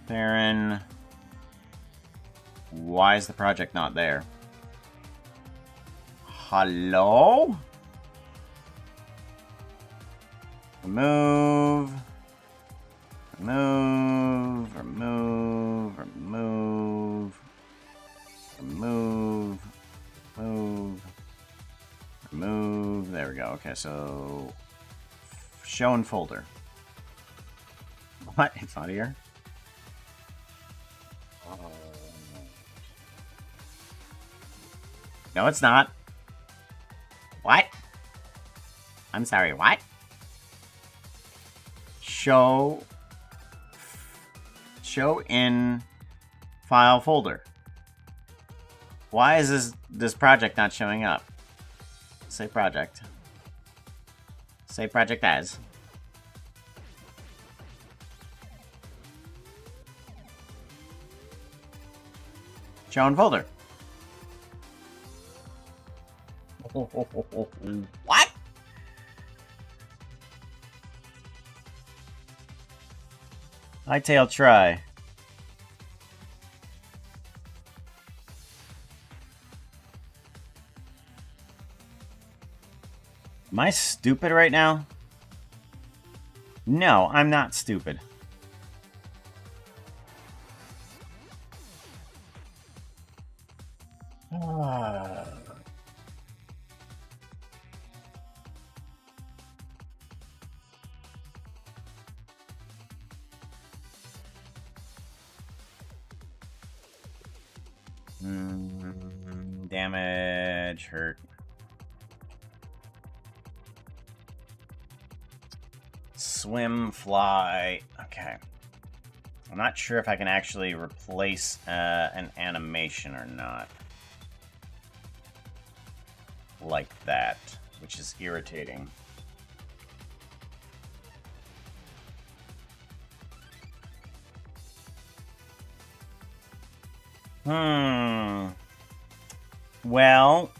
Theron... Why is the project not there? Hello? Remove. Remove. Remove. Remove. Remove. Remove. Remove. There we go. Okay, so... Show in folder. What? It's not here? No, it's not. What? I'm sorry, what? Show in file folder. Why is this project not showing up? Say project. Say project as. Show in folder. What? Hytail try. Am I stupid right now? No, I'm not stupid. Damage, hurt. Swim, fly. Okay. I'm not sure if I can actually replace an animation or not. Like that, which is irritating. Well,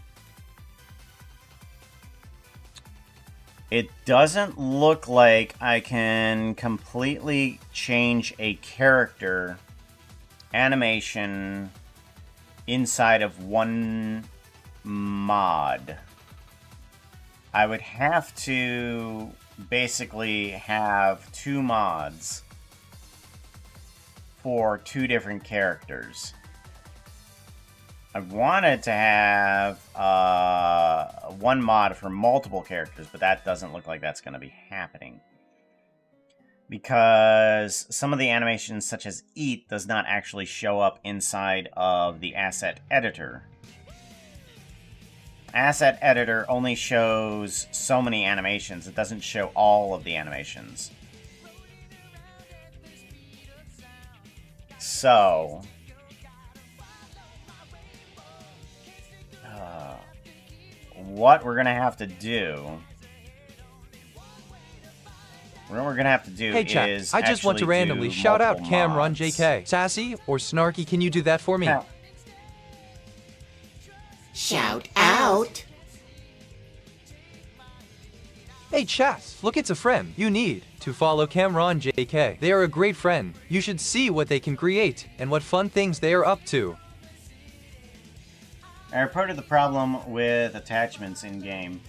it doesn't look like I can completely change a character animation inside of one mod. I would have to basically have two mods for two different characters. I wanted to have one mod for multiple characters, but that doesn't look like that's going to be happening. Because some of the animations, such as Eat, does not actually show up inside of the asset editor. Asset editor only shows so many animations. It doesn't show all of the animations. So... what we're gonna have to do... What we're gonna have to do Hey, chat, is I just want to randomly shout out Cameron JK. Sassy or Snarky, can you do that for me? Shout out! Hey, chat, look, it's a friend. You need to follow Cameron JK. They are a great friend. You should see what they can create and what fun things they are up to. I reported the problem with attachments in-game.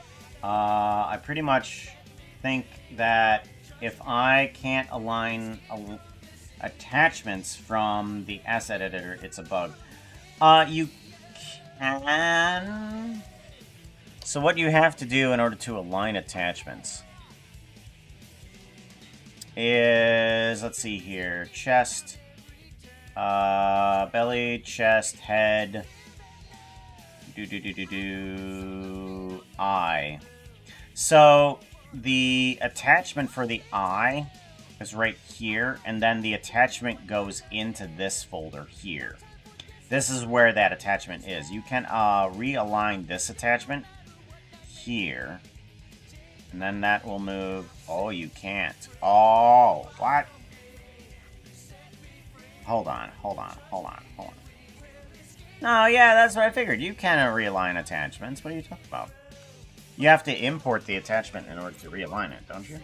I pretty much think that if I can't align attachments from the asset editor, it's a bug. You can... So what you have to do in order to align attachments is, let's see here, chest, belly, chest, head, eye. So the attachment for the eye is right here, and then the attachment goes into this folder here. This is where that attachment is. You can realign this attachment here, and then that will move. Oh, you can't. Oh, what? Hold on. No, yeah, that's what I figured. You can realign attachments. What are you talking about? You have to import the attachment in order to realign it, don't you?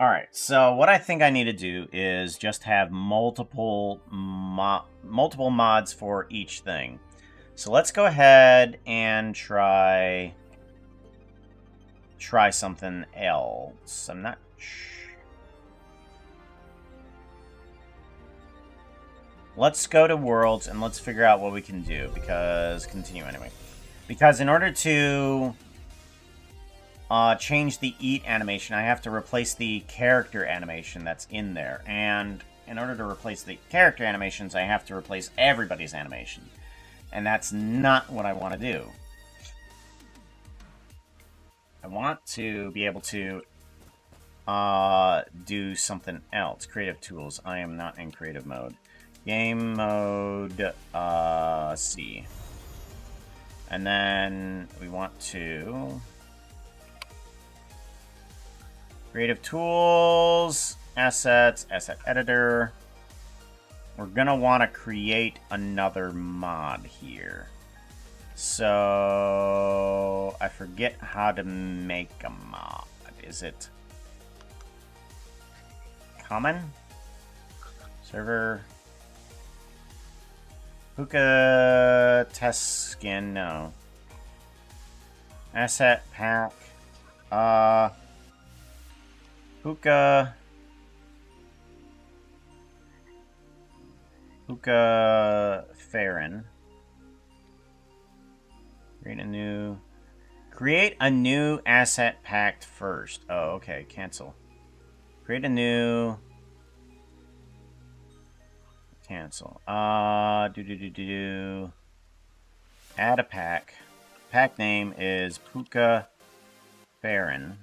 Alright, so what I think I need to do is just have multiple mods for each thing. So let's go ahead and try try something else. I'm not Let's go to Worlds and let's figure out what we can do, because... Continue anyway. Because in order to change the eat animation, I have to replace the character animation that's in there. And in order to replace the character animations, I have to replace everybody's animation. And that's not what I want to do. I want to be able to do something else. Creative tools. I am not in creative mode. Game mode, C. And then we want to... Creative tools, assets, asset editor. We're gonna want to create another mod here. So... I forget how to make a mod. Is it... Common? Server... Puka test skin, no. Asset pack. Puka Farron. Create a new asset pack first. Oh, okay, cancel. Create a new... Cancel. Add a pack. Pack name is Puka Farron.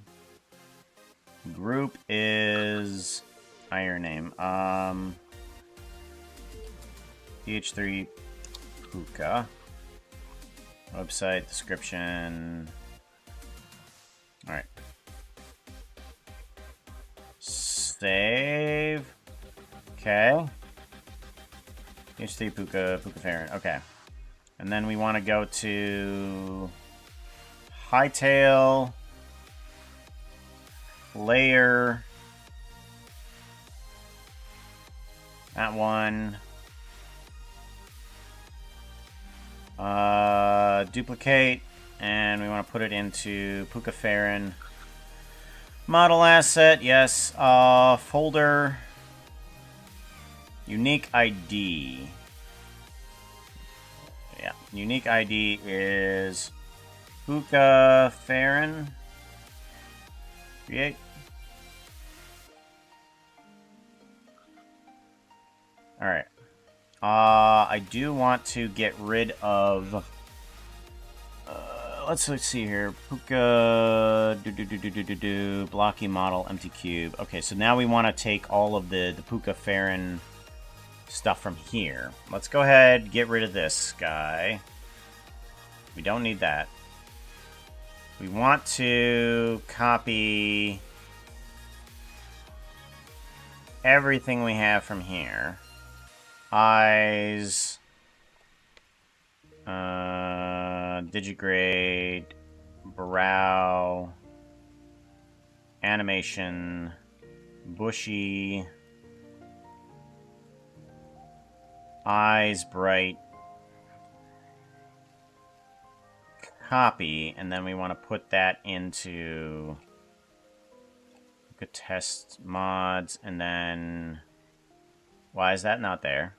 Group is iron name. PH3 Puka. Website description. Alright. Save. Okay. PH3 Puka Farron. Okay. And then we want to go to Hytail, layer, that one, duplicate, and we want to put it into Puka Farron. Model asset, yes, folder, unique ID. Yeah, unique ID is Puka Farron. Create. Alright. I do want to get rid of... let's see here. Puka... Blocky model, empty cube. Okay, so now we want to take all of the Puka Farron stuff from here. Let's go ahead, get rid of this guy. We don't need that. We want to copy everything we have from here. Eyes, digigrade, brow, animation, bushy, eyes bright, copy, and then we want to put that into test mods, and then why is that not there?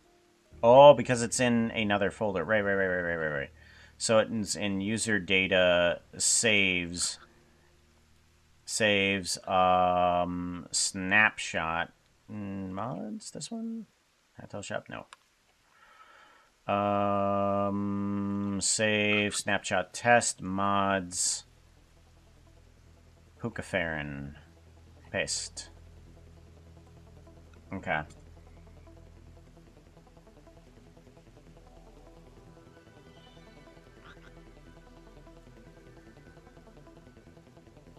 Oh, because it's in another folder. Right. So it's in user data, saves snapshot mods. This one, Hytale shop, no. Save snapshot test mods. Puka Farron. Paste. Okay.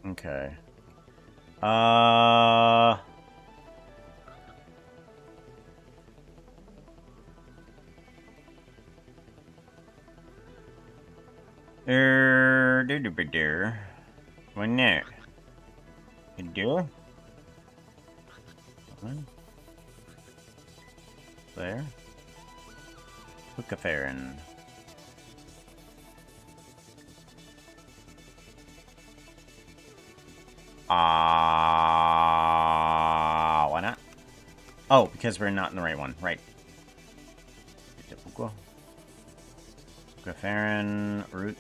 Okay. One there. Do. There. Puka Farron. Why not? Oh, because we're not in the right one. Right. Farron, root,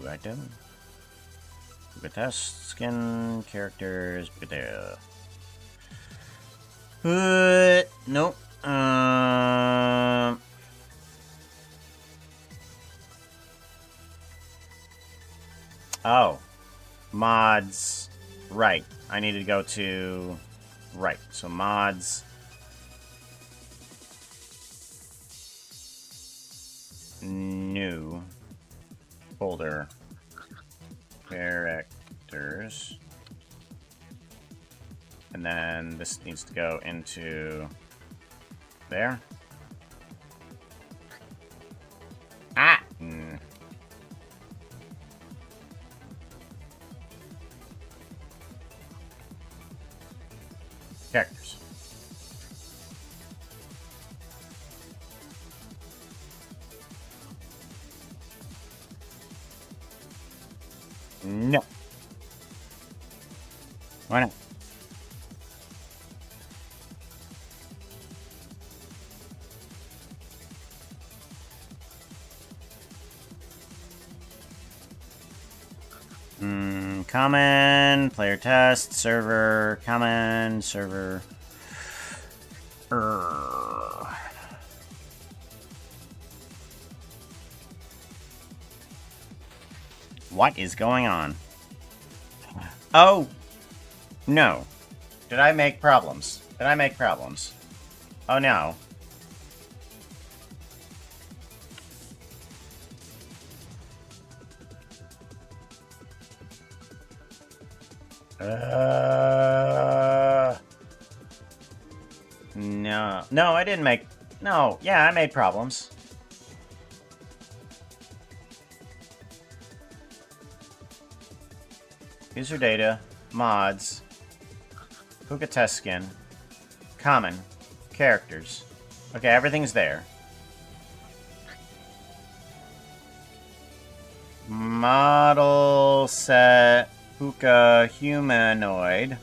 item. Test, skin, characters, nope. Oh. Mods. Right. I need to go to... Right. So mods... New folder characters, and then this needs to go into there. Characters. No. Why not? Common, player test, server, common, server. What is going on? Oh! No. Did I make problems? Did I make problems? Oh no. No. No, I didn't make... No, yeah, I made problems. User data, mods, Puka test skin, common, characters. Okay, everything's there. Model set Puka humanoid.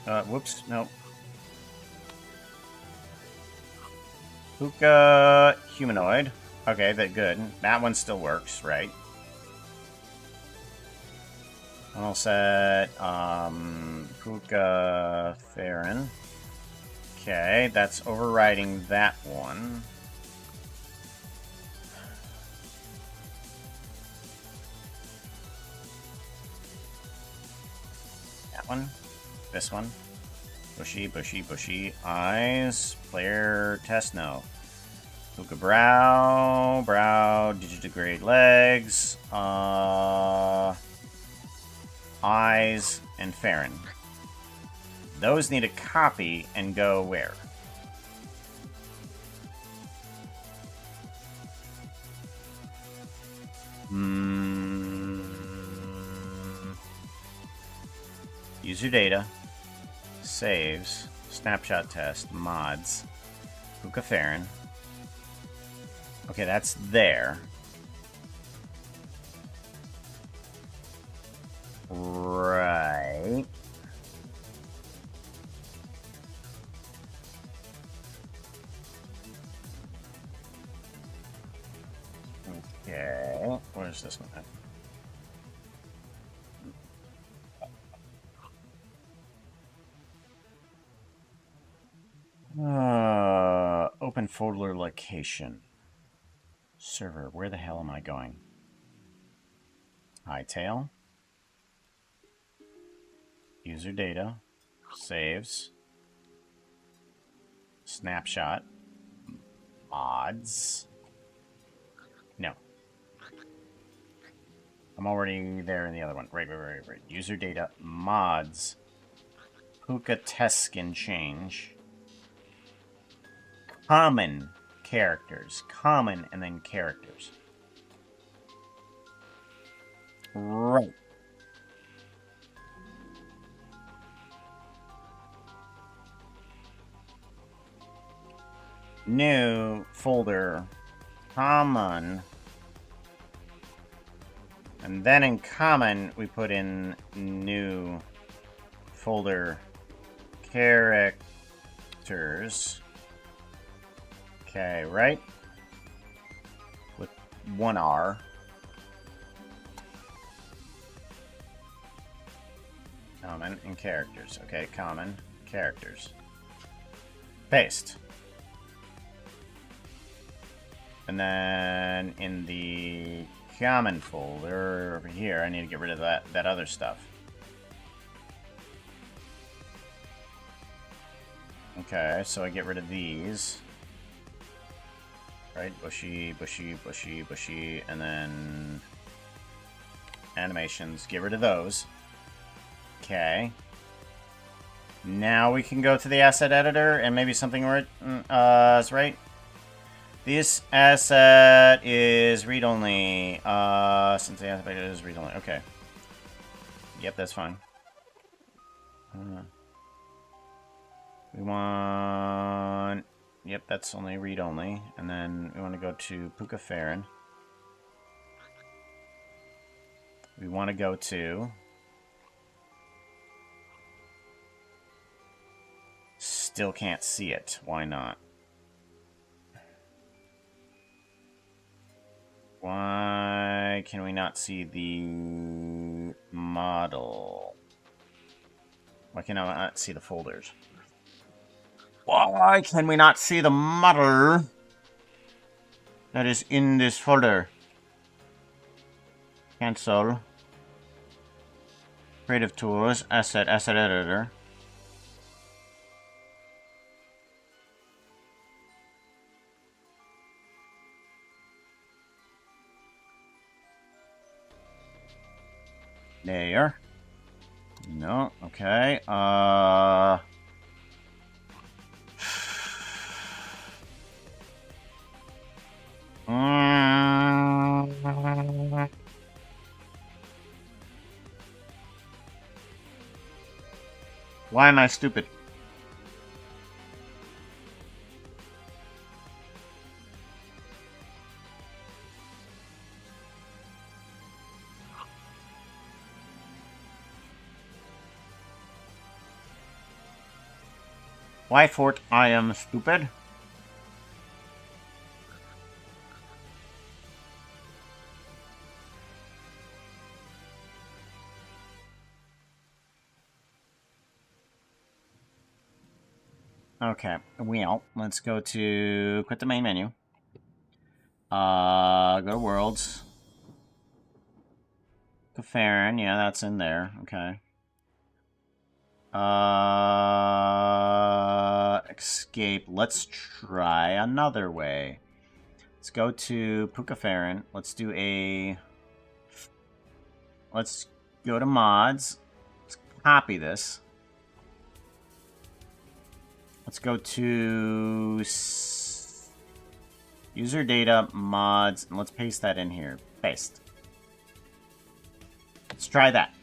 Whoops, nope. Puka humanoid. Okay, that good. That one still works, right? Model set Puka Farron. Okay, that's overriding that one. That one. This one. Bushy, bushy, bushy. Eyes. Player test, no. Puka brow. Brow. Digitigrade legs. Eyes. And Farron. Those need a copy and go where? User data, saves, snapshot test, mods, Puka Farron. Okay, that's there. Right. Okay, where's this one at? Open folder location. Server, where the hell am I going? Hytale. User data. Saves. Snapshot. Mods. No. I'm already there in the other one. Right. User data. Mods. Puka test skin change. Common characters. Common and then characters. Right. New folder. Common. And then in common, we put in new folder characters. Okay, right? With one R. Common and characters. Okay, common, characters. Paste. And then in the common folder over here, I need to get rid of that other stuff. Okay, so I get rid of these. Right, bushy, bushy, bushy, bushy, and then animations, get rid of those. Okay. Now we can go to the asset editor and maybe something is right. This asset is read-only. Since the asset is read-only. Okay. Yep, that's fine. We want... Yep, that's only read-only. And then we want to go to Puka Farron. We want to go to... Still can't see it. Why not? Why can we not see the model? Why can I not see the folders? Why can we not see the model that is in this folder? Cancel. Creative Tools, Asset Editor. There. No, okay. Why am I stupid? Why for I am stupid? Okay, well, let's go to quit the main menu. Go to Worlds. Farron, yeah, that's in there. Okay. Escape. Let's try another way. Let's go to Puka Farron. Let's do a... Let's go to mods. Let's copy this. Let's go to user data, mods, and let's paste that in here. Paste. Let's try that.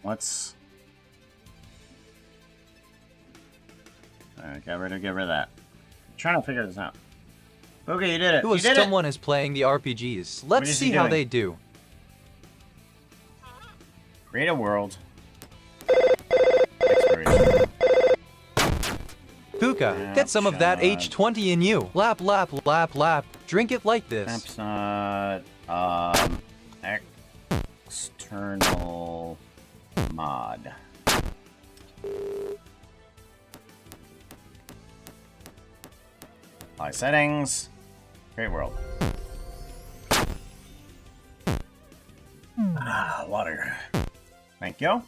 Let's... Alright, get rid of that. I'm trying to figure this out. Okay, you did it. Who You did someone is playing the RPGs. Let's see how they do. Create a world. Expiration. Puka, get some of that H20 in you. Lap, lap, lap, lap. Drink it like this. Snapshot. External mod. Apply settings. Create world. Water. Thank you.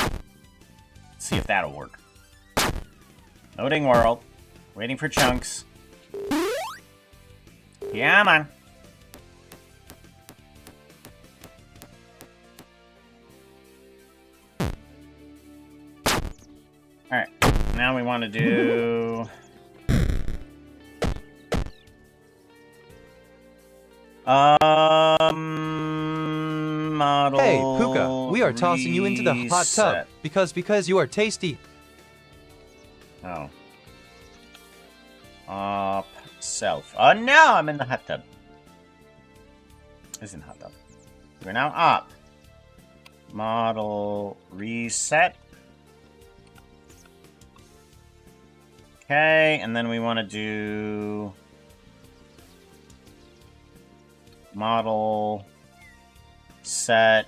Let's see if that'll work. Loading world. Waiting for chunks. Yeah, man. Alright. Now we want to do... model. Hey, Puka, we are tossing you into the hot tub reset. because you are tasty. Oh. Up. Self. Oh, no! I'm in the hot tub. This isn't hot tub. We're now up. Model reset. Okay, and then we want to do model set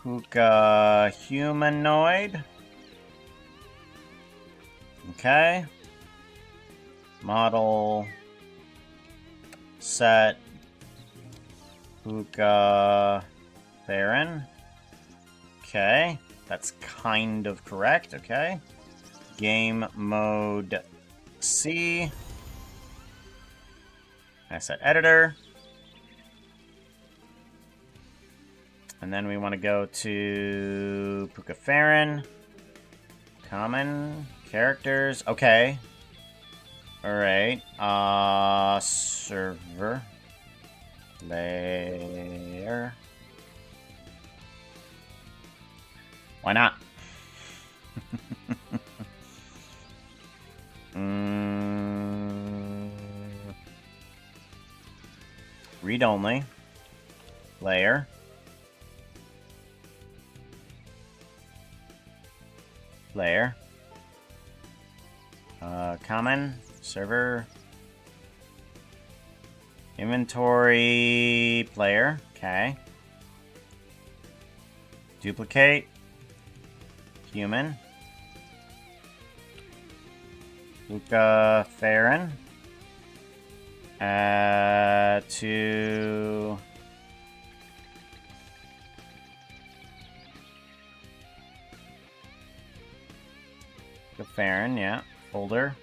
Puka humanoid. Okay. Model set Puka Theron. Okay, that's kind of correct. Okay. Game mode C. Asset editor. And then we want to go to Puka Theron. Common characters. Okay. Alright. Server. Layer. Why not? Read only. Layer. Layer. Common. Server. Inventory. Player. Okay. Duplicate. Human. Puka Theron. To Puka Theron, yeah. Folder.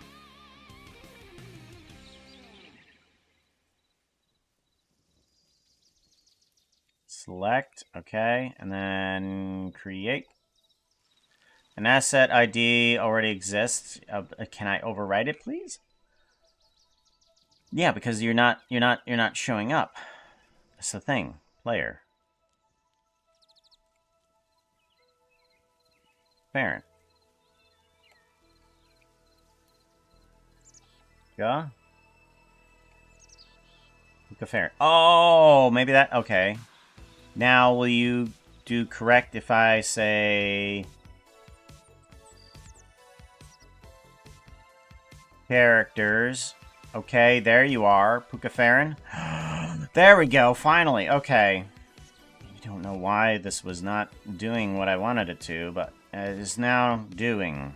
Select, okay, and then create. An asset ID already exists. Can I overwrite it, please? Yeah, because you're not showing up. That's the thing. Player. Parent. Go. Puka Theron. Oh, maybe that. Okay. Now, will you do correct if I say characters? Okay, there you are, Puka Theron. There we go, finally. Okay. I don't know why this was not doing what I wanted it to, but it is now doing.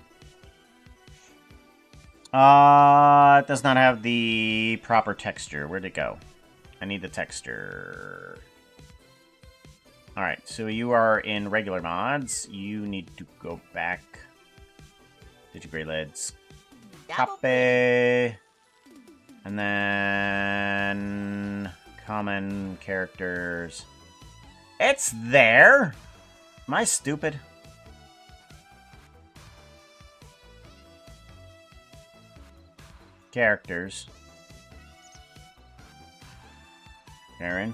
It does not have the proper texture. Where'd it go? I need the texture. Alright, so you are in regular mods. You need to go back. Digigrade lids. Copy. And then common characters. It's there! Am I stupid? Characters. Aaron.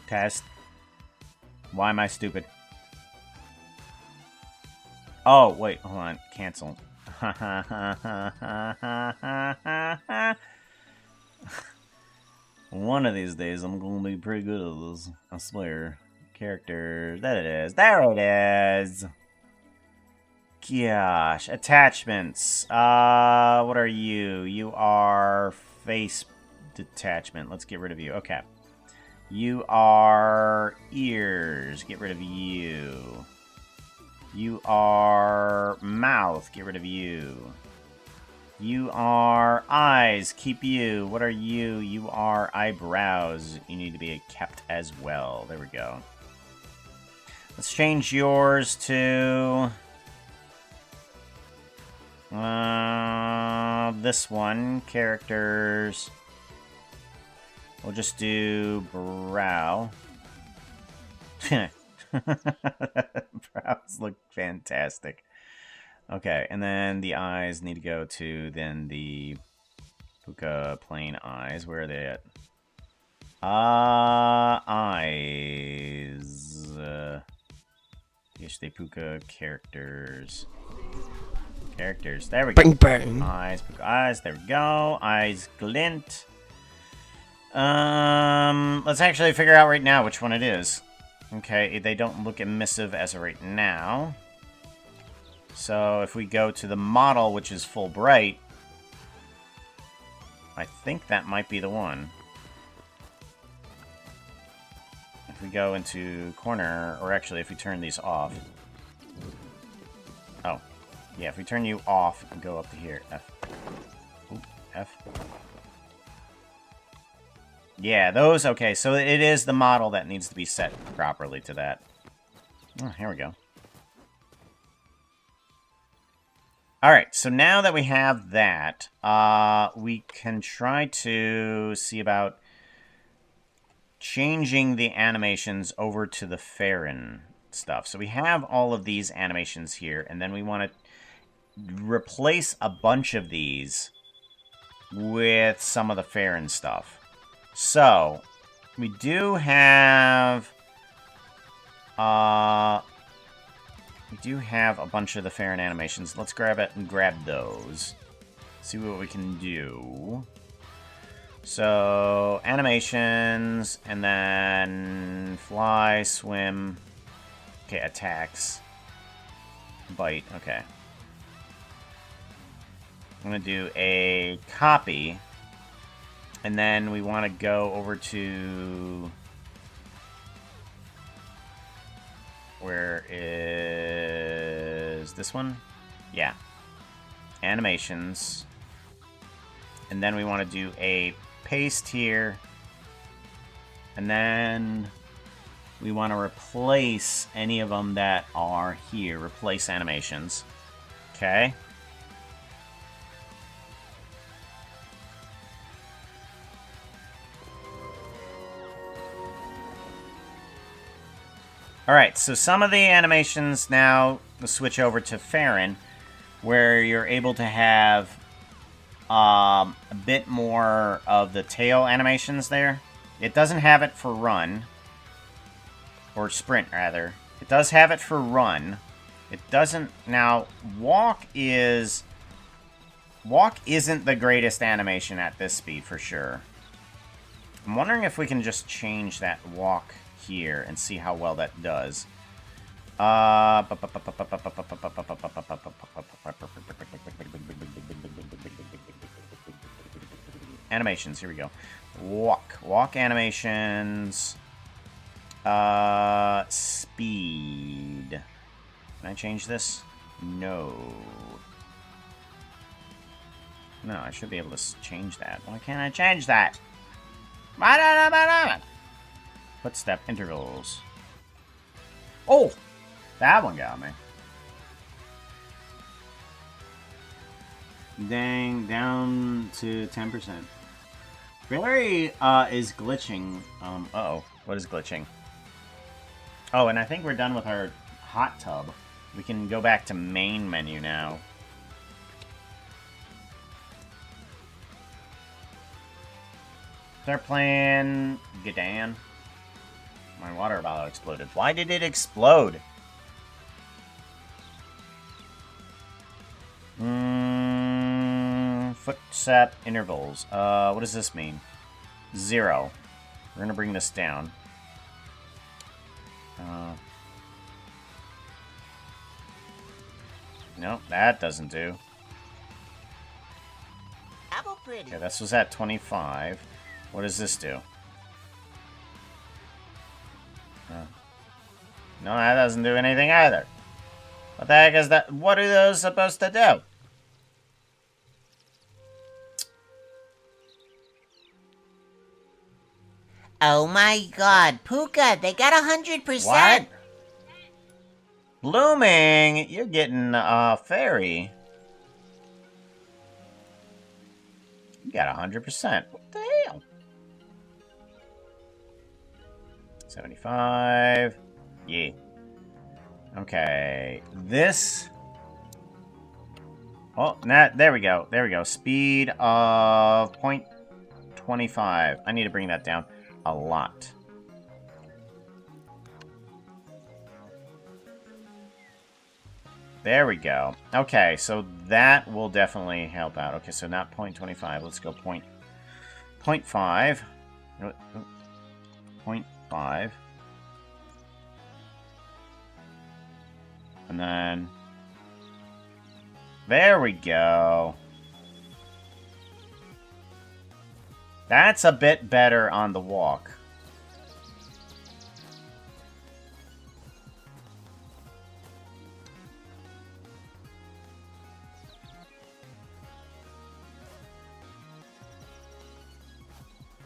Test. Why am I stupid? Oh, wait, hold on. Cancel. One of these days, I'm gonna be pretty good at this. I swear. Characters. There it is. There it is. Gosh. Attachments. What are you? You are face detachment. Let's get rid of you. Okay. You are ears. Get rid of you. You are mouth. Get rid of you. You are eyes. Keep you. What are you? You are eyebrows. You need to be kept as well. There we go. Let's change yours to this one. Characters. We'll just do brow. Brows look fantastic. Okay, and then the eyes need to go to then the Puka plain eyes. Where are they at? Eyes. Yes, they Puka characters. Characters. There we go. Bang bang. Eyes, eyes. There we go. Eyes glint. Let's actually figure out right now which one it is. Okay, they don't look emissive as of right now. So if we go to the model, which is full bright, I think that might be the one. If we go into corner, or actually if we turn these off. Oh, yeah, if we turn you off and go up to here, F. Ooh, F. Yeah, those, okay, so it is the model that needs to be set properly to that. Oh, here we go. Alright, so now that we have that, we can try to see about changing the animations over to the Farron stuff. So we have all of these animations here, and then we want to replace a bunch of these with some of the Farron stuff. So, we do have a bunch of the Farron animations. Let's grab it and grab those. See what we can do. So, animations, and then fly, swim. Okay, attacks. Bite, okay. I'm going to do a copy. And then we want to go over to... Where is this one? Yeah. Animations. And then we want to do a paste here. And then we want to replace any of them that are here. Replace animations. Okay. Alright, so some of the animations now switch over to Farron, where you're able to have a bit more of the tail animations there. It doesn't have it for run, or sprint rather. It does have it for run. It doesn't, now walk isn't the greatest animation at this speed for sure. I'm wondering if we can just change that walk here and see how well that does. Animations, here we go. Walk animations. Speed. Can I change this? No. No, I should be able to change that. Why can't I change that? Footstep intervals. Oh! That one got me. Dang, down to 10%. Barry is glitching. Uh-oh. What is glitching? Oh, and I think we're done with our hot tub. We can go back to main menu now. Start playing Gadan. My water bottle exploded. Why did it explode? Footstep intervals. What does this mean? 0. We're gonna bring this down. No, that doesn't do. Okay, this was at 25. What does this do? No, that doesn't do anything either. What the heck is that? What are those supposed to do? Oh my god, Puka, they got 100%! What? Blooming, you're getting fairy. You got 100%. What the hell? 75. Yeah. Okay. This. Oh, there we go. There we go. Speed of 0.25. I need to bring that down a lot. There we go. Okay, so that will definitely help out. Okay, so not 0.25. Let's go 0.5. 0.5. And then... There we go. That's a bit better on the walk.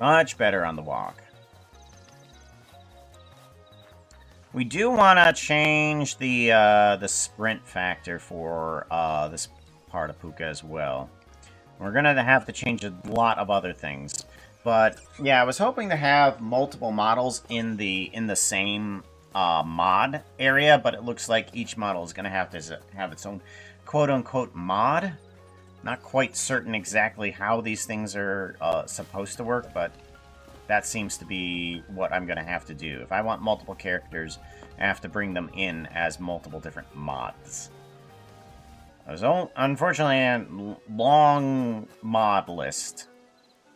Much better on the walk. We do want to change the sprint factor for this part of Puka as well. We're gonna have to change a lot of other things, but yeah, I was hoping to have multiple models in the same mod area, but it looks like each model is gonna have to have its own quote-unquote mod. Not quite certain exactly how these things are supposed to work, but that seems to be what I'm gonna have to do. If I want multiple characters, I have to bring them in as multiple different mods. There's unfortunately a long mod list,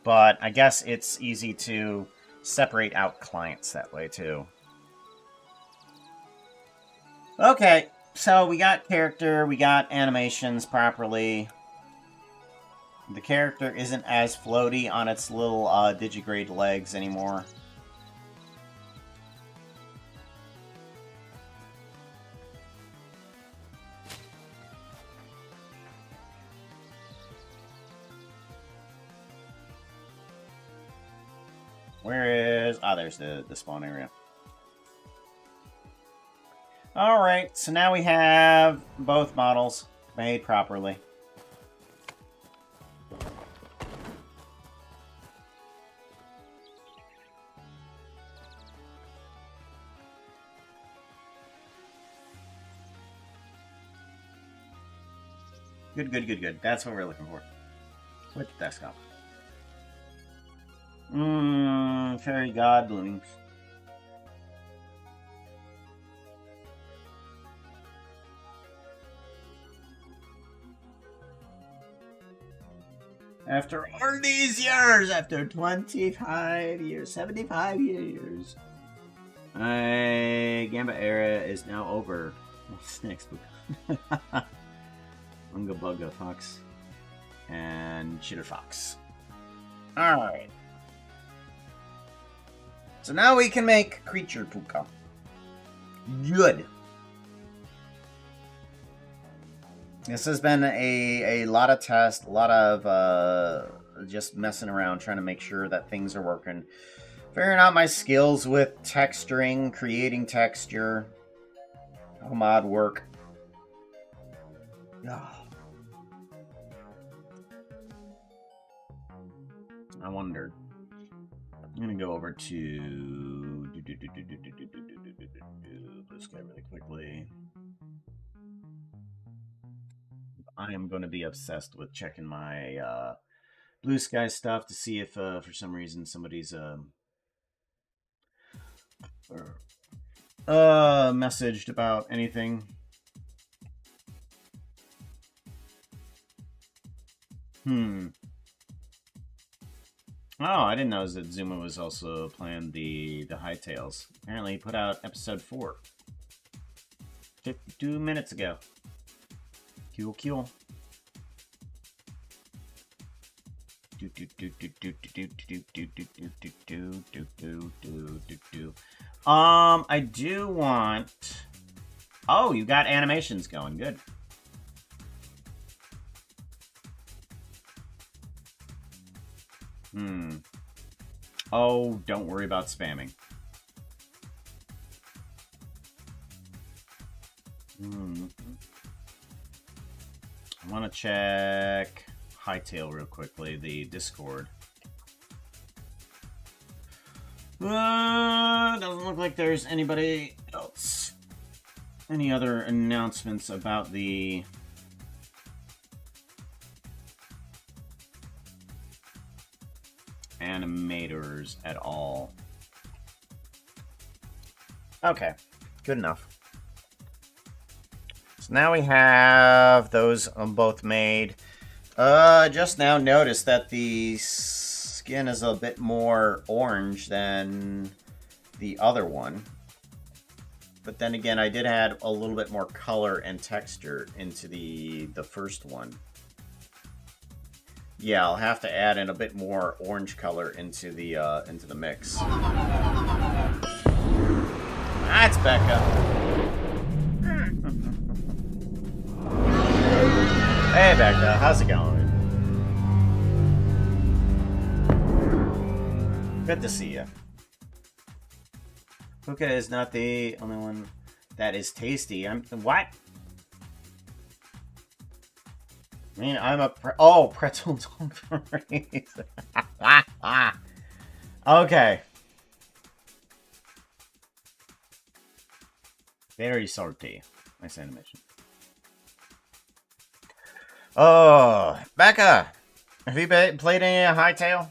but I guess it's easy to separate out clients that way too. Okay, so we got character, we got animations properly. The character isn't as floaty on its little digigrade legs anymore. Where is... Ah, there's the spawn area. Alright, so now we have both models made properly. Good, good, good, good. That's what we're looking for. With the desktop. Fairy godlings. After all these years, after 25 years, 75 years, Gamba era is now over. What's next? Unga Bugga Fox and Chitter Fox. Alright. So now we can make Creature Puka. Good. This has been a lot of tests, a lot of just messing around, trying to make sure that things are working. Figuring out my skills with texturing, creating texture, how mod work. I wondered. I'm gonna go over to this guy really quickly. I am going to be obsessed with checking my Blue Sky stuff to see if for some reason somebody's messaged about anything. Oh, I didn't know that Zuma was also playing the Hytails. Apparently he put out episode 4. 52 minutes ago. Cool, cool. I do want... Oh, you got animations going. Good. Oh, don't worry about spamming. I want to check Hytale real quickly, the Discord. Doesn't look like there's anybody else. Any other announcements about the... animators at all? Okay, good enough. So now we have those both made. Just now noticed that the skin is a bit more orange than the other one. But then again, I did add a little bit more color and texture into the first one. Yeah, I'll have to add in a bit more orange color into the mix. That's Becca. Hey Becca, how's it going? Good to see you. Puka is not the only one that is tasty. What? I mean, I'm a pretzel deliveries. Okay. Very salty. Nice animation. Oh, Becca, have you played any Hytale?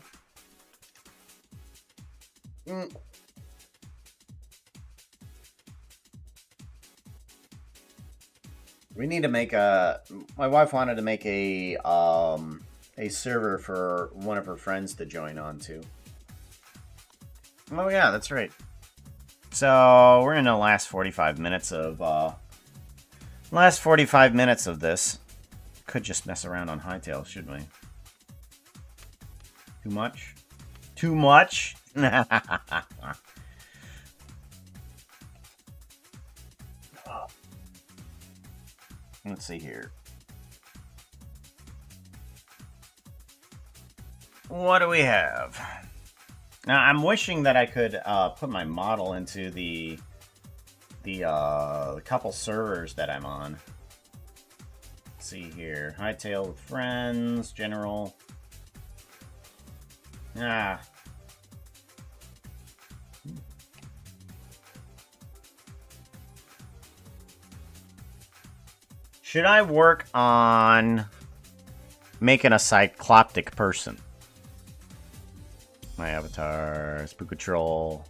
We need to make a. My wife wanted to make a server for one of her friends to join on to. Oh yeah, that's right. So we're in the last 45 minutes of this. Could just mess around on Hytail, shouldn't we? Too much? Too much? Let's see here. What do we have? Now, I'm wishing that I could put my model into the couple servers that I'm on. Let's see here. Hytail with friends, general. Should I work on making a cycloptic person? My avatar, Spook Troll.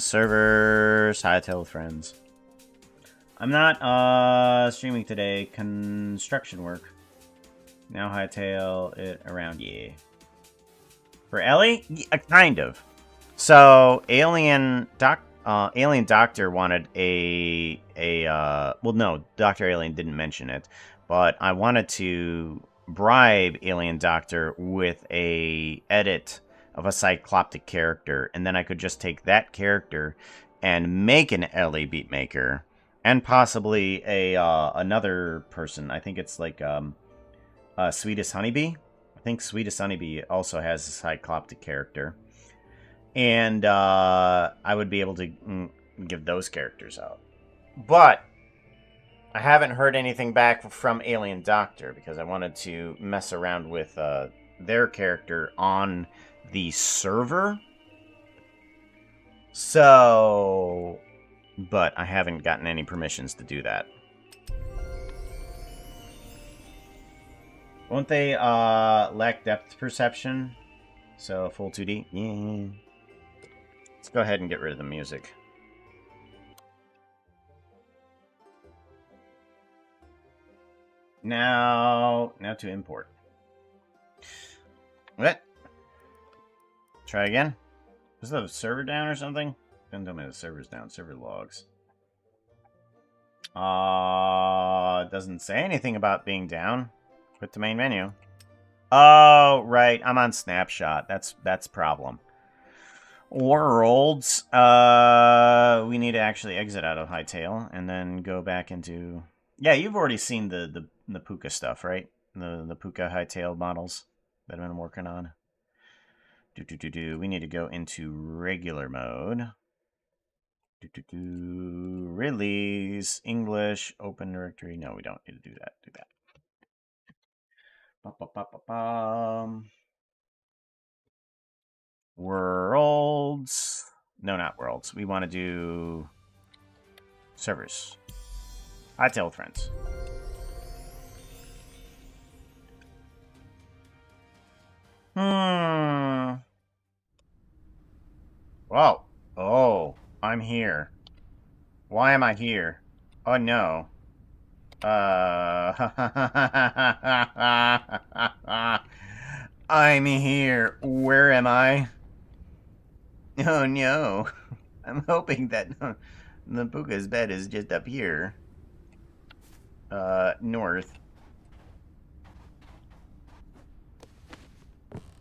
Servers, Hytale with friends. I'm not streaming today. Construction work. Now Hytail it around, yeah. For Ellie? Yeah, kind of. So, Alien Doctor wanted well, no, Dr. Alien didn't mention it, but I wanted to bribe Alien Doctor with a edit of a cycloptic character, and then I could just take that character and make an Ellie Beatmaker, and possibly another person. I think it's like Sweetest Honeybee. I think Sweetest Honeybee also has a cycloptic character. And I would be able to give those characters out. But I haven't heard anything back from Alien Doctor because I wanted to mess around with their character on the server. So, but I haven't gotten any permissions to do that. Won't they lack depth perception? So, full 2D? Yeah. Let's go ahead and get rid of the music. Now to import. What? Try again? Is the server down or something? Don't tell me the server's down. Server logs. It doesn't say anything about being down. Quit the main menu. Oh, right. I'm on snapshot. That's problem. Worlds. We need to actually exit out of Hytale and then go back into. Yeah, you've already seen the Puka stuff, right? The Puka Hytale models that I've been working on. We need to go into regular mode. Release English open directory. No, we don't need to do that. Do that. Worlds. No, not worlds. We want to do servers. Hytale with friends. Whoa. Oh, I'm here. Why am I here? Oh no. I'm here. Where am I? Oh no. I'm hoping that the Puka's bed is just up here. North.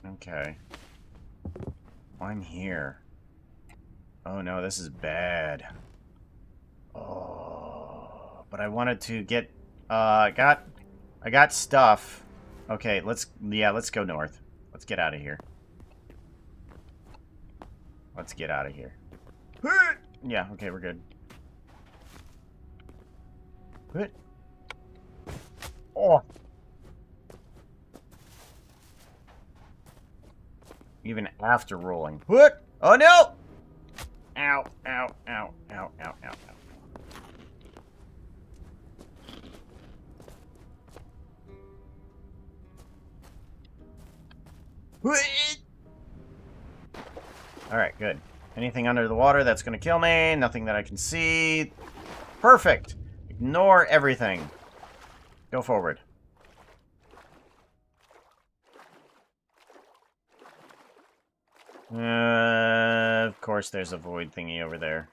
Okay. I'm here. Oh no, this is bad. Oh, but I wanted to get, I got stuff. Okay, let's go north. Let's get out of here. Let's get out of here. Yeah, okay, we're good. What? Oh. Even after rolling. What? Oh no! Ow, ow, ow, ow, ow, ow, ow. Alright, good. Anything under the water that's gonna kill me, nothing that I can see. Perfect! Ignore everything. Go forward. Of course there's a void thingy over there.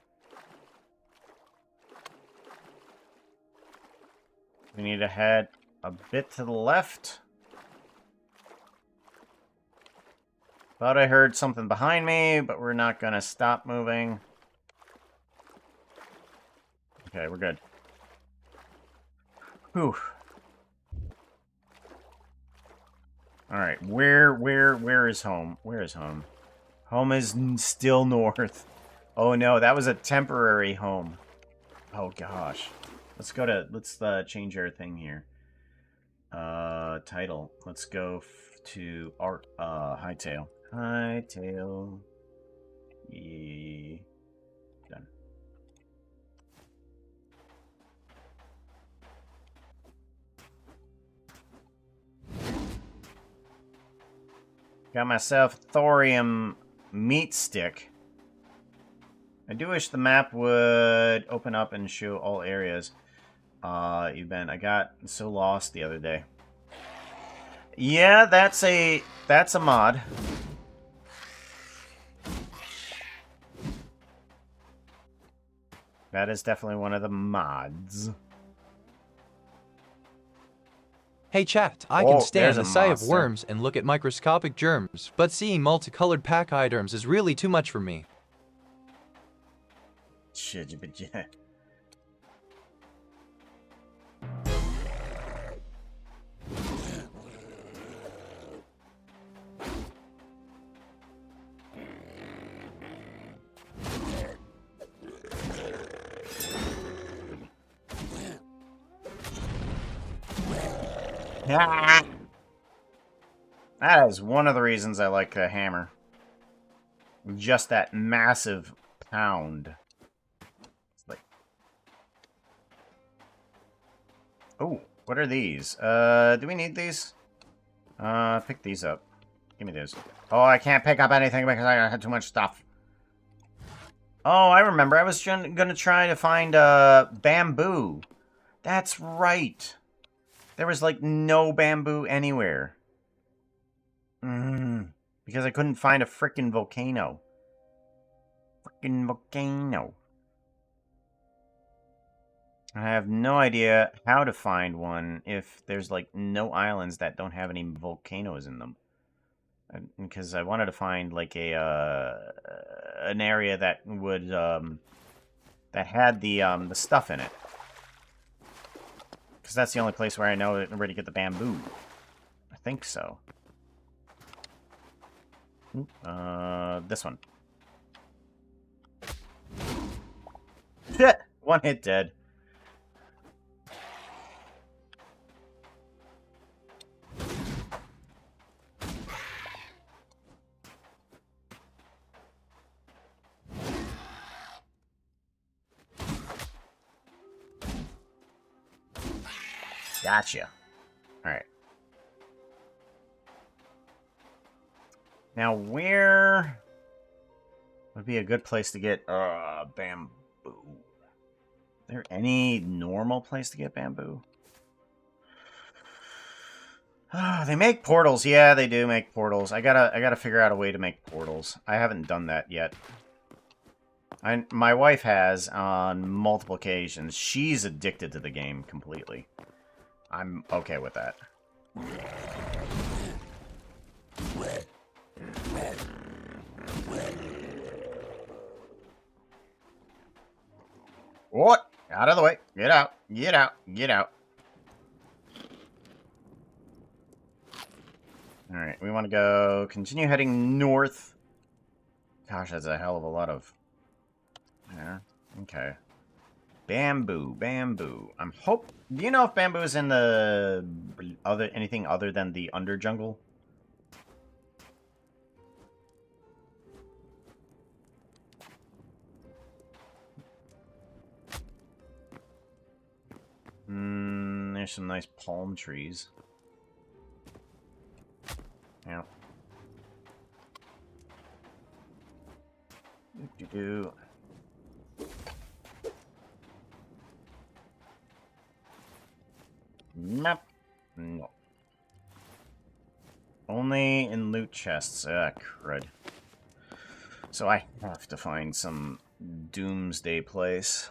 We need to head a bit to the left. Thought I heard something behind me, but we're not gonna stop moving. Okay, we're good. Whew. Alright, where is home? Where is home? Home is still north. Oh no, that was a temporary home. Oh gosh. Let's change our thing here. Title. Let's go to art, Hytale. Hytale. Yeah. Done. Got myself a thorium meat stick. I do wish the map would open up and show all areas. I got so lost the other day. Yeah, that's a mod. That is definitely one of the mods. Hey chat, I Oh, can stand there's the a sight of monster. worms and look at microscopic germs, but seeing multicolored pack items is really too much for me. Shit, but yeah. That is one of the reasons I like the hammer. Just that massive pound. It's like... Oh, what are these? Do we need these? Pick these up. Give me those. Oh, I can't pick up anything because I had too much stuff. Oh, I remember. I was gonna try to find, bamboo. That's right. There was, like, no bamboo anywhere. Because I couldn't find a frickin' volcano. Frickin' volcano. I have no idea how to find one if there's, like, no islands that don't have any volcanoes in them. Because I wanted to find, like, an area that would, that had the stuff in it. Because that's the only place where I know where to get the bamboo. I think so. This one. One hit dead. Gotcha. Alright. Now, where would be a good place to get bamboo? Is there any normal place to get bamboo? They make portals. Yeah, they do make portals. I gotta figure out a way to make portals. I haven't done that yet. My wife has on multiple occasions. She's addicted to the game completely. I'm okay with that. What? Out of the way. Get out. Get out. Get out. Alright, we want to go... Continue heading north. Gosh, that's a hell of a lot of... Yeah, okay. Bamboo, bamboo. I'm hope... Do you know if bamboo is in the... anything other than the under jungle? There's some nice palm trees. Yeah. Do-do-do. Nope. No. Only in loot chests. Ah, crud. So I have to find some doomsday place.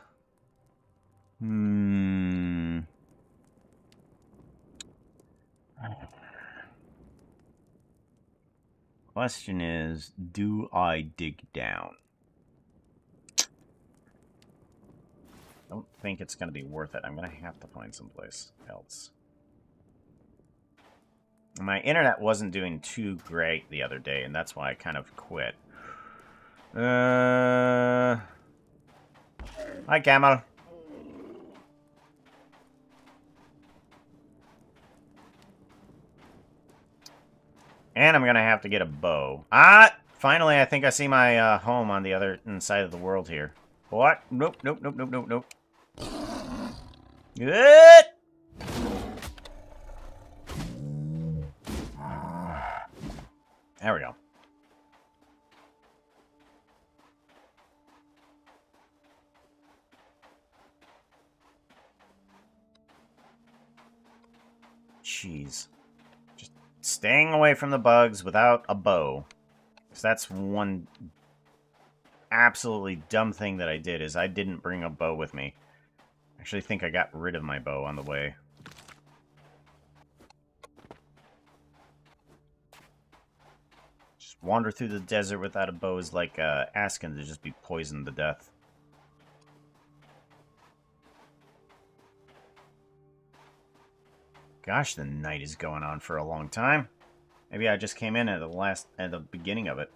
Question is, do I dig down? Don't think it's going to be worth it. I'm going to have to find someplace else. My internet wasn't doing too great the other day, and that's why I kind of quit. Hi, Camel. And I'm going to have to get a bow. Ah! Finally, I think I see my home on the other side of the world here. What? Nope, nope, nope, nope, nope, nope. Good! There we go. Jeez. Just staying away from the bugs without a bow. Because that's one absolutely dumb thing that I did, is I didn't bring a bow with me. I actually think I got rid of my bow on the way. Just wander through the desert without a bow is like asking to just be poisoned to death. Gosh, the night is going on for a long time. Maybe I just came in at the beginning of it.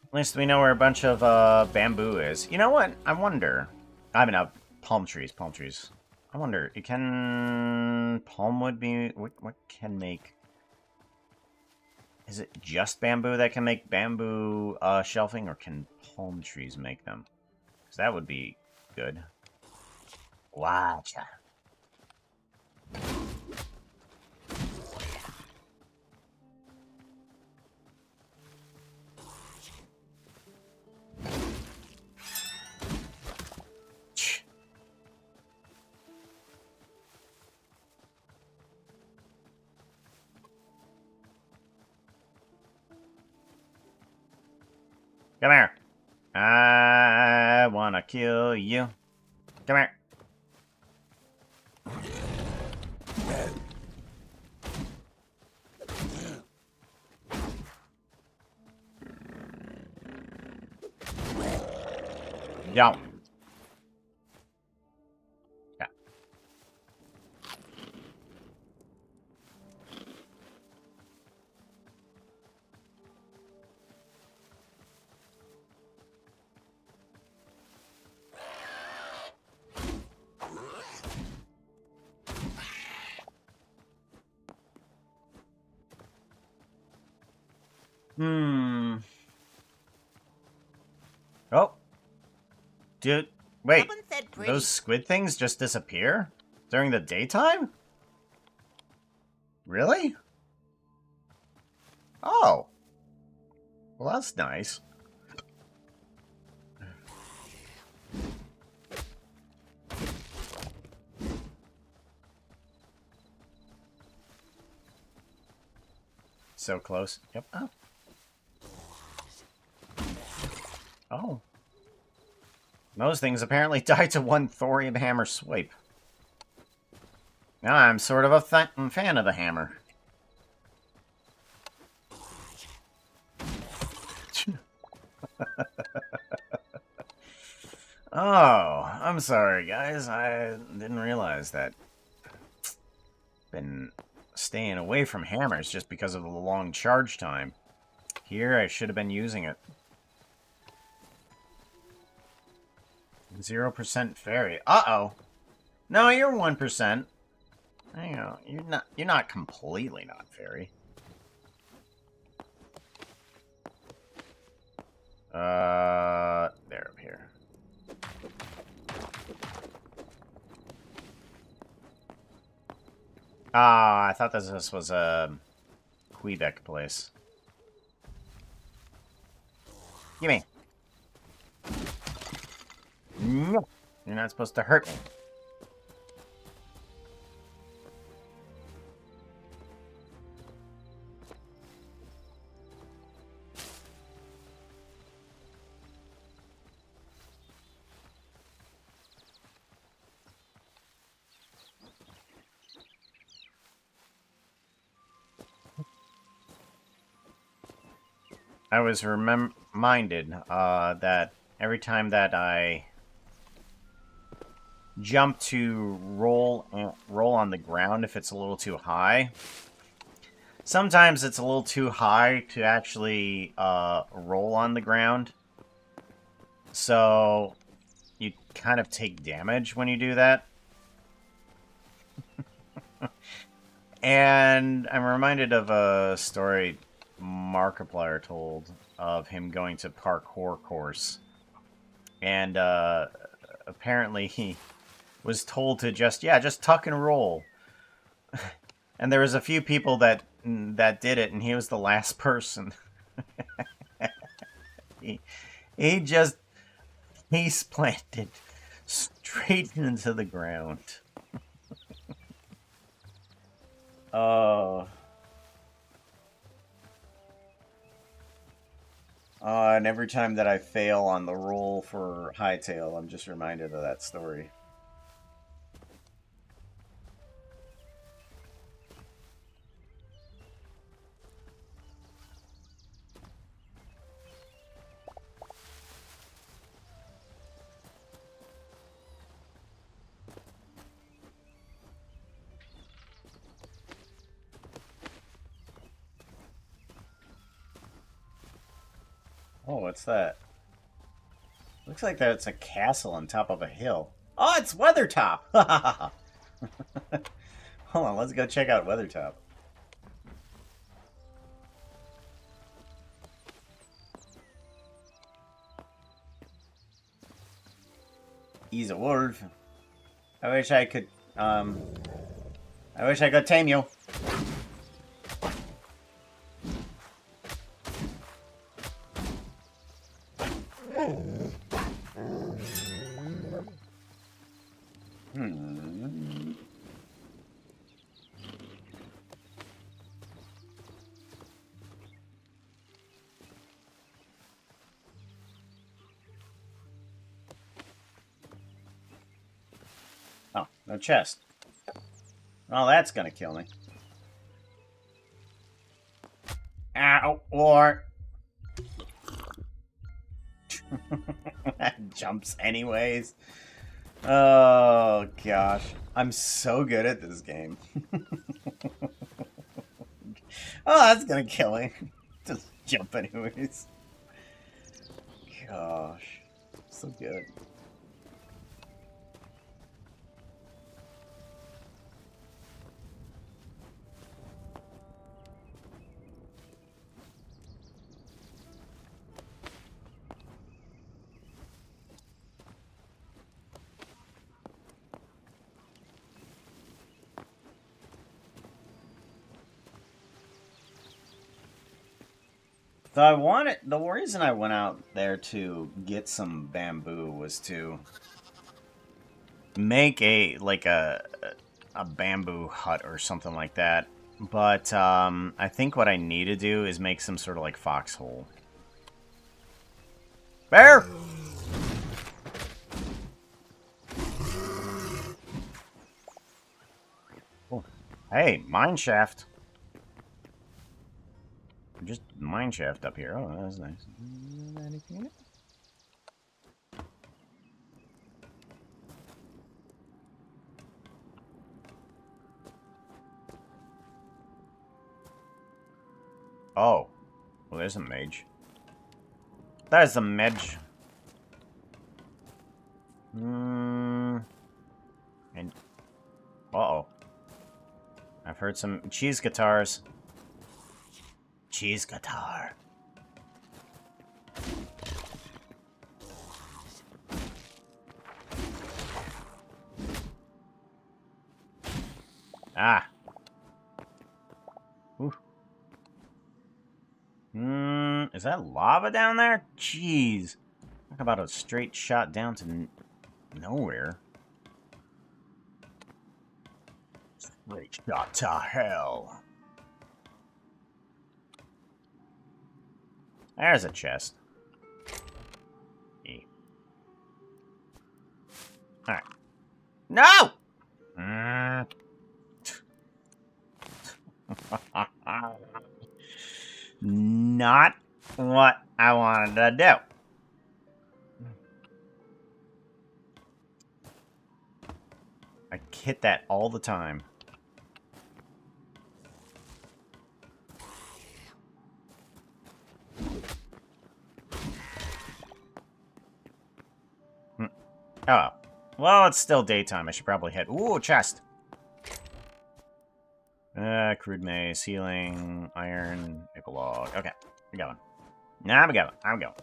At least we know where a bunch of bamboo is. You know what? I wonder. I mean, palm trees. I wonder, can palmwood be... What can make... Is it just bamboo that can make bamboo shelving, or can palm trees make them? Because that would be good. Watch. Come here. I wanna kill you. Come here. Yo. Yeah. Oh. Dude, wait. Someone said pretty. Those squid things just disappear? During the daytime? Really? Oh. Well, that's nice. So close. Yep. Oh. Oh. Those things apparently die to one thorium hammer swipe. Now I'm sort of a fan of the hammer. Oh, I'm sorry, guys. I didn't realize that. Been staying away from hammers just because of the long charge time. Here, I should have been using it. 0% fairy. Uh-oh. No, you're 1%. Hang on. You're not completely not fairy. There up here. Ah, I thought this was a Quebec place. Gimme. No, you're not supposed to hurt me. I was reminded that every time that I jump to roll on the ground, if it's a little too high, sometimes it's a little too high to actually roll on the ground. So you kind of take damage when you do that. And I'm reminded of a story Markiplier told of him going to parkour course, and apparently he was told to just tuck and roll. And there was a few people that did it, and he was the last person. he just face planted straight into the ground. Oh. And every time that I fail on the roll for Hytail, I'm just reminded of that story. Oh, what's that? Looks like that's a castle on top of a hill. Oh, it's Weathertop! Hold on, let's go check out Weathertop. He's a wolf. I wish I could tame you. Oh, no chest. Oh, that's gonna kill me. Ow, war. Jumps anyways. Oh, gosh. I'm so good at this game. Oh, that's gonna kill me. Just jump anyways. Gosh. So good. So I wanted, the reason I went out there to get some bamboo was to make a bamboo hut or something like that. But I think what I need to do is make some sort of like foxhole. Bear! Oh. Hey, mine shaft. Just mine shaft up here. Oh, that's nice. Anything in it? Oh. Well, there's a mage. There's a mage. And... Uh-oh. I've heard some cheese guitars. Cheese guitar. Ah. Ooh. Is that lava down there? Jeez. Talk about a straight shot down to nowhere. Straight shot to hell. There's a chest. E. Alright. No! Not what I wanted to do. I hit that all the time. Oh, well, it's still daytime. I should probably head. Ooh, chest. Crude mace, healing, iron, nickel log. Okay, we're going. Now I'm going. I'm going.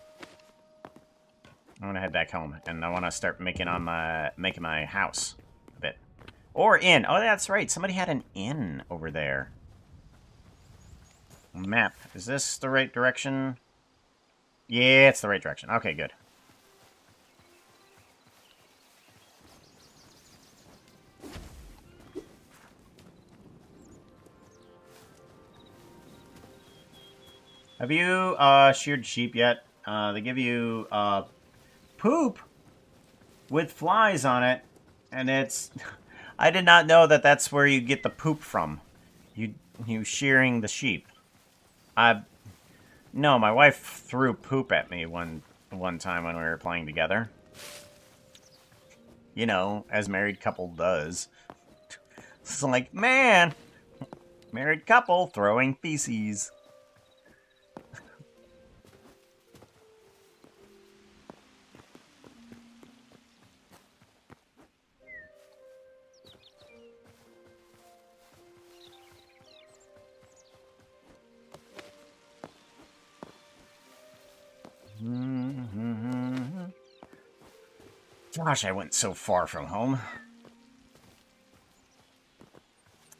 I want to head back home, and I want to start making my house a bit. Or inn. Oh, that's right. Somebody had an inn over there. Map. Is this the right direction? Yeah, it's the right direction. Okay, good. Have you sheared sheep yet? They give you poop with flies on it, and it's... I did not know that that's where you get the poop from. You shearing the sheep. No, my wife threw poop at me one time when we were playing together. You know, as married couple does. It's like, man, married couple throwing feces. Gosh, I went so far from home.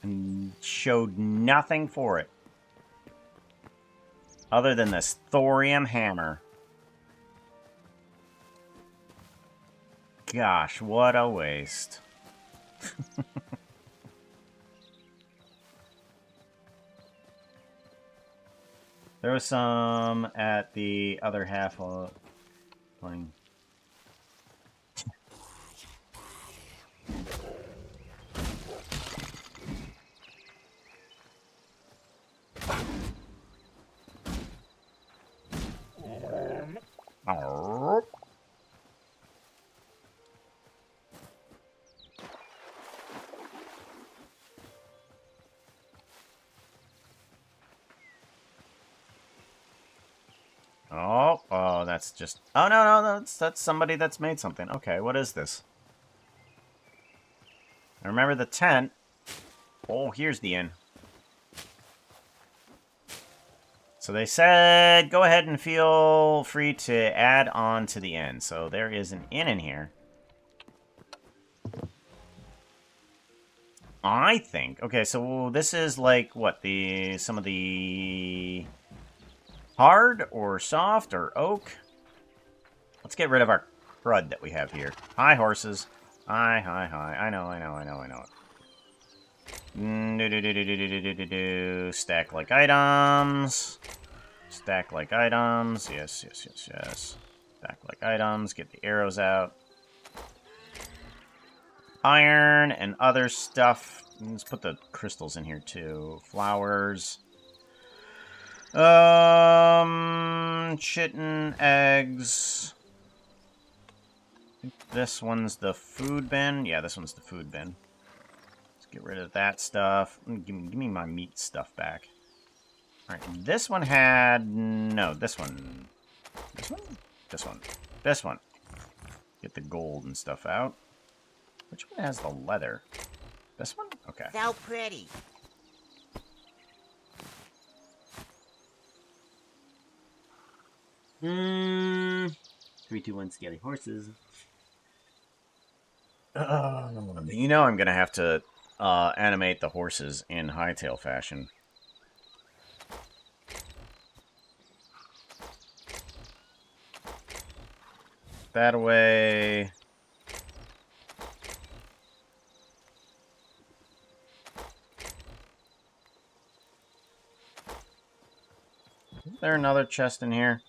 And showed nothing for it. Other than this thorium hammer. Gosh, what a waste. There was some at the other half of playing. Oh, that's just... Oh, no, that's somebody that's made something. Okay, what is this? I remember the tent. Oh, here's the inn. So they said, go ahead and feel free to add on to the inn. So there is an inn in here. I think. Okay, so this is like, what, some of the Hard or soft or oak? Let's get rid of our crud that we have here. Hi, horses. Hi. I know. Stack like items. Stack like items. Yes. Stack like items. Get the arrows out. Iron and other stuff. Let's put the crystals in here too. Flowers. Chitin, eggs. I think this one's the food bin. Yeah, this one's the food bin. Let's get rid of that stuff. Give me my meat stuff back. Alright, this one had... No, this one. This one? This one. This one. Get the gold and stuff out. Which one has the leather? This one? Okay. So pretty. 3, 2, 1, scary horses. You know I'm gonna have to animate the horses in Hytail fashion. That away. Is there another chest in here?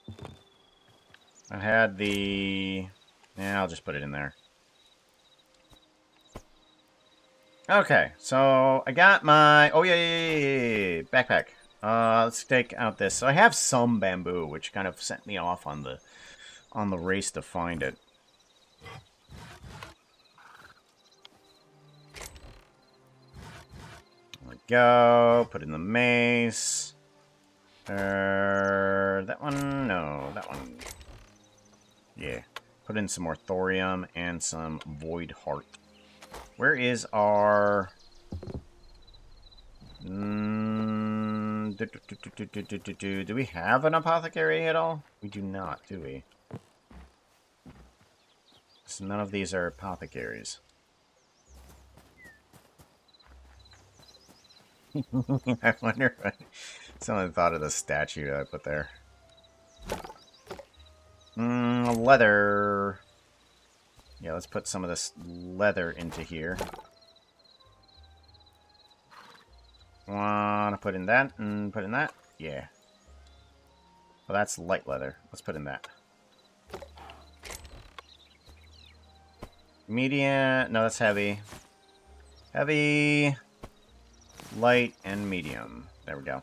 I had the... Yeah, I'll just put it in there. Okay, so I got my... Oh, yeah. Backpack. Let's take out this. So I have some bamboo, which kind of sent me off on the race to find it. There we go. Put in the mace. That one? No, that one. Yeah. Put in some more thorium and some void heart. Where is our... Do we have an apothecary at all? We do not, do we? So none of these are apothecaries. I wonder if someone thought of the statue that I put there. Leather. Yeah, let's put some of this leather into here. Wanna put in that and put in that? Yeah. Well, that's light leather. Let's put in that. Medium. No, that's heavy. Heavy. Light and medium. There we go.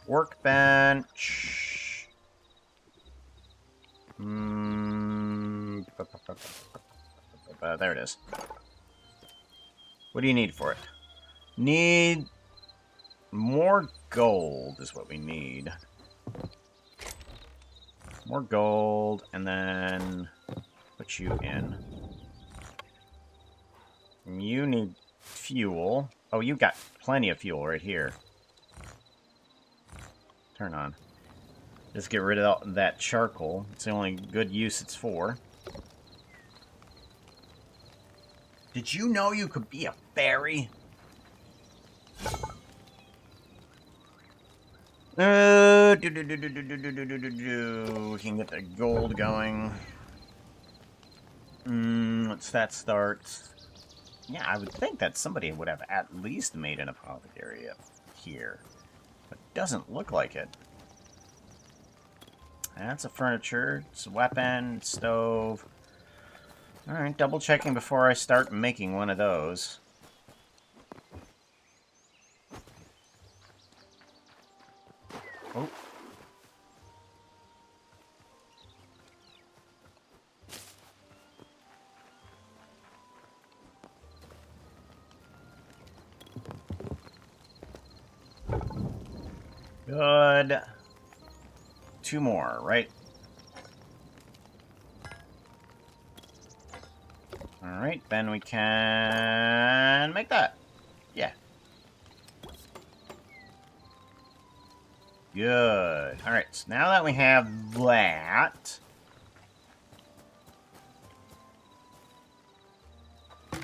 Workbench. There it is. What do you need for it? Need more gold is what we need. More gold, and then put you in. You need fuel. Oh, you got plenty of fuel right here. Turn on. Just get rid of that charcoal. It's the only good use it's for. Did you know you could be a fairy? We can get the gold going. What's that start? Yeah, I would think that somebody would have at least made an apothecary up here. But it doesn't look like it. That's a furniture. It's a weapon. Stove. Alright, double checking before I start making one of those. Oh. Good. 2 more, right? Alright, then we can make that. Yeah. Good. Alright, so now that we have that... I'm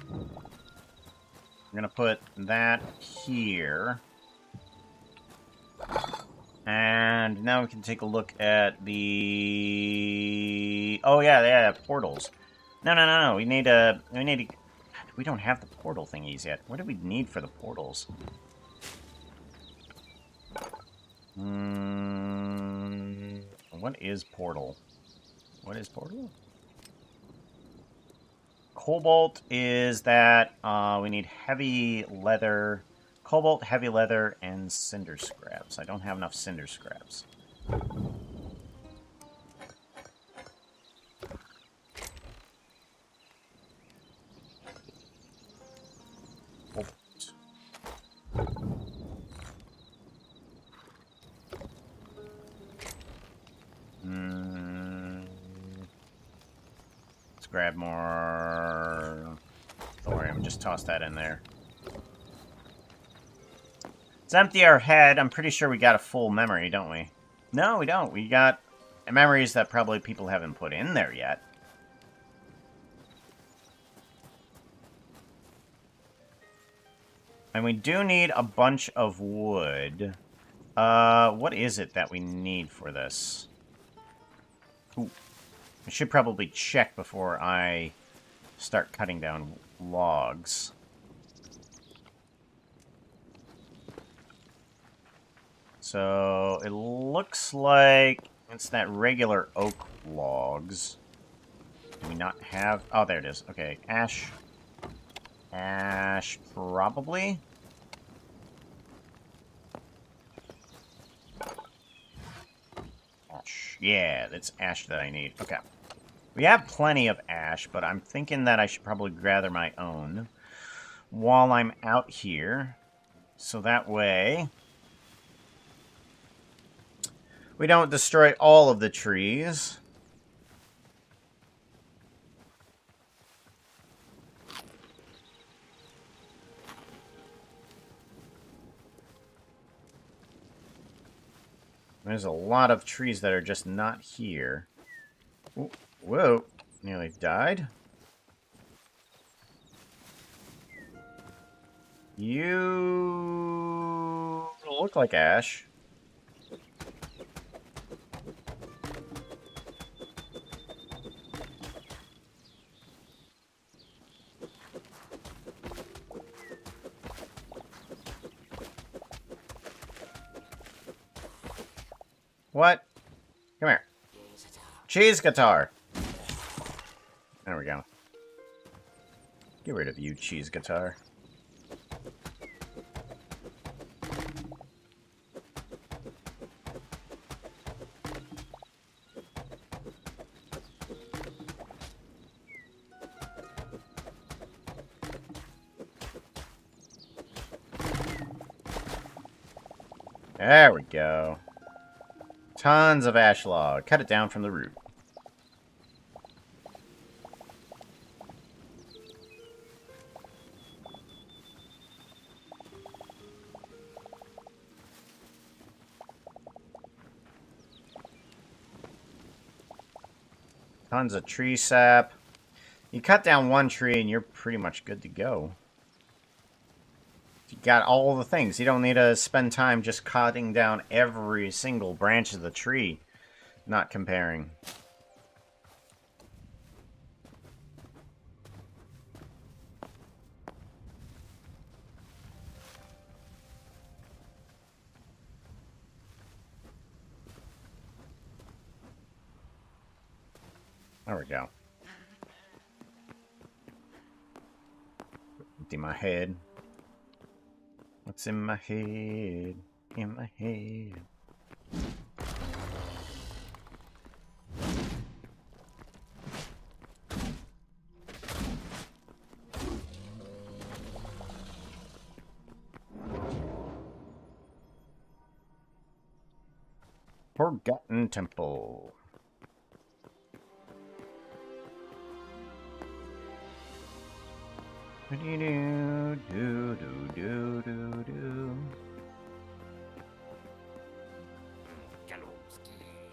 gonna put that here. And now we can take a look at the... Oh, yeah, portals. No. We need a... We don't have the portal thingies yet. What do we need for the portals? What is portal? What is portal? Cobalt is that we need heavy leather... Cobalt, heavy leather, and cinder scraps. I don't have enough cinder scraps. Let's grab more thorium. Just toss that in there. Let's empty our head. I'm pretty sure we got a full memory, don't we? No, we don't. We got memories that probably people haven't put in there yet. And we do need a bunch of wood. What is it that we need for this? Ooh. I should probably check before I start cutting down logs. So, it looks like it's that regular oak logs. Do we not have... Oh, there it is. Okay, ash. Ash, probably. Ash. Yeah, that's ash that I need. Okay. We have plenty of ash, but I'm thinking that I should probably gather my own while I'm out here. So that way... we don't destroy all of the trees. There's a lot of trees that are just not here. Ooh, whoa, nearly died. You look like ash. What? Come here. Cheese guitar. There we go. Get rid of you, cheese guitar. There we go. Tons of ash log. Cut it down from the root. Tons of tree sap. You cut down one tree and you're pretty much good to go. You got all the things. You don't need to spend time just cutting down every single branch of the tree. Not comparing. There we go. Empty my head. What's in my head? In my head. Forgotten Temple.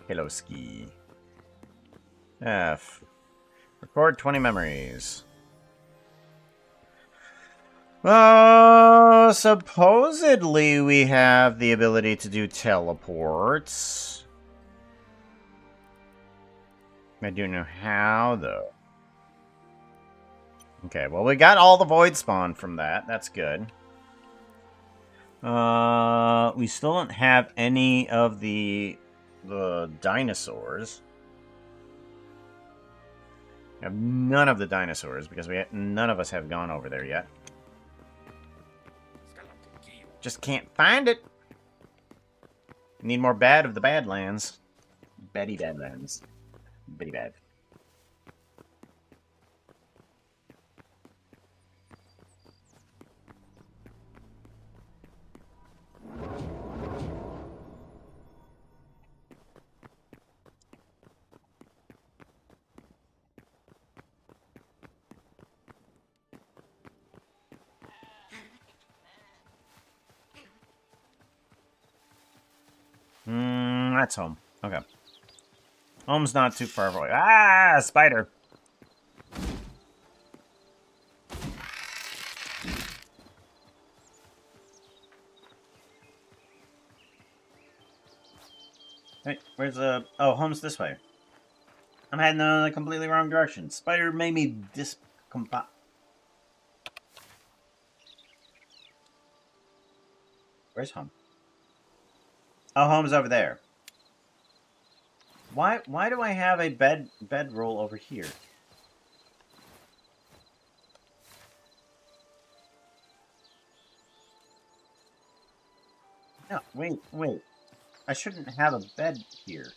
Hello, Ski. F. Record 20 memories. So, supposedly we have the ability to do teleports. I don't know how, though. Okay, well, we got all the void spawn from that. That's good. We still don't have any of the dinosaurs. We have none of the dinosaurs because none of us have gone over there yet. Just can't find it. Need more bad of the Badlands. Betty Badlands. Betty Bad. That's home. Okay. Home's not too far away. Ah, spider. Hey, where's the... Oh, home's this way. I'm heading in the completely wrong direction. Spider made me discompa... Where's home? Oh, home's over there. Why do I have a bedroll over here? No, wait. I shouldn't have a bed here.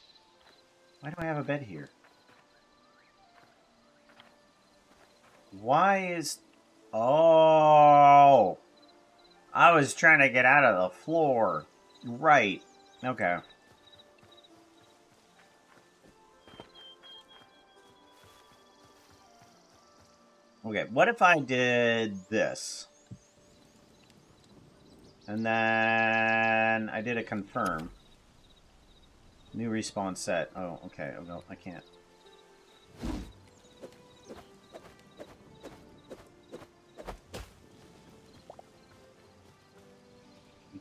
Why do I have a bed here? Why is... Oh! I was trying to get out of the floor. Right. Okay. Okay, what if I did this? And then I did a confirm. New respawn set. Oh, okay. Oh, no, I can't.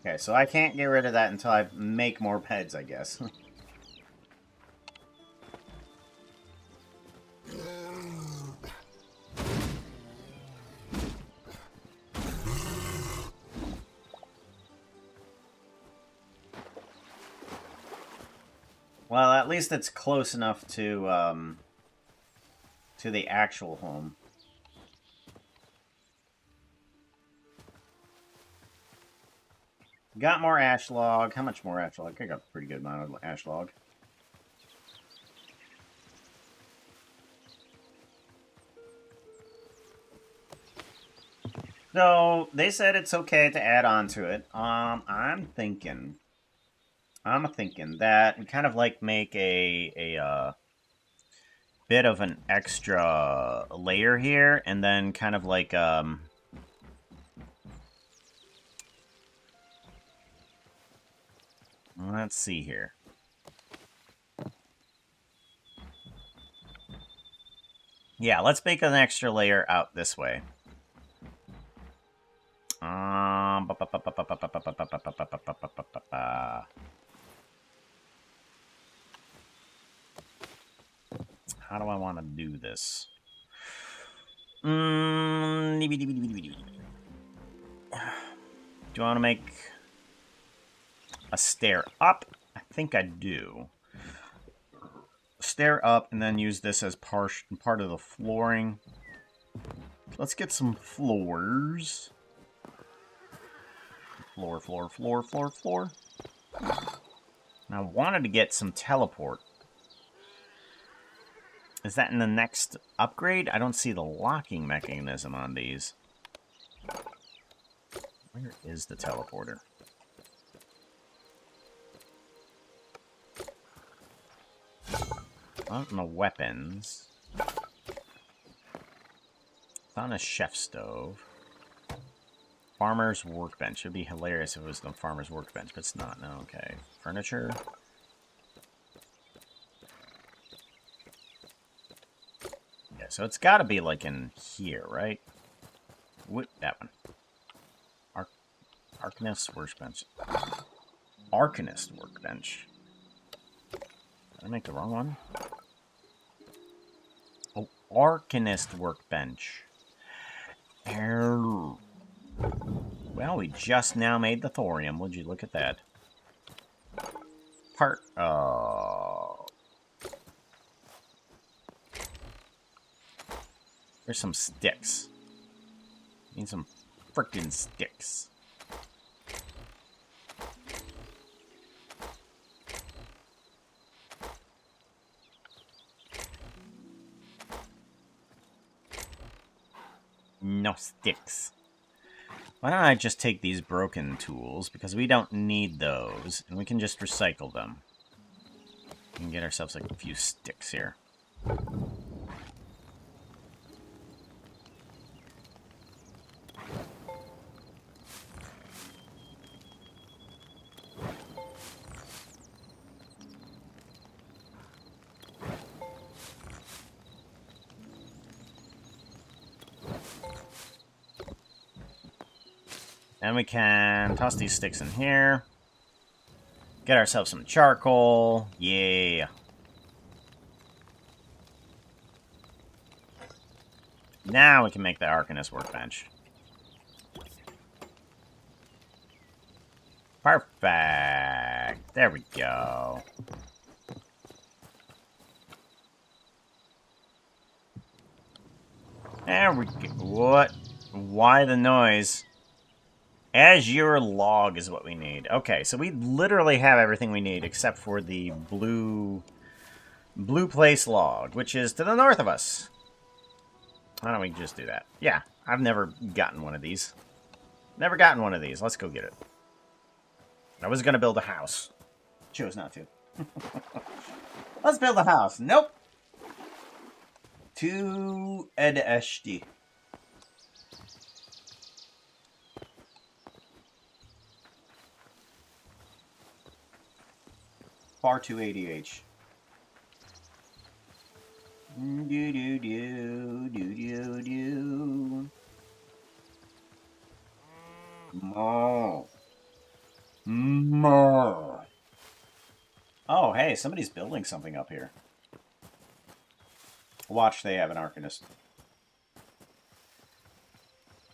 Okay, so I can't get rid of that until I make more beds, I guess. Well, at least it's close enough to the actual home. Got more ash log. How much more ash log? I got a pretty good amount of ash log. So, they said it's okay to add on to it. I'm thinking that we kind of like make a bit of an extra layer here, and then kind of like let's see here. Yeah, let's make an extra layer out this way. How do I want to do this? Do I want to make a stair up? I think I do. Stair up and then use this as part of the flooring. Let's get some floors. Floor. Now I wanted to get some teleport. Is that in the next upgrade? I don't see the locking mechanism on these. Where is the teleporter? Not in the weapons. It's on a chef stove. Farmer's workbench. It would be hilarious if it was the farmer's workbench, but it's not. No, okay. Furniture. Yeah, so it's got to be like in here, right? That one. Arcanist workbench. Arcanist workbench. Did I make the wrong one? Oh, Arcanist workbench. Well, we just now made the thorium. Would you look at that? There's some sticks. Need some frickin' sticks. No sticks. Why don't I just take these broken tools, because we don't need those, and we can just recycle them. We can get ourselves like a few sticks here. And we can toss these sticks in here. Get ourselves some charcoal. Yeah. Now we can make the Arcanist workbench. Perfect. There we go. There we go. What? Why the noise? Azure log is what we need. Okay, so we literally have everything we need except for the blue place log, which is to the north of us. Why don't we just do that? Yeah, I've never gotten one of these. Never gotten one of these. Let's go get it. I was going to build a house. Chose not to. Let's build a house. Nope. Too ADHD. Far too ADH. Do do do do do do. Mo. Mo. Oh, hey, somebody's building something up here. Watch, they have an Arcanist.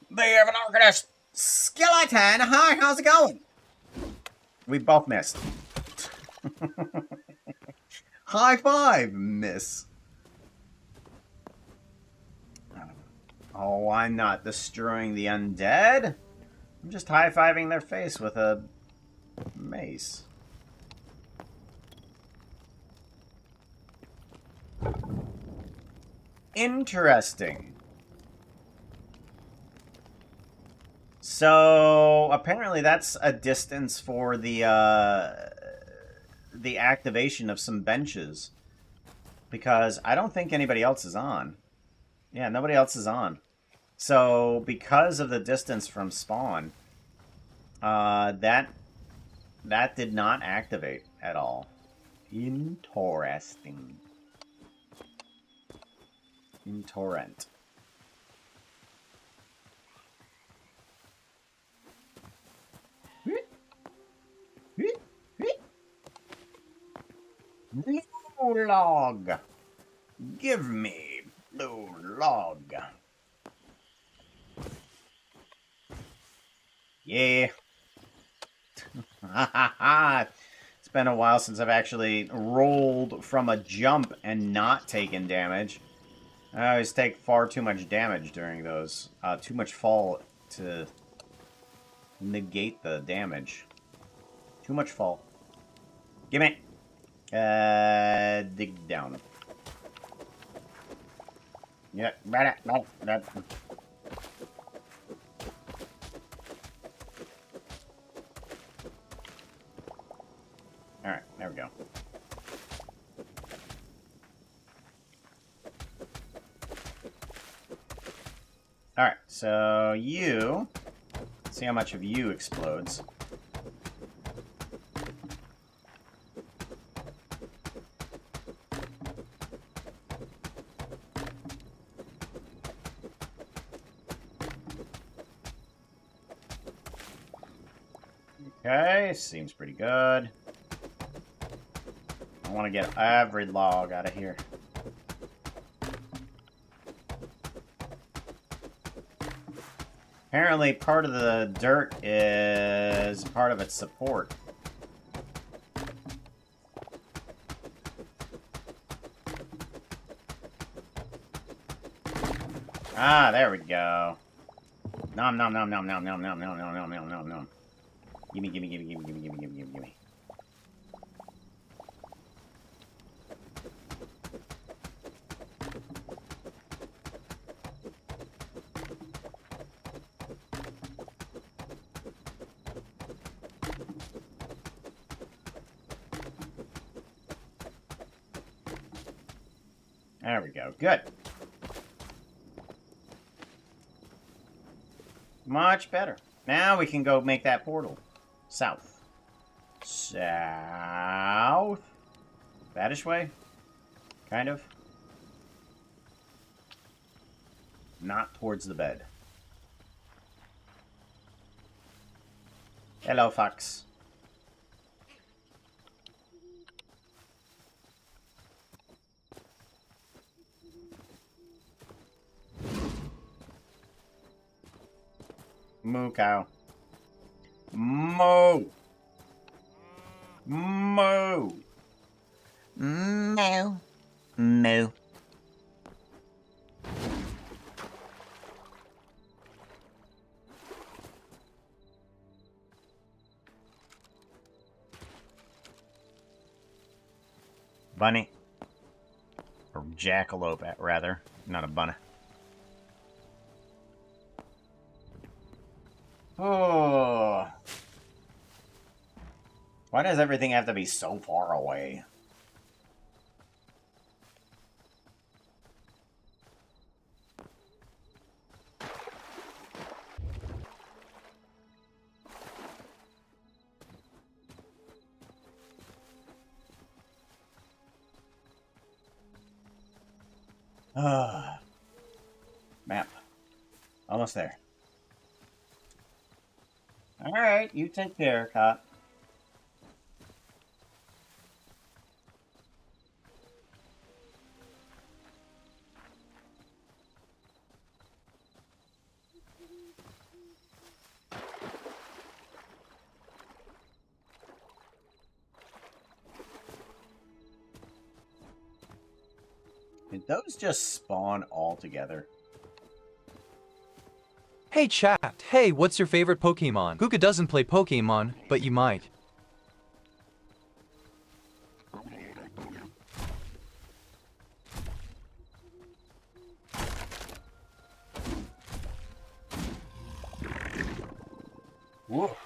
They have an Arcanist! Skeleton! Hi, how's it going? We both missed. High five, miss. Oh, I'm not destroying the undead. I'm just high-fiving their face with a mace. Interesting. So, apparently that's a distance for the activation of some benches. Because I don't think anybody else is on. Yeah, nobody else is on. So, because of the distance from spawn, that did not activate at all. Interesting. In torrent. Blue log. Give me blue log. Yeah. Ha ha ha. It's been a while since I've actually rolled from a jump and not taken damage. I always take far too much damage during those. Too much fall to negate the damage. Too much fall. Gimme. Dig down. Yeah. Alright, there we go. Alright, so you... Let's see how much of you explodes. Okay, seems pretty good. I want to get every log out of here. Apparently, part of the dirt is part of its support. Ah, there we go. Nom nom nom nom nom nom nom nom nom nom nom nom nom. Gimme, gimme, gimme, gimme, gimme, gimme, gimme, gimme. There we go. Good. Much better. Now we can go make that portal. South. South. That-ish way? Kind of. Not towards the bed. Hello, fox. Moo cow. Moo. Moo. No. Moo. Bunny. Or jackalope, rather. Not a bunny. Oh. Why does everything have to be so far away? Map. Almost there. Alright, you take care, Cop. Did those just spawn all together? Hey chat, hey, what's your favorite Pokemon? Kuka doesn't play Pokemon, but you might. Whoa.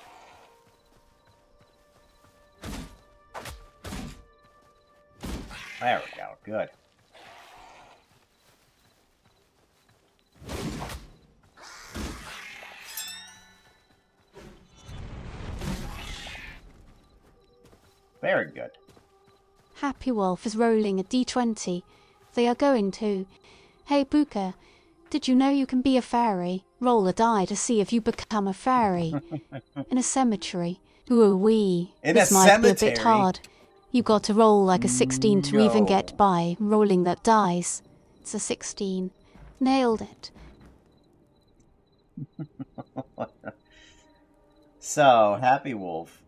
There we go, good. Very good. Happy Wolf is rolling a d20. They are going to. Hey Buka, did you know you can be a fairy? Roll a die to see if you become a fairy. In a cemetery. Ooh-wee. In This a might be a bit cemetery? hard. You got to roll like a 16 to even No. get by rolling that dice. It's a 16. Nailed it. So, Happy Wolf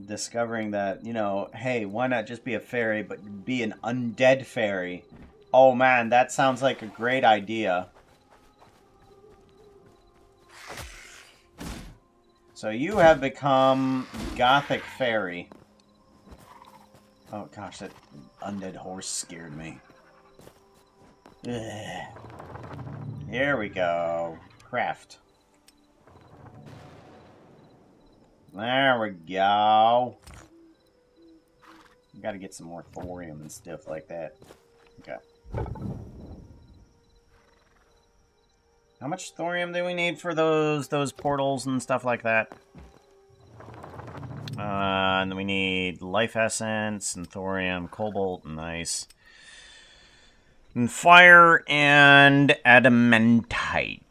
discovering that, you know, hey, why not just be a fairy, but be an undead fairy? Oh man, that sounds like a great idea. So you have become Gothic Fairy. Oh gosh, that undead horse scared me. Ugh. Here we go. Craft. There we go. Gotta get some more thorium and stuff like that. Okay. How much thorium do we need for those portals and stuff like that? And then we need life essence and thorium, cobalt, nice. And fire and adamantite.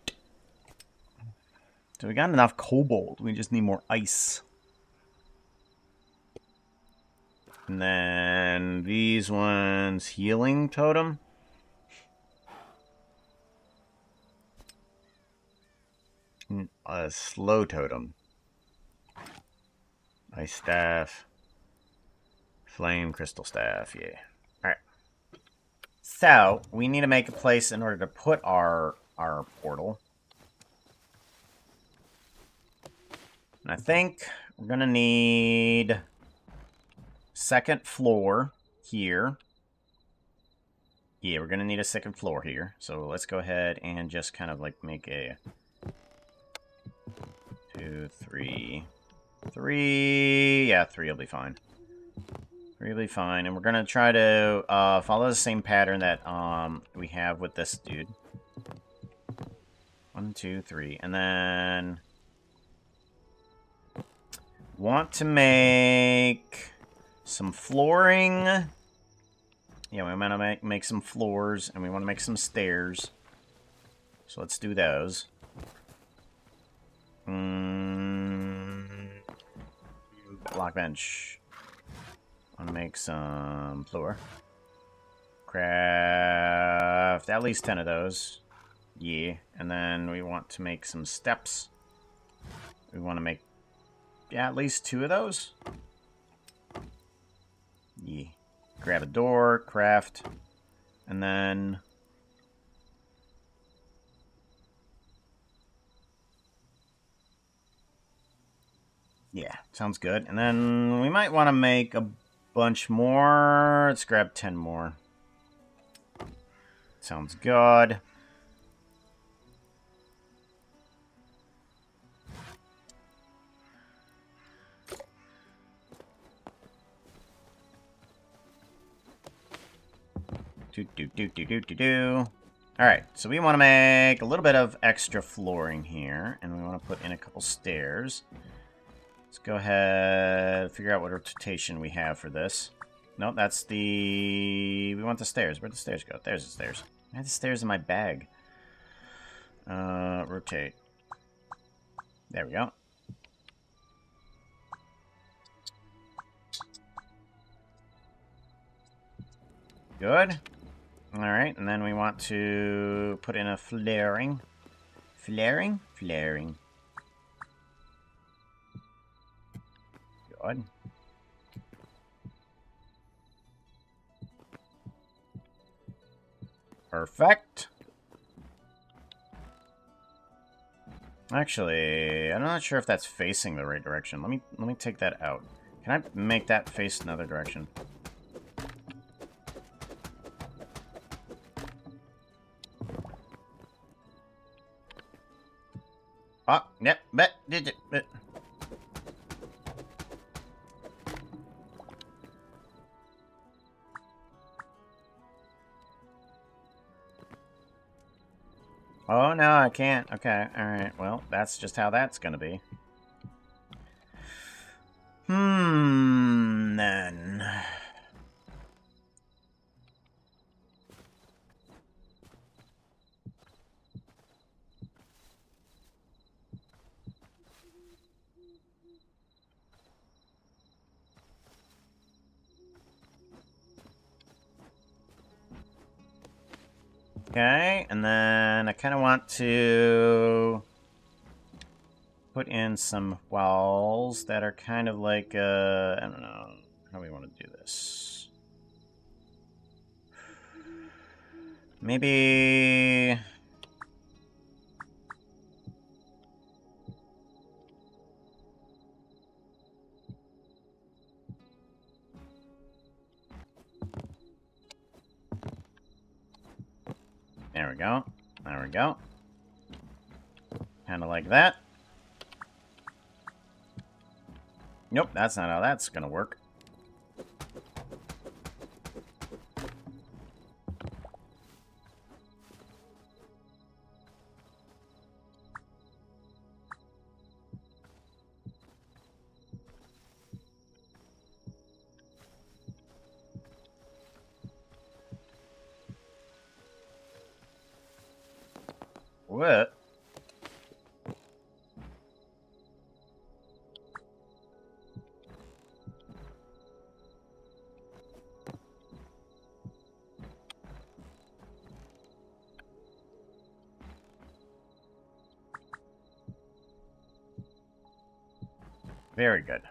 So we got enough cobalt. We just need more ice. And then these ones, healing totem. A slow totem. Ice staff. Flame crystal staff, yeah. Alright. So, we need to make a place in order to put our portal. And I think we're gonna need second floor here. Yeah, we're gonna need a second floor here. So let's go ahead and just kind of like make a 2, 3. 3. Yeah, 3 will be fine. 3 will be fine. And we're gonna try to follow the same pattern that we have with this dude. 1, 2, 3. And then want to make some flooring. Yeah, we want to make some floors, and we want to make some stairs. So let's do those. Block bench. Want to make some floor. Craft at least 10 of those. Yeah, and then we want to make some steps. We want to make, yeah, at least 2 of those. Yeah. Grab a door, craft, and then yeah, sounds good. And then we might want to make a bunch more. Let's grab 10 more. Sounds good. Alright, so we want to make a little bit of extra flooring here, and we want to put in a couple stairs. Let's go ahead, figure out what rotation we have for this. No, that's the... We want the stairs. Where'd the stairs go? There's the stairs. I had the stairs in my bag. Rotate. There we go. Good. Alright, and then we want to put in a flaring. Flaring? Flaring. Good. Perfect. Actually, I'm not sure if that's facing the right direction. Let me take that out. Can I make that face another direction? Oh, yep, did it. Oh, no, I can't. Okay, alright. Well, that's just how that's gonna be. Then. Okay, and then I kind of want to put in some walls that are kind of like, I don't know, how we want to do this. Maybe... There we go. There we go. Kind of like that. Nope, that's not how that's gonna work. What? Very good.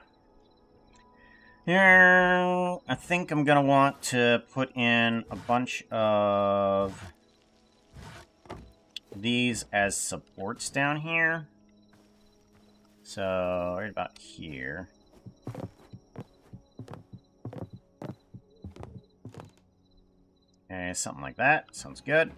Here, I think I'm gonna want to put in a bunch of these as supports down here. So, right about here. Okay, something like that. Sounds good.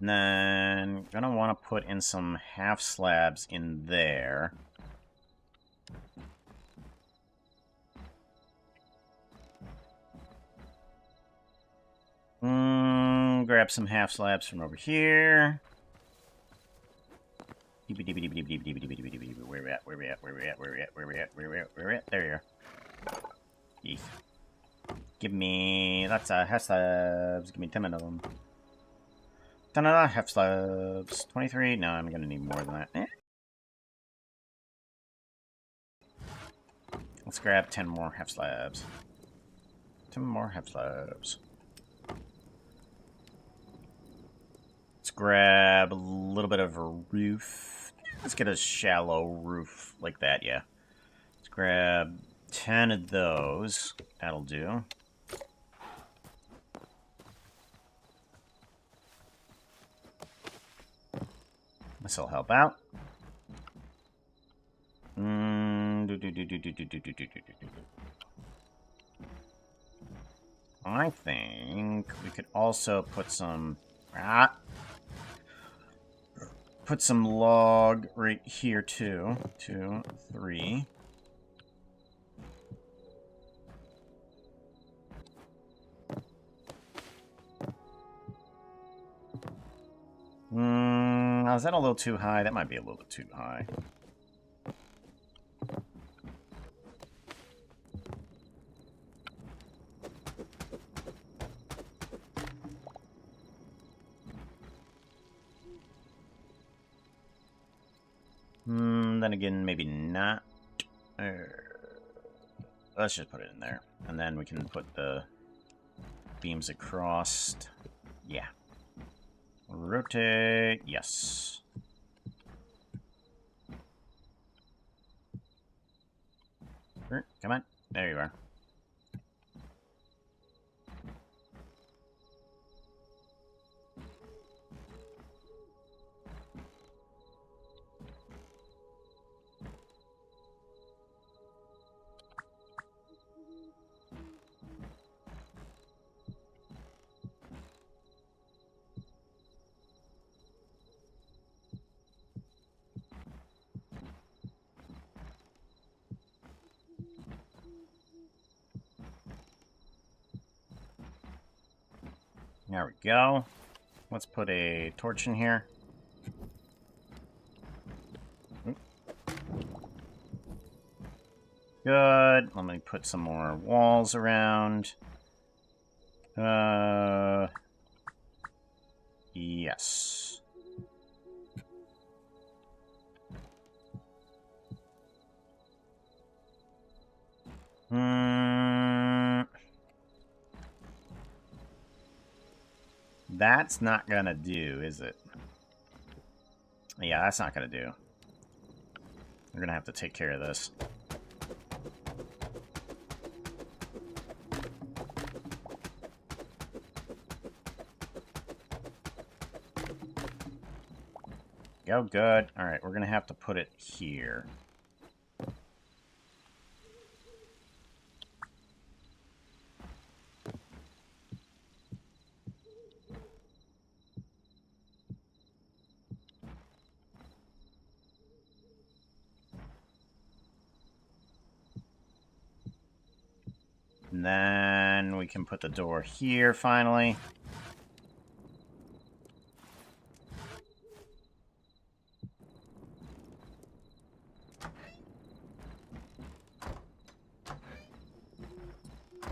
And then, gonna want to put in some half slabs in there. Grab some half slabs from over here. Where we at? Where we at? Where we at? Where we at? Where we at? Where we at? Where we at? There you are. Yeet. Give me lots of half slabs. Give me 10 of them. 10 of the half slabs. 23. No, I'm gonna need more than that. Let's grab 10 more half slabs. 10 more half slabs. Let's grab a little bit of a roof. Let's get a shallow roof like that, yeah. Let's grab 10 of those. That'll do. This'll help out. I think we could also put some... put some log right here, too. 2, 3. Is that a little too high? That might be a little bit too high. Then again, maybe not. Let's just put it in there. And then we can put the beams across. Yeah. Rotate. Yes. Come on. There you are. There we go. Let's put a torch in here. Good. Let me put some more walls around. Yes. That's not gonna do, is it? Yeah, that's not gonna do. We're gonna have to take care of this. Go, good. Alright, we're gonna have to put it here. And then we can put the door here, finally.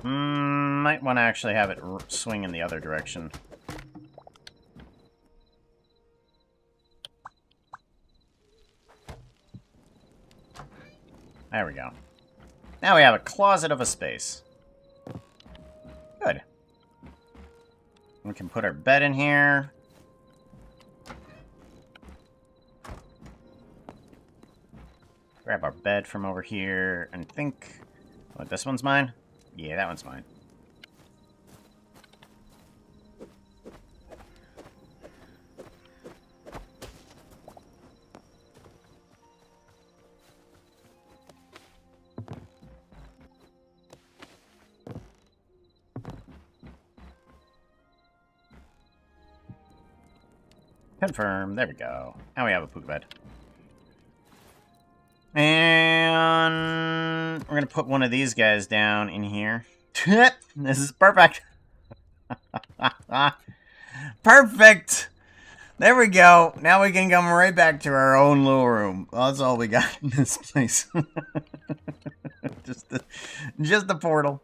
Might want to actually have it swing in the other direction. There we go. Now we have a closet of a space. Good. We can put our bed in here. Grab our bed from over here and think... What, this one's mine? Yeah, that one's mine. Confirm. There we go. Now we have a puka bed. And we're going to put one of these guys down in here. This is perfect. Perfect. There we go. Now we can come right back to our own little room. Well, that's all we got in this place. just the portal.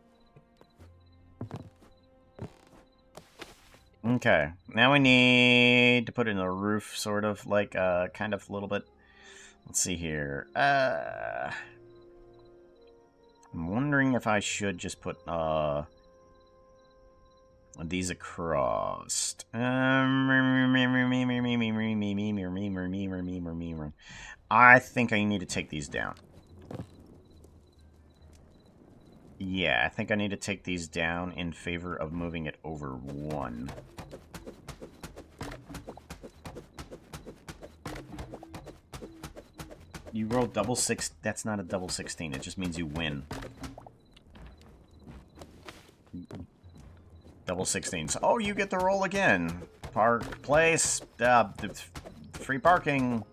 Okay, now we need to put in the roof, sort of, like, kind of a little bit. Let's see here. I'm wondering if I should just put, these across. I think I need to take these down. Yeah, I think I need to take these down in favor of moving it over one. You roll double six. That's not a double 16. It just means you win. Double 16s. Oh, you get to roll again. Park place. Free parking.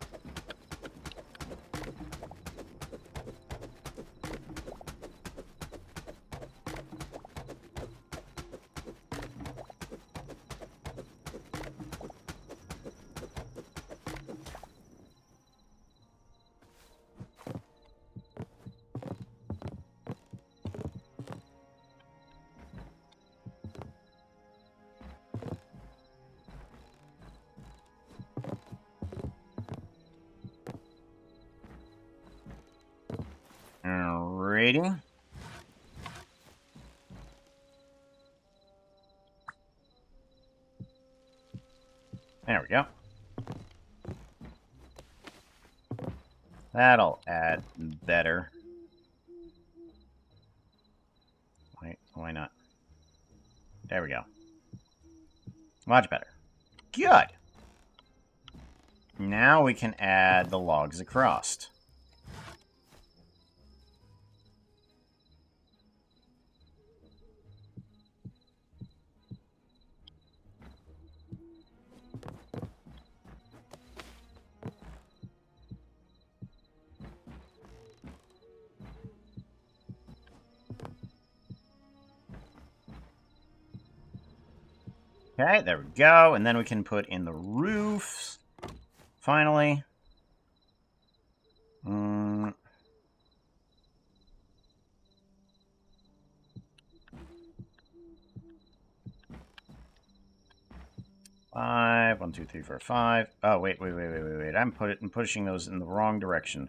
Alrighty. There we go. That'll add better. Why not? There we go. Much better. Good. Now we can add the logs across. Okay, there we go. And then we can put in the roofs. Finally. 5, 1, 2, 3, 4, 5. Oh, wait. I'm pushing those in the wrong direction.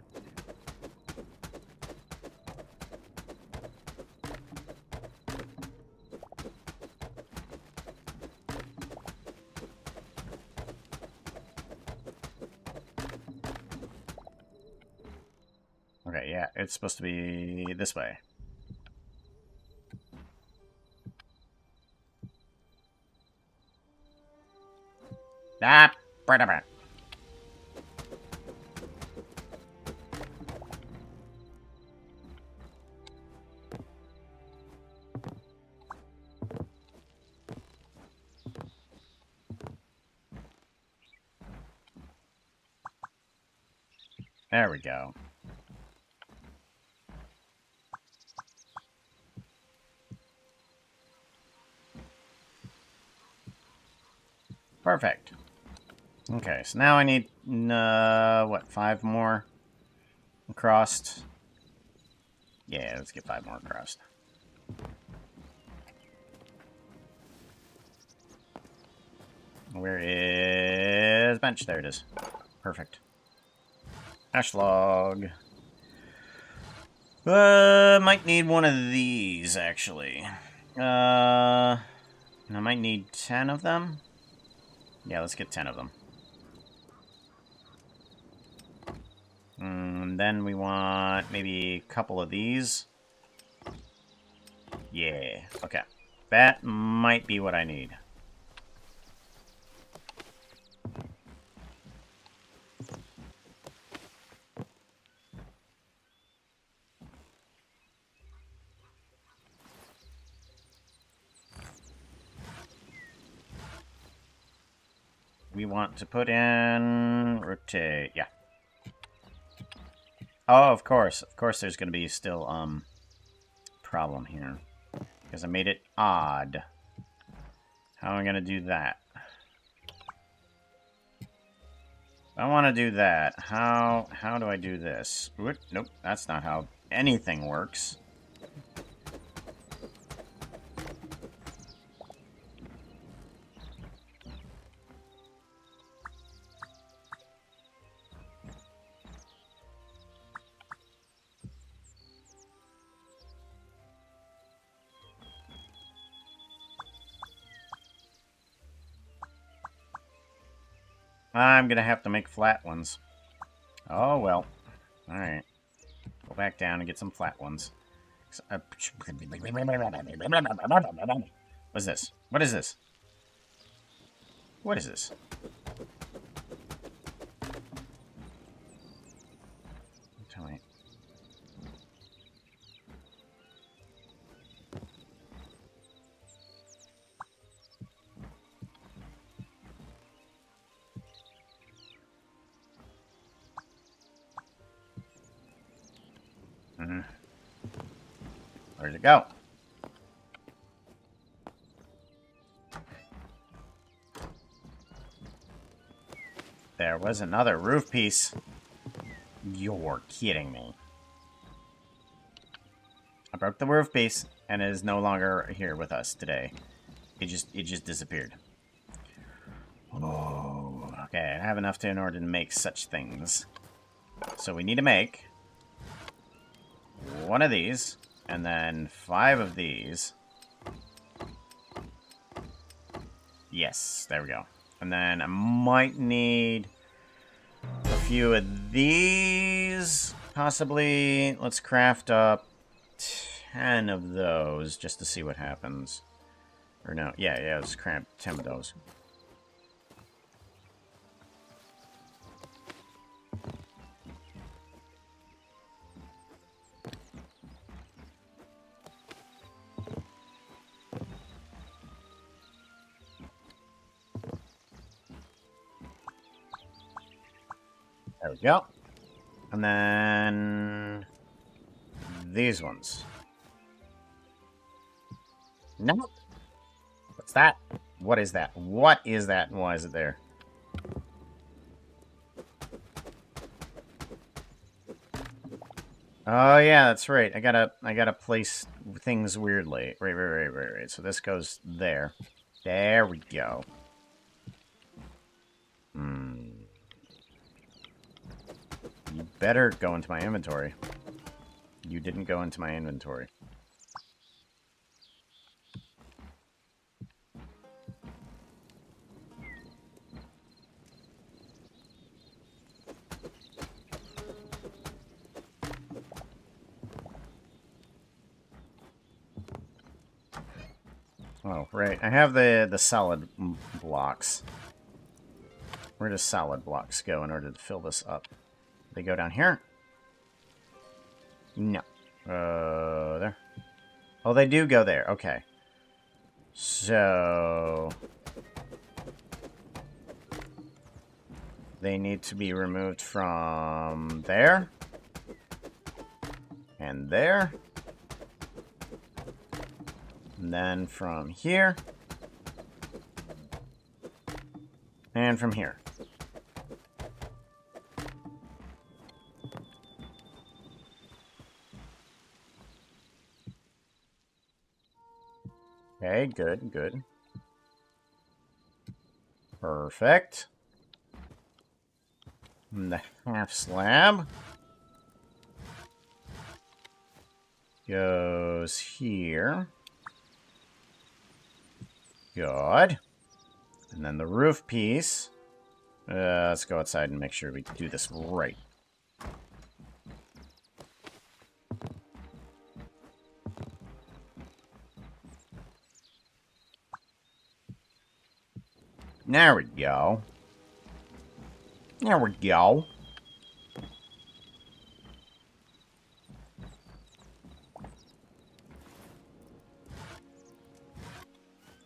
Okay, yeah, it's supposed to be this way. Ah, there we go. Perfect. Okay, so now I need, what, 5 more across? Yeah, let's get 5 more across. Where is bench? There it is. Perfect. Ash log. Might need one of these, actually. I might need 10 of them. Yeah, let's get 10 of them. Then we want maybe a couple of these. Yeah, okay. That might be what I need. We want to put in... rotate, yeah. Oh, of course. Of course there's going to be still, problem here. Because I made it odd. How am I going to do that? I want to do that. How do I do this? Nope, that's not how anything works. I'm gonna have to make flat ones. Oh, well. Alright. Go back down and get some flat ones. What's this? What is this? What is this? Tell me. Where'd it go? There was another roof piece. You're kidding me. I broke the roof piece, and it is no longer here with us today. It just disappeared. Oh, okay. I have enough in order to make such things. So we need to make one of these, and then 5 of these. Yes, there we go. And then I might need a few of these, possibly. Let's craft up 10 of those just to see what happens. Or no, yeah, let's craft 10 of those. There we go. And then these ones. No. What's that? What is that? What is that? And why is it there? Oh yeah, that's right. I gotta place things weirdly. Right. So this goes there. There we go. You better go into my inventory. You didn't go into my inventory. Oh, right. I have the solid blocks. Where does solid blocks go in order to fill this up? They go down here? No. There. Oh, they do go there. Okay. So... they need to be removed from there. And there. And then from here. And from here. Okay, good. Perfect. And the half slab. goes here. Good. And then the roof piece. Let's go outside and make sure we do this right. There we go. There we go.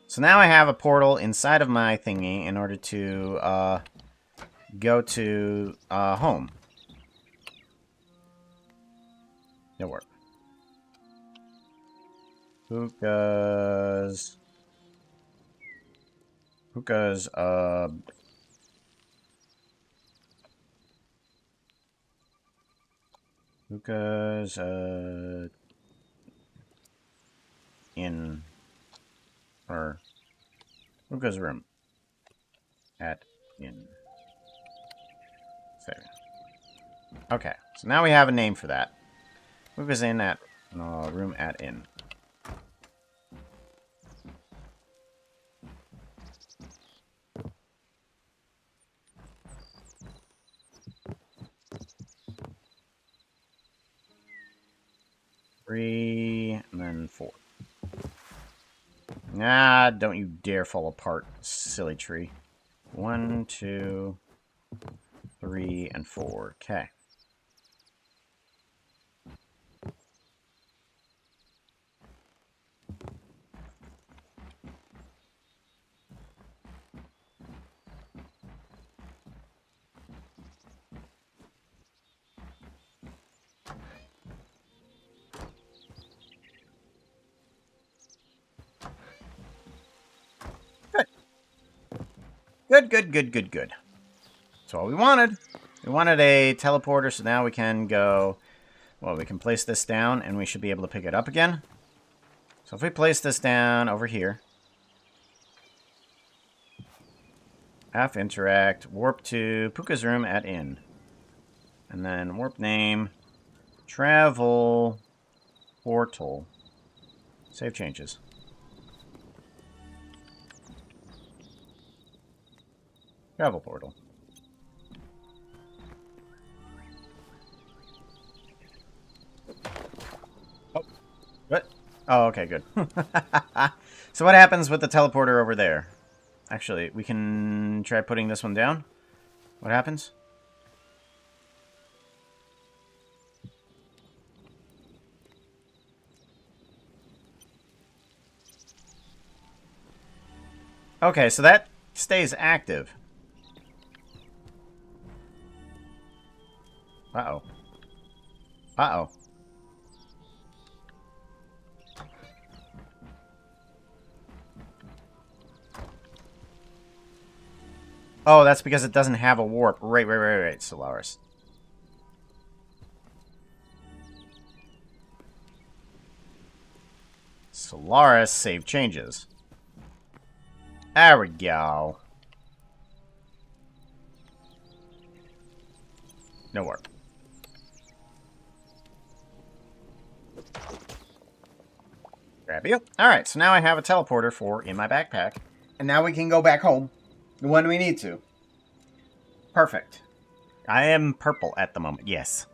So now I have a portal inside of my thingy in order to go to home. No work. Hookah's in or Hookah's room at in. Save. Okay, so now we have a name for that. Hookah's in at room at inn. Three, and then 4. Nah, don't you dare fall apart, silly tree. 1, 2, 3, and 4. Okay. Good. That's all we wanted. We wanted a teleporter, so now we can go... Well, we can place this down, and we should be able to pick it up again. So if we place this down over here... Half interact, warp to Puka's room at inn. And then warp name, travel, portal. Save changes. Travel portal. Oh, what? Oh, okay, good. So what happens with the teleporter over there? Actually, we can try putting this one down. What happens? Okay, so that stays active. Uh-oh. Uh-oh. Oh, that's because it doesn't have a warp. Right, Solaris. Solaris save changes. There we go. No warp. Grab you. Alright, so now I have a teleporter for in my backpack. And now we can go back home when we need to. Perfect. I am purple at the moment, yes.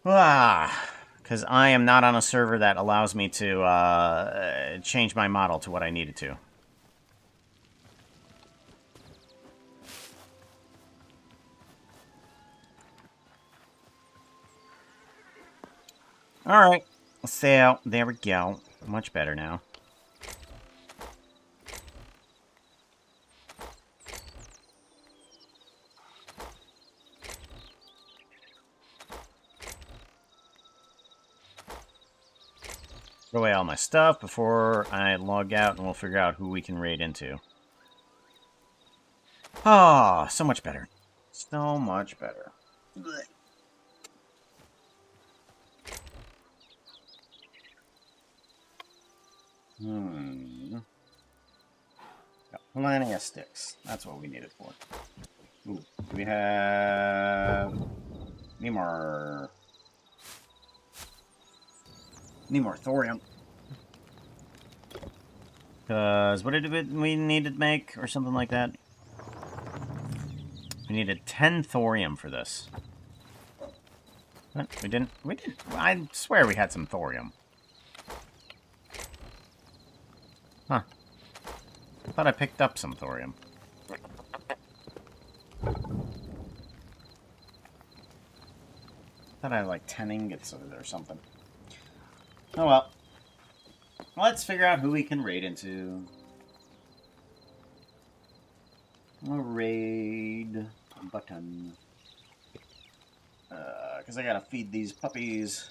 Because I am not on a server that allows me to change my model to what I needed to. Alright. So, there we go. Much better now. Throw away all my stuff before I log out, and we'll figure out who we can raid into. Ah, so much better. So much better. Blech. Melania sticks. That's what we need it for. Ooh, do we have any more? Need more thorium. Because what did we need to make, or something like that? We needed 10 thorium for this. What? We didn't. I swear we had some thorium. Huh. I thought I picked up some thorium. I thought I had like 10 ingots or something. Oh well. Let's figure out who we can raid into. A raid button. Because I gotta feed these puppies.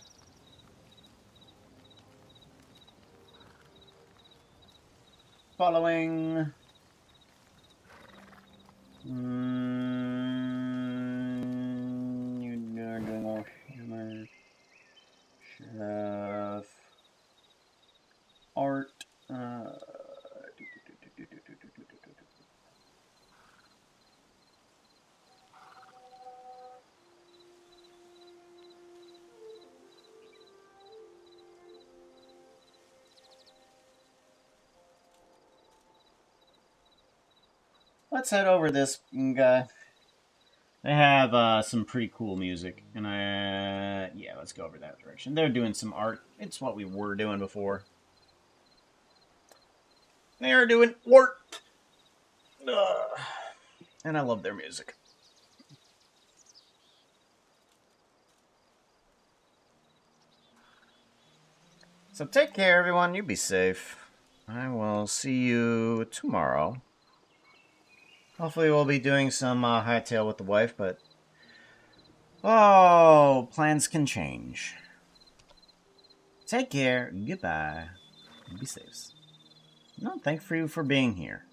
Following. You're doing all humor. Chef. Art. Let's head over this guy. They have some pretty cool music, and yeah, let's go over that direction. They're doing some art. It's what we were doing before. They are doing art, and I love their music. So take care, everyone. You be safe. I will see you tomorrow. Hopefully we'll be doing some Hytail with the wife, but... oh, plans can change. Take care. Goodbye. Be safe. No, thank you for being here.